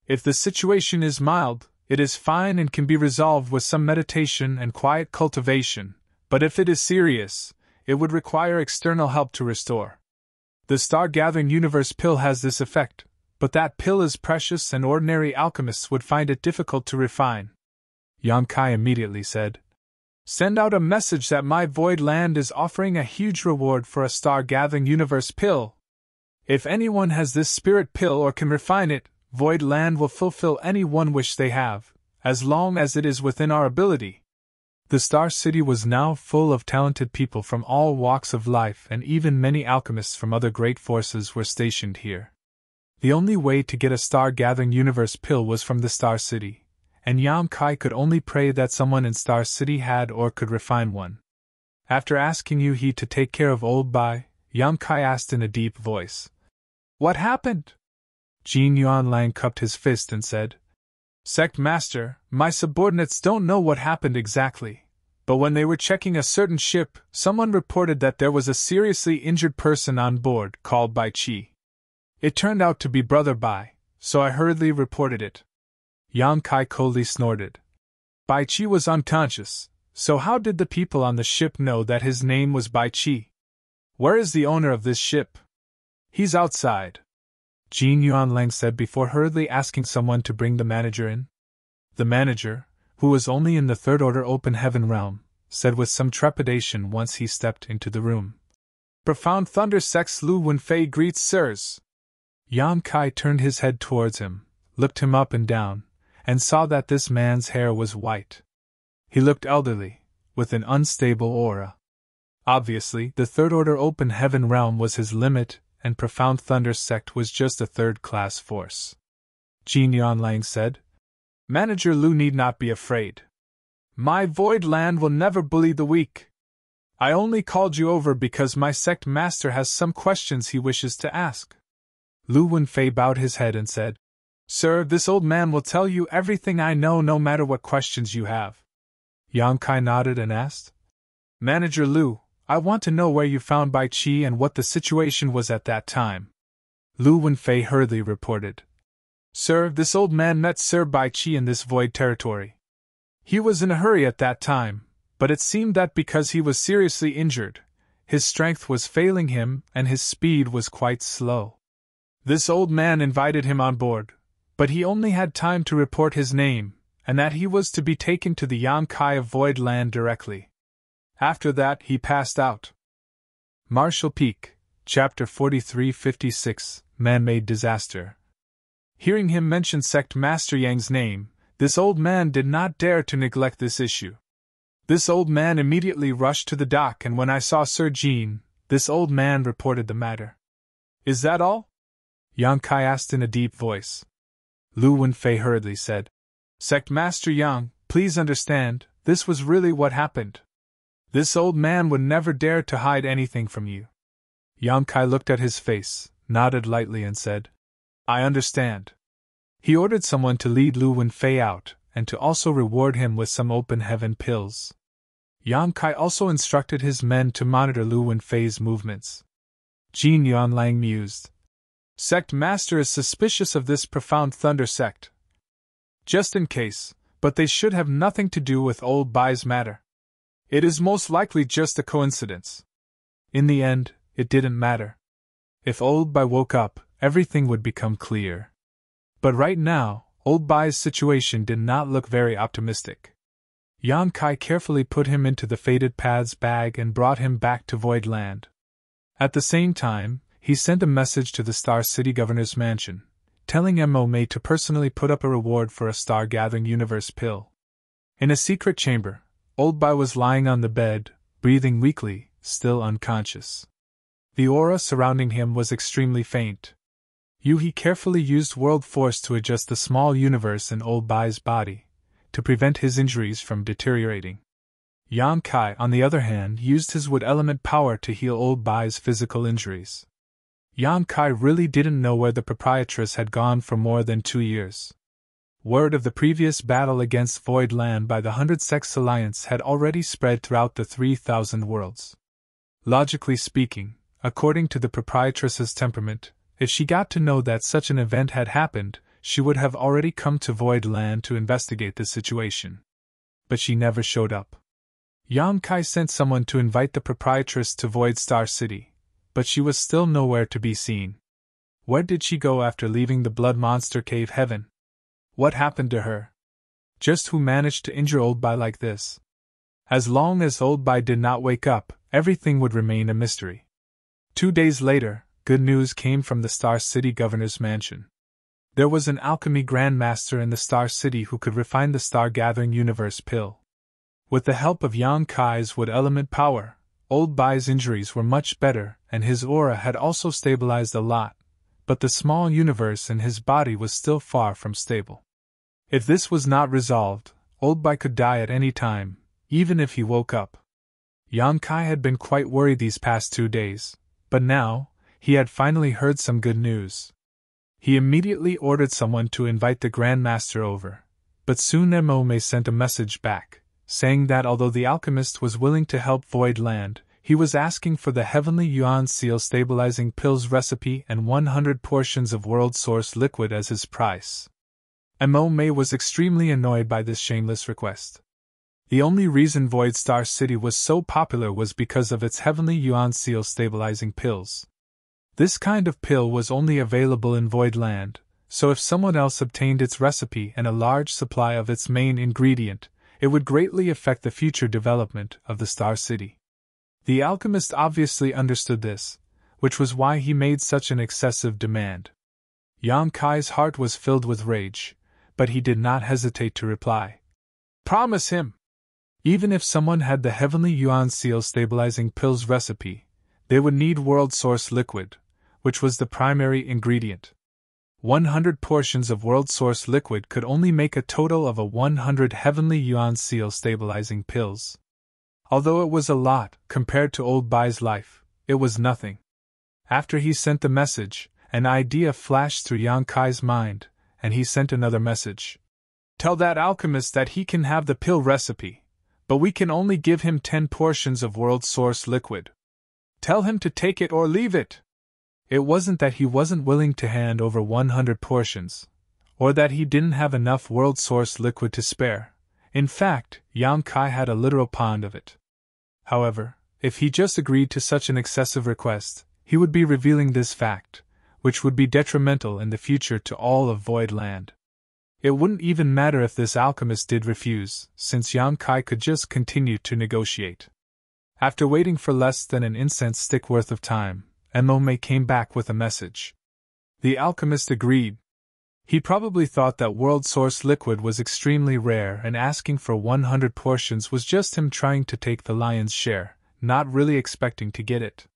If the situation is mild, it is fine and can be resolved with some meditation and quiet cultivation, but if it is serious, it would require external help to restore. The star-gathering universe pill has this effect, but that pill is precious and ordinary alchemists would find it difficult to refine." Yang Kai immediately said, "Send out a message that my Void Land is offering a huge reward for a star-gathering universe pill. If anyone has this spirit pill or can refine it, Void Land will fulfill any one wish they have, as long as it is within our ability." The Star City was now full of talented people from all walks of life, and even many alchemists from other great forces were stationed here. The only way to get a star-gathering universe pill was from the Star City, and Yang Kai could only pray that someone in Star City had or could refine one. After asking Yu He to take care of Old Bai, Yang Kai asked in a deep voice, "What happened?" Jin Yuan Lang cupped his fist and said, "Sect Master, my subordinates don't know what happened exactly, but when they were checking a certain ship, someone reported that there was a seriously injured person on board called Bai Qi. It turned out to be Brother Bai, so I hurriedly reported it." Yang Kai coldly snorted. Bai Qi was unconscious, so how did the people on the ship know that his name was Bai Qi? Where is the owner of this ship? He's outside, Jin Yuan Lang said before hurriedly asking someone to bring the manager in. The manager, who was only in the third order open heaven realm, said with some trepidation once he stepped into the room, "Profound Thunder Sect's Lu Wenfei greets sirs." Yang Kai turned his head towards him, looked him up and down, and saw that this man's hair was white. He looked elderly, with an unstable aura. Obviously, the third order open heaven realm was his limit, and Profound Thunder Sect was just a third-class force. Jin Yuan Lang said, "Manager Lu need not be afraid. My Void Land will never bully the weak. I only called you over because my sect master has some questions he wishes to ask." Lu Wenfei bowed his head and said, Sir, this old man will tell you everything I know no matter what questions you have. Yang Kai nodded and asked. Manager Lu, I want to know where you found Bai Qi and what the situation was at that time. Lu Wenfei hurriedly reported. Sir, this old man met Sir Bai Qi in this void territory. He was in a hurry at that time, but it seemed that because he was seriously injured, his strength was failing him and his speed was quite slow. This old man invited him on board, but he only had time to report his name, and that he was to be taken to the Yang Kai of Void Land directly. After that, he passed out. Marshall Peak, Chapter 4356, Man-Made Disaster. Hearing him mention Sect Master Yang's name, this old man did not dare to neglect this issue. This old man immediately rushed to the dock, and when I saw Sir Jean, this old man reported the matter. Is that all? Yang Kai asked in a deep voice. Lu Wenfei hurriedly said, Sect Master Yang, please understand, this was really what happened. This old man would never dare to hide anything from you. Yang Kai looked at his face, nodded lightly and said, I understand. He ordered someone to lead Lu Wenfei out, and to also reward him with some open heaven pills. Yang Kai also instructed his men to monitor Lu Wenfei's movements. Jin Yuanlang mused. Sect Master is suspicious of this profound thunder sect. Just in case, but they should have nothing to do with old Bai's matter. It is most likely just a coincidence. In the end, it didn't matter. If old Bai woke up, everything would become clear. But right now, old Bai's situation did not look very optimistic. Yang Kai carefully put him into the Fated Paths bag and brought him back to Void Land. At the same time, he sent a message to the Star City Governor's mansion, telling Mo Mei to personally put up a reward for a star-gathering universe pill. In a secret chamber, old Bai was lying on the bed, breathing weakly, still unconscious. The aura surrounding him was extremely faint. He carefully used world force to adjust the small universe in old Bai's body, to prevent his injuries from deteriorating. Yang Kai, on the other hand, used his wood element power to heal old Bai's physical injuries. Yang Kai really didn't know where the proprietress had gone for more than 2 years. Word of the previous battle against Void Land by the 100 Sects Alliance had already spread throughout the 3,000 worlds. Logically speaking, according to the proprietress's temperament, if she got to know that such an event had happened, she would have already come to Void Land to investigate the situation. But she never showed up. Yang Kai sent someone to invite the proprietress to Void Star City, but she was still nowhere to be seen. Where did she go after leaving the Blood Monster Cave Heaven? What happened to her? Just who managed to injure old Bai like this? As long as old Bai did not wake up, everything would remain a mystery. 2 days later, good news came from the Star City Governor's mansion. There was an alchemy grandmaster in the Star City who could refine the star-gathering universe pill. With the help of Yang Kai's wood element power, old Bai's injuries were much better, and his aura had also stabilized a lot, but the small universe in his body was still far from stable. If this was not resolved, old Bai could die at any time, even if he woke up. Yang Kai had been quite worried these past 2 days, but now, he had finally heard some good news. He immediately ordered someone to invite the Grandmaster over, but soon Mo Mei sent a message back, saying that although the alchemist was willing to help Void Land, he was asking for the Heavenly Yuan Seal stabilizing pills recipe and 100 portions of world source liquid as his price. Mo Mei was extremely annoyed by this shameless request. The only reason Void Star City was so popular was because of its Heavenly Yuan Seal stabilizing pills. This kind of pill was only available in Void Land, so if someone else obtained its recipe and a large supply of its main ingredient, it would greatly affect the future development of the Star City. The alchemist obviously understood this, which was why he made such an excessive demand. Yang Kai's heart was filled with rage, but he did not hesitate to reply. Promise him! Even if someone had the Heavenly Yuan Seal stabilizing pills recipe, they would need world source liquid, which was the primary ingredient. 100 portions of world source liquid could only make a total of 100 Heavenly Yuan Seal stabilizing pills. Although it was a lot compared to old Bai's life, it was nothing. After he sent the message, an idea flashed through Yang Kai's mind, and he sent another message. Tell that alchemist that he can have the pill recipe, but we can only give him 10 portions of world source liquid. Tell him to take it or leave it. It wasn't that he wasn't willing to hand over 100 portions, or that he didn't have enough world source liquid to spare. In fact, Yang Kai had a literal pond of it. However, if he just agreed to such an excessive request, he would be revealing this fact, which would be detrimental in the future to all of Void Land. It wouldn't even matter if this alchemist did refuse, since Yang Kai could just continue to negotiate. After waiting for less than an incense stick worth of time, Emome came back with a message. The alchemist agreed. He probably thought that world source liquid was extremely rare, and asking for 100 portions was just him trying to take the lion's share, not really expecting to get it.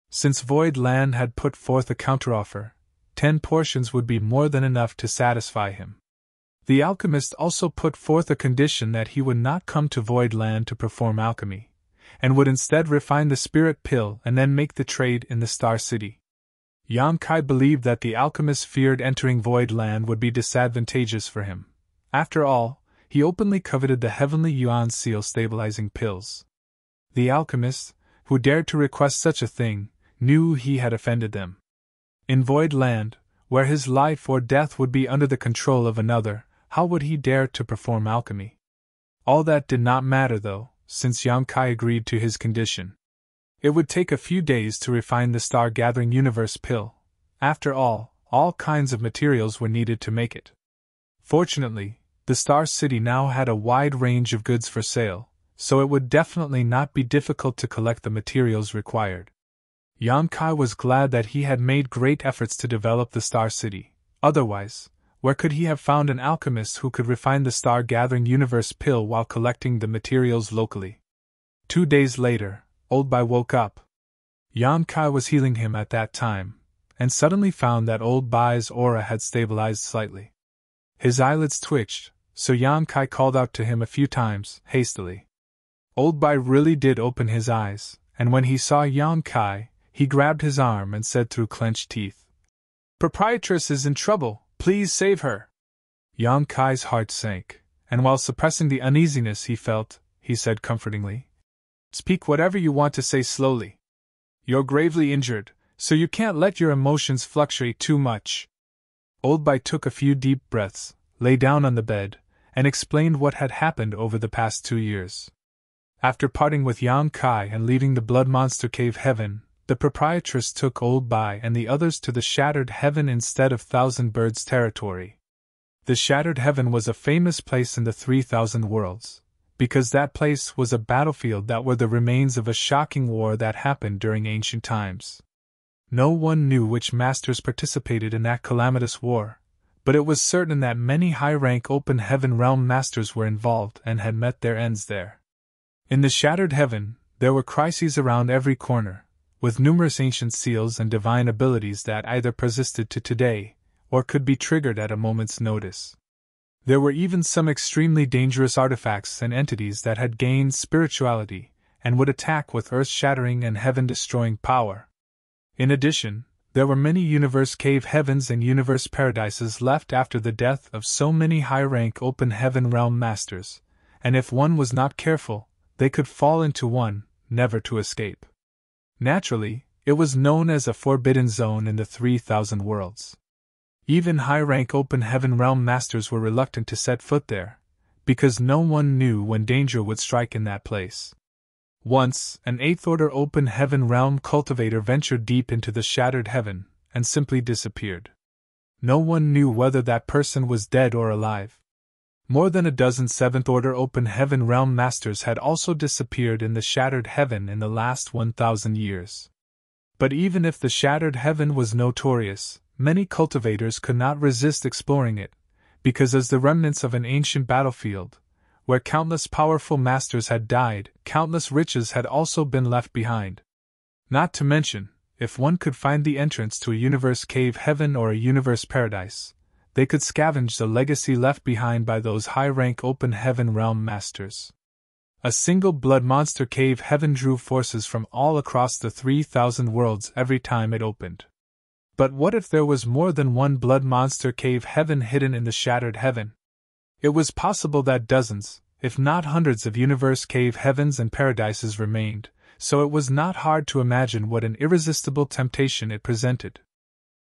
Since Void Land had put forth a counteroffer, 10 portions would be more than enough to satisfy him. The alchemist also put forth a condition that he would not come to Void Land to perform alchemy, and would instead refine the spirit pill and then make the trade in the Star City. Yang Kai believed that the alchemist feared entering Void Land would be disadvantageous for him. After all, he openly coveted the Heavenly Yuan Seal stabilizing pills. The alchemist, who dared to request such a thing, knew he had offended them. In Void Land, where his life or death would be under the control of another, how would he dare to perform alchemy? All that did not matter though, since Yang Kai agreed to his condition. It would take a few days to refine the star-gathering universe pill. After all kinds of materials were needed to make it. Fortunately, the Star City now had a wide range of goods for sale, so it would definitely not be difficult to collect the materials required. Yang Kai was glad that he had made great efforts to develop the Star City. Otherwise, where could he have found an alchemist who could refine the star-gathering universe pill while collecting the materials locally? 2 days later, Old Bai woke up. Yang Kai was healing him at that time, and suddenly found that Old Bai's aura had stabilized slightly. His eyelids twitched, so Yang Kai called out to him a few times, hastily. Old Bai really did open his eyes, and when he saw Yang Kai, he grabbed his arm and said through clenched teeth, "Proprietress is in trouble, please save her." Yang Kai's heart sank, and while suppressing the uneasiness he felt, he said comfortingly, "Speak whatever you want to say slowly. You're gravely injured, so you can't let your emotions fluctuate too much." Old Bai took a few deep breaths, lay down on the bed, and explained what had happened over the past 2 years. After parting with Yang Kai and leaving the Blood Monster Cave Heaven, the proprietress took Old Bai and the others to the Shattered Heaven instead of Thousand Birds territory. The Shattered Heaven was a famous place in the 3,000 worlds, because that place was a battlefield that were the remains of a shocking war that happened during ancient times. No one knew which masters participated in that calamitous war, but it was certain that many high-rank Open Heaven Realm masters were involved and had met their ends there. In the Shattered Heaven, there were crises around every corner, with numerous ancient seals and divine abilities that either persisted to today, or could be triggered at a moment's notice. There were even some extremely dangerous artifacts and entities that had gained spirituality, and would attack with earth-shattering and heaven-destroying power. In addition, there were many universe cave heavens and universe paradises left after the death of so many high-rank Open Heaven Realm masters, and if one was not careful, they could fall into one, never to escape. Naturally, it was known as a forbidden zone in the 3,000 worlds. Even high-rank Open Heaven Realm masters were reluctant to set foot there, because no one knew when danger would strike in that place. Once, an 8th-order Open Heaven Realm cultivator ventured deep into the Shattered Heaven, and simply disappeared. No one knew whether that person was dead or alive. More than a dozen 7th-order Open Heaven Realm masters had also disappeared in the Shattered Heaven in the last 1,000 years. But even if the Shattered Heaven was notorious, many cultivators could not resist exploring it, because as the remnants of an ancient battlefield, where countless powerful masters had died, countless riches had also been left behind. Not to mention, if one could find the entrance to a universe cave heaven or a universe paradise, they could scavenge the legacy left behind by those high-rank Open Heaven Realm masters. A single Blood Monster Cave Heaven drew forces from all across the 3,000 worlds every time it opened. But what if there was more than one blood monster cave heaven hidden in the shattered heaven? It was possible that dozens, if not hundreds of universe cave heavens and paradises remained, so it was not hard to imagine what an irresistible temptation it presented.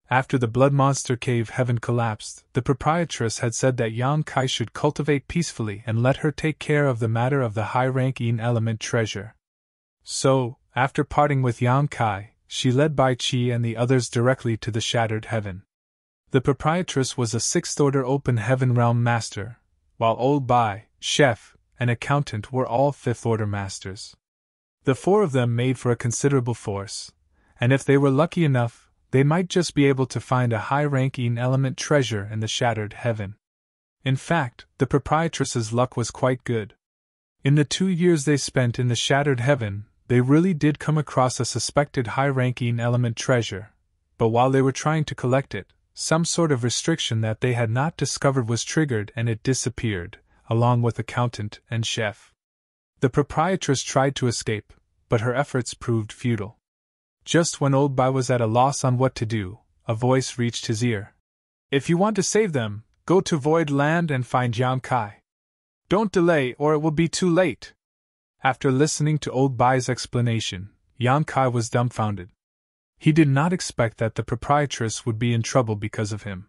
After the blood monster cave heaven collapsed, the proprietress had said that Yang Kai should cultivate peacefully and let her take care of the matter of the high-ranking element treasure. So, after parting with Yang Kai, she led Bai Qi and the others directly to the shattered heaven. The proprietress was a sixth-order open heaven realm master, while old Bai, chef, and accountant were all fifth-order masters. The four of them made for a considerable force, and if they were lucky enough, they might just be able to find a high-ranking element treasure in the shattered heaven. In fact, the proprietress's luck was quite good. In the 2 years they spent in the shattered heaven, they really did come across a suspected high-ranking element treasure, but while they were trying to collect it, some sort of restriction that they had not discovered was triggered and it disappeared, along with accountant and chef. The proprietress tried to escape, but her efforts proved futile. Just when old Bai was at a loss on what to do, a voice reached his ear. "If you want to save them, go to Void Land and find Yang Kai. Don't delay or it will be too late." After listening to old Bai's explanation, Yang Kai was dumbfounded. He did not expect that the proprietress would be in trouble because of him.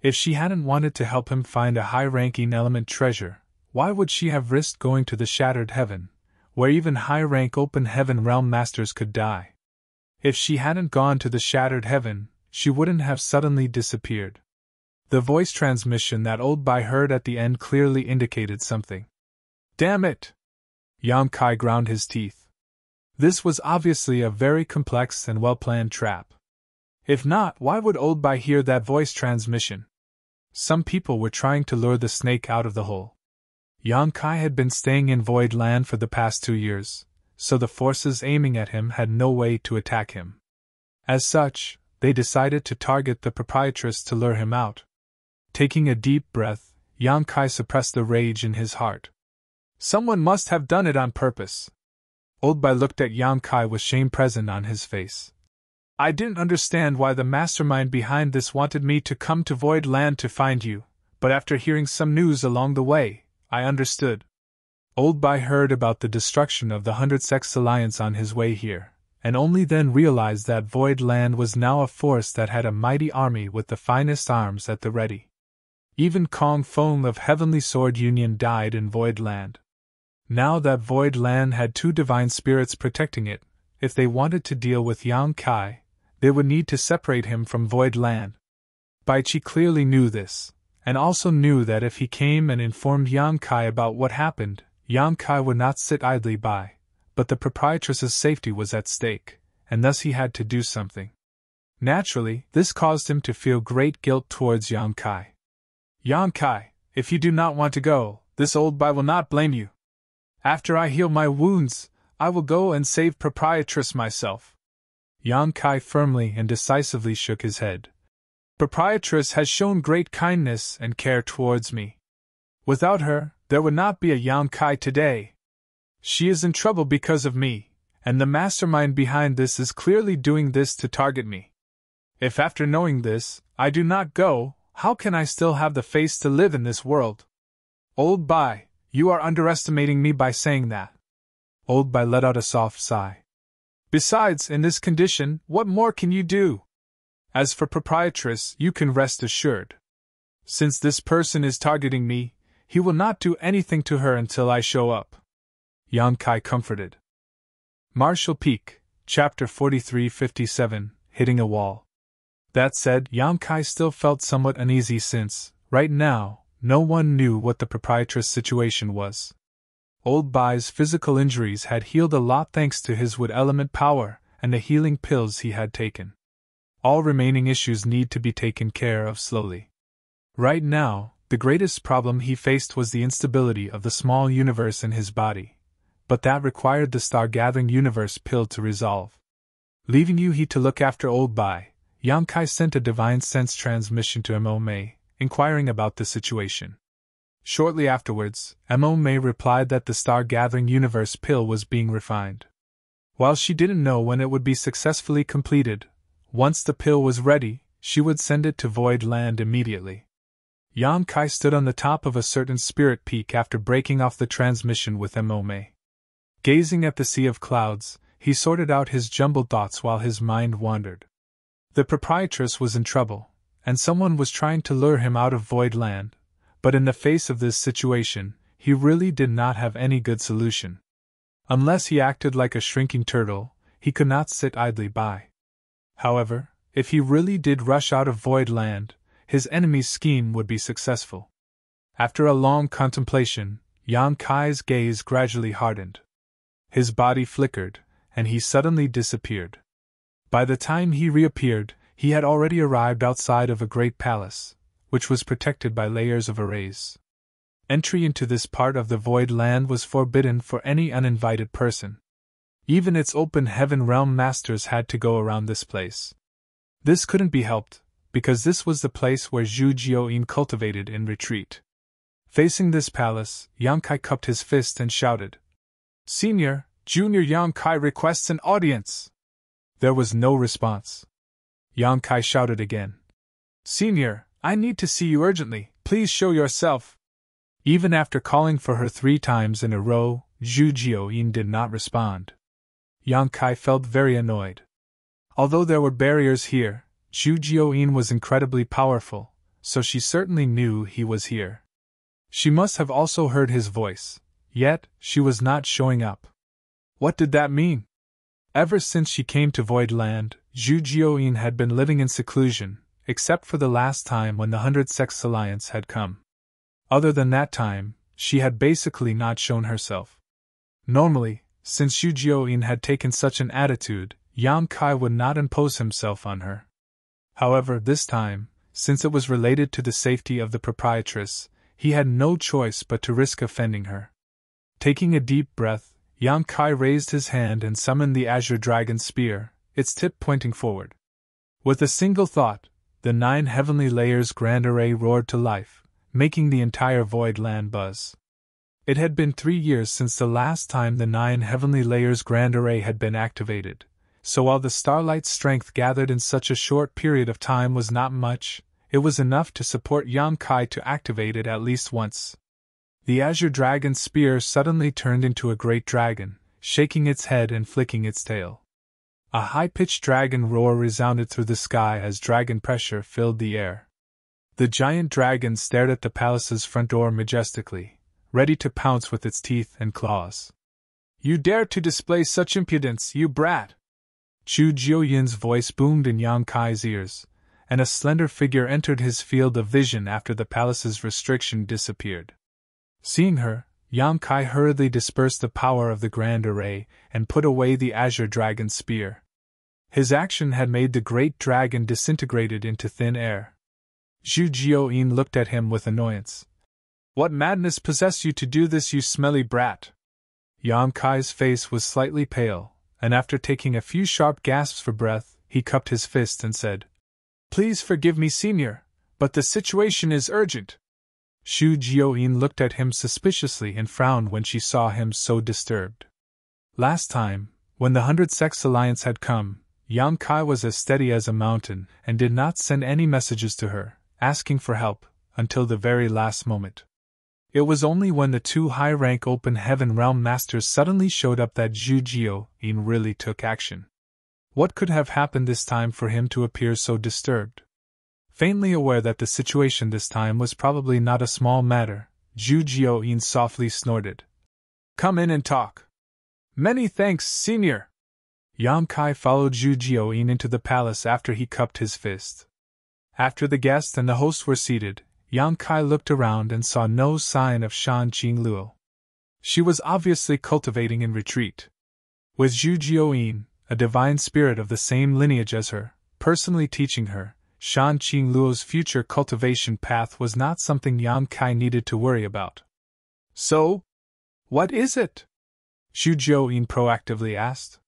If she hadn't wanted to help him find a high-ranking element treasure, why would she have risked going to the shattered heaven, where even high-rank open heaven realm masters could die? If she hadn't gone to the shattered heaven, she wouldn't have suddenly disappeared. The voice transmission that old Bai heard at the end clearly indicated something. Damn it! Yang Kai ground his teeth. This was obviously a very complex and well-planned trap. If not, why would old Bai hear that voice transmission? Some people were trying to lure the snake out of the hole. Yang Kai had been staying in Void Land for the past 2 years, so the forces aiming at him had no way to attack him. As such, they decided to target the proprietress to lure him out. Taking a deep breath, Yang Kai suppressed the rage in his heart. Someone must have done it on purpose. Old Bai looked at Yang Kai with shame present on his face. I didn't understand why the mastermind behind this wanted me to come to Void Land to find you, but after hearing some news along the way, I understood. Old Bai heard about the destruction of the 100-Sex Alliance on his way here, and only then realized that Void Land was now a force that had a mighty army with the finest arms at the ready. Even Kong Fong of Heavenly Sword Union died in Void Land. Now that Void Land had 2 divine spirits protecting it, if they wanted to deal with Yang Kai, they would need to separate him from Void Land. Bai Qi clearly knew this, and also knew that if he came and informed Yang Kai about what happened, Yang Kai would not sit idly by, but the proprietress's safety was at stake, and thus he had to do something. Naturally, this caused him to feel great guilt towards Yang Kai. Yang Kai, if you do not want to go, this old Bai will not blame you. After I heal my wounds, I will go and save proprietress myself. Yang Kai firmly and decisively shook his head. Proprietress has shown great kindness and care towards me. Without her, there would not be a Yang Kai today. She is in trouble because of me, and the mastermind behind this is clearly doing this to target me. If after knowing this, I do not go, how can I still have the face to live in this world? Old Bai, you are underestimating me by saying that. Old Bai let out a soft sigh. Besides, in this condition, what more can you do? As for proprietress, you can rest assured. Since this person is targeting me, he will not do anything to her until I show up. Yang Kai comforted. Marshall Peak, Chapter 4357, Hitting a Wall. That said, Yang Kai still felt somewhat uneasy since, right now, no one knew what the proprietress' situation was. Old Bai's physical injuries had healed a lot thanks to his wood element power and the healing pills he had taken. All remaining issues need to be taken care of slowly. Right now, the greatest problem he faced was the instability of the small universe in his body, but that required the star-gathering universe pill to resolve. Leaving Yu He to look after Old Bai, Yang Kai sent a divine sense transmission to Mo Mei, inquiring about the situation. Shortly afterwards, Mo Mei replied that the star-gathering universe pill was being refined. While she didn't know when it would be successfully completed, once the pill was ready, she would send it to Void Land immediately. Yang Kai stood on the top of a certain spirit peak after breaking off the transmission with Mome. Gazing at the sea of clouds, he sorted out his jumbled thoughts while his mind wandered. The proprietress was in trouble, and someone was trying to lure him out of Void Land, but in the face of this situation, he really did not have any good solution. Unless he acted like a shrinking turtle, he could not sit idly by. However, if he really did rush out of Void Land, his enemy's scheme would be successful. After a long contemplation, Yang Kai's gaze gradually hardened. His body flickered, and he suddenly disappeared. By the time he reappeared, he had already arrived outside of a great palace, which was protected by layers of arrays. Entry into this part of the Void Land was forbidden for any uninvited person. Even its open heaven realm masters had to go around this place. This couldn't be helped, because this was the place where Zhu Jiuyin cultivated in retreat. Facing this palace, Yang Kai cupped his fist and shouted, "Senior, Junior Yang Kai requests an audience!" There was no response. Yang Kai shouted again, "Senior, I need to see you urgently, please show yourself." Even after calling for her 3 times in a row, Zhu Jiuyin did not respond. Yang Kai felt very annoyed. Although there were barriers here, Zhu Jiuyin was incredibly powerful, so she certainly knew he was here. She must have also heard his voice, yet she was not showing up. What did that mean? Ever since she came to Void Land, Zhu Jiuyin had been living in seclusion, except for the last time when the 100 Sects Alliance had come. Other than that time, she had basically not shown herself. Normally, since Zhu Jiuyin had taken such an attitude, Yang Kai would not impose himself on her. However, this time, since it was related to the safety of the proprietress, he had no choice but to risk offending her. Taking a deep breath, Yang Kai raised his hand and summoned the Azure Dragon Spear, its tip pointing forward. With a single thought, the 9 heavenly layers grand array roared to life, making the entire Void Land buzz. It had been 3 years since the last time the 9 heavenly layers grand array had been activated, so while the starlight's strength gathered in such a short period of time was not much, it was enough to support Yang Kai to activate it at least once. The Azure Dragon's spear suddenly turned into a great dragon, shaking its head and flicking its tail. A high-pitched dragon roar resounded through the sky as dragon pressure filled the air. The giant dragon stared at the palace's front door majestically, ready to pounce with its teeth and claws. "You dare to display such impudence, you brat!" Zhu Jiuyin's voice boomed in Yang Kai's ears, and a slender figure entered his field of vision after the palace's restriction disappeared. Seeing her, Yang Kai hurriedly dispersed the power of the Grand Array and put away the Azure Dragon's spear. His action had made the great dragon disintegrated into thin air. Zhu Jiuyin looked at him with annoyance. "What madness possessed you to do this, you smelly brat?" Yang Kai's face was slightly pale, and after taking a few sharp gasps for breath, he cupped his fist and said, "Please forgive me, senior, but the situation is urgent." Zhu Jiuyin looked at him suspiciously and frowned when she saw him so disturbed. Last time, when the 100 Sects Alliance had come, Yang Kai was as steady as a mountain and did not send any messages to her, asking for help, until the very last moment. It was only when the 2 high-rank Open Heaven Realm Masters suddenly showed up that Zhu Jiuyin really took action. What could have happened this time for him to appear so disturbed? Faintly aware that the situation this time was probably not a small matter, Zhu Jiuyin softly snorted. "Come in and talk." "Many thanks, senior." Yang Kai followed Zhu Jiuyin into the palace after he cupped his fist. After the guest and the host were seated, Yang Kai looked around and saw no sign of Shan Qingluo. She was obviously cultivating in retreat. With Zhu Jiuyin, a divine spirit of the same lineage as her, personally teaching her, Shan Qingluo's future cultivation path was not something Yang Kai needed to worry about. "So? What is it?" Zhu Jiuyin proactively asked.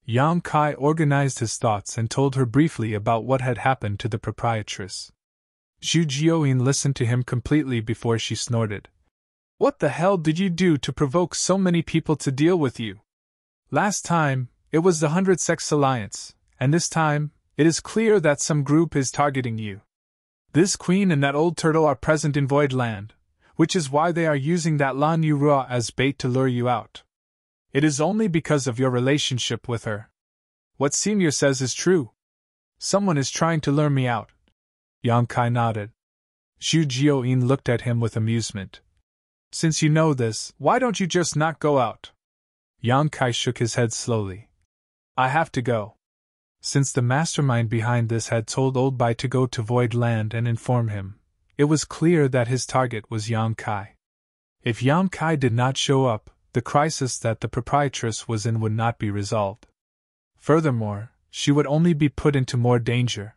Yang Kai organized his thoughts and told her briefly about what had happened to the proprietress. Zhu Jiuyin listened to him completely before she snorted. "What the hell did you do to provoke so many people to deal with you? Last time, it was the 100 Sects Alliance, and this time, It is clear that some group is targeting you. This queen and that old turtle are present in Void Land, which is why they are using that Lan Yurua as bait to lure you out. It is only because of your relationship with her. What Senior says is true. Someone is trying to lure me out. Yang Kai nodded. Xu Jiuyin looked at him with amusement. Since you know this, why don't you just not go out? Yang Kai shook his head slowly. I have to go. Since the mastermind behind this had told Old Bai to go to Void Land and inform him, it was clear that his target was Yang Kai. If Yang Kai did not show up, the crisis that the proprietress was in would not be resolved. Furthermore, she would only be put into more danger.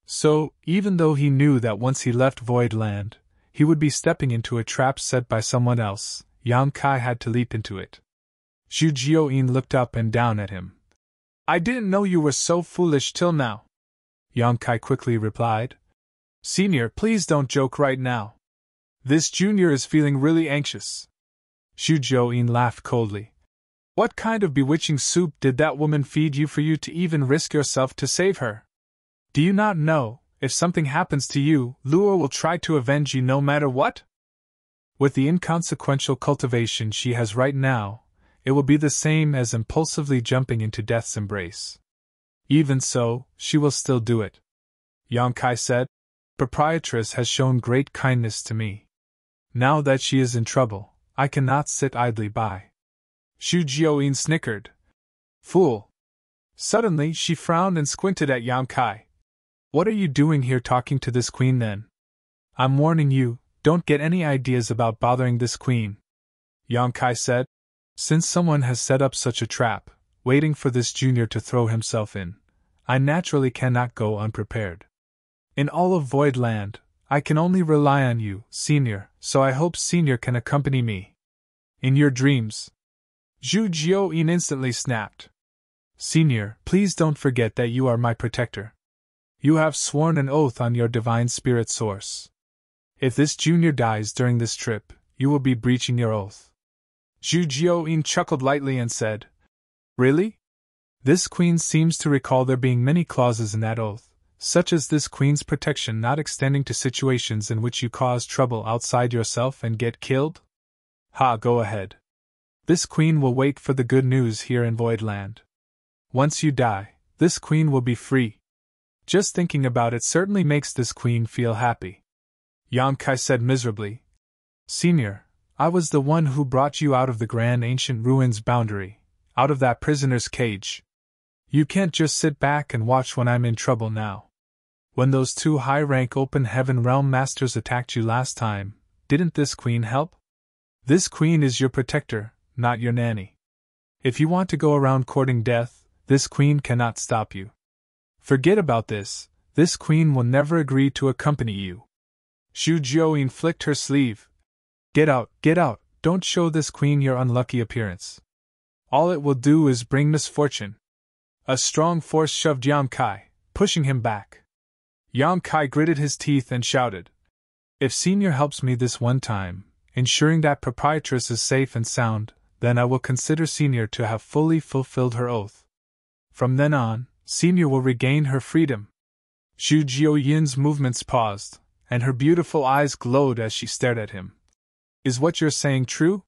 So, even though he knew that once he left Void Land, he would be stepping into a trap set by someone else, Yang Kai had to leap into it. Xu Jiuyin looked up and down at him. I didn't know you were so foolish till now. Yang Kai quickly replied. Senior, please don't joke right now. This junior is feeling really anxious. Xu Jiuyin laughed coldly. What kind of bewitching soup did that woman feed you for you to even risk yourself to save her? Do you not know, if something happens to you, Luo will try to avenge you no matter what? With the inconsequential cultivation she has right now, it will be the same as impulsively jumping into death's embrace. Even so, she will still do it. Yang Kai said, Proprietress has shown great kindness to me. Now that she is in trouble, I cannot sit idly by. Xu Jiuyin snickered. Fool! Suddenly she frowned and squinted at Yang Kai. What are you doing here talking to this queen then? I'm warning you, don't get any ideas about bothering this queen. Yang Kai said, Since someone has set up such a trap, waiting for this junior to throw himself in, I naturally cannot go unprepared. In all of Void Land, I can only rely on you, Senior, so I hope Senior can accompany me. In your dreams. Xu Jiuyin instantly snapped. Senior, please don't forget that you are my protector. You have sworn an oath on your divine spirit source. If this junior dies during this trip, you will be breaching your oath. Xu Jiuyin chuckled lightly and said, Really? This queen seems to recall there being many clauses in that oath, such as this queen's protection not extending to situations in which you cause trouble outside yourself and get killed? Ha, go ahead. This queen will wait for the good news here in Void Land. Once you die, this queen will be free. Just thinking about it certainly makes this queen feel happy. Yang Kai said miserably, Senior, I was the one who brought you out of the grand ancient ruins boundary, out of that prisoner's cage. You can't just sit back and watch when I'm in trouble now. When those two high-rank open heaven realm masters attacked you last time, didn't this queen help? This queen is your protector, not your nanny. If you want to go around courting death, this queen cannot stop you. Forget about this queen will never agree to accompany you. Xu Jiuyin flicked her sleeve. Get out, don't show this queen your unlucky appearance. All it will do is bring misfortune. A strong force shoved Yang Kai, pushing him back. Yang Kai gritted his teeth and shouted, If Senior helps me this one time, ensuring that proprietress is safe and sound, then I will consider Senior to have fully fulfilled her oath. From then on, Senior will regain her freedom. Xu Jiuyin's movements paused, and her beautiful eyes glowed as she stared at him. Is what you're saying true?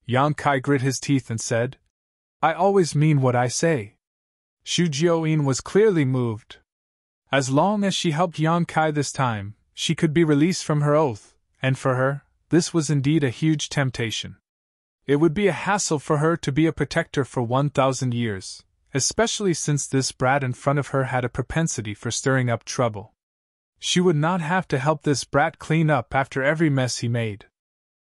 Yang Kai grit his teeth and said, I always mean what I say. Xu Jiuyin was clearly moved. As long as she helped Yang Kai this time, she could be released from her oath, and for her, this was indeed a huge temptation. It would be a hassle for her to be a protector for 1,000 years, especially since this brat in front of her had a propensity for stirring up trouble. She would not have to help this brat clean up after every mess he made.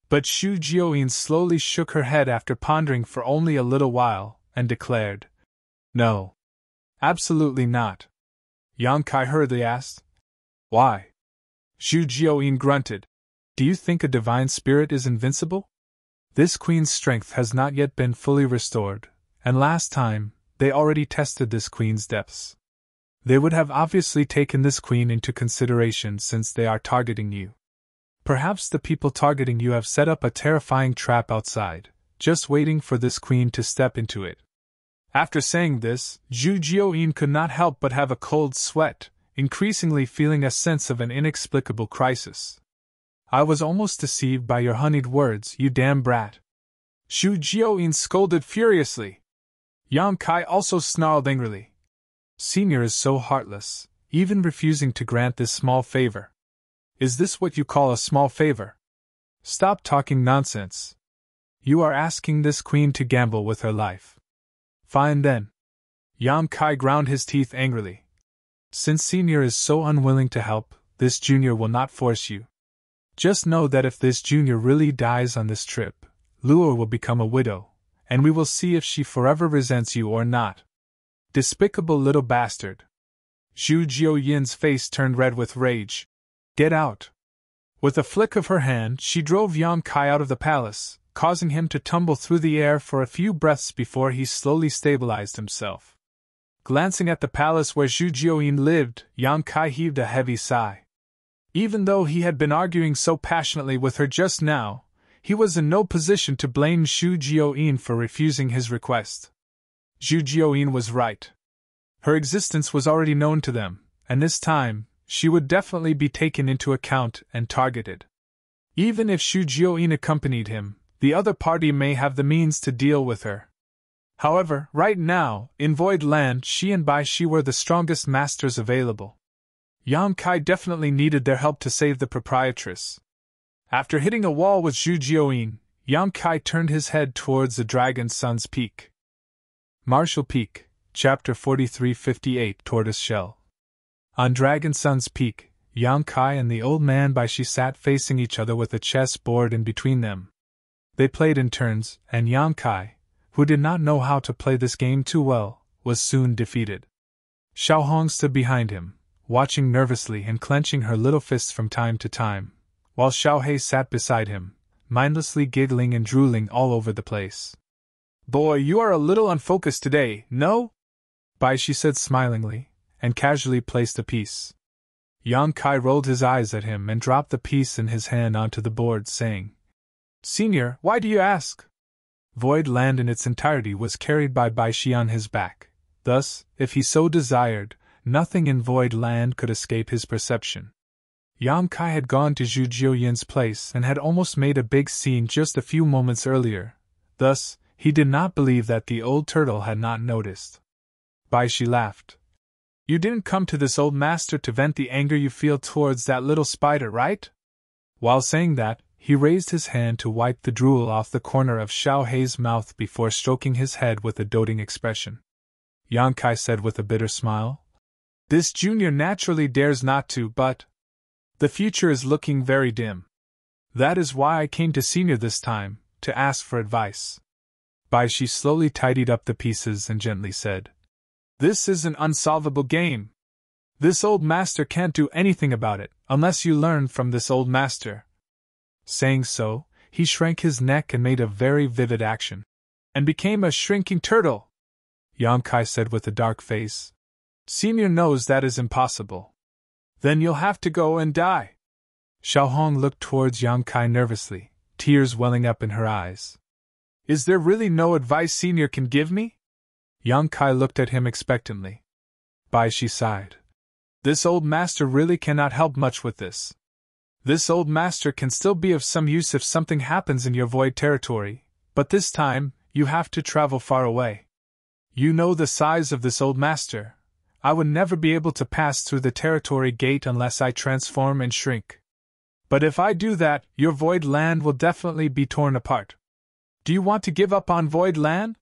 But Xu Jiuyin slowly shook her head after pondering for only a little while, and declared, No. Absolutely not. Yang Kai hurriedly asked, Why? Xu Jiuyin grunted. Do you think a divine spirit is invincible? This queen's strength has not yet been fully restored, and last time, they already tested this queen's depths. They would have obviously taken this queen into consideration since they are targeting you. Perhaps the people targeting you have set up a terrifying trap outside, just waiting for this queen to step into it. After saying this, Zhu Jiuyin could not help but have a cold sweat, increasingly feeling a sense of an inexplicable crisis. I was almost deceived by your honeyed words, you damn brat. Zhu Jiuyin scolded furiously. Yang Kai also snarled angrily. Senior is so heartless, even refusing to grant this small favor. Is this what you call a small favor? Stop talking nonsense. You are asking this queen to gamble with her life. Fine then. Yang Kai ground his teeth angrily. Since Senior is so unwilling to help, this junior will not force you. Just know that if this junior really dies on this trip, Luo will become a widow, and we will see if she forever resents you or not. Despicable little bastard. Zhu Jiuyin's face turned red with rage. Get out. With a flick of her hand, she drove Yang Kai out of the palace, causing him to tumble through the air for a few breaths before he slowly stabilized himself. Glancing at the palace where Zhu Jiuyin lived, Yang Kai heaved a heavy sigh. Even though he had been arguing so passionately with her just now, he was in no position to blame Zhu Jiuyin for refusing his request. Zhu Jiuyin was right. Her existence was already known to them, and this time, she would definitely be taken into account and targeted. Even if Zhu Jiuyin accompanied him, the other party may have the means to deal with her. However, right now, in Void Land, she and Bai Shi were the strongest masters available. Yang Kai definitely needed their help to save the proprietress. After hitting a wall with Zhu Jiuyin, Yang Kai turned his head towards the Dragon Sun's Peak. Martial Peak, Chapter 4358, Tortoise Shell. On Dragon Sun's Peak, Yang Kai and the old man Bai Shi sat facing each other with a chess board in between them. They played in turns, and Yang Kai, who did not know how to play this game too well, was soon defeated. Xiao Hong stood behind him, watching nervously and clenching her little fists from time to time, while Xiao Hei sat beside him, mindlessly giggling and drooling all over the place. Boy, you are a little unfocused today, no? Bai Shi said smilingly, and casually placed a piece. Yang Kai rolled his eyes at him and dropped the piece in his hand onto the board, saying, Senior, why do you ask? Void Land in its entirety was carried by Bai Shi on his back. Thus, if he so desired, nothing in Void Land could escape his perception. Yang Kai had gone to Zhu Jiuyin's place and had almost made a big scene just a few moments earlier. Thus, he did not believe that the old turtle had not noticed. Bai Shi laughed. You didn't come to this old master to vent the anger you feel towards that little spider, right? While saying that, he raised his hand to wipe the drool off the corner of Xiao Hei's mouth before stroking his head with a doting expression. Yang Kai said with a bitter smile, This junior naturally dares not to, but the future is looking very dim. That is why I came to Senior this time, to ask for advice. Bai Shi slowly tidied up the pieces and gently said, This is an unsolvable game. This old master can't do anything about it, unless you learn from this old master. Saying so, he shrank his neck and made a very vivid action, and became a shrinking turtle. Yang Kai said with a dark face, Senior knows that is impossible. Then you'll have to go and die. Xiao Hong looked towards Yang Kai nervously, tears welling up in her eyes. Is there really no advice Senior can give me? Yang Kai looked at him expectantly. Bai Shi sighed. This old master really cannot help much with this. This old master can still be of some use if something happens in your void territory, but this time, you have to travel far away. You know the size of this old master. I would never be able to pass through the territory gate unless I transform and shrink. But if I do that, your Void Land will definitely be torn apart. Do you want to give up on Void Land?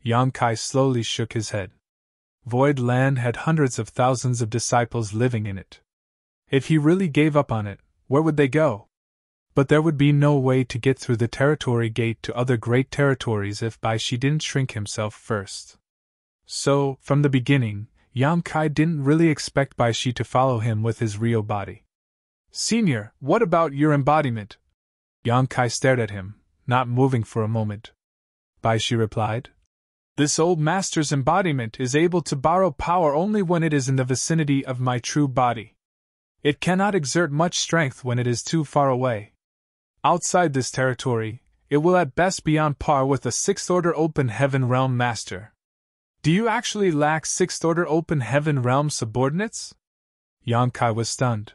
Yang Kai slowly shook his head. Void Land had hundreds of thousands of disciples living in it. If he really gave up on it, where would they go? But there would be no way to get through the territory gate to other great territories if Bai Shi didn't shrink himself first. So, from the beginning, Yang Kai didn't really expect Bai Shi to follow him with his real body. Senior, what about your embodiment? Yang Kai stared at him, not moving for a moment. Bai Shi replied, This old master's embodiment is able to borrow power only when it is in the vicinity of my true body. It cannot exert much strength when it is too far away. Outside this territory, it will at best be on par with a sixth-order open heaven realm master. Do you actually lack sixth-order open heaven realm subordinates? Yang Kai was stunned.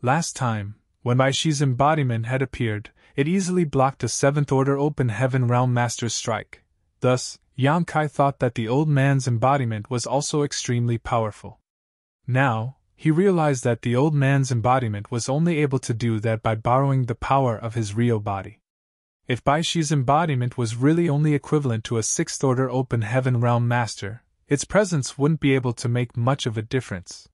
Last time, when Bai Shi's embodiment had appeared, it easily blocked a seventh-order open heaven realm master's strike. Thus, Yang Kai thought that the old man's embodiment was also extremely powerful. Now, he realized that the old man's embodiment was only able to do that by borrowing the power of his real body. If Bai Shi's embodiment was really only equivalent to a sixth-order open heaven realm master, its presence wouldn't be able to make much of a difference.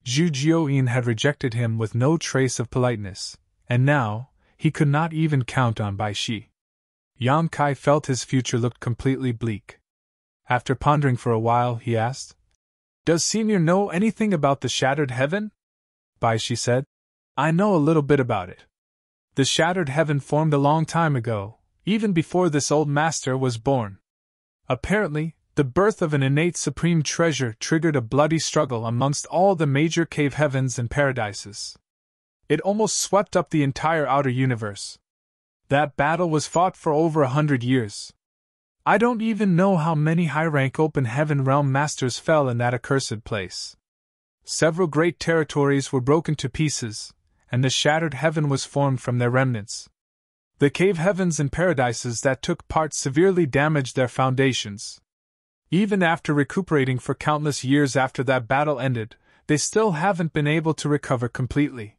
Zhu Jiuyin had rejected him with no trace of politeness, and now, he could not even count on Bai Shi. Yang Kai felt his future looked completely bleak. After pondering for a while, he asked, "Does Senior know anything about the Shattered Heaven?" Bai Shi said, "I know a little bit about it. The Shattered Heaven formed a long time ago, even before this old master was born. Apparently, the birth of an innate supreme treasure triggered a bloody struggle amongst all the major cave heavens and paradises. It almost swept up the entire outer universe. That battle was fought for over 100 years. I don't even know how many high-rank open heaven realm masters fell in that accursed place. Several great territories were broken to pieces, and the Shattered Heaven was formed from their remnants. The cave heavens and paradises that took part severely damaged their foundations. Even after recuperating for countless years after that battle ended, they still haven't been able to recover completely.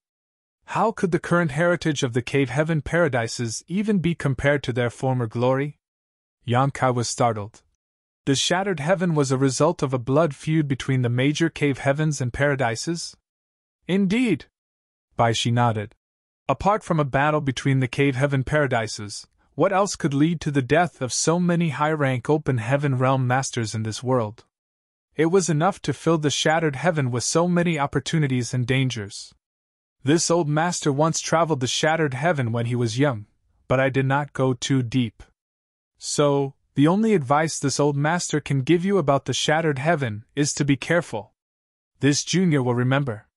How could the current heritage of the cave heaven paradises even be compared to their former glory?" Yang Kai was startled. The Shattered Heaven was a result of a blood feud between the major cave heavens and paradises? "Indeed," Bai Shi nodded. "Apart from a battle between the cave heaven paradises, what else could lead to the death of so many high-rank open heaven realm masters in this world? It was enough to fill the Shattered Heaven with so many opportunities and dangers. This old master once traveled the Shattered Heaven when he was young, but I did not go too deep. So, the only advice this old master can give you about the Shattered Heaven is to be careful. This junior will remember."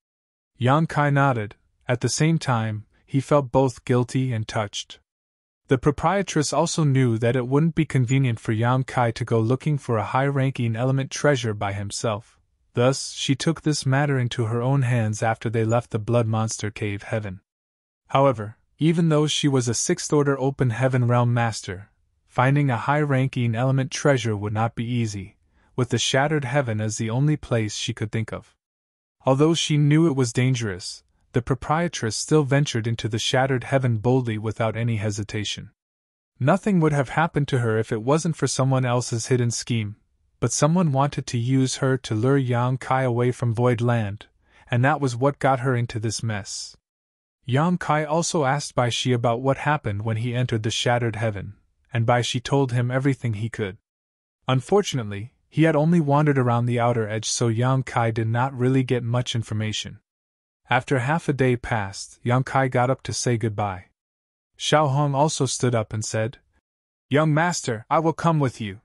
Yang Kai nodded. At the same time, he felt both guilty and touched. The proprietress also knew that it wouldn't be convenient for Yang Kai to go looking for a high-ranking element treasure by himself. Thus, she took this matter into her own hands after they left the Blood Monster Cave Heaven. However, even though she was a sixth-order open heaven realm master, finding a high-ranking element treasure would not be easy, with the Shattered Heaven as the only place she could think of. Although she knew it was dangerous, the proprietress still ventured into the Shattered Heaven boldly without any hesitation. Nothing would have happened to her if it wasn't for someone else's hidden scheme, but someone wanted to use her to lure Yang Kai away from Void Land, and that was what got her into this mess. Yang Kai also asked Bai Shi about what happened when he entered the Shattered Heaven, and Bai Shi told him everything he could. Unfortunately, he had only wandered around the outer edge, so Yang Kai did not really get much information. After half a day passed, Yang Kai got up to say goodbye. Xiao Hong also stood up and said, "Young master, I will come with you."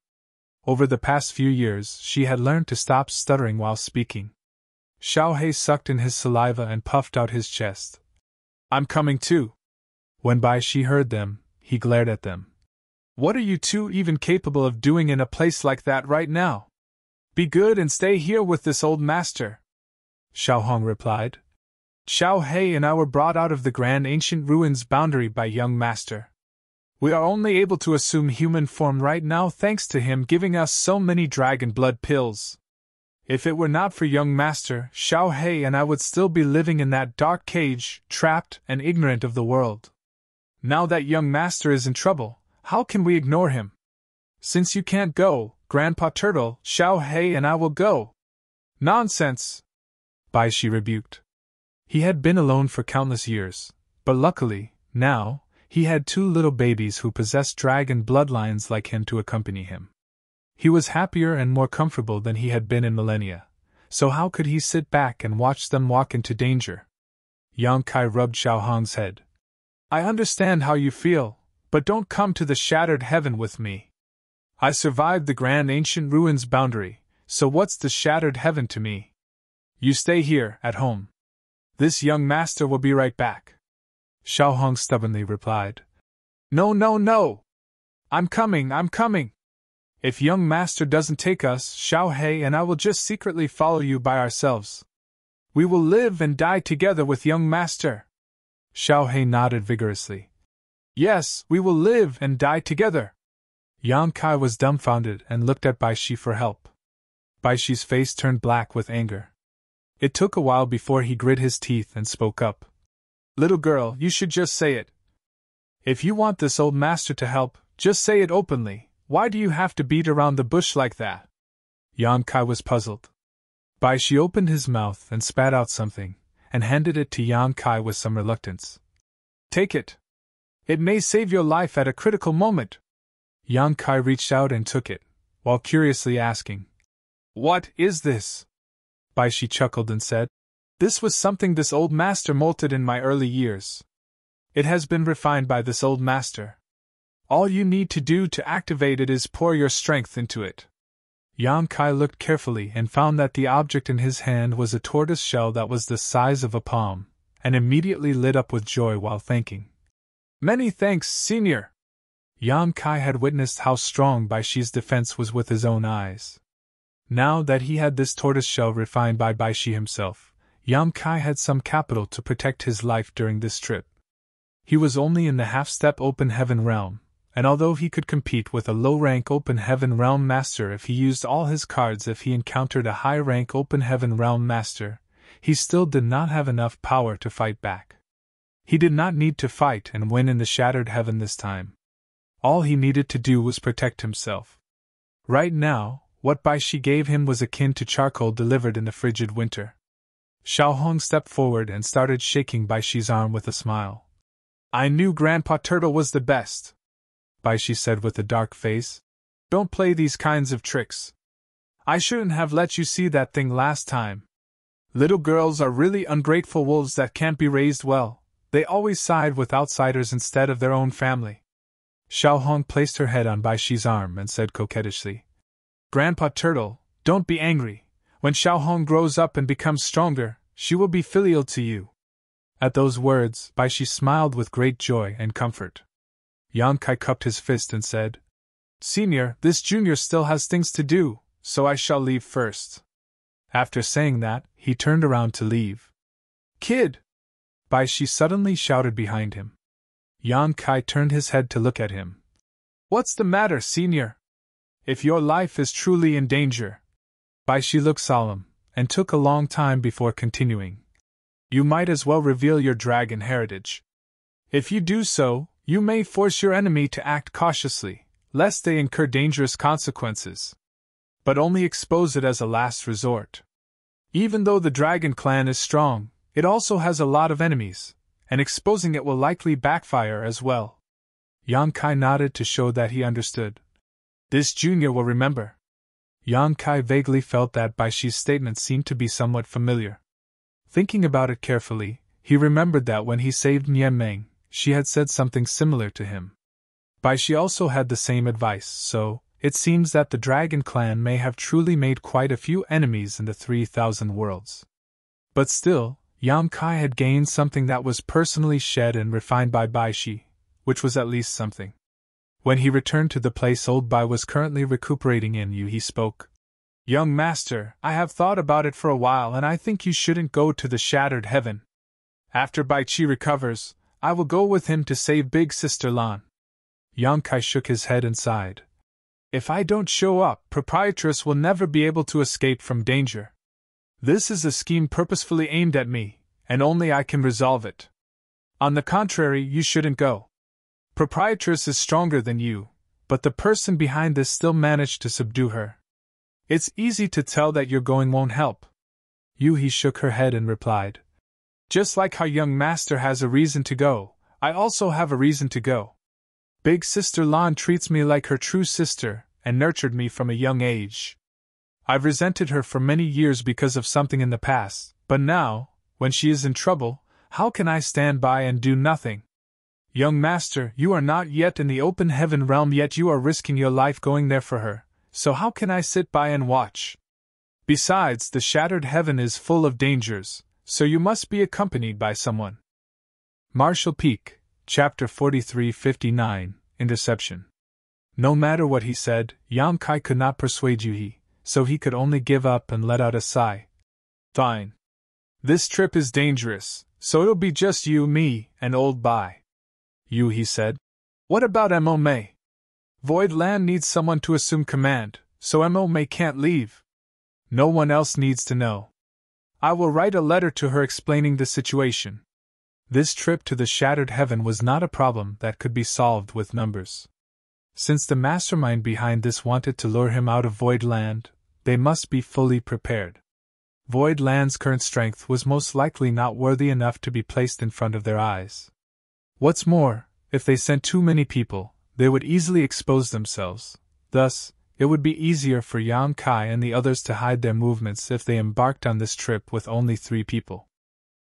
Over the past few years, she had learned to stop stuttering while speaking. Xiao He sucked in his saliva and puffed out his chest. "I'm coming too." When Bai Shi heard them, he glared at them. "What are you two even capable of doing in a place like that right now? Be good and stay here with this old master." Xiao Hong replied. "Xiao He and I were brought out of the Grand Ancient Ruins boundary by young master. We are only able to assume human form right now thanks to him giving us so many dragon blood pills. If it were not for young master, Xiao He and I would still be living in that dark cage, trapped and ignorant of the world. Now that young master is in trouble, how can we ignore him? Since you can't go, Grandpa Turtle, Xiao He and I will go." "Nonsense!" Bai Shi rebuked. He had been alone for countless years, but luckily, now, he had two little babies who possessed dragon bloodlines like him to accompany him. He was happier and more comfortable than he had been in millennia, so how could he sit back and watch them walk into danger? Yang Kai rubbed Xiao Hong's head. "I understand how you feel, but don't come to the Shattered Heaven with me. I survived the Grand Ancient Ruins boundary, so what's the Shattered Heaven to me? You stay here, at home. This young master will be right back." Xiao Hong stubbornly replied. "No, no, no! I'm coming! If young master doesn't take us, Xiao He and I will just secretly follow you by ourselves. We will live and die together with young master. Xiao He nodded vigorously. Yes, we will live and die together. Yang Kai was dumbfounded and looked at Bai Shi for help. Bai Shi's face turned black with anger. It took a while before he grit his teeth and spoke up. Little girl, you should just say it. If you want this old master to help, just say it openly. Why do you have to beat around the bush like that? Yang Kai was puzzled. Bai Shi opened his mouth and spat out something, and handed it to Yang Kai with some reluctance. Take it. It may save your life at a critical moment. Yang Kai reached out and took it, while curiously asking, What is this? Bai Shi chuckled and said, This was something this old master molted in my early years. It has been refined by this old master. All you need to do to activate it is pour your strength into it. Yang Kai looked carefully and found that the object in his hand was a tortoise shell that was the size of a palm, and immediately lit up with joy while thanking. Many thanks, senior! Yang Kai had witnessed how strong Bai Shi's defense was with his own eyes. Now that he had this tortoise shell refined by Bai Shi himself, Yang Kai had some capital to protect his life during this trip. He was only in the half-step open heaven realm, and although he could compete with a low-rank open heaven realm master if he used all his cards if he encountered a high-rank open heaven realm master, he still did not have enough power to fight back. He did not need to fight and win in the shattered heaven this time. All he needed to do was protect himself. Right now, what Bai Shi gave him was akin to charcoal delivered in the frigid winter. Xiao Hong stepped forward and started shaking Bai Shi's arm with a smile. I knew Grandpa Turtle was the best, Bai Shi said with a dark face. Don't play these kinds of tricks. I shouldn't have let you see that thing last time. Little girls are really ungrateful wolves that can't be raised well. They always side with outsiders instead of their own family. Xiao Hong placed her head on Bai Shi's arm and said coquettishly, Grandpa Turtle, don't be angry. When Xiao Hong grows up and becomes stronger, she will be filial to you. At those words, Bai Shi smiled with great joy and comfort. Yang Kai cupped his fist and said, Senior, this junior still has things to do, so I shall leave first. After saying that, he turned around to leave. Kid! Bai Shi suddenly shouted behind him. Yang Kai turned his head to look at him. What's the matter, senior? If your life is truly in danger. Bai Shi looked solemn, and took a long time before continuing. You might as well reveal your dragon heritage. If you do so, you may force your enemy to act cautiously, lest they incur dangerous consequences. But only expose it as a last resort. Even though the dragon clan is strong, it also has a lot of enemies, and exposing it will likely backfire as well. Yang Kai nodded to show that he understood. This junior will remember. Yang Kai vaguely felt that Bai Shi's statement seemed to be somewhat familiar. Thinking about it carefully, he remembered that when he saved Nian Meng, she had said something similar to him. Bai Shi also had the same advice, so it seems that the Dragon Clan may have truly made quite a few enemies in the 3,000 worlds. But still, Yang Kai had gained something that was personally shed and refined by Bai Shi, which was at least something. When he returned to the place old Bai was currently recuperating in, he spoke. Young master, I have thought about it for a while and I think you shouldn't go to the Shattered Heaven. After Bai Chi recovers, I will go with him to save Big Sister Lan. Yang Kai shook his head and sighed. If I don't show up, Proprietress will never be able to escape from danger. This is a scheme purposefully aimed at me, and only I can resolve it. On the contrary, you shouldn't go. Proprietress is stronger than you, but the person behind this still managed to subdue her. It's easy to tell that your going won't help. He shook her head and replied. Just like how young master has a reason to go, I also have a reason to go. Big Sister Lan treats me like her true sister, and nurtured me from a young age. I've resented her for many years because of something in the past, but now, when she is in trouble, how can I stand by and do nothing? Young master, you are not yet in the open heaven realm, yet you are risking your life going there for her, so how can I sit by and watch? Besides, the Shattered Heaven is full of dangers, so you must be accompanied by someone. Marshall Peak, Chapter 43-59, Interception. No matter what he said, Yang Kai could not persuade Yuhi, so he could only give up and let out a sigh. Fine. This trip is dangerous, so it'll be just you, me, and old Bai. Yuhi said. What about Mo Mei? Void Land needs someone to assume command, so Mo Mei can't leave. No one else needs to know. I will write a letter to her explaining the situation. This trip to the Shattered Heaven was not a problem that could be solved with numbers. Since the mastermind behind this wanted to lure him out of Void Land, they must be fully prepared. Void Land's current strength was most likely not worthy enough to be placed in front of their eyes. What's more, if they sent too many people, they would easily expose themselves. Thus, it would be easier for Yang Kai and the others to hide their movements if they embarked on this trip with only 3 people.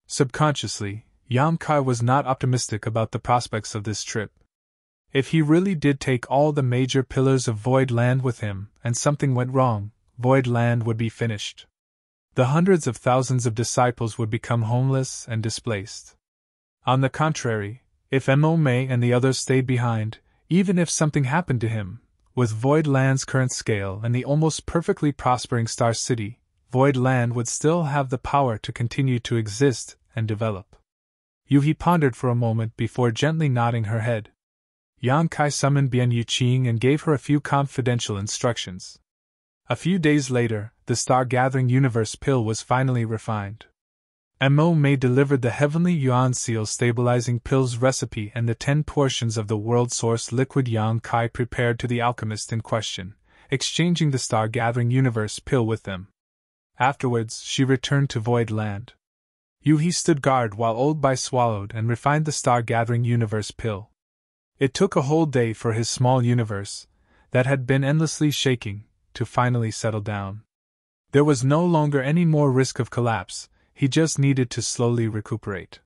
Subconsciously, Yang Kai was not optimistic about the prospects of this trip. If he really did take all the major pillars of Void Land with him, and something went wrong, Void Land would be finished. The hundreds of thousands of disciples would become homeless and displaced. On the contrary, if Mo Mei and the others stayed behind, even if something happened to him, with Void Land's current scale and the almost perfectly prospering Star City, Void Land would still have the power to continue to exist and develop. Yuhi pondered for a moment before gently nodding her head. Yang Kai summoned Bian Yuqing and gave her a few confidential instructions. A few days later, the Star-Gathering Universe pill was finally refined. Mo Mei delivered the Heavenly Yuan Seal stabilizing pills recipe and the 10 portions of the world source liquid Yang Kai prepared to the alchemist in question, exchanging the Star-Gathering Universe pill with them. Afterwards, she returned to Void Land. Yuhi stood guard while Old Bai swallowed and refined the Star-Gathering Universe pill. It took a whole day for his small universe, that had been endlessly shaking, to finally settle down. There was no longer any more risk of collapse, he just needed to slowly recuperate.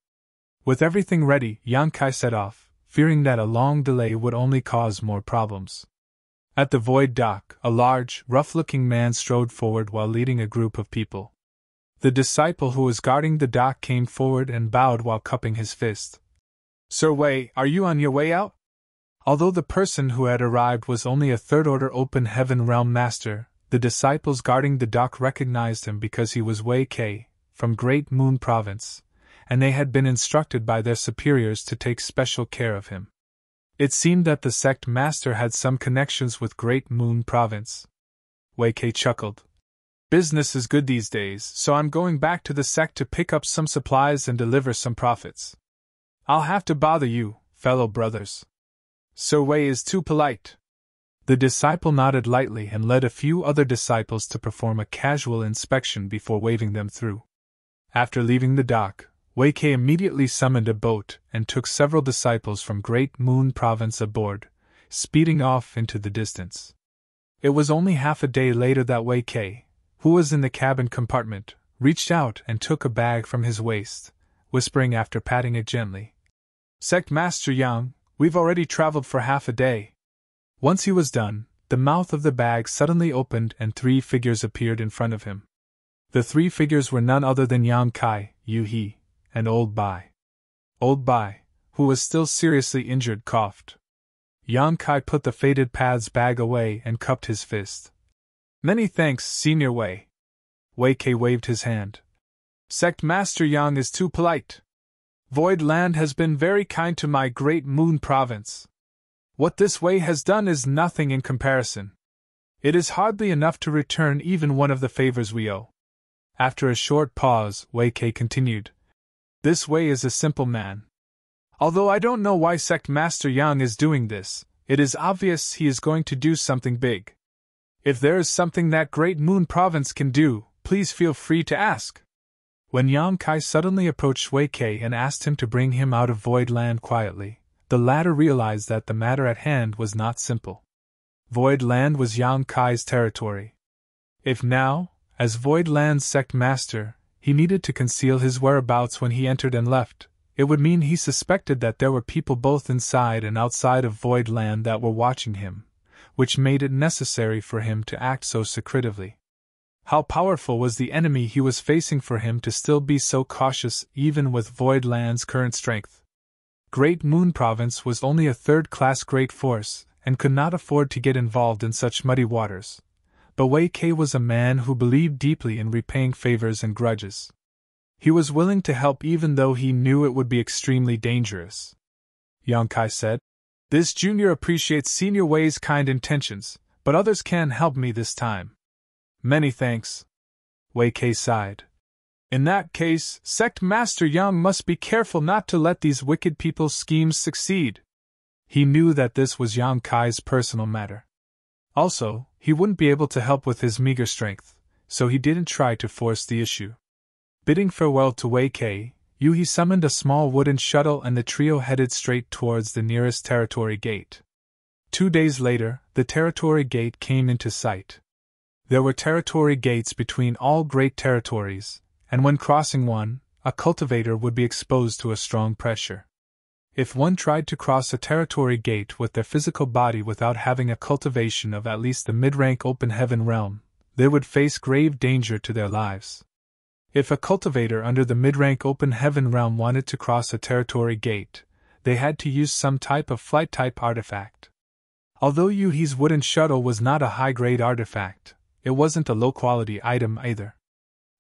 With everything ready, Yang Kai set off, fearing that a long delay would only cause more problems. At the Void Dock, a large, rough-looking man strode forward while leading a group of people. The disciple who was guarding the dock came forward and bowed while cupping his fist. Sir Wei, are you on your way out? Although the person who had arrived was only a third-order Open Heaven Realm Master, the disciples guarding the dock recognized him because he was Wei Kei, from Great Moon Province, and they had been instructed by their superiors to take special care of him. It seemed that the sect master had some connections with Great Moon Province. Wei Kei chuckled. Business is good these days, so I'm going back to the sect to pick up some supplies and deliver some profits. I'll have to bother you, fellow brothers. Sir Wei is too polite. The disciple nodded lightly and led a few other disciples to perform a casual inspection before waving them through. After leaving the dock, Wei Kei immediately summoned a boat and took several disciples from Great Moon Province aboard, speeding off into the distance. It was only half a day later that Wei Kei, who was in the cabin compartment, reached out and took a bag from his waist, whispering after patting it gently. Sect Master Yang, we've already traveled for half a day. Once he was done, the mouth of the bag suddenly opened and 3 figures appeared in front of him. The 3 figures were none other than Yang Kai, Yuhi, and Old Bai. Old Bai, who was still seriously injured, coughed. Yang Kai put the Faded Paths bag away and cupped his fist. Many thanks, Senior Wei. Wei Kei waved his hand. Sect Master Yang is too polite. Void Land has been very kind to my Great Moon Province. What this Wei has done is nothing in comparison. It is hardly enough to return even one of the favors we owe. After a short pause, Wei Kei continued. This Wei is a simple man. Although I don't know why Sect Master Yang is doing this, it is obvious he is going to do something big. If there is something that Great Moon Province can do, please feel free to ask. When Yang Kai suddenly approached Wei Kei and asked him to bring him out of Void Land quietly, the latter realized that the matter at hand was not simple. Void Land was Yang Kai's territory. If now, as Void Land's sect master, he needed to conceal his whereabouts when he entered and left, it would mean he suspected that there were people both inside and outside of Void Land that were watching him, which made it necessary for him to act so secretively. How powerful was the enemy he was facing for him to still be so cautious even with Void Land's current strength? Great Moon Province was only a third-class great force, and could not afford to get involved in such muddy waters. But Wei Kei was a man who believed deeply in repaying favors and grudges. He was willing to help even though he knew it would be extremely dangerous. Yang Kai said, "This junior appreciates Senior Wei's kind intentions, but others can't help me this time." "Many thanks." Wei Kei sighed. "In that case, Sect Master Yang must be careful not to let these wicked people's schemes succeed." He knew that this was Yang Kai's personal matter. Also, he wouldn't be able to help with his meager strength, so he didn't try to force the issue. Bidding farewell to Wei Kei, Yu-He summoned a small wooden shuttle and the trio headed straight towards the nearest territory gate. 2 days later, the territory gate came into sight. There were territory gates between all great territories, and when crossing one, a cultivator would be exposed to a strong pressure. If one tried to cross a territory gate with their physical body without having a cultivation of at least the mid-rank open heaven realm, they would face grave danger to their lives. If a cultivator under the mid-rank open heaven realm wanted to cross a territory gate, they had to use some type of flight-type artifact. Although Yu-He's wooden shuttle was not a high-grade artifact, it wasn't a low-quality item either.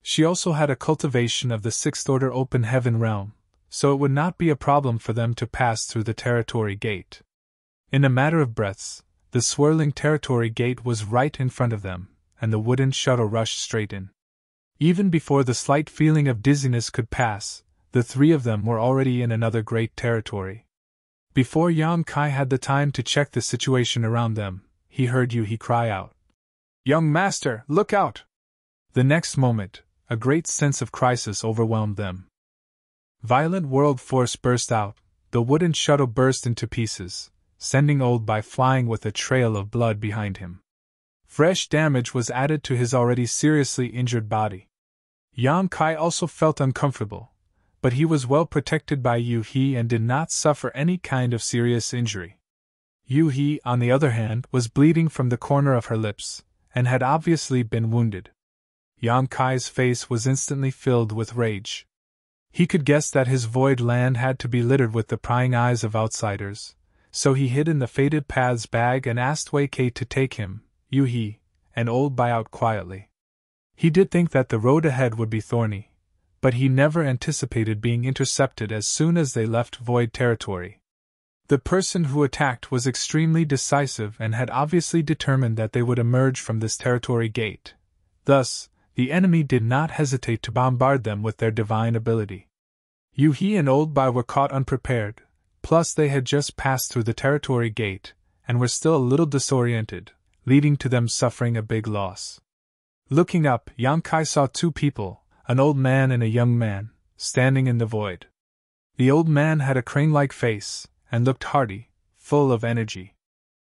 She also had a cultivation of the 6th order open heaven realm, so it would not be a problem for them to pass through the territory gate. In a matter of breaths, the swirling territory gate was right in front of them, and the wooden shuttle rushed straight in. Even before the slight feeling of dizziness could pass, the three of them were already in another great territory. Before Yang Kai had the time to check the situation around them, he heard Yu-He cry out, "Young master, look out!" The next moment, a great sense of crisis overwhelmed them. Violent world force burst out, the wooden shuttle burst into pieces, sending Old Bai flying with a trail of blood behind him. Fresh damage was added to his already seriously injured body. Yang Kai also felt uncomfortable, but he was well protected by Yu-He and did not suffer any kind of serious injury. Yu-He, on the other hand, was bleeding from the corner of her lips, and had obviously been wounded. Yang Kai's face was instantly filled with rage. He could guess that his void land had to be littered with the prying eyes of outsiders, so he hid in the Fated Paths bag and asked Wei Kei to take him, Yu-He, and Old Bai out quietly. He did think that the road ahead would be thorny, but he never anticipated being intercepted as soon as they left void territory. The person who attacked was extremely decisive and had obviously determined that they would emerge from this territory gate. Thus, the enemy did not hesitate to bombard them with their divine ability. Yu-He and Old Bai were caught unprepared, plus they had just passed through the territory gate, and were still a little disoriented, leading to them suffering a big loss. Looking up, Yang Kai saw 2 people, an old man and a young man, standing in the void. The old man had a crane-like face, and looked hearty, full of energy.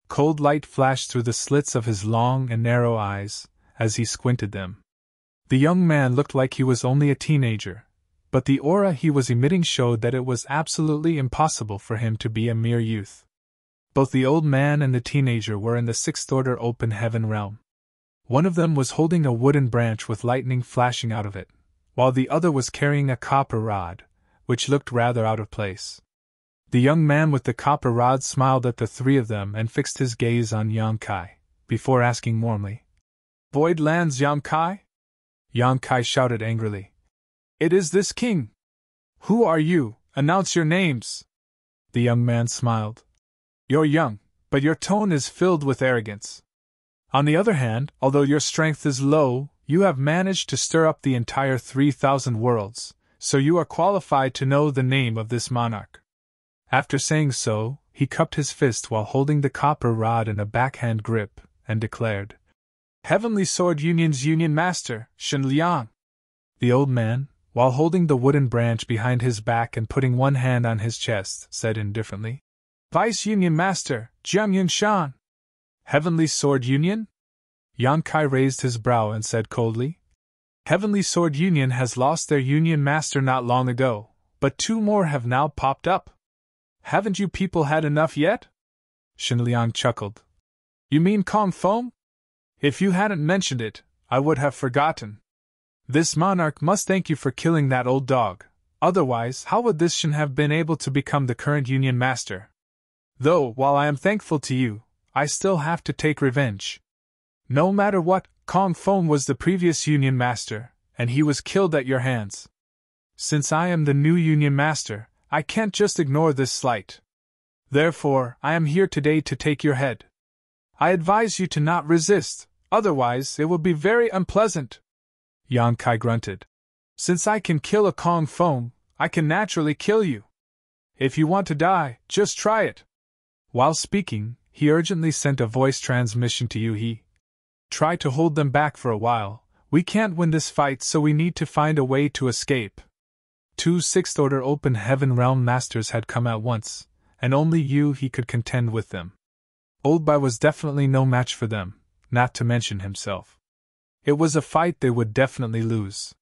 Cold light flashed through the slits of his long and narrow eyes, as he squinted them. The young man looked like he was only a teenager, but the aura he was emitting showed that it was absolutely impossible for him to be a mere youth. Both the old man and the teenager were in the 6th order open heaven realm. One of them was holding a wooden branch with lightning flashing out of it, while the other was carrying a copper rod, which looked rather out of place. The young man with the copper rod smiled at the 3 of them and fixed his gaze on Yang Kai, before asking warmly, "Void lands, Yang Kai?" Yang Kai shouted angrily, "It is this king! Who are you? Announce your names!" The young man smiled. "You're young, but your tone is filled with arrogance. On the other hand, although your strength is low, you have managed to stir up the entire 3,000 worlds, so you are qualified to know the name of this monarch." After saying so, he cupped his fist while holding the copper rod in a backhand grip, and declared, "Heavenly Sword Union's Union Master, Shen Liang." The old man, while holding the wooden branch behind his back and putting one hand on his chest, said indifferently, "Vice Union Master, Jiang Yunshan." "Heavenly Sword Union?" Yang Kai raised his brow and said coldly, "Heavenly Sword Union has lost their Union Master not long ago, but 2 more have now popped up. Haven't you people had enough yet?" Shen Liang chuckled. "You mean Kong Feng? If you hadn't mentioned it, I would have forgotten. This monarch must thank you for killing that old dog, otherwise how would this Shen have been able to become the current Union Master? Though, while I am thankful to you, I still have to take revenge. No matter what, Kong Feng was the previous Union Master, and he was killed at your hands. Since I am the new Union Master, I can't just ignore this slight. Therefore, I am here today to take your head. I advise you to not resist, otherwise it will be very unpleasant. Yang Kai grunted. Since I can kill a Kong Feng, I can naturally kill you. If you want to die, just try it. While speaking, he urgently sent a voice transmission to Yu. Try to hold them back for a while. We can't win this fight, so we need to find a way to escape. 2 Sixth-Order Open Heaven Realm Masters had come at once, and only Yu could contend with them. Old Bai was definitely no match for them, not to mention himself. It was a fight they would definitely lose.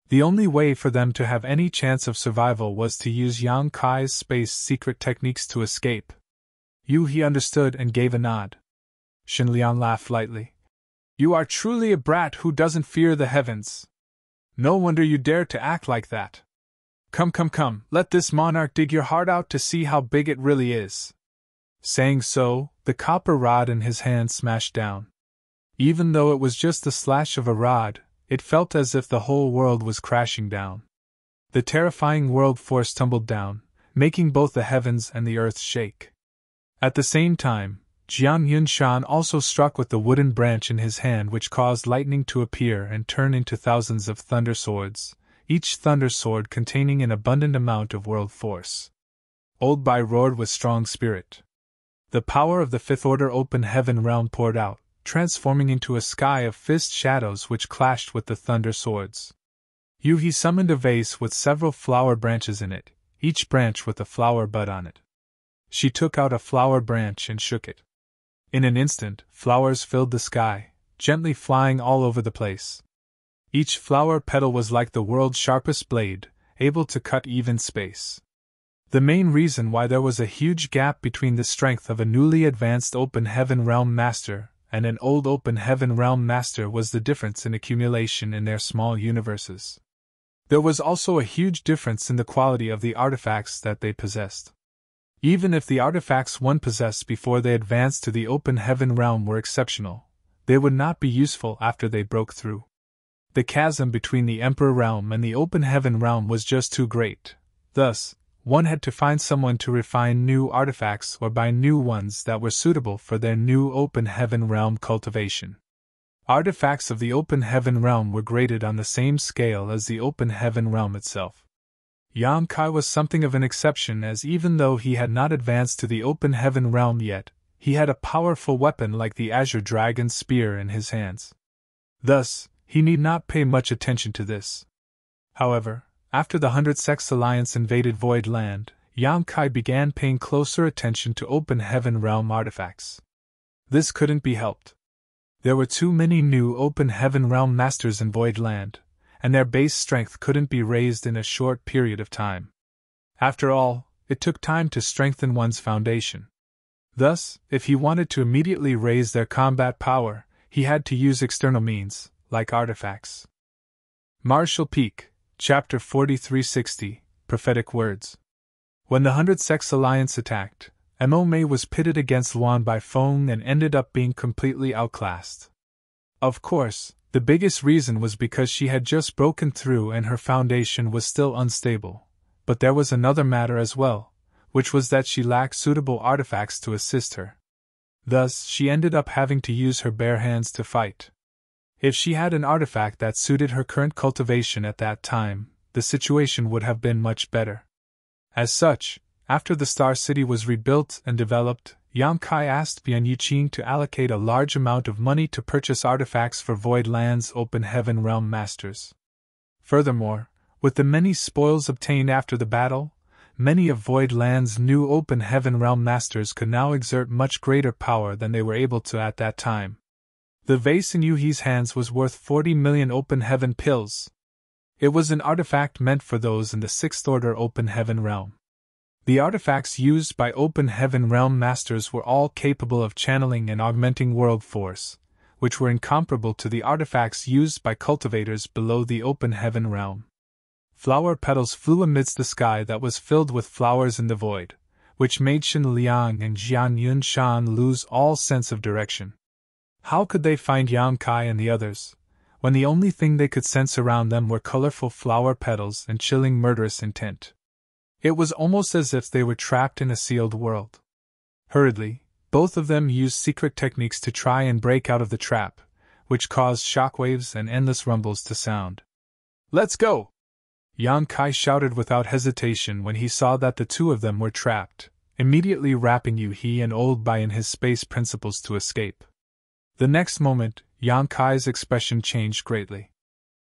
The only way for them to have any chance of survival was to use Yang Kai's space secret techniques to escape. Yu understood and gave a nod. Xinliang laughed lightly. You are truly a brat who doesn't fear the heavens. No wonder you dare to act like that. Come, let this monarch dig your heart out to see how big it really is. Saying so, the copper rod in his hand smashed down. Even though it was just the slash of a rod, it felt as if the whole world was crashing down. The terrifying world force tumbled down, making both the heavens and the earth shake. At the same time, Jiang Yunshan also struck with the wooden branch in his hand, which caused lightning to appear and turn into thousands of thunder swords, each thunder sword containing an abundant amount of world force. Old Bai roared with strong spirit. The power of the Fifth Order Open Heaven Realm poured out, transforming into a sky of fist shadows which clashed with the thunder swords. Yu summoned a vase with several flower branches in it, each branch with a flower bud on it. She took out a flower branch and shook it. In an instant, flowers filled the sky, gently flying all over the place. Each flower petal was like the world's sharpest blade, able to cut even space. The main reason why there was a huge gap between the strength of a newly advanced Open Heaven Realm Master and an old Open Heaven Realm Master was the difference in accumulation in their small universes. There was also a huge difference in the quality of the artifacts that they possessed. Even if the artifacts one possessed before they advanced to the Open Heaven Realm were exceptional, they would not be useful after they broke through. The chasm between the Emperor Realm and the Open Heaven Realm was just too great. Thus, one had to find someone to refine new artifacts or buy new ones that were suitable for their new Open Heaven Realm cultivation. Artifacts of the Open Heaven Realm were graded on the same scale as the Open Heaven Realm itself. Yang Kai was something of an exception, as even though he had not advanced to the Open Heaven Realm yet, he had a powerful weapon like the Azure Dragon Spear in his hands. Thus, he need not pay much attention to this. However, after the 100 Sects Alliance invaded Void Land, Yang Kai began paying closer attention to Open Heaven Realm artifacts. This couldn't be helped. There were too many new Open Heaven Realm Masters in Void Land, and their base strength couldn't be raised in a short period of time. After all, it took time to strengthen one's foundation. Thus, if he wanted to immediately raise their combat power, he had to use external means, like artifacts. Martial Peak, Chapter 4360, Prophetic Words. When the 100 Sects Alliance attacked, Mo Mei was pitted against Luan by Feng and ended up being completely outclassed. Of course, the biggest reason was because she had just broken through and her foundation was still unstable, but there was another matter as well, which was that she lacked suitable artifacts to assist her. Thus, she ended up having to use her bare hands to fight. If she had an artifact that suited her current cultivation at that time, the situation would have been much better. As such, after the Star City was rebuilt and developed, Yang Kai asked Bian Yuqing to allocate a large amount of money to purchase artifacts for Void Land's Open Heaven Realm Masters. Furthermore, with the many spoils obtained after the battle, many of Void Land's new Open Heaven Realm Masters could now exert much greater power than they were able to at that time. The vase in Yuhi's hands was worth 40 million Open Heaven pills. It was an artifact meant for those in the Sixth Order Open Heaven Realm. The artifacts used by Open Heaven Realm Masters were all capable of channeling and augmenting world force, which were incomparable to the artifacts used by cultivators below the Open Heaven Realm. Flower petals flew amidst the sky that was filled with flowers in the void, which made Shen Liang and Jiang Yunshan lose all sense of direction. How could they find Yang Kai and the others, when the only thing they could sense around them were colorful flower petals and chilling murderous intent? It was almost as if they were trapped in a sealed world. Hurriedly, both of them used secret techniques to try and break out of the trap, which caused shockwaves and endless rumbles to sound. "Let's go!" Yang Kai shouted without hesitation when he saw that the two of them were trapped, immediately wrapping Yu He and Old Bai in his space principles to escape. The next moment, Yang Kai's expression changed greatly.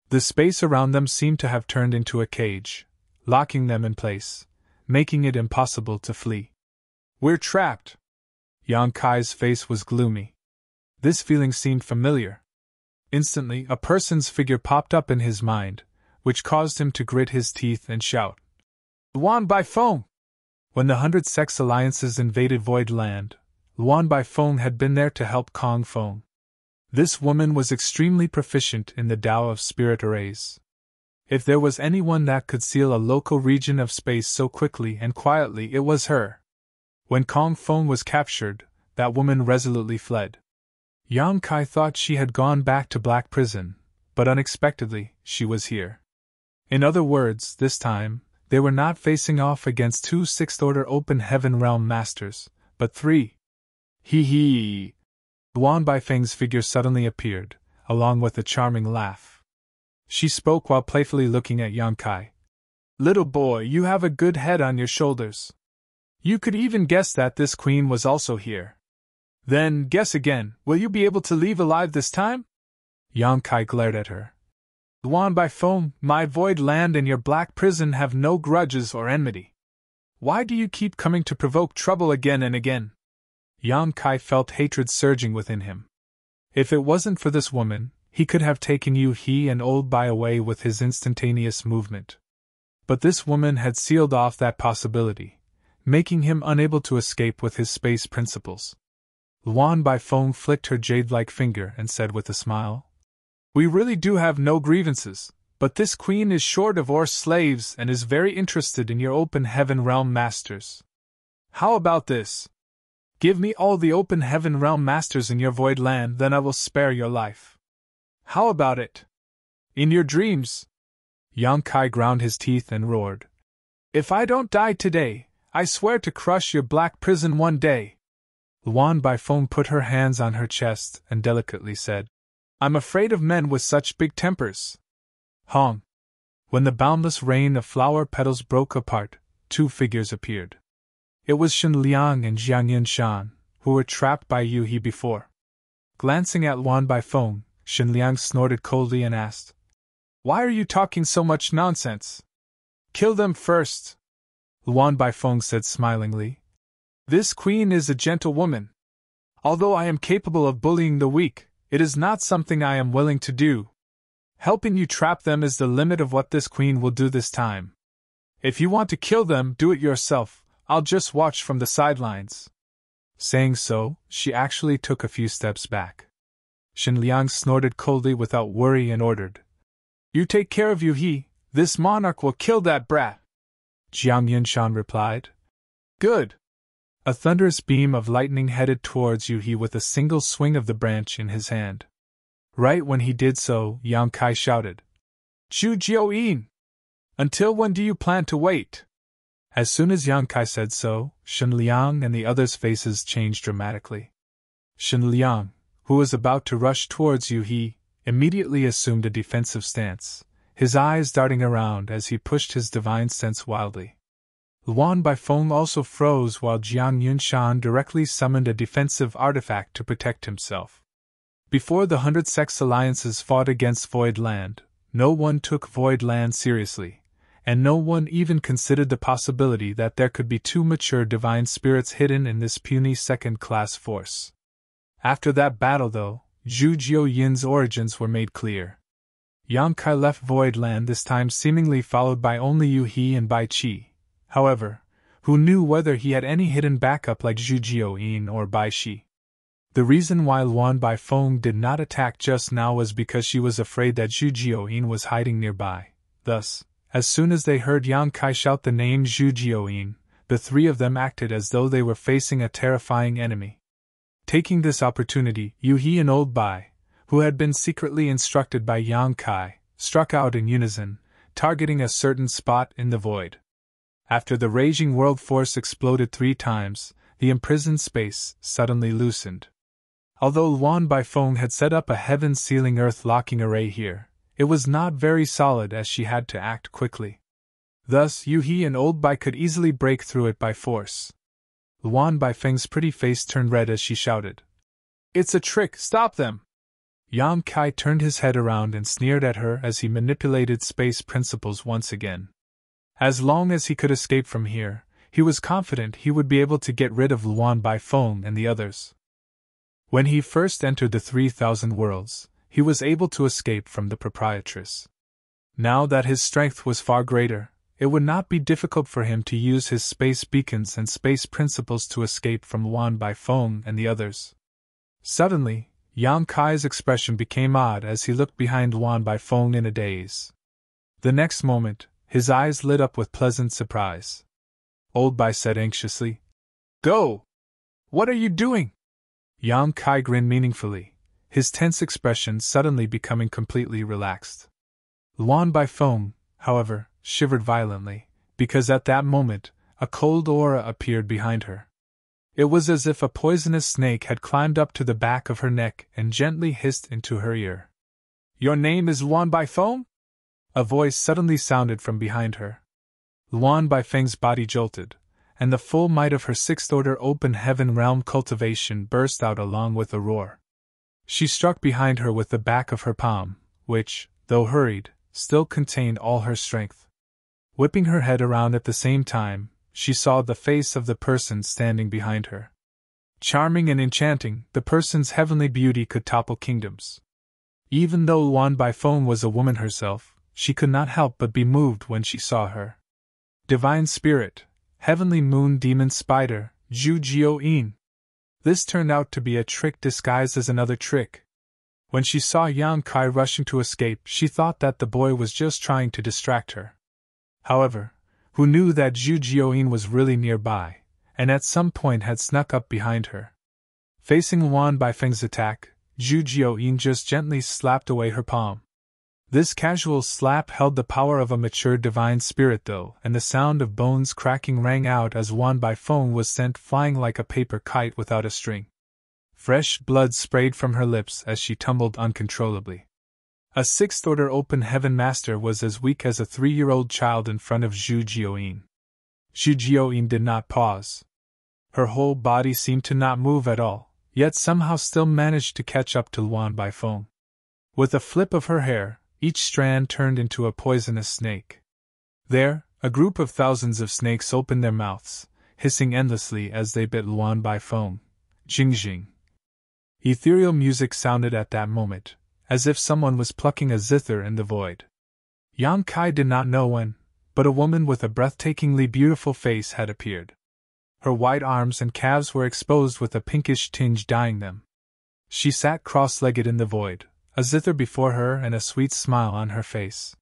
The space around them seemed to have turned into a cage, locking them in place, making it impossible to flee. "We're trapped!" Yang Kai's face was gloomy. This feeling seemed familiar. Instantly, a person's figure popped up in his mind, which caused him to grit his teeth and shout, "Luan Bai Feng!" When the 100 Sex Alliances invaded Void Land, Luan Bai Feng had been there to help Kong Feng. This woman was extremely proficient in the Tao of spirit arrays. If there was anyone that could seal a local region of space so quickly and quietly, it was her. When Kong Feng was captured, that woman resolutely fled. Yang Kai thought she had gone back to Black Prison, but unexpectedly, she was here. In other words, this time, they were not facing off against 2 Sixth-Order Open Heaven Realm Masters, but 3. Hee. Luan Bai Feng's figure suddenly appeared, along with a charming laugh. She spoke while playfully looking at Yang Kai. "Little boy, you have a good head on your shoulders. You could even guess that this queen was also here. Then, guess again, will you be able to leave alive this time?" Yang Kai glared at her. "Luan Bai Feng, my Void Land and your Black Prison have no grudges or enmity. Why do you keep coming to provoke trouble again and again?" Yang Kai felt hatred surging within him. If it wasn't for this woman, he could have taken Yu He and Old Bai away with his instantaneous movement. But this woman had sealed off that possibility, making him unable to escape with his space principles. Luan Bai Feng flicked her jade-like finger and said with a smile, "We really do have no grievances, but this queen is short of our slaves and is very interested in your Open Heaven Realm Masters. How about this? Give me all the Open Heaven Realm Masters in your Void Land, then I will spare your life. How about it? In your dreams?" Yang Kai ground his teeth and roared, "If I don't die today, I swear to crush your Black Prison one day." Luan Bai Feng put her hands on her chest and delicately said, "I'm afraid of men with such big tempers." Hong. When the boundless rain of flower petals broke apart, 2 figures appeared. It was Shen Liang and Jiang Yunshan, who were trapped by Yu He before. Glancing at Luan Bai Feng, Shen Liang snorted coldly and asked, "Why are you talking so much nonsense? Kill them first." Luan Bai Feng said smilingly, "This queen is a gentle woman. Although I am capable of bullying the weak, it is not something I am willing to do. Helping you trap them is the limit of what this queen will do this time. If you want to kill them, do it yourself. I'll just watch from the sidelines." Saying so, she actually took a few steps back. Shen Liang snorted coldly without worry and ordered, "You take care of Yu He, this monarch will kill that brat." Jiang Yunshan replied, "Good." A thunderous beam of lightning headed towards Yu He with a single swing of the branch in his hand. Right when he did so, Yang Kai shouted, "Zhu Jiuyin! Until when do you plan to wait?" As soon as Yang Kai said so, Shen Liang and the others' faces changed dramatically. Shen Liang, who was about to rush towards Yu He, immediately assumed a defensive stance, his eyes darting around as he pushed his divine sense wildly. Luan Bai Feng also froze while Jiang Yunshan directly summoned a defensive artifact to protect himself. Before the 100 Sex Alliances fought against Void Land, no one took Void Land seriously, and no one even considered the possibility that there could be 2 mature divine spirits hidden in this puny second-class force. After that battle, though, Zhu Jiuyin's origins were made clear. Yang Kai left Void Land this time seemingly followed by only Yu He and Bai Qi, however, who knew whether he had any hidden backup like Zhu Jiuyin or Bai Shi. The reason why Luan Bai Feng did not attack just now was because she was afraid that Zhu Jiuyin was hiding nearby. Thus, as soon as they heard Yang Kai shout the name Zhu Jiuyin, The three of them acted as though they were facing a terrifying enemy. Taking this opportunity, Yu He and Old Bai, who had been secretly instructed by Yang Kai, struck out in unison, targeting a certain spot in the void. After the raging world force exploded 3 times, the imprisoned space suddenly loosened. Although Luan Baifeng had set up a heaven-sealing earth-locking array here, it was not very solid as she had to act quickly. Thus, Yu He and Old Bai could easily break through it by force. Luan Baifeng's pretty face turned red as she shouted, "It's a trick, stop them!" Yang Kai turned his head around and sneered at her as he manipulated space principles once again. As long as he could escape from here, he was confident he would be able to get rid of Luan Baifeng and the others. When he first entered the 3,000 worlds, he was able to escape from the proprietress. Now that his strength was far greater, it would not be difficult for him to use his space beacons and space principles to escape from Luan Baifeng and the others. Suddenly, Yang Kai's expression became odd as he looked behind Luan Baifeng in a daze. The next moment, his eyes lit up with pleasant surprise. Old Bai said anxiously, "Go! What are you doing?" Yang Kai grinned meaningfully, his tense expression suddenly becoming completely relaxed. Luan Baifeng, however, shivered violently, because at that moment, a cold aura appeared behind her. It was as if a poisonous snake had climbed up to the back of her neck and gently hissed into her ear. "Your name is Luan Baifeng?" A voice suddenly sounded from behind her. Luan Baifeng's body jolted, and the full might of her sixth-order open heaven realm cultivation burst out along with a roar. She struck behind her with the back of her palm, which, though hurried, still contained all her strength. Whipping her head around at the same time, she saw the face of the person standing behind her. Charming and enchanting, the person's heavenly beauty could topple kingdoms. Even though Luan Baifeng was a woman herself, she could not help but be moved when she saw her. Divine Spirit, Heavenly Moon Demon Spider, Zhu Jiao-yin. This turned out to be a trick disguised as another trick. When she saw Yang Kai rushing to escape, she thought that the boy was just trying to distract her. However, who knew that Zhu Jiao-yin was really nearby, and at some point had snuck up behind her. Facing Luan Baifeng's attack, Zhu Jiao-yin just gently slapped away her palm. This casual slap held the power of a mature divine spirit though, and the sound of bones cracking rang out as Luan Baifeng was sent flying like a paper kite without a string. Fresh blood sprayed from her lips as she tumbled uncontrollably. A sixth-order open heaven master was as weak as a 3-year-old child in front of Zhu Jiao-yin. Zhu Jiao-yin did not pause. Her whole body seemed to not move at all, yet somehow still managed to catch up to Luan Baifeng. With a flip of her hair, each strand turned into a poisonous snake. There, a group of thousands of snakes opened their mouths, hissing endlessly as they bit Luan Baifeng. Jing-jing. Ethereal music sounded at that moment, as if someone was plucking a zither in the void. Yang Kai did not know when, but a woman with a breathtakingly beautiful face had appeared. Her white arms and calves were exposed with a pinkish tinge dyeing them. She sat cross-legged in the void, a zither before her and a sweet smile on her face.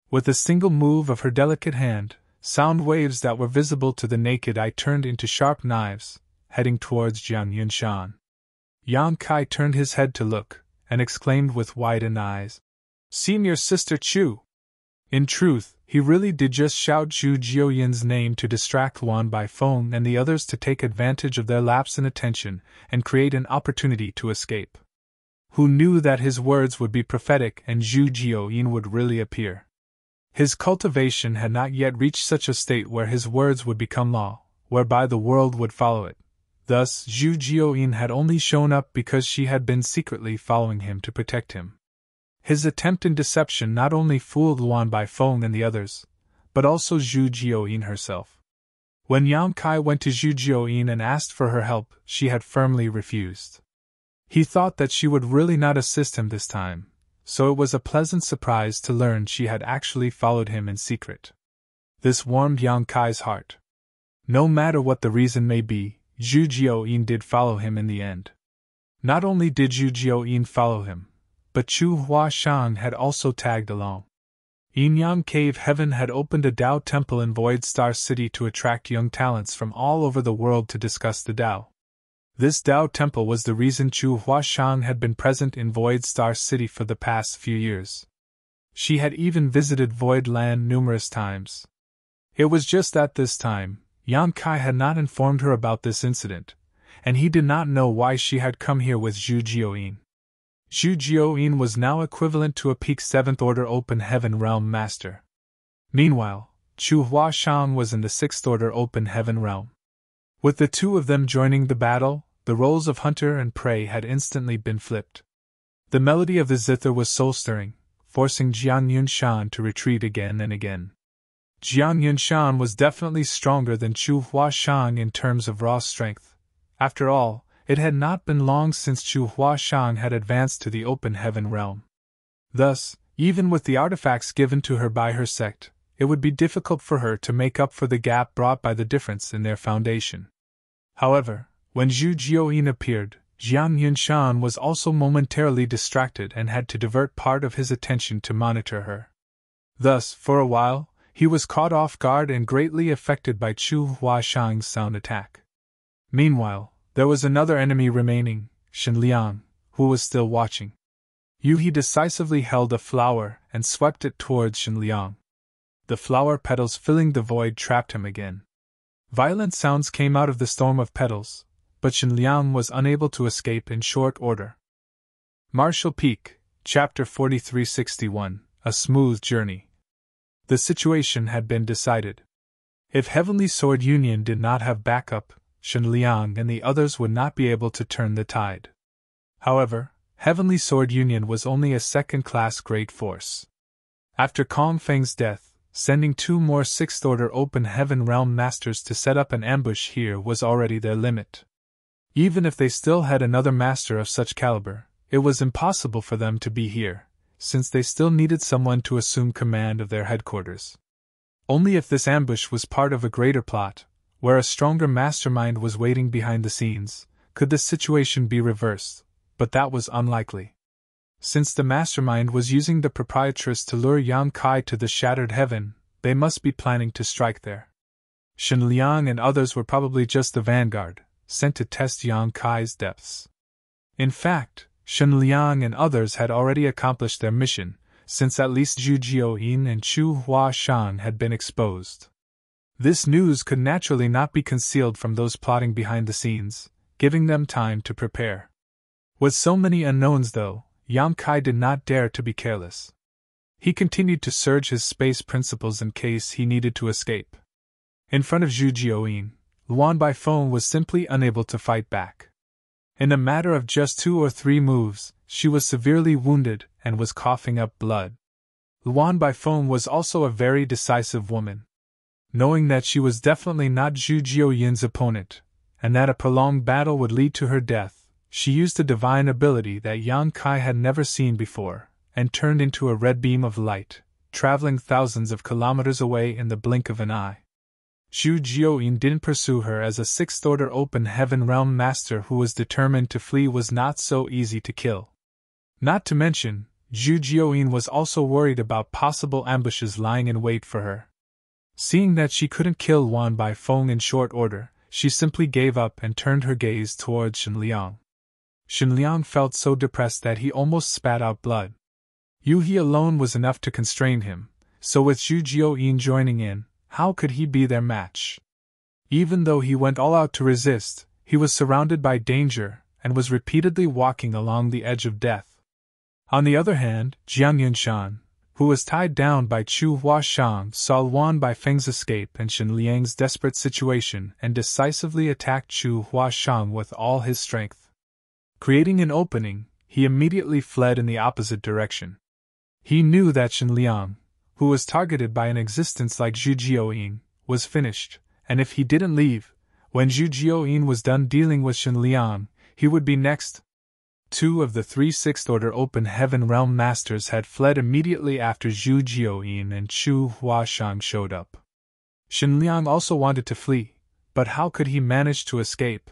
With a single move of her delicate hand, sound waves that were visible to the naked eye turned into sharp knives, heading towards Jiang Yunshan. Yang Kai turned his head to look, and exclaimed with widened eyes, "Senior Sister Chu!" In truth, he really did just shout Zhu Jiao-yin's name to distract Luan Baifeng and the others to take advantage of their lapse in attention and create an opportunity to escape. Who knew that his words would be prophetic and Zhu Jiao-yin would really appear? His cultivation had not yet reached such a state where his words would become law, whereby the world would follow it. Thus, Zhu Jiao-yin had only shown up because she had been secretly following him to protect him. His attempt in deception not only fooled Luan Baifeng and the others, but also Zhu Jiao-yin herself. When Yang Kai went to Zhu Jiao-yin and asked for her help, she had firmly refused. He thought that she would really not assist him this time, so it was a pleasant surprise to learn she had actually followed him in secret. This warmed Yang Kai's heart. No matter what the reason may be, Zhu Jiao-yin did follow him in the end. Not only did Zhu Jiao-yin follow him, but Chu Huashan had also tagged along. Yin Yang Cave Heaven had opened a Tao temple in Void Star City to attract young talents from all over the world to discuss the Tao. This Tao temple was the reason Chu Huashang had been present in Void Star City for the past few years. She had even visited Void Land numerous times. It was just that this time, Yang Kai had not informed her about this incident, and he did not know why she had come here with Zhu Jioyin. Zhu Jioyin was now equivalent to a peak 7th Order Open Heaven Realm Master. Meanwhile, Chu Huashang was in the 6th Order Open Heaven Realm. With the two of them joining the battle, the roles of hunter and prey had instantly been flipped. The melody of the zither was soul-stirring, forcing Jiang Yunshan to retreat again and again. Jiang Yunshan was definitely stronger than Chu Huashang in terms of raw strength. After all, it had not been long since Chu Huashang had advanced to the open heaven realm. Thus, even with the artifacts given to her by her sect, it would be difficult for her to make up for the gap brought by the difference in their foundation. However, when Zhu Jioyin appeared, Jiang Yunshan was also momentarily distracted and had to divert part of his attention to monitor her. Thus, for a while, he was caught off guard and greatly affected by Chu Huashang's sound attack. Meanwhile, there was another enemy remaining, Shen Liang, who was still watching. He decisively held a flower and swept it towards Shen Liang. The flower petals filling the void trapped him again. Violent sounds came out of the storm of petals, but Shen Liang was unable to escape in short order. Martial Peak, Chapter 4361, A Smooth Journey. The situation had been decided. If Heavenly Sword Union did not have backup, Shen Liang and the others would not be able to turn the tide. However, Heavenly Sword Union was only a second-class great force. After Kong Feng's death, sending two more 6th Order Open Heaven Realm Masters to set up an ambush here was already their limit. Even if they still had another master of such caliber, it was impossible for them to be here, since they still needed someone to assume command of their headquarters. Only if this ambush was part of a greater plot, where a stronger mastermind was waiting behind the scenes, could the situation be reversed, but that was unlikely. Since the mastermind was using the proprietress to lure Yang Kai to the Shattered Heaven, they must be planning to strike there. Shen Liang and others were probably just the vanguard, sent to test Yang Kai's depths. In fact, Shen Liang and others had already accomplished their mission, since at least Zhu Jioyin and Chu Huashang had been exposed. This news could naturally not be concealed from those plotting behind the scenes, giving them time to prepare. With so many unknowns though, Yang Kai did not dare to be careless. He continued to surge his space principles in case he needed to escape. In front of Zhu Jioyin, Luan Baifeng was simply unable to fight back. In a matter of just 2 or 3 moves, she was severely wounded and was coughing up blood. Luan Baifeng was also a very decisive woman. Knowing that she was definitely not Zhu Jioyin's opponent, and that a prolonged battle would lead to her death, she used a divine ability that Yang Kai had never seen before, and turned into a red beam of light, traveling thousands of kilometers away in the blink of an eye. Zhu Jioyin didn't pursue her as a 6th Order Open Heaven Realm Master who was determined to flee was not so easy to kill. Not to mention, Zhu Jioyin was also worried about possible ambushes lying in wait for her. Seeing that she couldn't kill Luan Baifeng in short order, she simply gave up and turned her gaze towards Shen Liang. Shen Liang felt so depressed that he almost spat out blood. He alone was enough to constrain him, so with Zhu Jioyin joining in, how could he be their match? Even though he went all out to resist, he was surrounded by danger and was repeatedly walking along the edge of death. On the other hand, Jiang Yunshan, who was tied down by Chu Huashang, saw Luan Baifeng's escape and Shen Liang's desperate situation and decisively attacked Chu Huashang with all his strength. Creating an opening, he immediately fled in the opposite direction. He knew that Shen Liang, who was targeted by an existence like Zhu Jioyin, was finished, and if he didn't leave, when Zhu Jioyin was done dealing with Shen Liang, he would be next. 2 of the 3 6th Order Open Heaven Realm Masters had fled immediately after Zhu Jioyin and Chu Huashang showed up. Shen Liang also wanted to flee, but how could he manage to escape?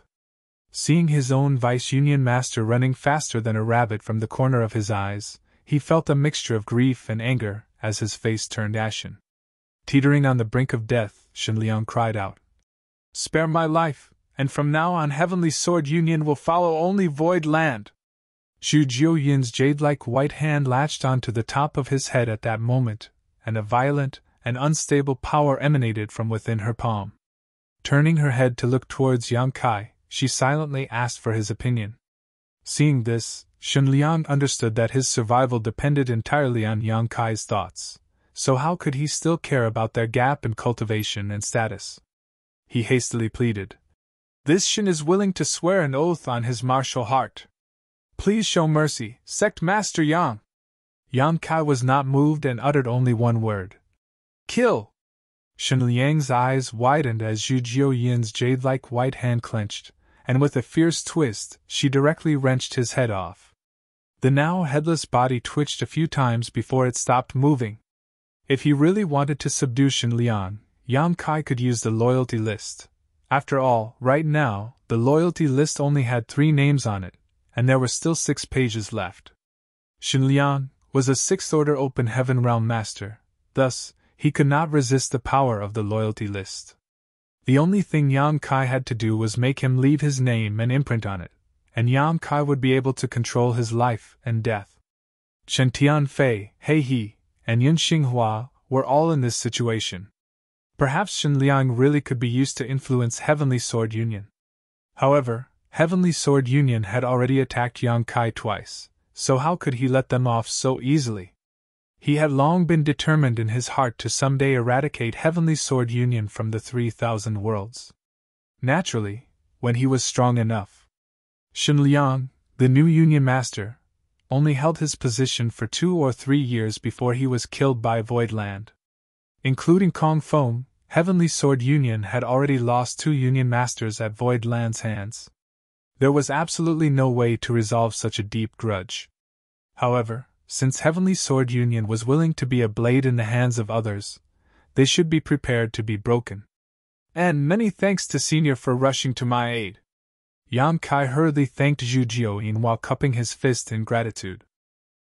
Seeing his own Vice-Union Master running faster than a rabbit from the corner of his eyes, he felt a mixture of grief and anger, as his face turned ashen. Teetering on the brink of death, Shenliang cried out, "Spare my life, and from now on Heavenly Sword Union will follow only Void Land." Zhu Jiuyin's jade-like white hand latched onto the top of his head at that moment, and a violent and unstable power emanated from within her palm. Turning her head to look towards Yang Kai, she silently asked for his opinion. Seeing this, Shenliang understood that his survival depended entirely on Yang Kai's thoughts, so how could he still care about their gap in cultivation and status? He hastily pleaded, "This Shen is willing to swear an oath on his martial heart. Please show mercy, Sect Master Yang." Yang Kai was not moved and uttered only one word. "Kill!" Shenliang's eyes widened as Zhu Jiuyin's jade-like white hand clenched, and with a fierce twist, she directly wrenched his head off. The now headless body twitched a few times before it stopped moving. If he really wanted to subdue Shenliang, Yang Kai could use the loyalty list. After all, right now, the loyalty list only had 3 names on it, and there were still 6 pages left. Shenliang was a 6th Order Open Heaven Realm Master, thus, he could not resist the power of the loyalty list. The only thing Yang Kai had to do was make him leave his name and imprint on it, and Yang Kai would be able to control his life and death. Chen Tianfei, He He, and Yin Xinghua were all in this situation. Perhaps Shenliang really could be used to influence Heavenly Sword Union. However, Heavenly Sword Union had already attacked Yang Kai twice, so how could he let them off so easily? He had long been determined in his heart to someday eradicate Heavenly Sword Union from the 3,000 worlds. Naturally, when he was strong enough. Shenliang, the new Union Master, only held his position for 2 or 3 years before he was killed by Voidland. Including Kong Feng, Heavenly Sword Union had already lost 2 Union Masters at Voidland's hands. There was absolutely no way to resolve such a deep grudge. However, since Heavenly Sword Union was willing to be a blade in the hands of others, they should be prepared to be broken. And many thanks to Senior for rushing to my aid. Yang Kai hurriedly thanked Zhu Jiuyin while cupping his fist in gratitude.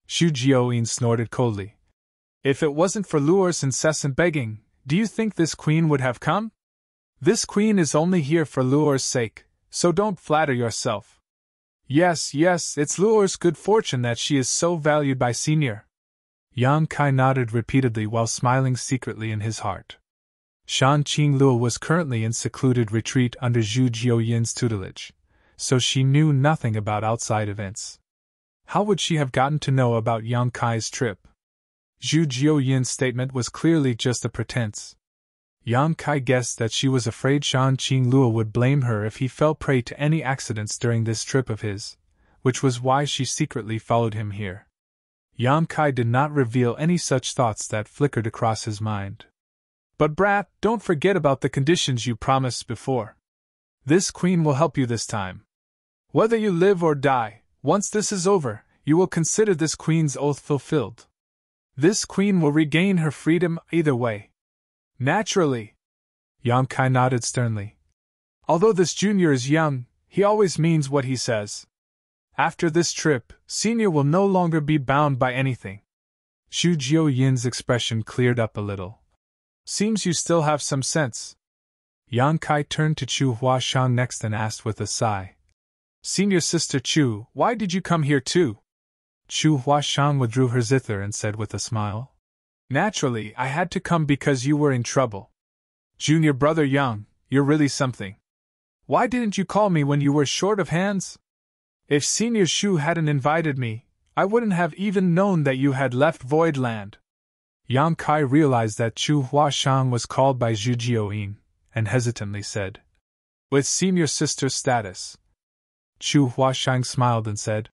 Zhu Jiuyin snorted coldly. "If it wasn't for Luor's incessant begging, do you think this queen would have come? This queen is only here for Luor's sake, so don't flatter yourself. Yes, it's Luor's good fortune that she is so valued by Senior." Yang Kai nodded repeatedly while smiling secretly in his heart. Shan Qing Luo was currently in secluded retreat under Zhu Jiuyin's tutelage, so she knew nothing about outside events. How would she have gotten to know about Yang Kai's trip? Zhu Jiuyin's statement was clearly just a pretense. Yang Kai guessed that she was afraid Shan Qing Luo would blame her if he fell prey to any accidents during this trip of his, which was why she secretly followed him here. Yang Kai did not reveal any such thoughts that flickered across his mind. "But brat, don't forget about the conditions you promised before. This queen will help you this time. Whether you live or die, once this is over, you will consider this queen's oath fulfilled. This queen will regain her freedom either way." "Naturally." Yang Kai nodded sternly. "Although this junior is young, he always means what he says. After this trip, Senior will no longer be bound by anything." Zhu Jiuyin's expression cleared up a little. "Seems you still have some sense." Yang Kai turned to Chu Huashang next and asked with a sigh. "Senior Sister Chu, why did you come here too?" Chu Huashang withdrew her zither and said with a smile, "Naturally, I had to come because you were in trouble. Junior brother Yang, you're really something. Why didn't you call me when you were short of hands? If Senior Shu hadn't invited me, I wouldn't have even known that you had left Voidland." Yang Kai realized that Chu Huashang was called by Zhu Jiuyin, and hesitantly said, "With Senior Sister's status." Chu Huashang smiled and said,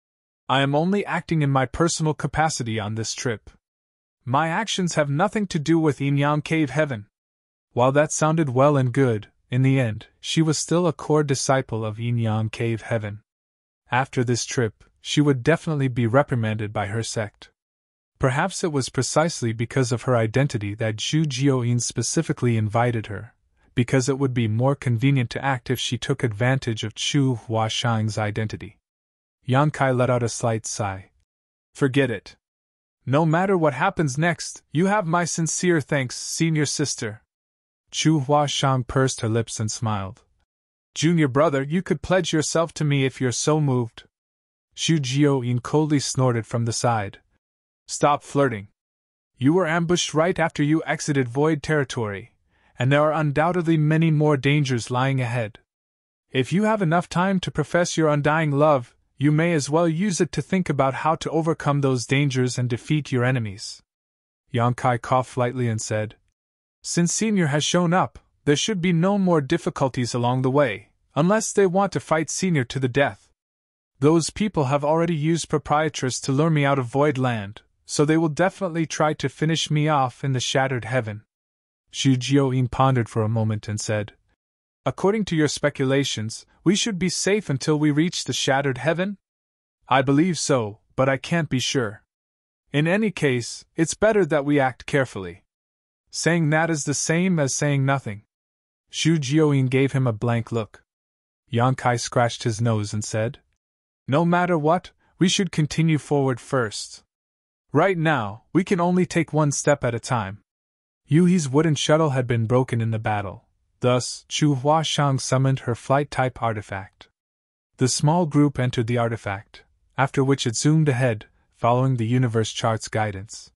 "I am only acting in my personal capacity on this trip. My actions have nothing to do with Yin Yang Cave Heaven." While that sounded well and good, in the end, she was still a core disciple of Yin Yang Cave Heaven. After this trip, she would definitely be reprimanded by her sect. Perhaps it was precisely because of her identity that Zhu Jiuyin specifically invited her, because it would be more convenient to act if she took advantage of Chu Huashang's identity. Yang Kai let out a slight sigh. "Forget it. No matter what happens next, you have my sincere thanks, senior sister. Chu Huashang pursed her lips and smiled. Junior brother, you could pledge yourself to me if you're so moved. Xu Jiuyin coldly snorted from the side. Stop flirting. You were ambushed right after you exited Void territory, and there are undoubtedly many more dangers lying ahead. If you have enough time to profess your undying love, you may as well use it to think about how to overcome those dangers and defeat your enemies. Yang Kai coughed lightly and said, Since Senior has shown up, there should be no more difficulties along the way, unless they want to fight Senior to the death. Those people have already used Proprietress to lure me out of Void Land, so they will definitely try to finish me off in the Shattered Heaven. Xu Jiuyin pondered for a moment and said, According to your speculations, we should be safe until we reach the Shattered Heaven? I believe so, but I can't be sure. In any case, it's better that we act carefully. Saying that is the same as saying nothing. Xu Jiuyin gave him a blank look. Yang Kai scratched his nose and said, No matter what, we should continue forward first. Right now, we can only take one step at a time. Yu Yi's wooden shuttle had been broken in the battle. Thus, Chu Huashang summoned her flight-type artifact. The small group entered the artifact, after which it zoomed ahead, following the universe chart's guidance.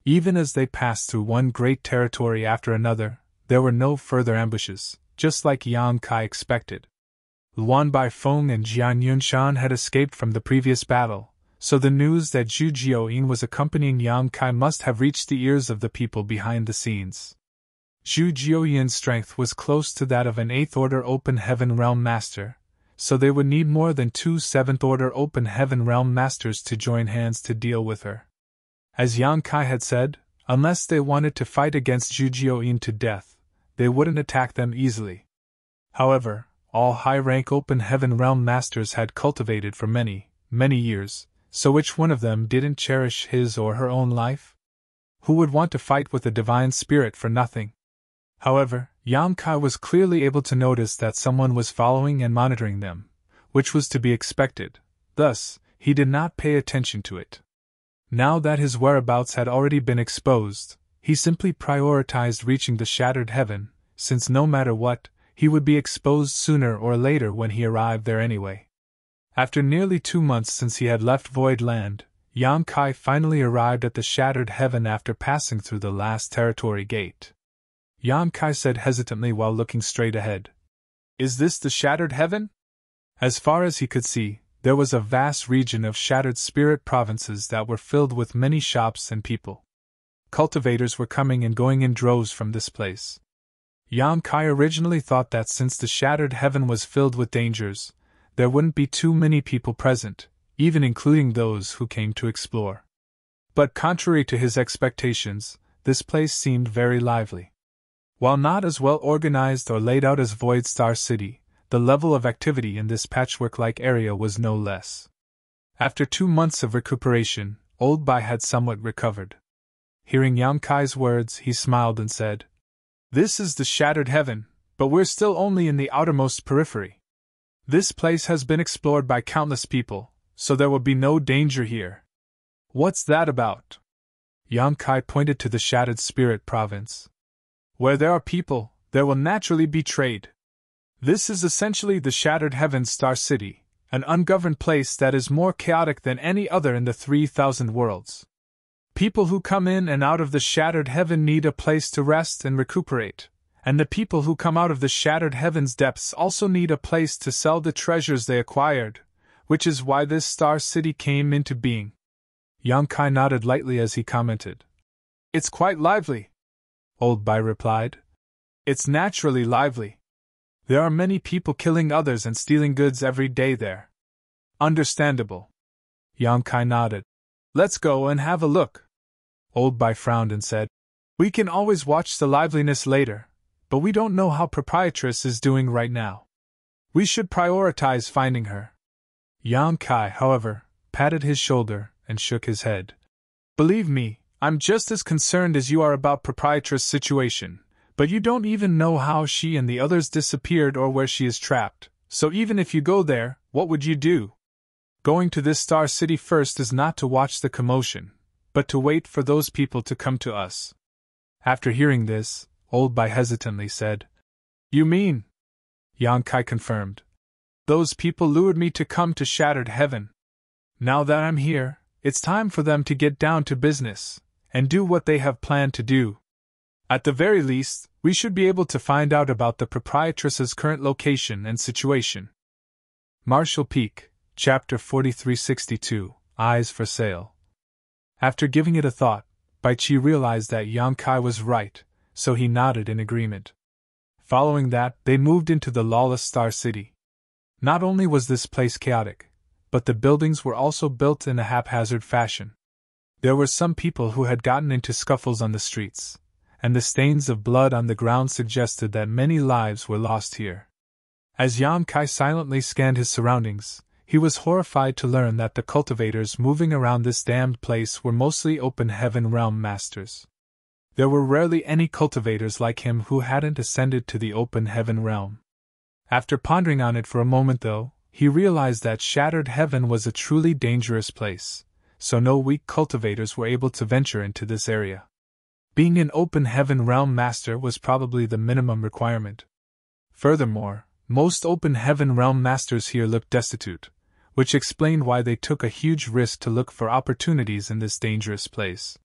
Even as they passed through one great territory after another, there were no further ambushes, just like Yang Kai expected. Luan Baifeng and Jian Yunshan had escaped from the previous battle, so the news that Zhu Jiuyin was accompanying Yang Kai must have reached the ears of the people behind the scenes. Zhu Jiuyin's strength was close to that of an 8th Order Open Heaven Realm Master, so they would need more than 2 7th Order Open Heaven Realm Masters to join hands to deal with her. As Yang Kai had said, unless they wanted to fight against Zhu Jiuyin to death, they wouldn't attack them easily. However, all high-rank Open Heaven Realm Masters had cultivated for many, many years, so which one of them didn't cherish his or her own life? Who would want to fight with a divine spirit for nothing? However, Yang Kai was clearly able to notice that someone was following and monitoring them, which was to be expected. Thus, he did not pay attention to it. Now that his whereabouts had already been exposed, he simply prioritized reaching the Shattered Heaven, since no matter what, he would be exposed sooner or later when he arrived there anyway. After nearly 2 months since he had left Void Land, Yang Kai finally arrived at the Shattered Heaven after passing through the last territory gate. Yang Kai said hesitantly while looking straight ahead. Is this the Shattered Heaven? As far as he could see, there was a vast region of shattered spirit provinces that were filled with many shops and people. Cultivators were coming and going in droves from this place. Yang Kai originally thought that since the Shattered Heaven was filled with dangers, there wouldn't be too many people present, even including those who came to explore. But contrary to his expectations, this place seemed very lively. While not as well organized or laid out as Void Star City, the level of activity in this patchwork-like area was no less. After 2 months of recuperation, Old Bai had somewhat recovered. Hearing Yang Kai's words, he smiled and said, This is the Shattered Heaven, but we're still only in the outermost periphery. This place has been explored by countless people, so there will be no danger here. What's that about? Yang Kai pointed to the Shattered Spirit Province. Where there are people, there will naturally be trade. This is essentially the Shattered Heaven Star City, an ungoverned place that is more chaotic than any other in the 3,000 worlds. People who come in and out of the Shattered Heaven need a place to rest and recuperate, and the people who come out of the Shattered Heaven's depths also need a place to sell the treasures they acquired, which is why this Star City came into being. Yang Kai nodded lightly as he commented. It's quite lively. Old Bai replied. It's naturally lively. There are many people killing others and stealing goods every day there. Understandable. Yang Kai nodded. Let's go and have a look. Old Bai frowned and said, We can always watch the liveliness later, but we don't know how Proprietress is doing right now. We should prioritize finding her. Yang Kai, however, patted his shoulder and shook his head. Believe me, I'm just as concerned as you are about Proprietress' situation, but you don't even know how she and the others disappeared or where she is trapped, so even if you go there, what would you do? Going to this Star City first is not to watch the commotion, but to wait for those people to come to us. After hearing this, Old Bai hesitantly said, You mean? Yang Kai confirmed. Those people lured me to come to Shattered Heaven. Now that I'm here, it's time for them to get down to business, and do what they have planned to do. At the very least, we should be able to find out about the proprietress's current location and situation. Marshall Peak, Chapter 4362, Eyes for Sale. After giving it a thought, Bai Chi realized that Yang Kai was right, so he nodded in agreement. Following that, they moved into the lawless Star City. Not only was this place chaotic, but the buildings were also built in a haphazard fashion. There were some people who had gotten into scuffles on the streets, and the stains of blood on the ground suggested that many lives were lost here. As Yang Kai silently scanned his surroundings, he was horrified to learn that the cultivators moving around this damned place were mostly Open Heaven Realm masters. There were rarely any cultivators like him who hadn't ascended to the Open Heaven Realm. After pondering on it for a moment, though, he realized that Shattered Heaven was a truly dangerous place, so no weak cultivators were able to venture into this area. Being an Open Heaven Realm master was probably the minimum requirement. Furthermore, most Open Heaven Realm masters here looked destitute, which explained why they took a huge risk to look for opportunities in this dangerous place.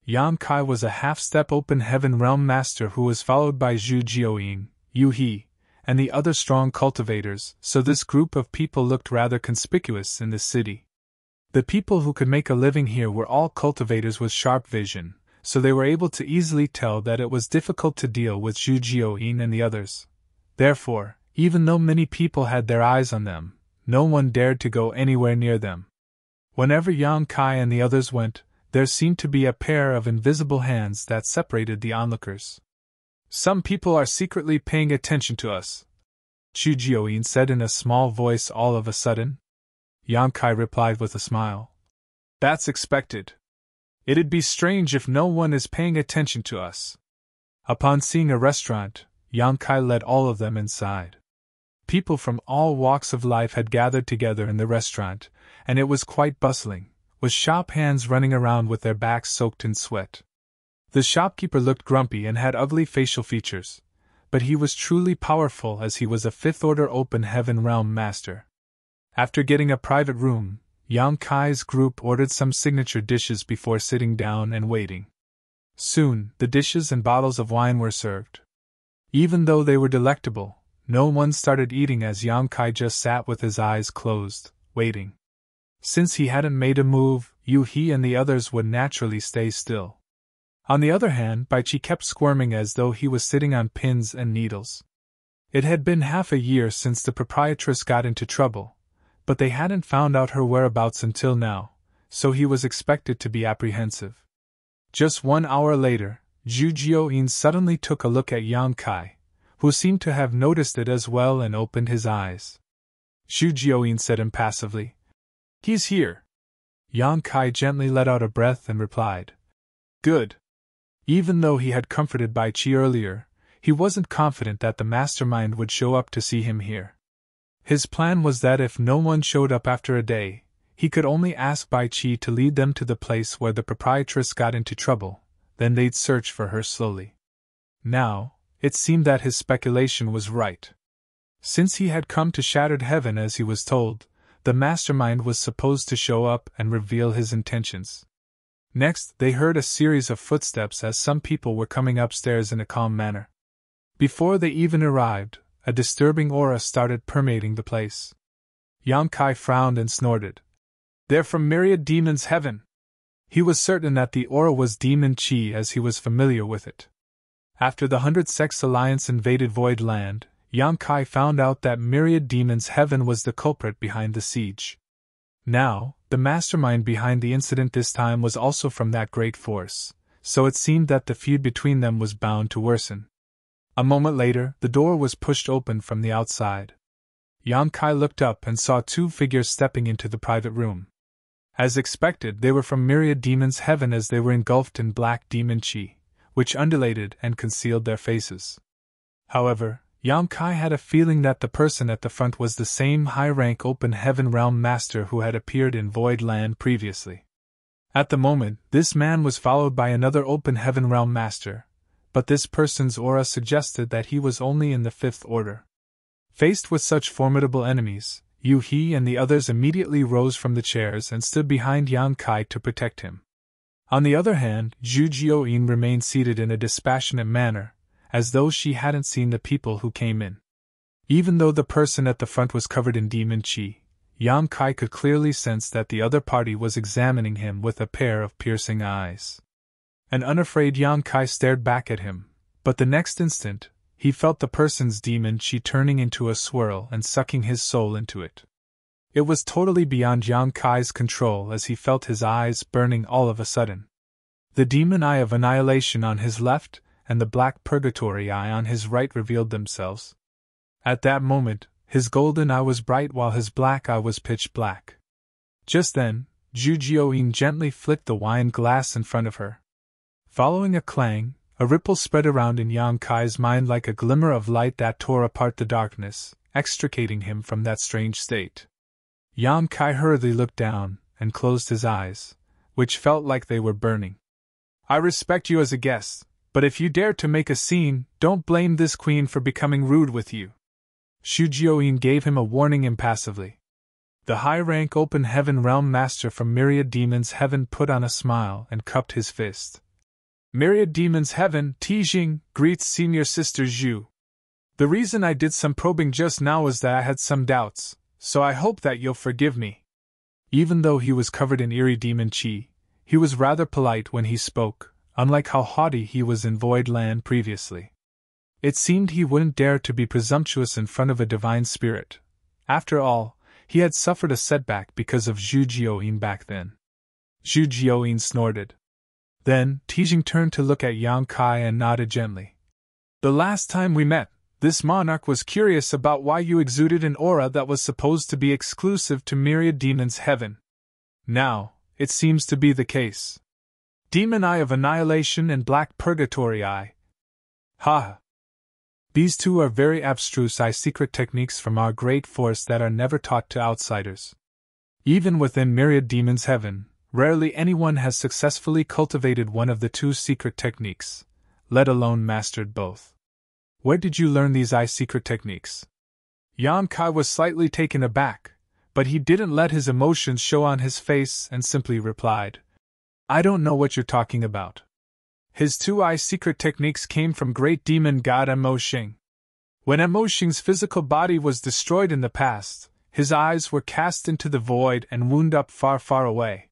Yang Kai was a half-step Open Heaven Realm master who was followed by Zhu Jiuying, Yu He, and the other strong cultivators, so this group of people looked rather conspicuous in the city. The people who could make a living here were all cultivators with sharp vision, so they were able to easily tell that it was difficult to deal with Zhu Jiuying and the others. Therefore, even though many people had their eyes on them, no one dared to go anywhere near them. Whenever Yang Kai and the others went, there seemed to be a pair of invisible hands that separated the onlookers. Some people are secretly paying attention to us, Zhu Jiuying said in a small voice all of a sudden. Yang Kai replied with a smile. That's expected. It'd be strange if no one is paying attention to us. Upon seeing a restaurant, Yang Kai led all of them inside. People from all walks of life had gathered together in the restaurant, and it was quite bustling, with shop hands running around with their backs soaked in sweat. The shopkeeper looked grumpy and had ugly facial features, but he was truly powerful as he was a fifth-order Open Heaven Realm master. After getting a private room, Yang Kai's group ordered some signature dishes before sitting down and waiting. Soon, the dishes and bottles of wine were served. Even though they were delectable, no one started eating as Yang Kai just sat with his eyes closed, waiting. Since he hadn't made a move, Yu He and the others would naturally stay still. On the other hand, Bai Chi kept squirming as though he was sitting on pins and needles. It had been half a year since the proprietress got into trouble, but they hadn't found out her whereabouts until now, so he was expected to be apprehensive. Just 1 hour later, Zhu Jiuying suddenly took a look at Yang Kai, who seemed to have noticed it as well and opened his eyes. Zhu Jiuying said impassively, He's here. Yang Kai gently let out a breath and replied, Good. Even though he had comforted Bai Chi earlier, he wasn't confident that the mastermind would show up to see him here. His plan was that if no one showed up after a day, he could only ask Bai Chi to lead them to the place where the proprietress got into trouble, then they'd search for her slowly. Now, it seemed that his speculation was right. Since he had come to Shattered Heaven as he was told, the mastermind was supposed to show up and reveal his intentions. Next, they heard a series of footsteps as some people were coming upstairs in a calm manner. Before they even arrived, a disturbing aura started permeating the place. Yang Kai frowned and snorted. They're from Myriad Demon's Heaven. He was certain that the aura was demon chi as he was familiar with it. After the 100 Sects Alliance invaded Void Land, Yang Kai found out that Myriad Demon's Heaven was the culprit behind the siege. Now, the mastermind behind the incident this time was also from that great force, so it seemed that the feud between them was bound to worsen. A moment later, the door was pushed open from the outside. Yang Kai looked up and saw 2 figures stepping into the private room. As expected, they were from Myriad Demon's Heaven as they were engulfed in black demon chi, which undulated and concealed their faces. However, Yang Kai had a feeling that the person at the front was the same high-rank Open Heaven Realm Master who had appeared in Void Land previously. At the moment, this man was followed by another open heaven realm master, but this person's aura suggested that he was only in the fifth order. Faced with such formidable enemies, he and the others immediately rose from the chairs and stood behind Yang Kai to protect him. On the other hand, Zhu Jioyin remained seated in a dispassionate manner, as though she hadn't seen the people who came in. Even though the person at the front was covered in demon qi, Yang Kai could clearly sense that the other party was examining him with a pair of piercing eyes. An unafraid Yang Kai stared back at him, but the next instant, he felt the person's demon qi turning into a swirl and sucking his soul into it. It was totally beyond Yang Kai's control as he felt his eyes burning all of a sudden. The demon eye of annihilation on his left and the black purgatory eye on his right revealed themselves. At that moment, his golden eye was bright while his black eye was pitch black. Just then, Zhu Jioyin gently flicked the wine glass in front of her. Following a clang, a ripple spread around in Yang Kai's mind like a glimmer of light that tore apart the darkness, extricating him from that strange state. Yang Kai hurriedly looked down and closed his eyes, which felt like they were burning. I respect you as a guest, but if you dare to make a scene, don't blame this queen for becoming rude with you. Zhu Jioyin gave him a warning impassively. The high-rank open heaven realm master from Myriad Demons Heaven put on a smile and cupped his fist. Myriad Demons Heaven, Tijing, greets senior sister Zhu. The reason I did some probing just now was that I had some doubts, so I hope that you'll forgive me. Even though he was covered in eerie demon qi, he was rather polite when he spoke, unlike how haughty he was in Void Land previously. It seemed he wouldn't dare to be presumptuous in front of a divine spirit. After all, he had suffered a setback because of Zhu Jioyin back then. Zhu Jioyin snorted. Then, Tijing turned to look at Yang Kai and nodded gently. The last time we met, this monarch was curious about why you exuded an aura that was supposed to be exclusive to Myriad Demons Heaven. Now, it seems to be the case. Demon Eye of Annihilation and Black Purgatory Eye. Ha! These two are very abstruse secret techniques from our great force that are never taught to outsiders. Even within Myriad Demons Heaven, rarely anyone has successfully cultivated one of the two secret techniques, let alone mastered both. Where did you learn these secret techniques? Yang Kai was slightly taken aback, but he didn't let his emotions show on his face and simply replied, I don't know what you're talking about. His two secret techniques came from great demon god Mo Xing. When Mo Xing's physical body was destroyed in the past, his eyes were cast into the void and wound up far, far away.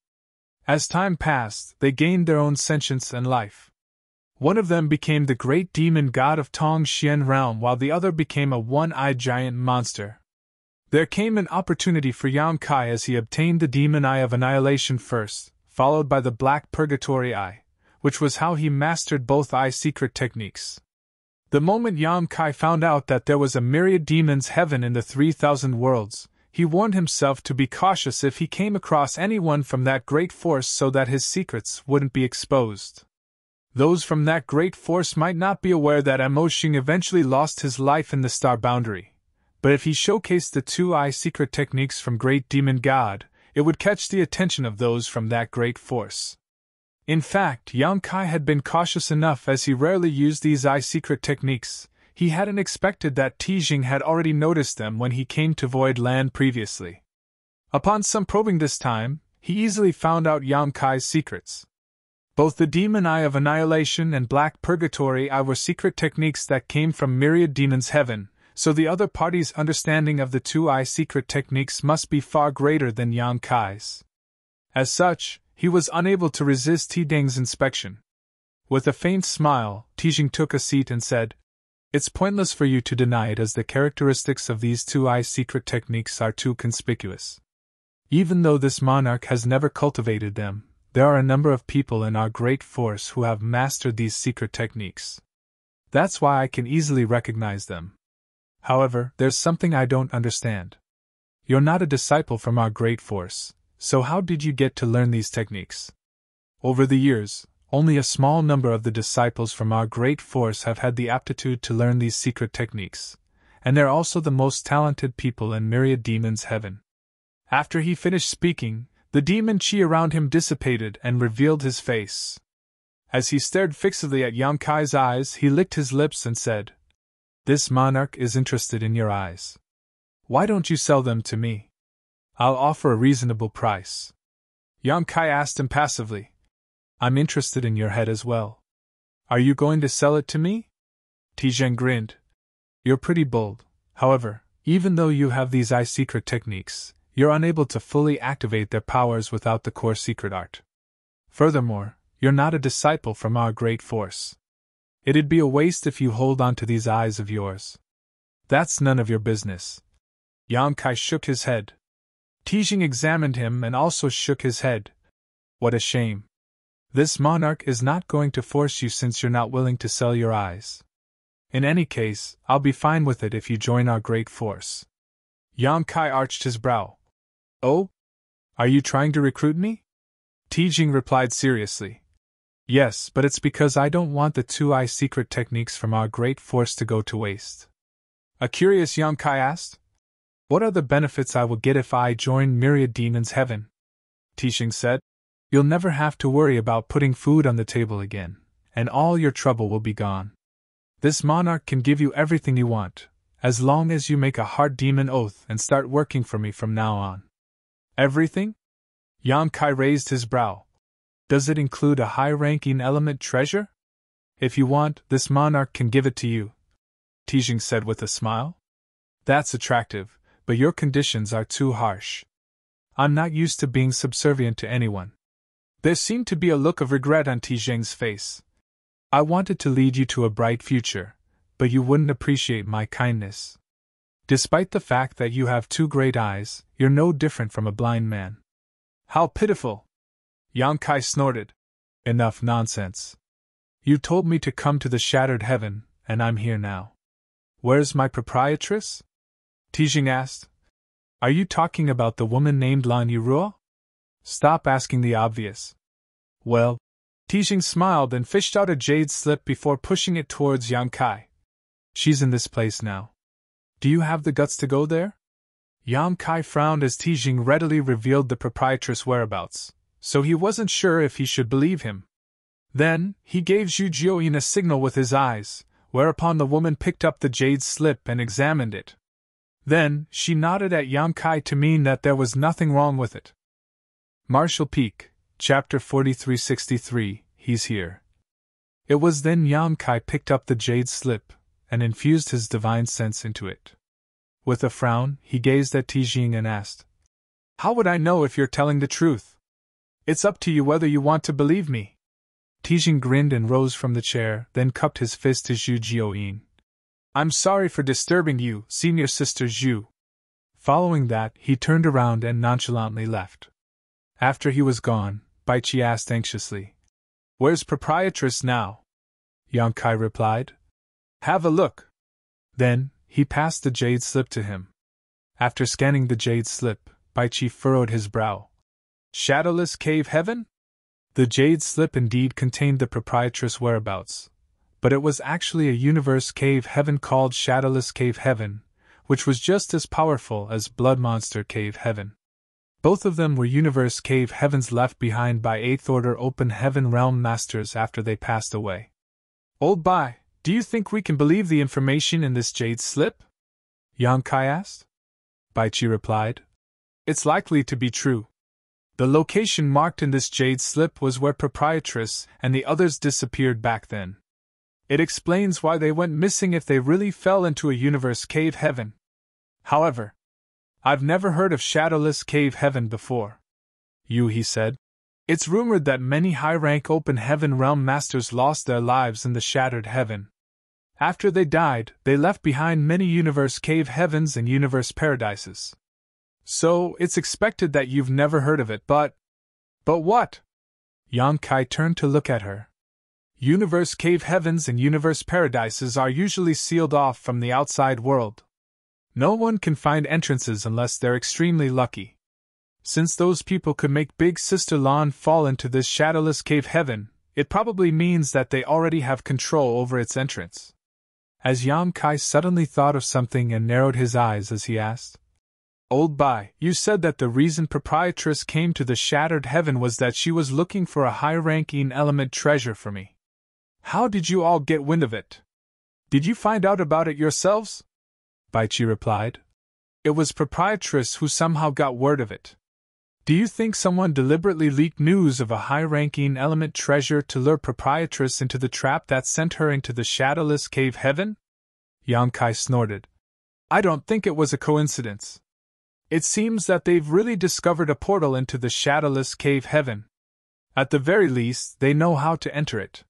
As time passed, they gained their own sentience and life. One of them became the great demon god of Tong Xian realm while the other became a one-eyed giant monster. There came an opportunity for Yang Kai as he obtained the demon eye of annihilation first, followed by the black purgatory eye, which was how he mastered both secret techniques. The moment Yang Kai found out that there was a Myriad Demons Heaven in the 3,000 worlds, he warned himself to be cautious if he came across anyone from that great force so that his secrets wouldn't be exposed. Those from that great force might not be aware that Mo Xing eventually lost his life in the star boundary, but if he showcased the two secret techniques from Great Demon God, it would catch the attention of those from that great force. In fact, Yang Kai had been cautious enough as he rarely used these secret techniques. He hadn't expected that Tijing had already noticed them when he came to Void Land previously. Upon some probing this time, he easily found out Yang Kai's secrets. Both the Demon Eye of Annihilation and Black Purgatory Eye were secret techniques that came from Myriad Demons Heaven, so the other party's understanding of the two secret techniques must be far greater than Yang Kai's. As such, he was unable to resist Tijing's inspection. With a faint smile, Tijing took a seat and said, It's pointless for you to deny it as the characteristics of these two secret techniques are too conspicuous. Even though this monarch has never cultivated them, there are a number of people in our great force who have mastered these secret techniques. That's why I can easily recognize them. However, there's something I don't understand. You're not a disciple from our great force, so how did you get to learn these techniques? Over the years, only a small number of the disciples from our great force have had the aptitude to learn these secret techniques, and they're also the most talented people in Myriad Demons Heaven. After he finished speaking, The demon chi around him dissipated and revealed his face. As he stared fixedly at Yang Kai's eyes, he licked his lips and said, "This monarch is interested in your eyes. Why don't you sell them to me? I'll offer a reasonable price." Yang Kai asked impassively, "I'm interested in your head as well. Are you going to sell it to me?" Tizheng grinned. "You're pretty bold. However, even though you have these eye secret techniques, you're unable to fully activate their powers without the core secret art. Furthermore, you're not a disciple from our great force. It'd be a waste if you hold on to these eyes of yours. That's none of your business." Yang Kai shook his head. Tizheng examined him and also shook his head. "What a shame. This monarch is not going to force you since you're not willing to sell your eyes. In any case, I'll be fine with it if you join our great force." Yang Kai arched his brow. "Oh? Are you trying to recruit me?" Tizheng replied seriously. "Yes, but it's because I don't want the 2-eye secret techniques from our great force to go to waste." A curious Yang Kai asked, "What are the benefits I will get if I join Myriad Demon's heaven?" Tizheng said, "You'll never have to worry about putting food on the table again, and all your trouble will be gone. This monarch can give you everything you want, as long as you make a hard demon oath and start working for me from now on." "Everything?" Yang Kai raised his brow. "Does it include a high-ranking element treasure?" "If you want, this monarch can give it to you," Tizheng said with a smile. "That's attractive, but your conditions are too harsh. I'm not used to being subservient to anyone." There seemed to be a look of regret on Tizheng's face. "I wanted to lead you to a bright future, but you wouldn't appreciate my kindness. Despite the fact that you have 2 great eyes, you're no different from a blind man." "How pitiful!" Yang Kai snorted. "Enough nonsense. You told me to come to the shattered heaven, and I'm here now. Where's my proprietress?" Tizheng asked. "Are you talking about the woman named Lan Yirua? Stop asking the obvious." "Well," Tizheng smiled and fished out a jade slip before pushing it towards Yang Kai. "She's in this place now. Do you have the guts to go there?" Yang Kai frowned as Tizheng readily revealed the proprietress' whereabouts, so he wasn't sure if he should believe him. Then, he gave Zhu Jiuyin a signal with his eyes, whereupon the woman picked up the jade slip and examined it. Then, she nodded at Yang Kai to mean that there was nothing wrong with it. Marshall Peak, Chapter 4363, He's Here. It was then Yang Kai picked up the jade slip and infused his divine sense into it. With a frown, he gazed at Tizheng and asked, "How would I know if you're telling the truth? It's up to you whether you want to believe me." Tizheng grinned and rose from the chair, then cupped his fist to Zhu Jiuyin. "I'm sorry for disturbing you, senior sister Zhu." Following that, he turned around and nonchalantly left. After he was gone, Baichi asked anxiously, "Where's proprietress now?" Yang Kai replied, "Have a look." Then, he passed the jade slip to him. After scanning the jade slip, Baichi furrowed his brow. "Shadowless Cave Heaven?" The jade slip indeed contained the proprietress' whereabouts, but it was actually a universe cave heaven called Shadowless Cave Heaven, which was just as powerful as Blood Monster Cave Heaven. Both of them were universe cave heavens left behind by 8th Order Open Heaven Realm Masters after they passed away. "Old Bai, do you think we can believe the information in this jade slip?" Yang Kai asked. Baichi replied, "It's likely to be true. The location marked in this jade slip was where proprietress and the others disappeared back then. It explains why they went missing if they really fell into a universe cave heaven. However, I've never heard of Shadowless Cave Heaven before." He said, "It's rumored that many high-rank Open Heaven Realm Masters lost their lives in the Shattered Heaven. After they died, they left behind many Universe Cave Heavens and Universe Paradises. So, it's expected that you've never heard of it, but what?" Yang Kai turned to look at her. "Universe Cave Heavens and Universe Paradises are usually sealed off from the outside world. No one can find entrances unless they're extremely lucky. Since those people could make Big Sister Lan fall into this Shadowless Cave Heaven, it probably means that they already have control over its entrance." As Yang Kai suddenly thought of something and narrowed his eyes as he asked, Old Bai, you said that the reason proprietress came to the shattered heaven was that she was looking for a high-ranking element treasure for me. How did you all get wind of it? Did you find out about it yourselves? Baichi replied. It was proprietress who somehow got word of it. Do you think someone deliberately leaked news of a high-ranking element treasure to lure proprietress into the trap that sent her into the shadowless cave heaven? Yang Kai snorted. I don't think it was a coincidence. It seems that they've really discovered a portal into the shadowless cave heaven. At the very least, they know how to enter it.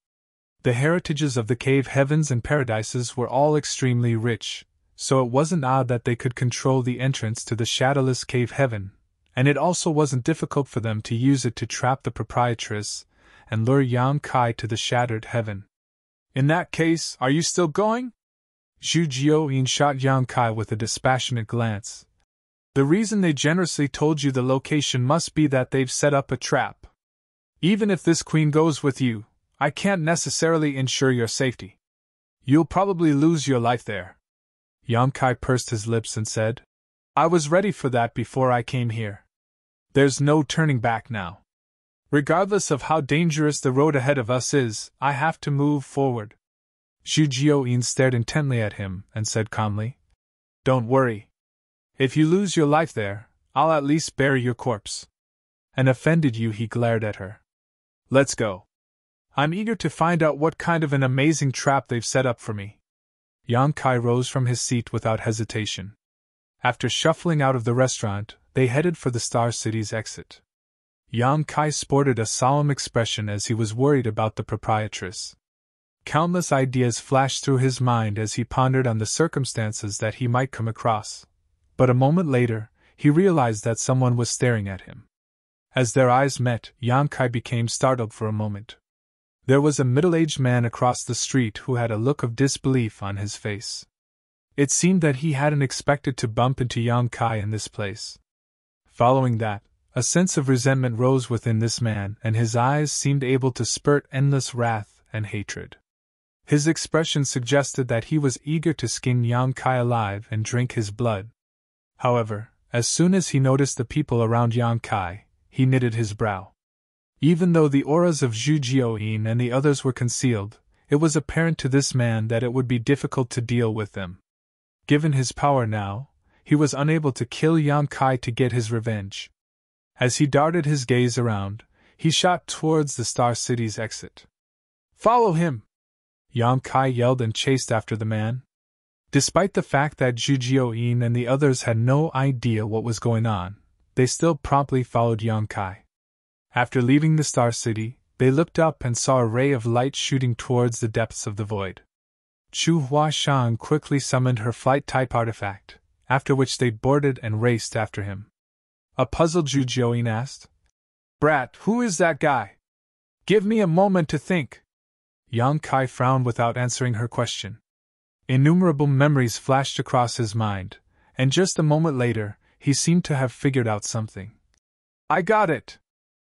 The heritages of the cave heavens and paradises were all extremely rich, so it wasn't odd that they could control the entrance to the shadowless cave heaven, and it also wasn't difficult for them to use it to trap the proprietress and lure Yang Kai to the shattered heaven. In that case, are you still going? Zhu Jiuyin shot Yang Kai with a dispassionate glance. The reason they generously told you the location must be that they've set up a trap. Even if this queen goes with you, I can't necessarily ensure your safety. You'll probably lose your life there. Yang Kai pursed his lips and said, I was ready for that before I came here. There's no turning back now. Regardless of how dangerous the road ahead of us is, I have to move forward. Zhu Jiuyin stared intently at him and said calmly, Don't worry. If you lose your life there, I'll at least bury your corpse. And offended you, he glared at her. Let's go. I'm eager to find out what kind of an amazing trap they've set up for me. Yang Kai rose from his seat without hesitation. After shuffling out of the restaurant, they headed for the Star City's exit. Yang Kai sported a solemn expression as he was worried about the proprietress. Countless ideas flashed through his mind as he pondered on the circumstances that he might come across. But a moment later, he realized that someone was staring at him. As their eyes met, Yang Kai became startled for a moment. There was a middle-aged man across the street who had a look of disbelief on his face. It seemed that he hadn't expected to bump into Yang Kai in this place. Following that, a sense of resentment rose within this man, and his eyes seemed able to spurt endless wrath and hatred. His expression suggested that he was eager to skin Yang Kai alive and drink his blood. However, as soon as he noticed the people around Yang Kai, he knitted his brow. Even though the auras of Zhu Jiuyin and the others were concealed, it was apparent to this man that it would be difficult to deal with them. Given his power now, he was unable to kill Yang Kai to get his revenge. As he darted his gaze around, he shot towards the Star City's exit. Follow him! Yang Kai yelled and chased after the man. Despite the fact that Zhu Jiuyin and the others had no idea what was going on, they still promptly followed Yang Kai. After leaving the Star City, they looked up and saw a ray of light shooting towards the depths of the void. Chu Huashan quickly summoned her flight-type artifact, after which they boarded and raced after him. A puzzled Zhu Jiuyin asked, Brat, who is that guy? Give me a moment to think. Yang Kai frowned without answering her question. Innumerable memories flashed across his mind, and just a moment later, he seemed to have figured out something. I got it!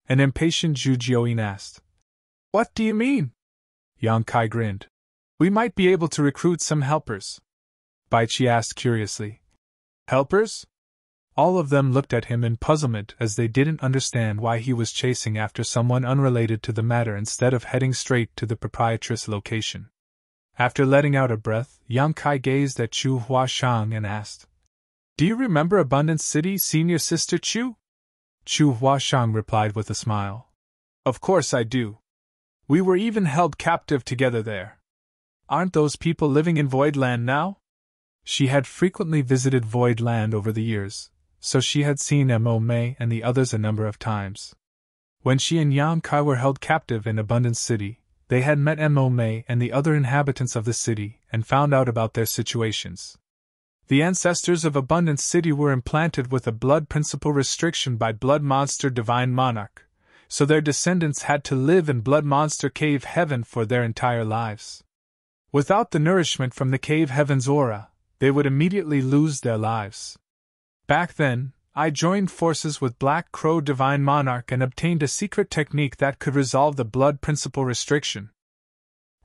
An impatient Zhu Jiuyin asked. What do you mean? Yang Kai grinned. We might be able to recruit some helpers. Baichi asked curiously. Helpers? All of them looked at him in puzzlement as they didn't understand why he was chasing after someone unrelated to the matter instead of heading straight to the proprietress' location. After letting out a breath, Yang Kai gazed at Chu Huashang and asked, Do you remember Abundance City, senior sister Chu? Chu Huashang replied with a smile. Of course I do. We were even held captive together there. Aren't those people living in Voidland now? She had frequently visited Voidland over the years, so she had seen Mo Mei and the others a number of times. When she and Yang Kai were held captive in Abundance City, they had met Mo Mei and the other inhabitants of the city and found out about their situations. The ancestors of Abundance City were implanted with a blood principle restriction by Blood Monster Divine Monarch, so their descendants had to live in Blood Monster Cave Heaven for their entire lives. Without the nourishment from the Cave Heaven's aura, they would immediately lose their lives. Back then, I joined forces with Black Crow Divine Monarch and obtained a secret technique that could resolve the blood principle restriction.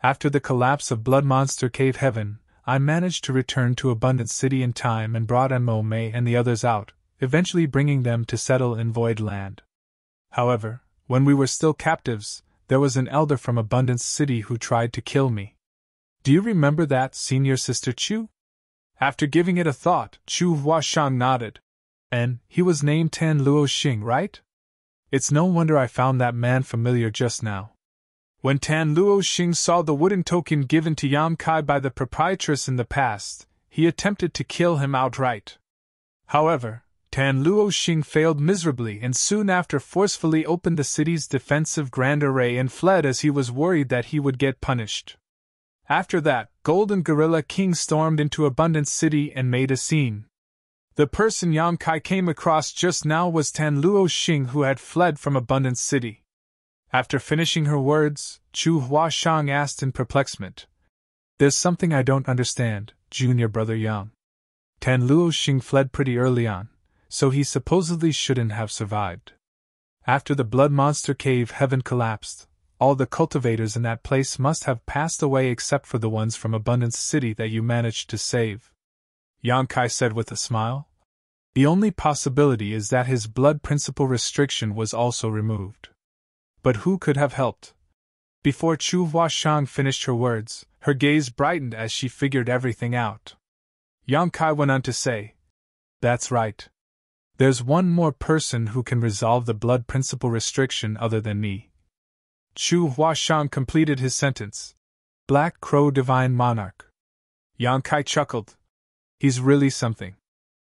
After the collapse of Blood Monster Cave Heaven, I managed to return to Abundance City in time and brought Mo Mei and the others out, eventually bringing them to settle in Void Land. However, when we were still captives, there was an elder from Abundance City who tried to kill me. Do you remember that, Senior Sister Chu? After giving it a thought, Chu Huashang nodded. And he was named Tan Luo Xing, right? It's no wonder I found that man familiar just now. When Tan Luo Xing saw the wooden token given to Yang Kai by the proprietress in the past, he attempted to kill him outright. However, Tan Luo Xing failed miserably and soon after forcefully opened the city's defensive grand array and fled as he was worried that he would get punished. After that, Golden Gorilla King stormed into Abundance City and made a scene. The person Yang Kai came across just now was Tan Luo Xing, who had fled from Abundance City. After finishing her words, Chu Huashang asked in perplexement, "There's something I don't understand, Junior Brother Yang. Tan Luo Xing fled pretty early on, so he supposedly shouldn't have survived. After the Blood Monster Cave Heaven collapsed, all the cultivators in that place must have passed away except for the ones from Abundance City that you managed to save," Yang Kai said with a smile. "The only possibility is that his blood principle restriction was also removed. But who could have helped?" Before Chu Huashang finished her words, her gaze brightened as she figured everything out. Yang Kai went on to say, "That's right. There's one more person who can resolve the blood principle restriction other than me." Chu Huashang completed his sentence. "Black Crow Divine Monarch." Yang Kai chuckled. "He's really something.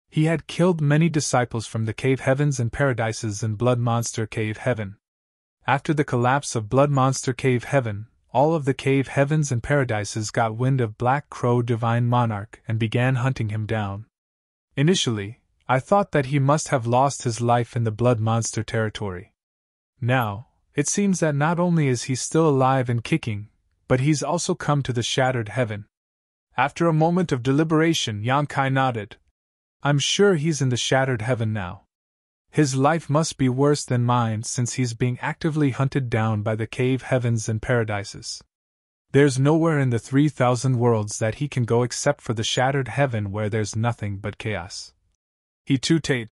He had killed many disciples from the Cave Heavens and Paradises in Blood Monster Cave Heaven. After the collapse of Blood Monster Cave Heaven, all of the Cave Heavens and Paradises got wind of Black Crow Divine Monarch and began hunting him down. Initially, I thought that he must have lost his life in the Blood Monster territory. Now, it seems that not only is he still alive and kicking, but he's also come to the Shattered Heaven." After a moment of deliberation, Yang Kai nodded. "I'm sure he's in the Shattered Heaven now. His life must be worse than mine since he's being actively hunted down by the Cave Heavens and Paradises. There's nowhere in the 3,000 worlds that he can go except for the Shattered Heaven where there's nothing but chaos." He tooted.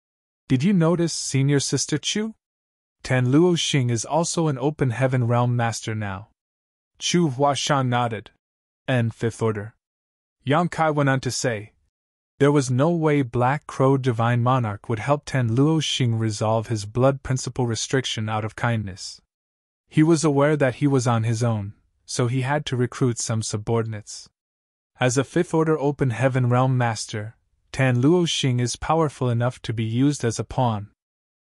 "Did you notice, Senior Sister Chu? Tan Luo Xing is also an Open Heaven Realm Master now." Chu Huashan nodded. "And Fifth Order." Yang Kai went on to say, "There was no way Black Crow Divine Monarch would help Tan Luo Xing resolve his blood principle restriction out of kindness. He was aware that he was on his own, so he had to recruit some subordinates. As a Fifth Order Open Heaven Realm Master, Tan Luo Xing is powerful enough to be used as a pawn.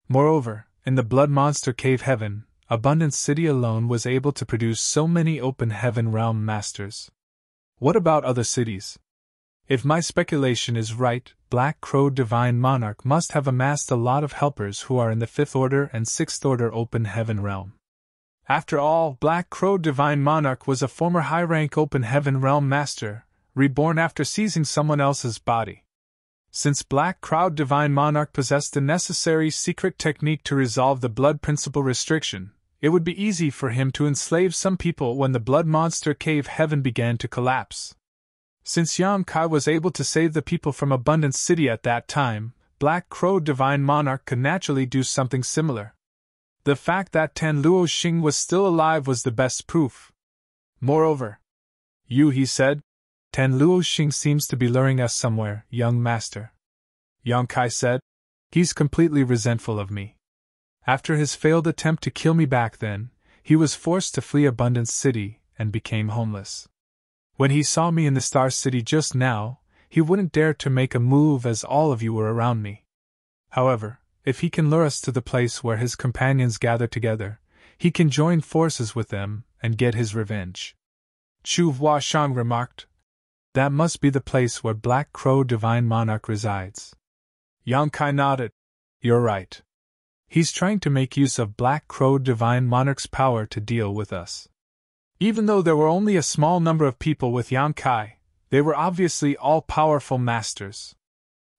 Moreover, in the Blood Monster Cave Heaven, Abundance City alone was able to produce so many Open Heaven Realm Masters. What about other cities? If my speculation is right, Black Crow Divine Monarch must have amassed a lot of helpers who are in the Fifth Order and Sixth Order Open Heaven Realm. After all, Black Crow Divine Monarch was a former high-rank Open Heaven Realm Master, reborn after seizing someone else's body. Since Black Crow Divine Monarch possessed the necessary secret technique to resolve the blood principle restriction, it would be easy for him to enslave some people when the Blood Monster Cave Heaven began to collapse. Since Yang Kai was able to save the people from Abundance City at that time, Black Crow Divine Monarch could naturally do something similar. The fact that Tan Luo Xing was still alive was the best proof. Moreover, he said, "Tan Luo Xing seems to be luring us somewhere, young master." Yang Kai said, "He's completely resentful of me. After his failed attempt to kill me back then, he was forced to flee Abundance City and became homeless. When he saw me in the Star City just now, he wouldn't dare to make a move as all of you were around me. However, if he can lure us to the place where his companions gather together, he can join forces with them and get his revenge." Chu Huashang remarked, "That must be the place where Black Crow Divine Monarch resides." Yang Kai nodded. "You're right. He's trying to make use of Black Crow Divine Monarch's power to deal with us." Even though there were only a small number of people with Yang Kai, they were obviously all powerful masters.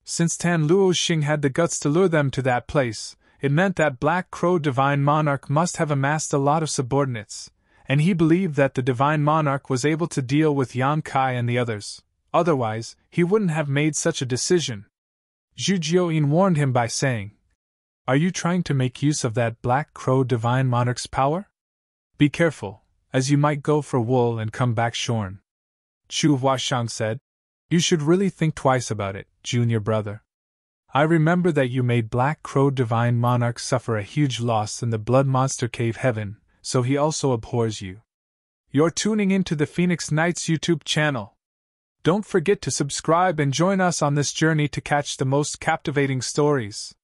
Since Tan Luo Xing had the guts to lure them to that place, it meant that Black Crow Divine Monarch must have amassed a lot of subordinates, and he believed that the Divine Monarch was able to deal with Yang Kai and the others. Otherwise, he wouldn't have made such a decision. Zhu Jiuyin warned him by saying, "Are you trying to make use of that Black Crow Divine Monarch's power? Be careful, as you might go for wool and come back shorn." Chu Huashang said, "You should really think twice about it, junior brother. I remember that you made Black Crow Divine Monarch suffer a huge loss in the Blood Monster Cave Heaven, so he also abhors you." You're tuning into the Phoenix Knights YouTube channel. Don't forget to subscribe and join us on this journey to catch the most captivating stories.